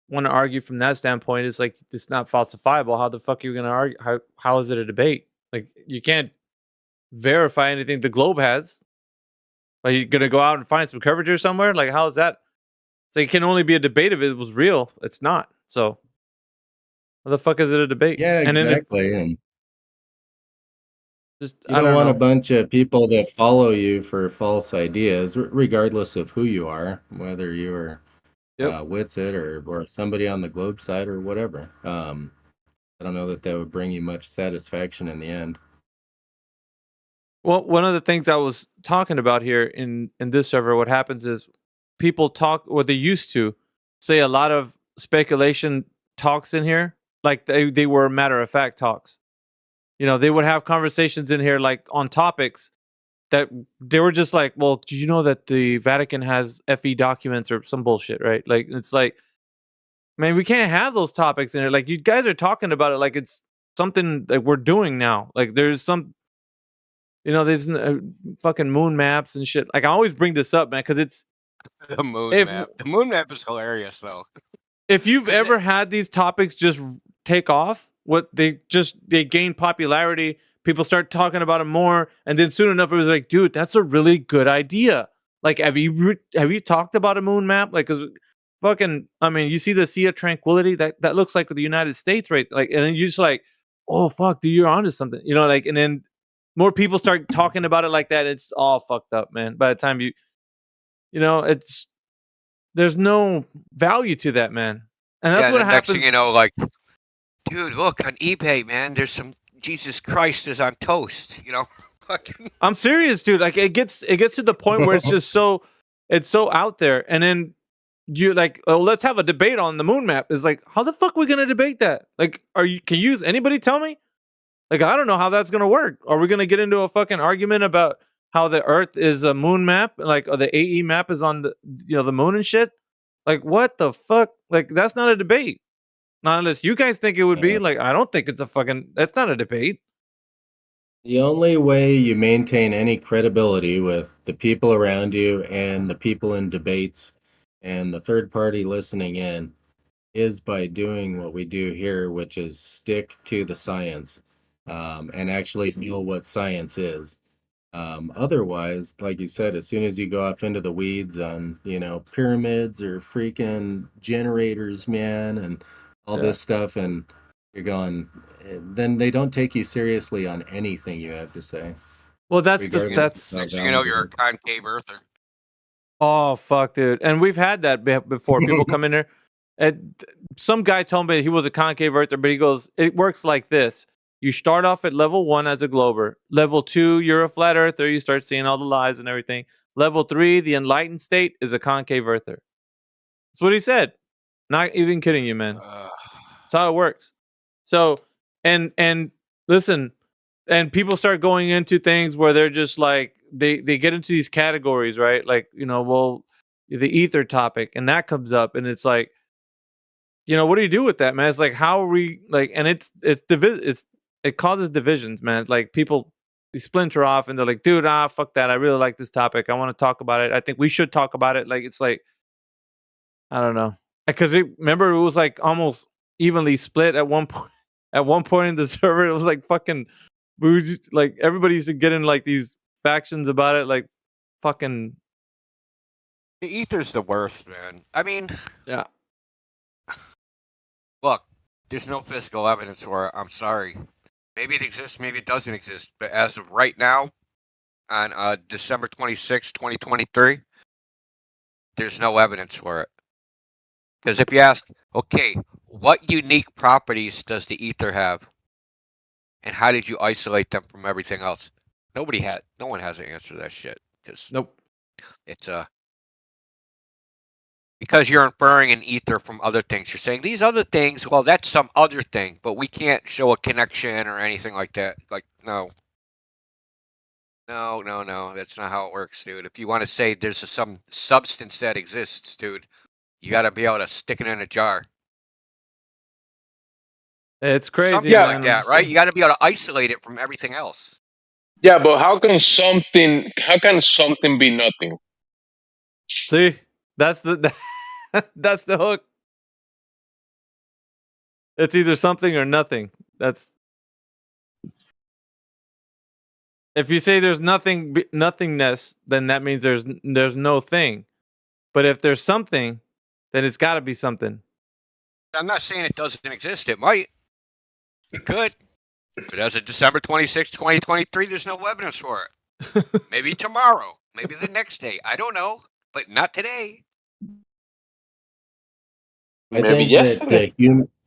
Speaker 12: want to argue from that standpoint, it's like it's not falsifiable. How the fuck are you going to argue? How is it a debate? Like, you can't verify anything the Globe has. Are you going to go out and find some curvature somewhere? Like, how is that? It's like, it can only be a debate if it was real. It's not. So, how the fuck is it a debate?
Speaker 14: yeah,
Speaker 12: And then it
Speaker 14: exactly." And
Speaker 12: just,
Speaker 14: you
Speaker 12: I
Speaker 14: don't
Speaker 12: don't
Speaker 14: want a
Speaker 12: know.
Speaker 14: bunch of people that follow you for false ideas, regardless of who you are, whether you're Witsit or somebody on the Globe side or whatever. I don't know that would bring you much satisfaction in the end.
Speaker 12: Well, one of the things I was talking about here in this server, what happens is people talk, or they used to say a lot of speculation talks in here, like they were matter of fact talks. They would have conversations in here like on topics that they were just like, well, did you know that the Vatican has FE documents or some bullshit, right? Like, it's like, man, we can't have those topics in here. Like, you guys are talking about it like it's something that we're doing now. Like, there's some, there's fucking moon maps and shit. Like, I always bring this up, man, because it's
Speaker 15: The moon map. The moon map is hilarious, though.
Speaker 12: if you've ever had these topics just take off, they gain popularity, people start talking about them more, and then soon enough it was like, dude, that's a really good idea. Like, have you talked about a moon map? Like, because fucking, I mean, you see the Sea of Tranquility, that looks like the United States, right? Like, and then you're just like, oh fuck, dude, you're onto something, like, and then more people start talking about it like that. It's all fucked up, man. By the time it's, there's no value to that, man. And that's
Speaker 15: Yeah,
Speaker 12: what
Speaker 15: the next
Speaker 12: happens.
Speaker 15: thing you know, like, dude, look on eBay, man. There's some Jesus Christ is on toast. Fucking.
Speaker 12: I'm serious, dude. Like, it gets to the point where it's just it's so out there, and then you're like, oh, let's have a debate on the moon map. It's like, how the fuck are we gonna debate that? Like, anybody tell me? Like, I don't know how that's gonna work. Are we gonna get into a fucking argument about how the Earth is a moon map, like, or the AE map is on the the moon and shit? Like, what the fuck? Like, that's not a debate. Not unless you guys think it would be. Like, I don't think it's that's not a debate.
Speaker 14: The only way you maintain any credibility with the people around you and the people in debates and the third party listening in is by doing what we do here, which is stick to the science. and actually know what science is. Otherwise, like you said, as soon as you go off into the weeds on, pyramids or freaking generators, man, and all
Speaker 12: Yeah.
Speaker 14: this stuff, and you're going, then they don't take you seriously on anything you have to say.
Speaker 12: Well, that's
Speaker 14: regardless of how
Speaker 15: Next thing you know, you're a
Speaker 14: valuable.
Speaker 15: concave earther.
Speaker 12: Oh fuck, dude! And we've had that before. People come in there, and some guy told me he was a concave earther, but he goes, "It works like this: you start off at level 1 as a glober. Level 2, you're a flat earther. You start seeing all the lies and everything. Level 3, the enlightened state, is a concave earther." That's what he said. Not even kidding you, man. That's how it works. So, and listen, and people start going into things where they're just like they get into these categories, right? Like, well, the ether topic, and that comes up, and it's like, what do you do with that, man? It's like, how are we like, and it causes divisions, man. Like, people they splinter off, and they're like, dude, fuck that. I really like this topic. I want to talk about it. I think we should talk about it. Like, it's like, I don't know, because remember, it was like almost evenly split at one point. At one point in the server, it was like fucking. We were just like, everybody used to get in like these factions about it, like fucking.
Speaker 15: The ether's the worst, man. I mean,
Speaker 12: yeah.
Speaker 15: Look, there's no physical evidence for it. I'm sorry. Maybe it exists, maybe it doesn't exist. But as of right now, on December 26, 2023, there's no evidence for it. Because if you ask, okay, what unique properties does the ether have? And how did you isolate them from everything else? No one has an answer to that shit.
Speaker 12: Nope.
Speaker 15: It's because you're inferring an ether from other things. You're saying these other things, well, that's some other thing, but we can't show a connection or anything like that. Like, no. No, that's not how it works, dude. If you want to say there's some substance that exists, dude, you got to be able to stick it in a jar.
Speaker 12: It's crazy,
Speaker 15: Something
Speaker 12: man.
Speaker 15: like that, right? You got to be able to isolate it from everything else.
Speaker 9: Yeah, but how can something be nothing?
Speaker 12: See, that's the that's the hook. It's either something or nothing. That's if you say there's nothingness, then that means there's no thing. But if there's something, then it's got to be something.
Speaker 15: I'm not saying it doesn't exist. It might. It could. But as of December 26, 2023, there's no evidence for it. Maybe tomorrow. Maybe the next day. I don't know. But not today.
Speaker 14: I think that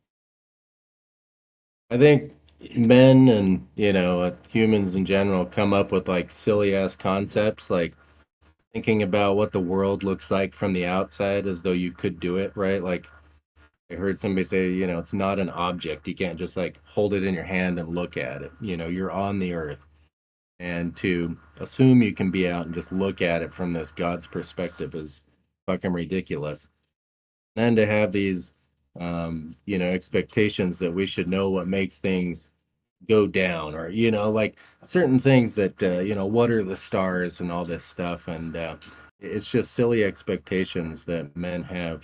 Speaker 14: I think men and humans in general come up with like silly ass concepts, like thinking about what the world looks like from the outside as though you could do it, right? Like I heard somebody say, it's not an object. You can't just like hold it in your hand and look at it. You're on the earth. And to assume you can be out and just look at it from this God's perspective is fucking ridiculous. And to have these expectations that we should know what makes things go down, or like certain things that what are the stars and all this stuff, and it's just silly expectations that men have.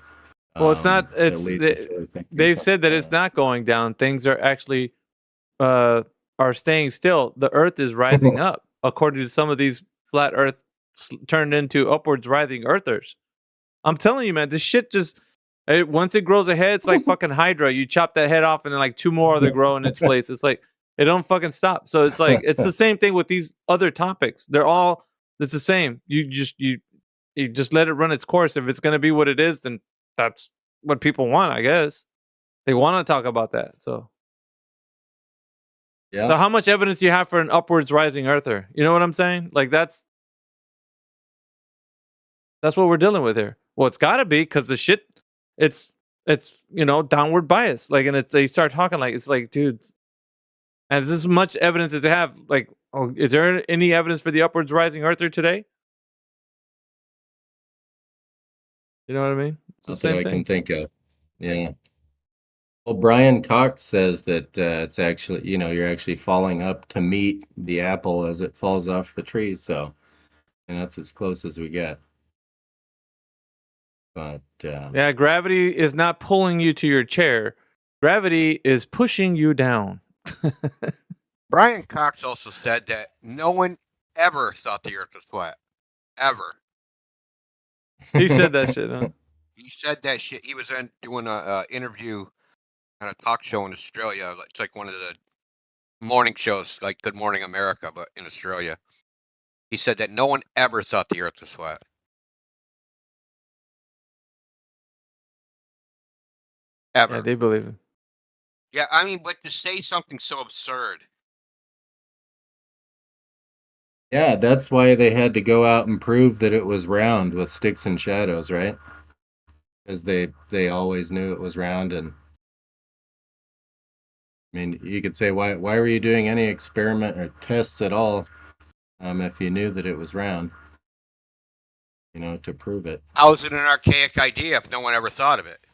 Speaker 12: Well, it's not.
Speaker 14: that
Speaker 12: It's
Speaker 14: lead to silly thinking
Speaker 12: they've
Speaker 14: something
Speaker 12: said that
Speaker 14: like
Speaker 12: it's not going down. Things are actually are staying still. The Earth is rising up, according to some of these flat Earth turned into upwards rising Earthers. I'm telling you, man, this shit just once it grows a head, it's like fucking Hydra. You chop that head off, and then like two more other grow in its place. It's like it don't fucking stop. So it's like it's the same thing with these other topics. It's the same. You just let it run its course. If it's gonna be what it is, then that's what people want, I guess. They want to talk about that. So
Speaker 14: Yeah.
Speaker 12: So how much evidence do you have for an upwards rising earther? You know what I'm saying? Like that's what we're dealing with here. Well, it's got to be because the shit, it's downward bias. Like, and they start talking like it's like, dude, and as much evidence as they have, like, oh, is there any evidence for the upwards rising earther today? You know what I mean? It's the
Speaker 14: Not that
Speaker 12: same
Speaker 14: I
Speaker 12: thing.
Speaker 14: can think of. Yeah. Well, Brian Cox says that it's actually, you're actually falling up to meet the apple as it falls off the tree. So, and that's as close as we get. But
Speaker 12: Yeah, gravity is not pulling you to your chair. Gravity is pushing you down.
Speaker 15: Brian Cox also said that no one ever thought the Earth was flat, ever.
Speaker 12: He said that shit, huh?
Speaker 15: He said that shit. He was doing a interview on a talk show in Australia. It's like one of the morning shows, like Good Morning America, but in Australia. He said that no one ever thought the Earth was flat. Ever.
Speaker 12: Yeah, they believe it.
Speaker 15: Yeah, I mean, but to say something so absurd.
Speaker 14: Yeah, that's why they had to go out and prove that it was round with sticks and shadows, right? Because they always knew it was round. And I mean, you could say, why were you doing any experiment or tests at all if you knew that it was round? You know, to prove it.
Speaker 15: How is it an archaic idea if no one ever thought of it?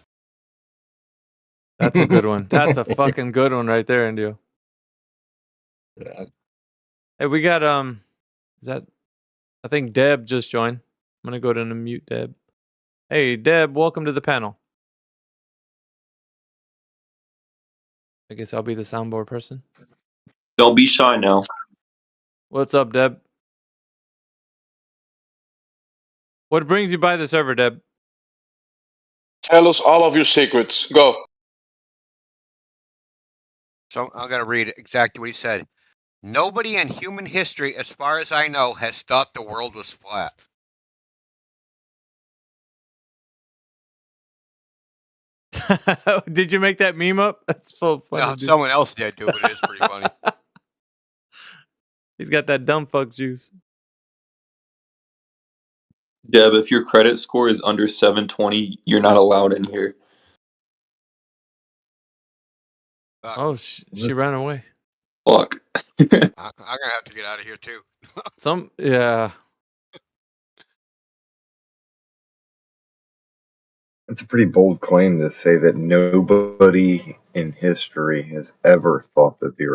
Speaker 12: That's a good one. That's a fucking good one right there, Indio.
Speaker 14: Yeah.
Speaker 12: Hey, we got is that, I think Deb just joined. I'm gonna go to mute Deb. Hey Deb, welcome to the panel. I guess I'll be the soundboard person.
Speaker 4: Don't be shy now.
Speaker 12: What's up, Deb? What brings you by the server, Deb?
Speaker 9: Tell us all of your secrets. Go.
Speaker 15: So I'm going to read exactly what he said. Nobody in human history, as far as I know, has thought the world was flat.
Speaker 12: Did you make that meme up? That's so funny.
Speaker 15: No, someone else did, dude, but it is pretty funny.
Speaker 12: He's got that dumb fuck juice.
Speaker 4: Deb, if your credit score is under 720, you're not allowed in here.
Speaker 12: Oh, she ran away.
Speaker 4: Fuck.
Speaker 15: I'm going to have to get out of here, too.
Speaker 12: Yeah.
Speaker 5: It's a pretty bold claim to say that nobody in history has ever thought that the